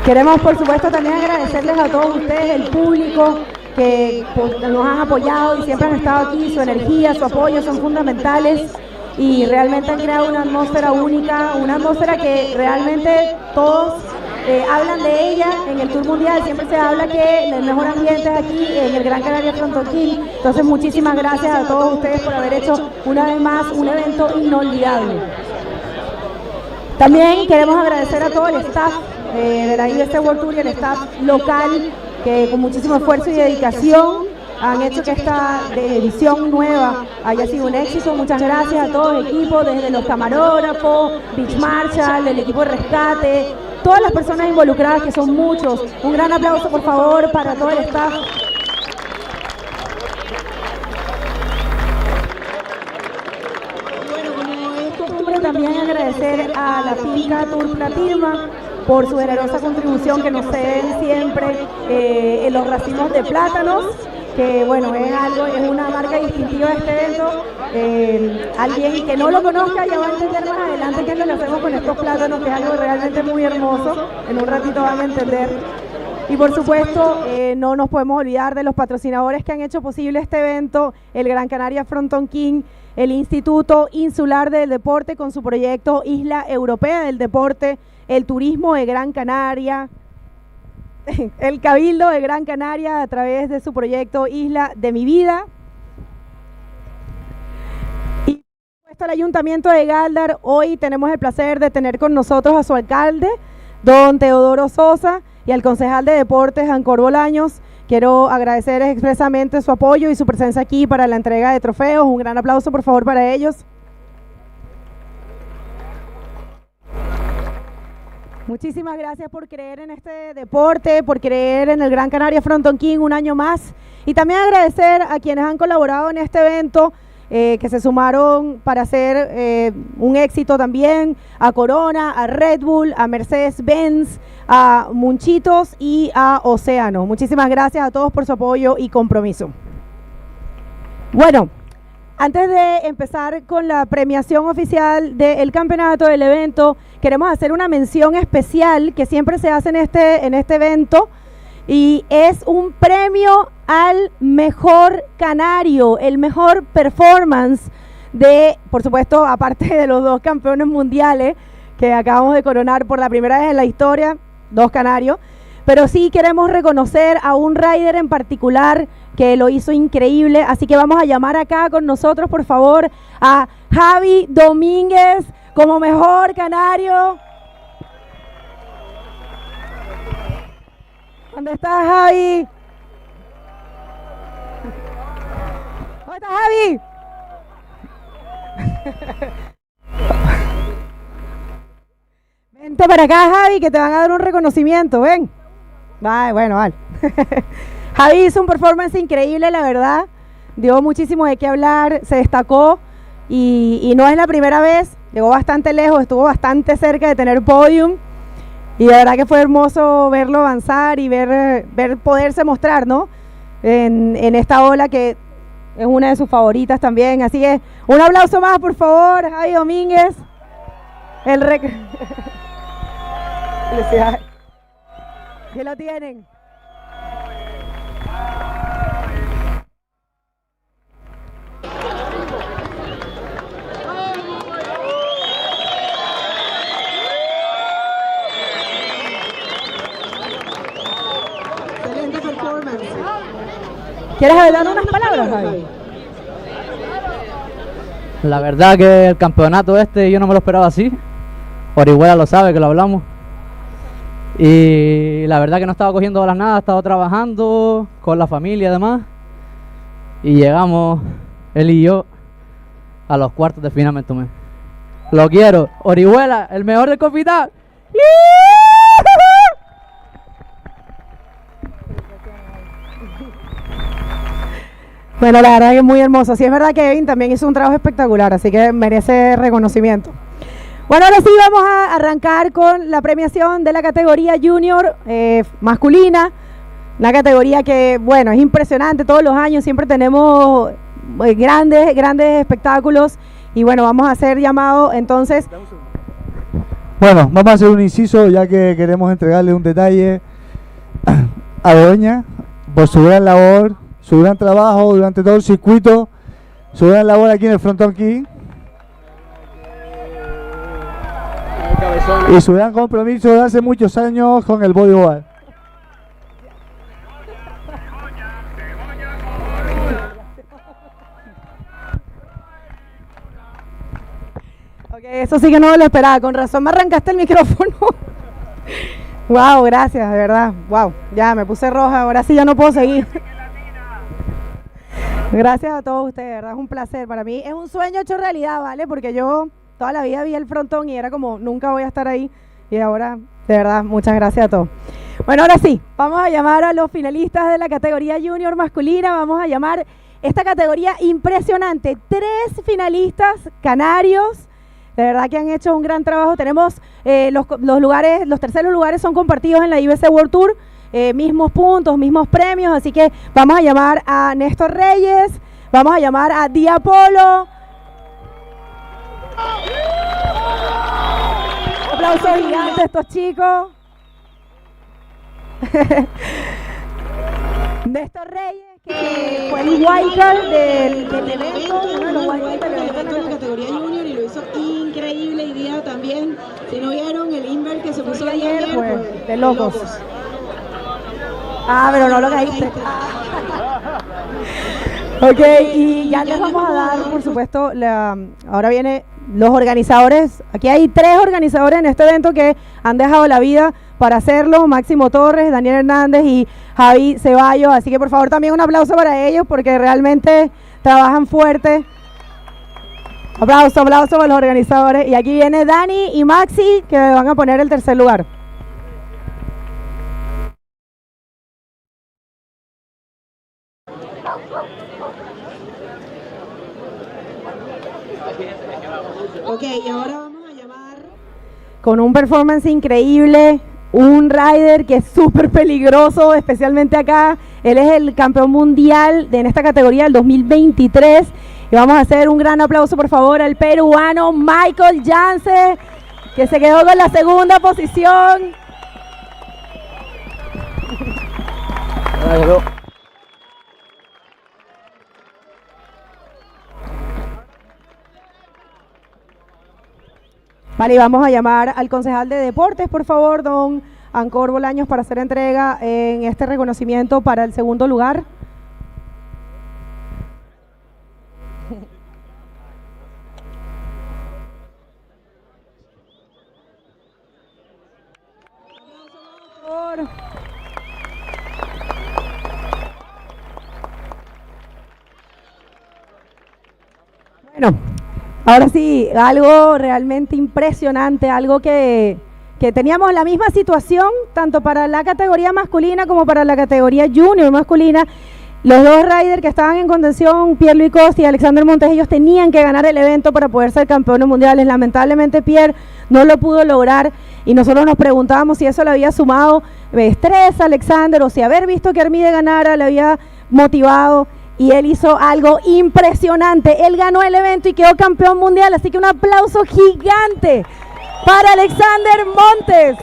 Queremos, por supuesto, también agradecerles a todos ustedes, el público, que nos han apoyado y siempre han estado aquí. Su energía, su apoyo son fundamentales y realmente han creado una atmósfera única, una atmósfera que realmente todos hablan de ella en el Tour Mundial. Siempre se habla que el mejor ambiente es aquí en el Gran Canaria Frontón King. Entonces, muchísimas gracias a todos ustedes por haber hecho una vez más un evento inolvidable. También queremos agradecer a todo el staff de la IBC World Tour y el staff local que con muchísimo esfuerzo y dedicación han hecho que esta edición nueva haya sido un éxito. Muchas gracias a todo el equipo, desde los camarógrafos, Beach Marshall, el equipo de rescate, todas las personas involucradas, que son muchos. Un gran aplauso, por favor, para todo el staff. Bueno, como es costumbre, también agradecer a la finca Tour Platirma por su generosa contribución que nos ceden siempre en los racimos de plátanos, que bueno, es una marca distintiva de este evento. Alguien que no lo conozca ya va a entender más adelante qué es lo que hacemos con estos plátanos, que es algo realmente muy hermoso. En un ratito van a entender. Y por supuesto, no nos podemos olvidar de los patrocinadores que han hecho posible este evento: el Gran Canaria Frontón King, el Instituto Insular del Deporte con su proyecto Isla Europea del Deporte, el Turismo de Gran Canaria, el Cabildo de Gran Canaria a través de su proyecto Isla de mi Vida, y por supuesto el Ayuntamiento de Gáldar. Hoy tenemos el placer de tener con nosotros a su alcalde, don Teodoro Sosa, y al concejal de Deportes, Ancor Bolaños. Quiero agradecer expresamente su apoyo y su presencia aquí para la entrega de trofeos. Un gran aplauso, por favor, para ellos. Muchísimas gracias por creer en este deporte, por creer en el Gran Canaria Frontón King un año más. Y también agradecer a quienes han colaborado en este evento, que se sumaron para hacer un éxito también: a Corona, a Red Bull, a Mercedes-Benz, a Munchitos y a Océano. Muchísimas gracias a todos por su apoyo y compromiso. Bueno, antes de empezar con la premiación oficial del campeonato del evento, queremos hacer una mención especial que siempre se hace en este evento, y es un premio al mejor canario, el mejor performance de, por supuesto, aparte de los 2 campeones mundiales que acabamos de coronar por la primera vez en la historia, 2 canarios, pero sí queremos reconocer a un rider en particular que lo hizo increíble. Así que vamos a llamar acá con nosotros, por favor, a Javi Domínguez como mejor canario. ¿Dónde está Javi? ¿Dónde está Javi? Vente para acá, Javi, que te van a dar un reconocimiento. Ven. Bueno, vale. Javi hizo un performance increíble, la verdad. Dio muchísimo de qué hablar, se destacó y no es la primera vez. Llegó bastante lejos, estuvo bastante cerca de tener podium. Y de verdad que fue hermoso verlo avanzar y ver poderse mostrar, ¿no? En esta ola que es una de sus favoritas también. Así que un aplauso más, por favor, Javi Domínguez. Felicidades. ¿Qué lo tienen? Excelente performance. ¿Quieres dar unas palabras, Javi? La verdad que el campeonato yo no me lo esperaba así. Orihuela lo sabe, que lo hablamos. Y la verdad que no estaba cogiendo horas nada, estaba trabajando con la familia y demás. Y llegamos, él y yo, a los cuartos de final, me tomé. Lo quiero. Orihuela, el mejor del Copital. Bueno, la verdad que es muy hermoso. Sí, es verdad que Kevin también hizo un trabajo espectacular, así que merece reconocimiento. Bueno, ahora sí vamos a arrancar con la premiación de la categoría junior masculina. Una categoría que, bueno, es impresionante. Todos los años siempre tenemos grandes espectáculos. Y bueno, vamos a hacer llamado entonces. Bueno, vamos a hacer un inciso ya que queremos entregarle un detalle a Doña por su gran labor, su gran trabajo durante todo el circuito, su gran labor aquí en el Fronton King y su gran compromiso de hace muchos años con el bodyboard. Ok, eso sí que no me lo esperaba. Con razón me arrancaste el micrófono. Wow, gracias, de verdad. Wow, ya me puse roja. Ahora sí ya no puedo seguir. Gracias a todos ustedes, de verdad es un placer. Para mí es un sueño hecho realidad, ¿vale? Porque yo toda la vida vi el frontón y era como, nunca voy a estar ahí. Y ahora, de verdad, muchas gracias a todos. Bueno, ahora sí, vamos a llamar a los finalistas de la categoría junior masculina. Vamos a llamar esta categoría impresionante. 3 finalistas canarios. De verdad que han hecho un gran trabajo. Tenemos los terceros lugares son compartidos en la IBC World Tour. Mismos puntos, mismos premios. Así que vamos a llamar a Néstor Reyes. Vamos a llamar a Diapolo. Un aplauso gigante a estos chicos. Néstor Reyes, que fue el wildcard del evento, uno de los wildcards del evento en la categoría junior y lo hizo increíble. Y día también, si no vieron el invert que se puso ayer, pues de locos. Ah, pero no lo caíste. Ok, y ya les vamos a dar, por supuesto, ahora viene los organizadores. Aquí hay 3 organizadores en este evento que han dejado la vida para hacerlo: Máximo Torres, Daniel Hernández y Javi Ceballos. Así que por favor también un aplauso para ellos porque realmente trabajan fuerte. Aplauso para los organizadores. Y aquí viene Dani y Maxi, que van a poner el tercer lugar. Ok, y ahora vamos a llamar con un performance increíble, un rider que es súper peligroso, especialmente acá. Él es el campeón mundial en esta categoría del 2023. Y vamos a hacer un gran aplauso, por favor, al peruano Michael Janse, que se quedó con la segunda posición. Vale, y vamos a llamar al concejal de deportes, por favor, don Ancor Bolaños, para hacer entrega en este reconocimiento para el segundo lugar. Bueno, ahora sí, algo realmente impresionante, algo que teníamos la misma situación, tanto para la categoría masculina como para la categoría junior masculina. Los 2 riders que estaban en contención, Pierre-Louis Costa y Alexander Montes, ellos tenían que ganar el evento para poder ser campeones mundiales. Lamentablemente Pierre no lo pudo lograr y nosotros nos preguntábamos si eso le había sumado estrés a Alexander o si haber visto que Armide ganara le había motivado. Y él hizo algo impresionante. Él ganó el evento y quedó campeón mundial. Así que un aplauso gigante para Alexander Montes.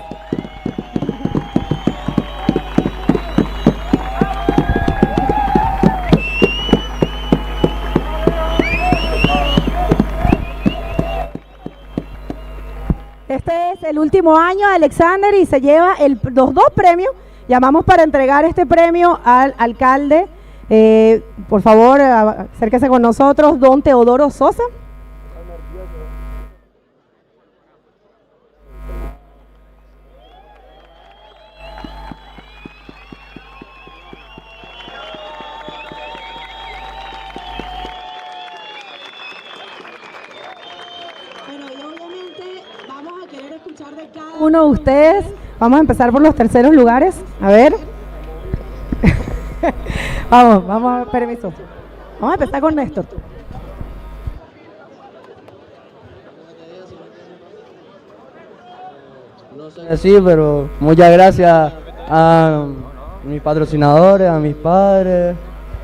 Este es el último año de Alexander y se lleva los 2 premios. Llamamos para entregar este premio al alcalde Por favor, acérquese con nosotros, don Teodoro Sosa. Uno de ustedes, vamos a empezar por los terceros lugares, a ver. vamos, permiso. Vamos a empezar con Néstor. No sé decir, pero muchas gracias a mis patrocinadores, a mis padres,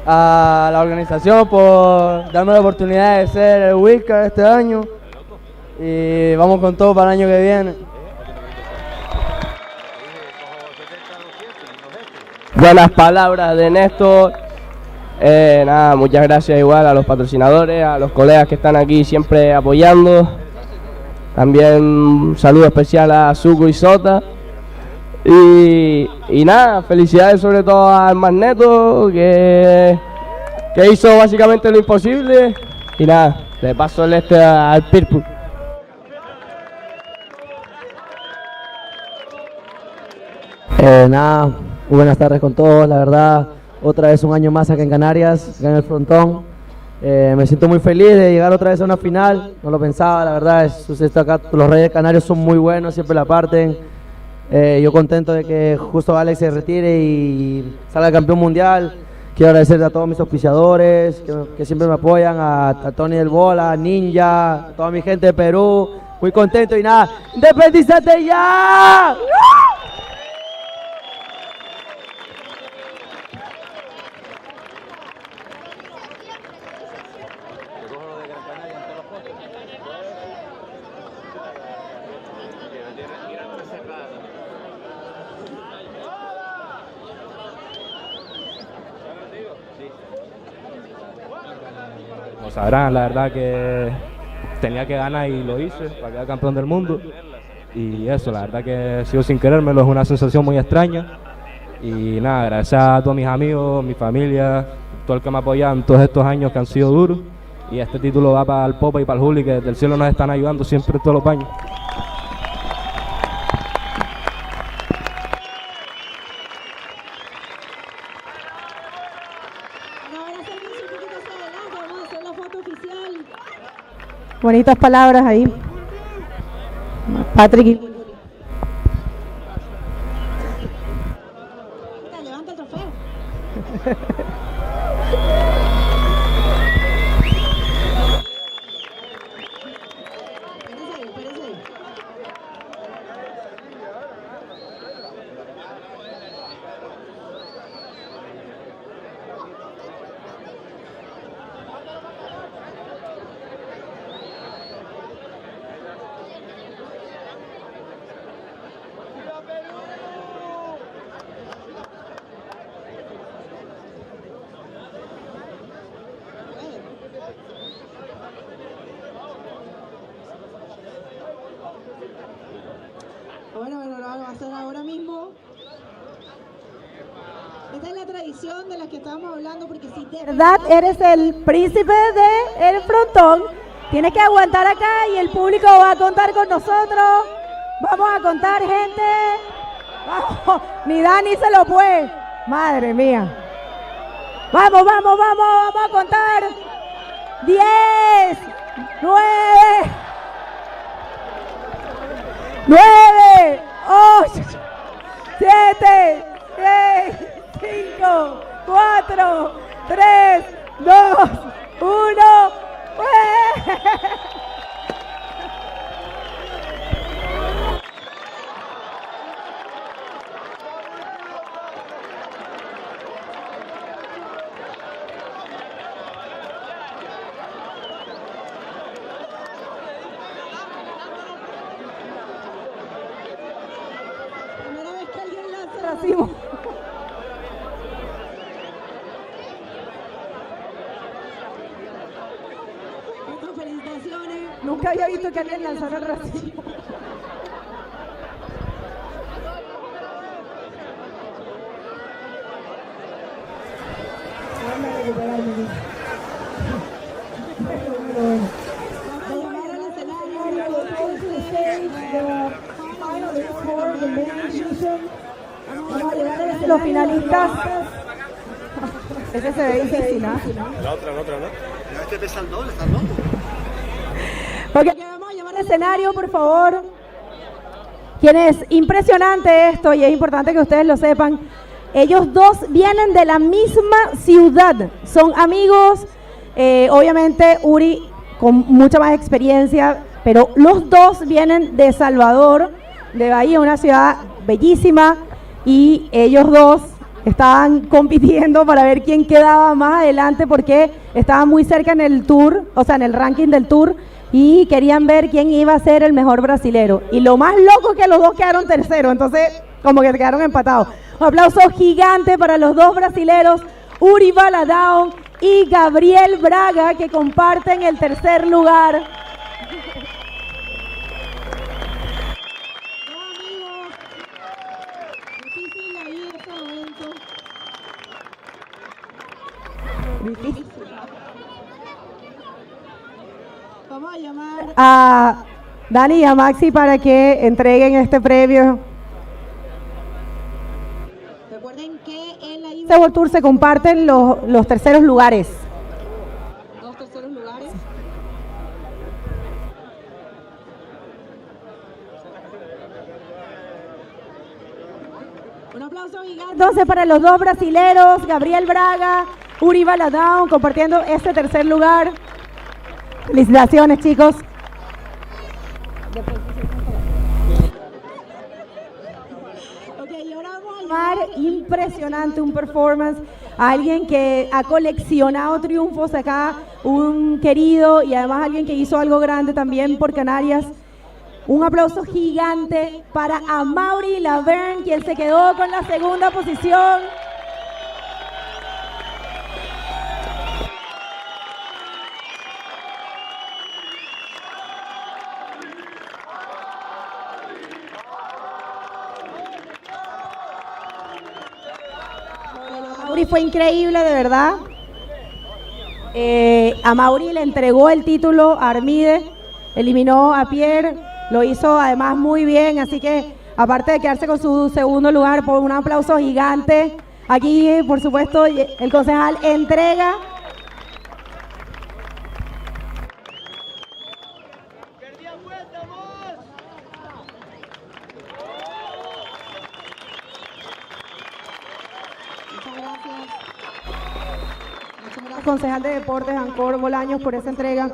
a la organización por darme la oportunidad de ser el Wildcard este año. Y vamos con todo para el año que viene. Buenas palabras de Néstor. Nada, muchas gracias igual a los patrocinadores, a los colegas que están aquí siempre apoyando. También un saludo especial a Zuko y Sota. Y nada, felicidades sobre todo al Magneto que hizo básicamente lo imposible. Y nada, le paso el al Pirpu. Nada, muy buenas tardes con todos, la verdad, otra vez un año más acá en Canarias, acá en el Frontón. Me siento muy feliz de llegar otra vez a una final, no lo pensaba, la verdad, acá, los Reyes Canarios son muy buenos, siempre la parten. Yo contento de que justo Alex se retire y salga campeón mundial. Quiero agradecer a todos mis auspiciadores que siempre me apoyan, a Tony del Bola, a Ninja, a toda mi gente de Perú, muy contento y nada, ¡independízate ya! Como sabrán, la verdad que tenía que ganar y lo hice para quedar campeón del mundo. Y eso, la verdad que sigo sin querérmelo, es una sensación muy extraña. Y nada, gracias a todos mis amigos, mi familia, todo el que me ha apoyado en todos estos años que han sido duros. Y este título va para el Popa y para el Juli, que desde el cielo nos están ayudando siempre todos los años. Bonitas palabras ahí. Patrick. Levanta el trofeo. Bueno, lo va a hacer ahora mismo. Esta es la tradición de la que estábamos hablando, porque si de verdad eres el príncipe del Frontón, tienes que aguantar acá y el público va a contar con nosotros. Vamos a contar, gente. Vamos, ni Dani se lo puede. Madre mía. Vamos a contar. 10, 9, 8, 7, 6, 5, 4, 3, 2, 1. Primera vez que alguien lanza racimo. Felicitaciones. Nunca había visto que alguien lanzara el racimo. Los finalistas. Ese se ve difícil, ¿no? La otra, ¿no? Este pesa el doble, está el doble. Ok, vamos a llamar al escenario, por favor. Quien es impresionante esto, y es importante que ustedes lo sepan. Ellos dos vienen de la misma ciudad, son amigos. Obviamente Uri con mucha más experiencia, pero los dos vienen de Salvador, de Bahía, una ciudad bellísima, y ellos dos estaban compitiendo para ver quién quedaba más adelante porque estaban muy cerca en el tour, o sea, en el ranking del tour, y querían ver quién iba a ser el mejor brasilero. Y lo más loco es que los dos quedaron terceros, entonces como que quedaron empatados. Un aplauso gigante para los dos brasileros, Uri Valadão y Gabriel Braga, que comparten el tercer lugar. Vamos a llamar a Dani y a Maxi para que entreguen este premio. Recuerden que en la World Tour se comparten los terceros lugares. Dos terceros lugares. Un aplauso gigante entonces para los dos brasileros, Gabriel Braga, Uri Valadão, compartiendo este tercer lugar. Felicitaciones, chicos. Ok, y ahora vamos a llamar impresionante, un performance, a alguien que ha coleccionado triunfos acá, un querido y además alguien que hizo algo grande también por Canarias. Un aplauso gigante para Amaury Laverne, quien se quedó con la segunda posición. Amaury fue increíble, de verdad. Amaury le entregó el título a Armide, eliminó a Pierre, lo hizo además muy bien, así que aparte de quedarse con su segundo lugar, por un aplauso gigante. Aquí, por supuesto, el concejal entrega. Concejal de Deportes, Ancor Bolaños, por esa entrega.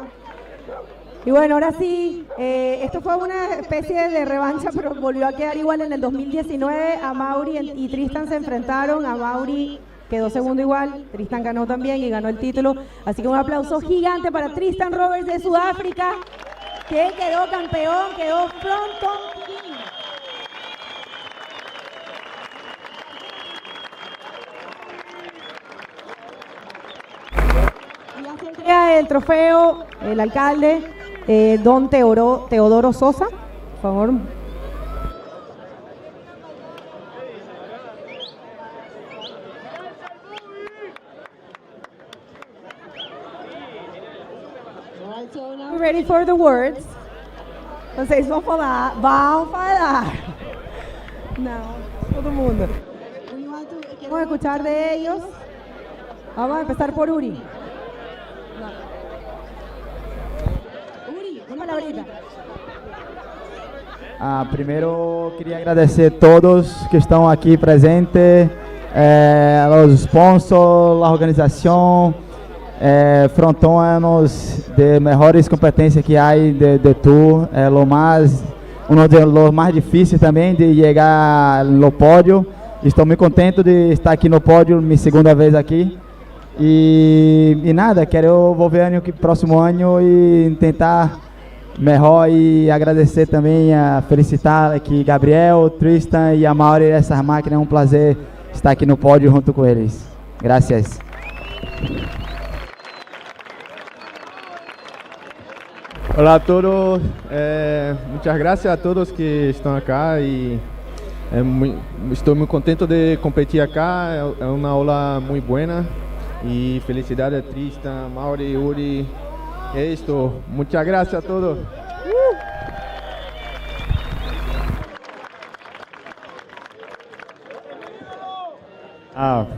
Y bueno, ahora sí, esto fue una especie de revancha, pero volvió a quedar igual. En el 2019, Amaury y Tristan se enfrentaron. Amaury quedó segundo igual, Tristan ganó también y ganó el título. Así que un aplauso gigante para Tristan Roberts de Sudáfrica, que quedó campeón, quedó Fronton King. Entrega el trofeo el alcalde don Teodoro Sosa, por favor. Ready for the words. Vocês vão falar, No, todo mundo. Vamos a escuchar de ellos. Vamos a empezar por Uri. Primeiro, queria agradecer a todos que estão aqui presentes, aos sponsors, a organização. Fronton é uma das melhores competências que há de tour, um dos mais difíceis também de chegar no pódio. Estou muito contente de estar aqui no pódio, minha segunda vez aqui. E nada, quero voltar no próximo ano e tentar melhor, e agradecer também, felicitar aqui Gabriel, Tristan e Amaury dessas máquinas. É um prazer estar aqui no pódio junto com eles. Gracias. Olá a todos, muitas graças a todos que estão acá e estou muito contente de competir acá. É uma aula muito boa. Y felicidades a Tristan, Mauri, Uri. Esto, muchas gracias a todos.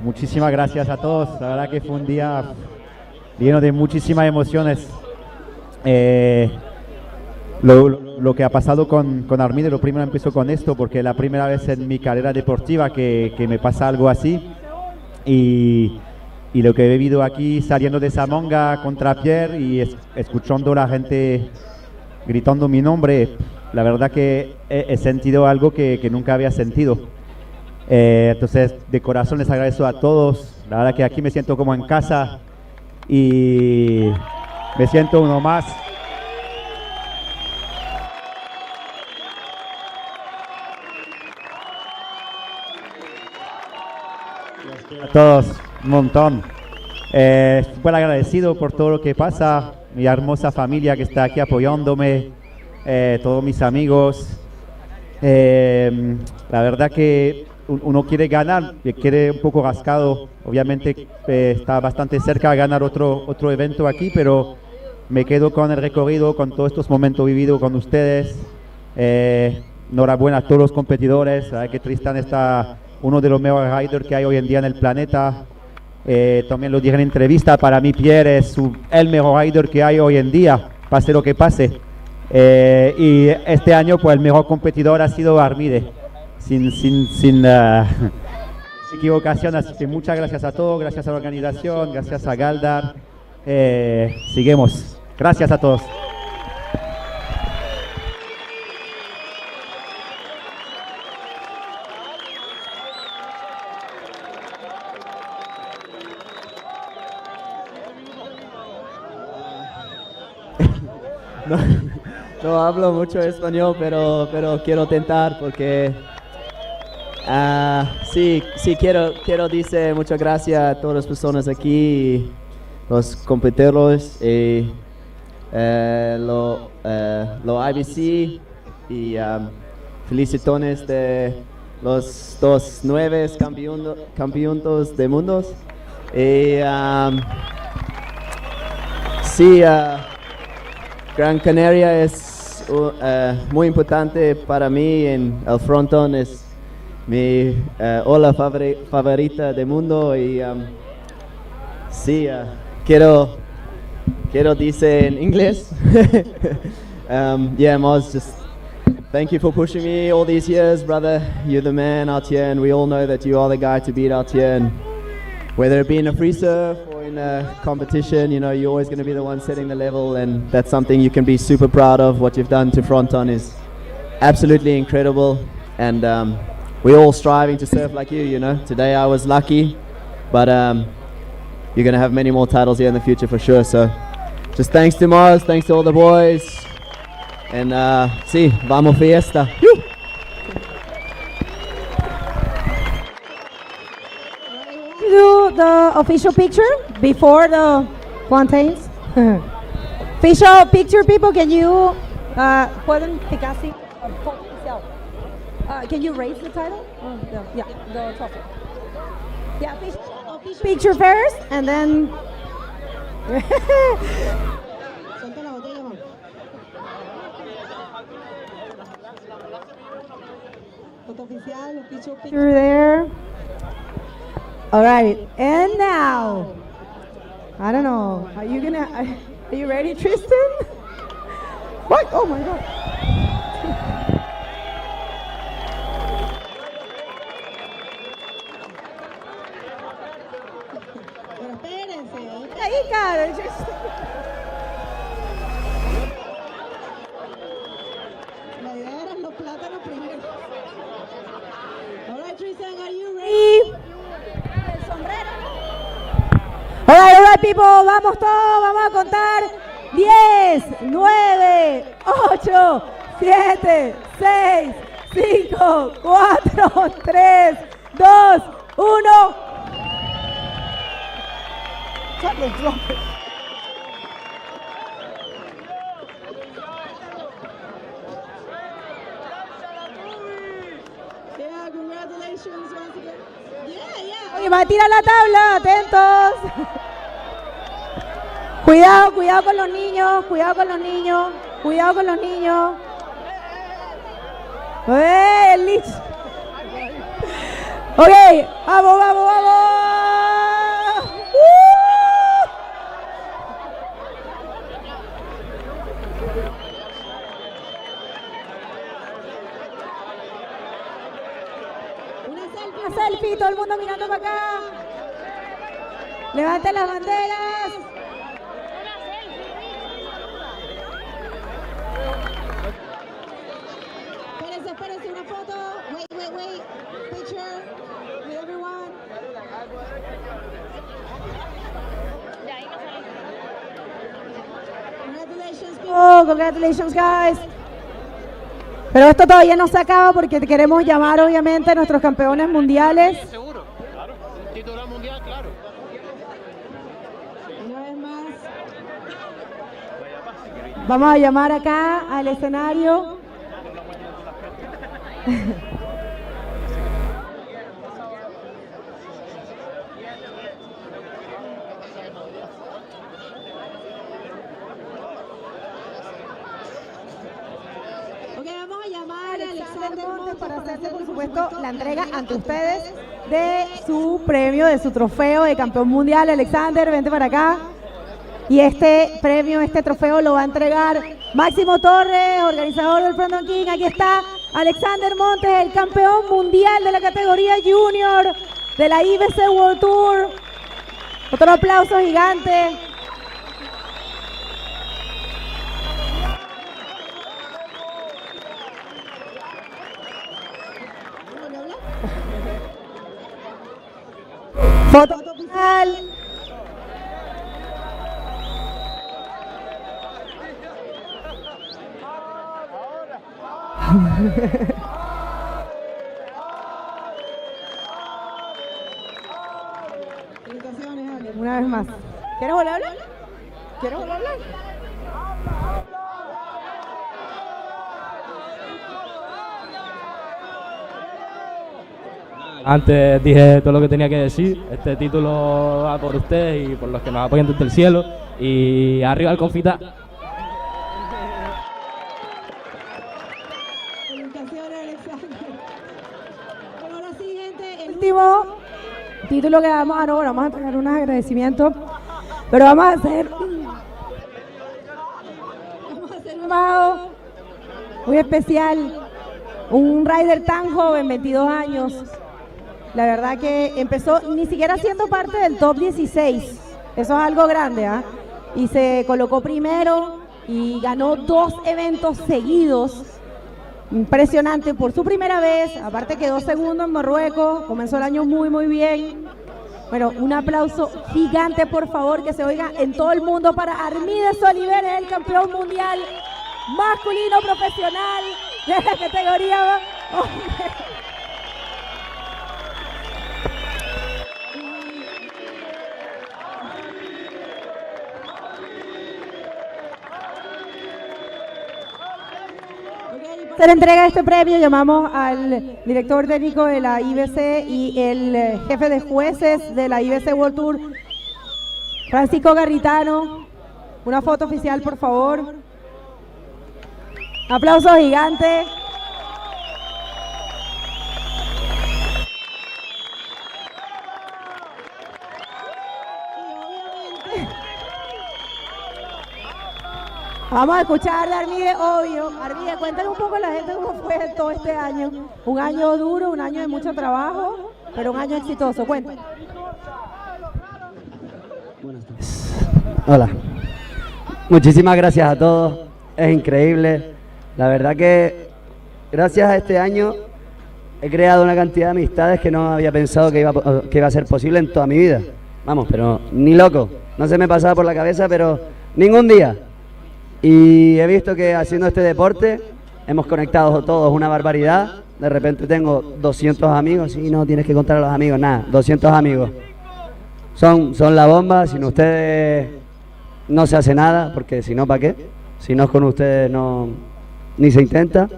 Muchísimas gracias a todos. La verdad que fue un día lleno de muchísimas emociones. Lo que ha pasado con Armide, lo primero empezó con esto, porque es la primera vez en mi carrera deportiva que me pasa algo así. Y lo que he vivido aquí saliendo de Samonga contra Pierre y escuchando a la gente gritando mi nombre, la verdad que he sentido algo que nunca había sentido. Entonces, de corazón les agradezco a todos. La verdad que aquí me siento como en casa y me siento uno más. A todos, un montón. Súper agradecido por todo lo que pasa, mi hermosa familia que está aquí apoyándome, todos mis amigos. La verdad que uno quiere ganar, quiere un poco rascado. Obviamente está bastante cerca de ganar otro evento aquí, pero me quedo con el recorrido, con todos estos momentos vividos con ustedes. Enhorabuena a todos los competidores. La verdad que Tristan está uno de los mejores riders que hay hoy en día en el planeta. También lo dije en entrevista, para mí Pierre es el mejor rider que hay hoy en día, pase lo que pase. Y este año pues el mejor competidor ha sido Armide, sin equivocación. Así que muchas gracias a todos, gracias a la organización, gracias a Gáldar. Seguimos. Gracias a todos. No hablo mucho español, pero quiero tentar porque sí quiero decir muchas gracias a todas las personas aquí, los competidores y los IBC y felicitaciones de los dos nuevos campeones de mundos y sí. Gran Canaria es muy importante para mí. En el Fronton es mi ola favorita del mundo y sí, quiero decir en inglés. Yeah, Moz, just thank you for pushing me all these years, brother. You're the man out here, and we all know that you are the guy to beat out here. And whether it be in a free surf or in a competition, you know, you're always going to be the one setting the level, and that's something you can be super proud of. What you've done to Fronton is absolutely incredible, and we're all striving to surf like you know. Today I was lucky, but you're going to have many more titles here in the future for sure. So just thanks to Mars, thanks to all the boys, and sí, vamos fiesta. Woo! Do the official picture before the fountains. Official picture, people. Can you pueden picar así? Can you raise the title? Yeah, the trophy. Yeah, official picture first, and then. Picture there. All right, and now, I don't know, are you ready, Tristan? What? Oh my God. Pero espérense, ahí, cara, la idea eran los plátanos primero. All right, Tristan, are you ready? All right, people, vamos todos, vamos a contar 10, 9, 8, 7, 6, 5, 4, 3, 2, 1. Yeah, congratulations once again. Yeah. Okay, but tirar la tabla, atentos. Cuidado, cuidado con los niños, cuidado con los niños, cuidado con los niños. Listo. Ok, vamos, vamos, vamos. Una selfie, todo el mundo mirando para acá. Levanten las banderas. Espérense, una foto. Wait. Picture with everyone. Congratulations, people. Oh, congratulations, guys. Pero esto todavía no se acaba porque queremos llamar, obviamente, a nuestros campeones mundiales. Seguro. Claro. Título mundial, claro. Una vez más. Vamos a llamar acá al escenario. Vamos a llamar a Alexander Montes para hacerle, por supuesto, la entrega ante ustedes de su premio, de su trofeo de campeón mundial. Alexander, vente para acá. Y este premio, este trofeo lo va a entregar Máximo Torres, organizador del Fronton King. Aquí está Alexander Montes, el campeón mundial de la categoría junior de la IBC World Tour. Otro aplauso gigante. Foto final. Una vez más. ¿Quieres volver a hablar? ¿Quieres volver a hablar? Antes dije todo lo que tenía que decir. Este título va por ustedes y por los que nos apoyan desde el cielo. Y arriba el confita. Ahora sí, gente, el último título que vamos a vamos a entregar unos agradecimientos, pero vamos a hacer un llamado muy especial. Un rider tan joven, 22 años. La verdad que empezó ni siquiera siendo parte del top 16. Eso es algo grande, ¿ah? Y se colocó primero y ganó 2 eventos seguidos. Impresionante por su primera vez. Aparte quedó segundo en Marruecos. Comenzó el año muy, muy bien. Bueno, un aplauso gigante, por favor, que se oiga en todo el mundo para Armides Oliveres, el campeón mundial masculino profesional de la categoría hombre. Hacer entrega de este premio, llamamos al director técnico de la IBC y el jefe de jueces de la IBC World Tour, Francisco Garritano. Una foto oficial, por favor. Aplausos gigantes. Vamos a escuchar de Armide, obvio. Armide, cuéntale un poco a la gente cómo fue todo este año. Un año duro, un año de mucho trabajo, pero un año exitoso. Cuéntale. Hola. Muchísimas gracias a todos. Es increíble. La verdad que gracias a este año he creado una cantidad de amistades que no había pensado que iba a ser posible en toda mi vida. Vamos, pero ni loco. No se me pasaba por la cabeza, pero ningún día. Y he visto que haciendo este deporte hemos conectado todos una barbaridad. De repente tengo 200 amigos. Sí, no tienes que contar a los amigos, nada, 200 amigos. Son la bomba. Sin ustedes no se hace nada, porque si no, ¿para qué? Si no es con ustedes, no, ni se intenta.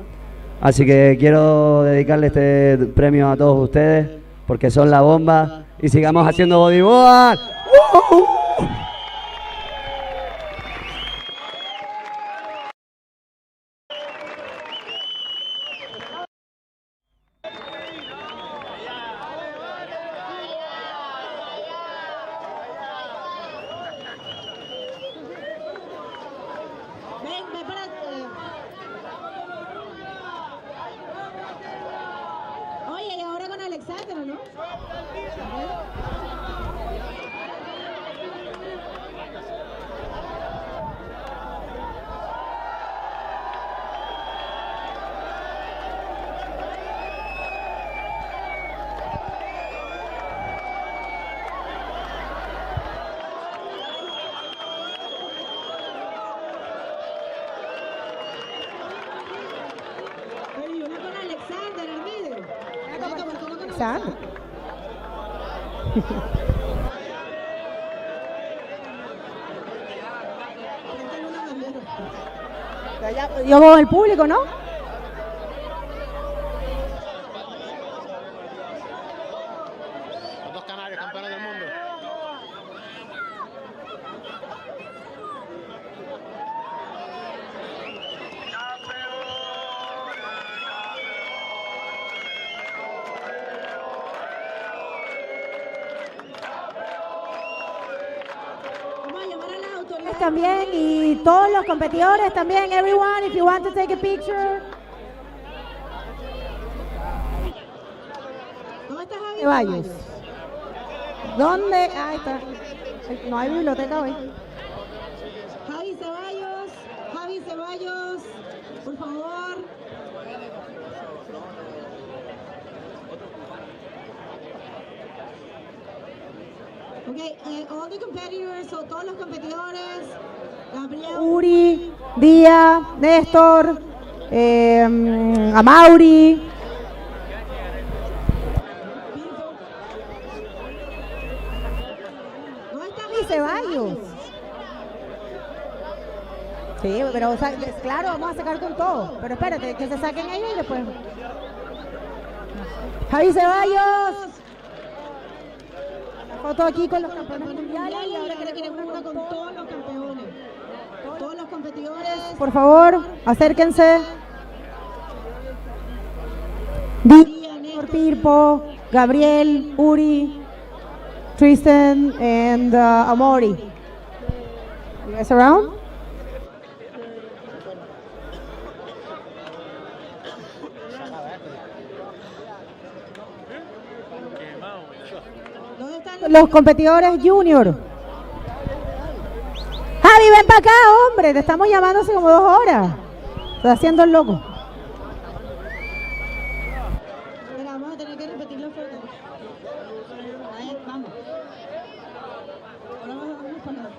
Así que quiero dedicarle este premio a todos ustedes, porque son la bomba. y sigamos haciendo bodyboard. Ven para... Oye, y ahora con Alexandra, ¿no? Oye, uno con Alexander, Armide. Alexander. Yo con el público, ¿no? Los dos canarios campeones del mundo. También y todos los competidores también, everyone, if you want to take a picture. ¿Dónde está Javi Ceballos? ¿Dónde? Ahí está. No hay biblioteca hoy. Javi Ceballos, por favor. Okay, all the competitors, o todos los competidores, Gabriel, Uri, Día, Néstor, Amauri. ¿Dónde está Javi Ceballos? Sí, pero o sea, claro, vamos a sacar con todo. Pero espérate, que se saquen ellos y después. Javi Ceballos. Foto aquí con los campeones mundiales y ahora queremos una con todos los campeones. Todos los competidores. Por favor, acérquense. Néstor, Pirpo, Gabriel, Uri, Tristan, and Amori. You guys around? Los competidores junior. Javi, ven para acá, hombre. Te estamos llamando hace como 2 horas. Estás haciendo el loco. Mira, vamos a tener que repetir los fotos. A ver, vamos. Ahora vamos para acá.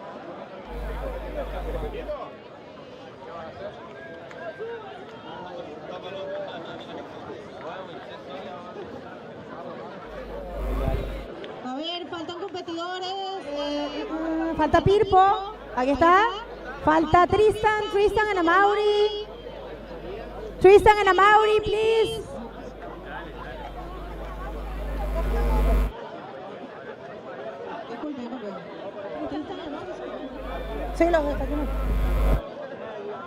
A ver, faltan competidores. Falta Pirpo. Aquí está. Falta Tristan and Amauri. Tristan and Amauri, please. Sí, lo veo.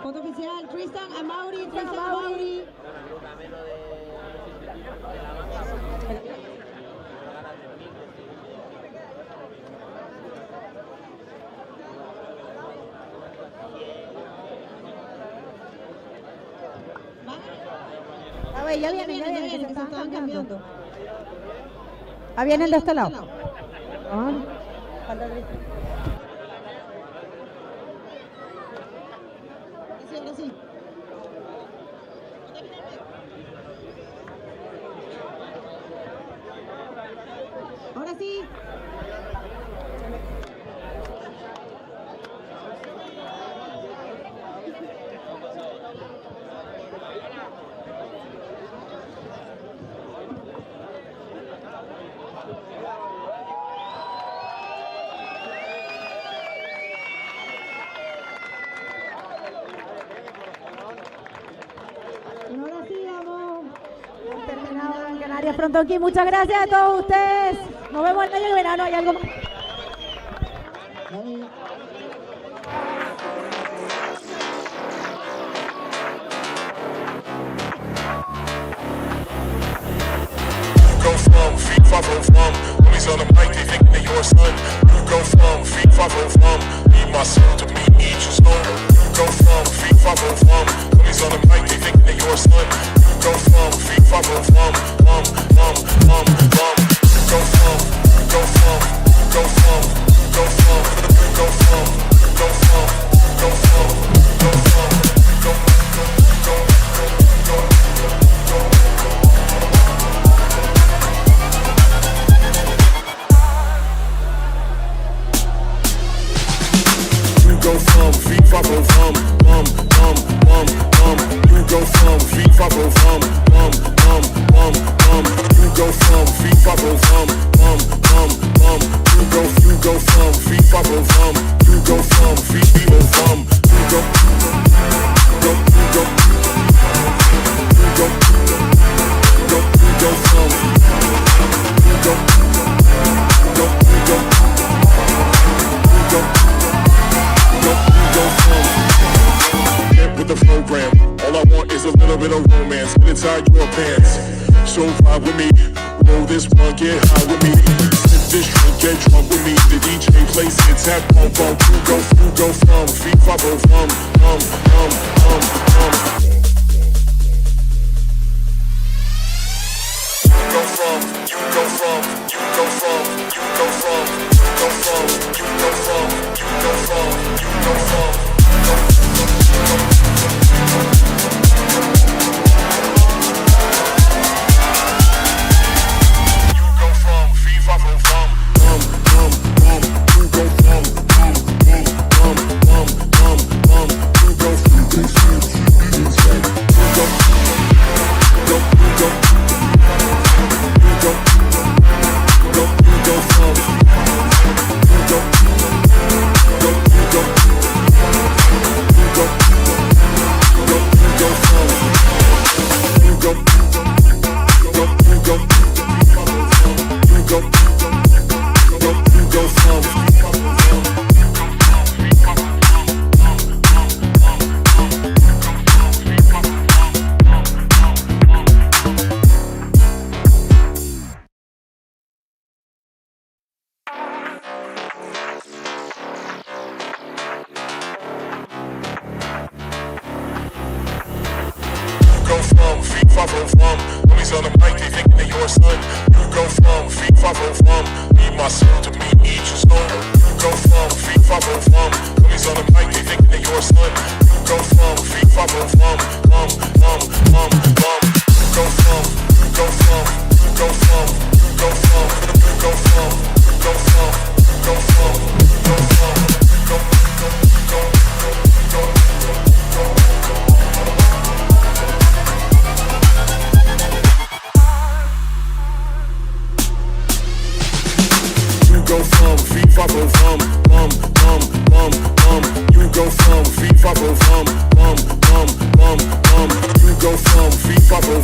Foto oficial, Tristan Amauri, Tristan Amauri. A ver, ya vienen, que se están cambiando. Ah, vienen de este lado. Ah, falta Tristan. Sí, ahora sí. Ahora sí. Ahora sí, vamos. Hemos terminado Gran Canaria Frontón King. Muchas gracias a todos ustedes. Nos vemos el año de verano, hay algo más. Go from feet far from homies on the mic, they thinking they your son. You go from feet far from need my soul to meet each stone. You go from feet far from homies on the mic, they thinking they your son. You go from feet far from You go from, go from, go from, go from, go from, go from, go from, go from, go from, go from. Go from feet far from You go from feet far from You go from feet far from You go from feet far from You go from feet from You go from with the program. All I want is a little bit of romance. Get inside your pants. So vibe with me. Roll this one, get high with me. Sip this drink, get drunk with me. The DJ plays hits at pump. You go from feet far from Homies on the mic, they thinking they your son. You go from feet far from need my soul to meet each stone. You go from feet far from homies on the mic, they thinking they your son. You go from feet far from You go from, you go from, you go from, you go from, you go from, you go from, you go from, you go from, You go from feet far from You go from feet far from You go from feet far from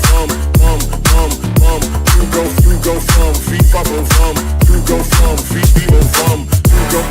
You go from feet far from You go from feet from You go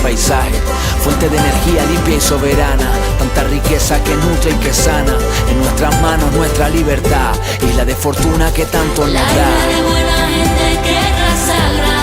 paisaje, fuente de energía limpia y soberana, tanta riqueza que nutre y que sana, en nuestras manos nuestra libertad, isla de fortuna que tanto nos da. La isla de buena gente que raza grande.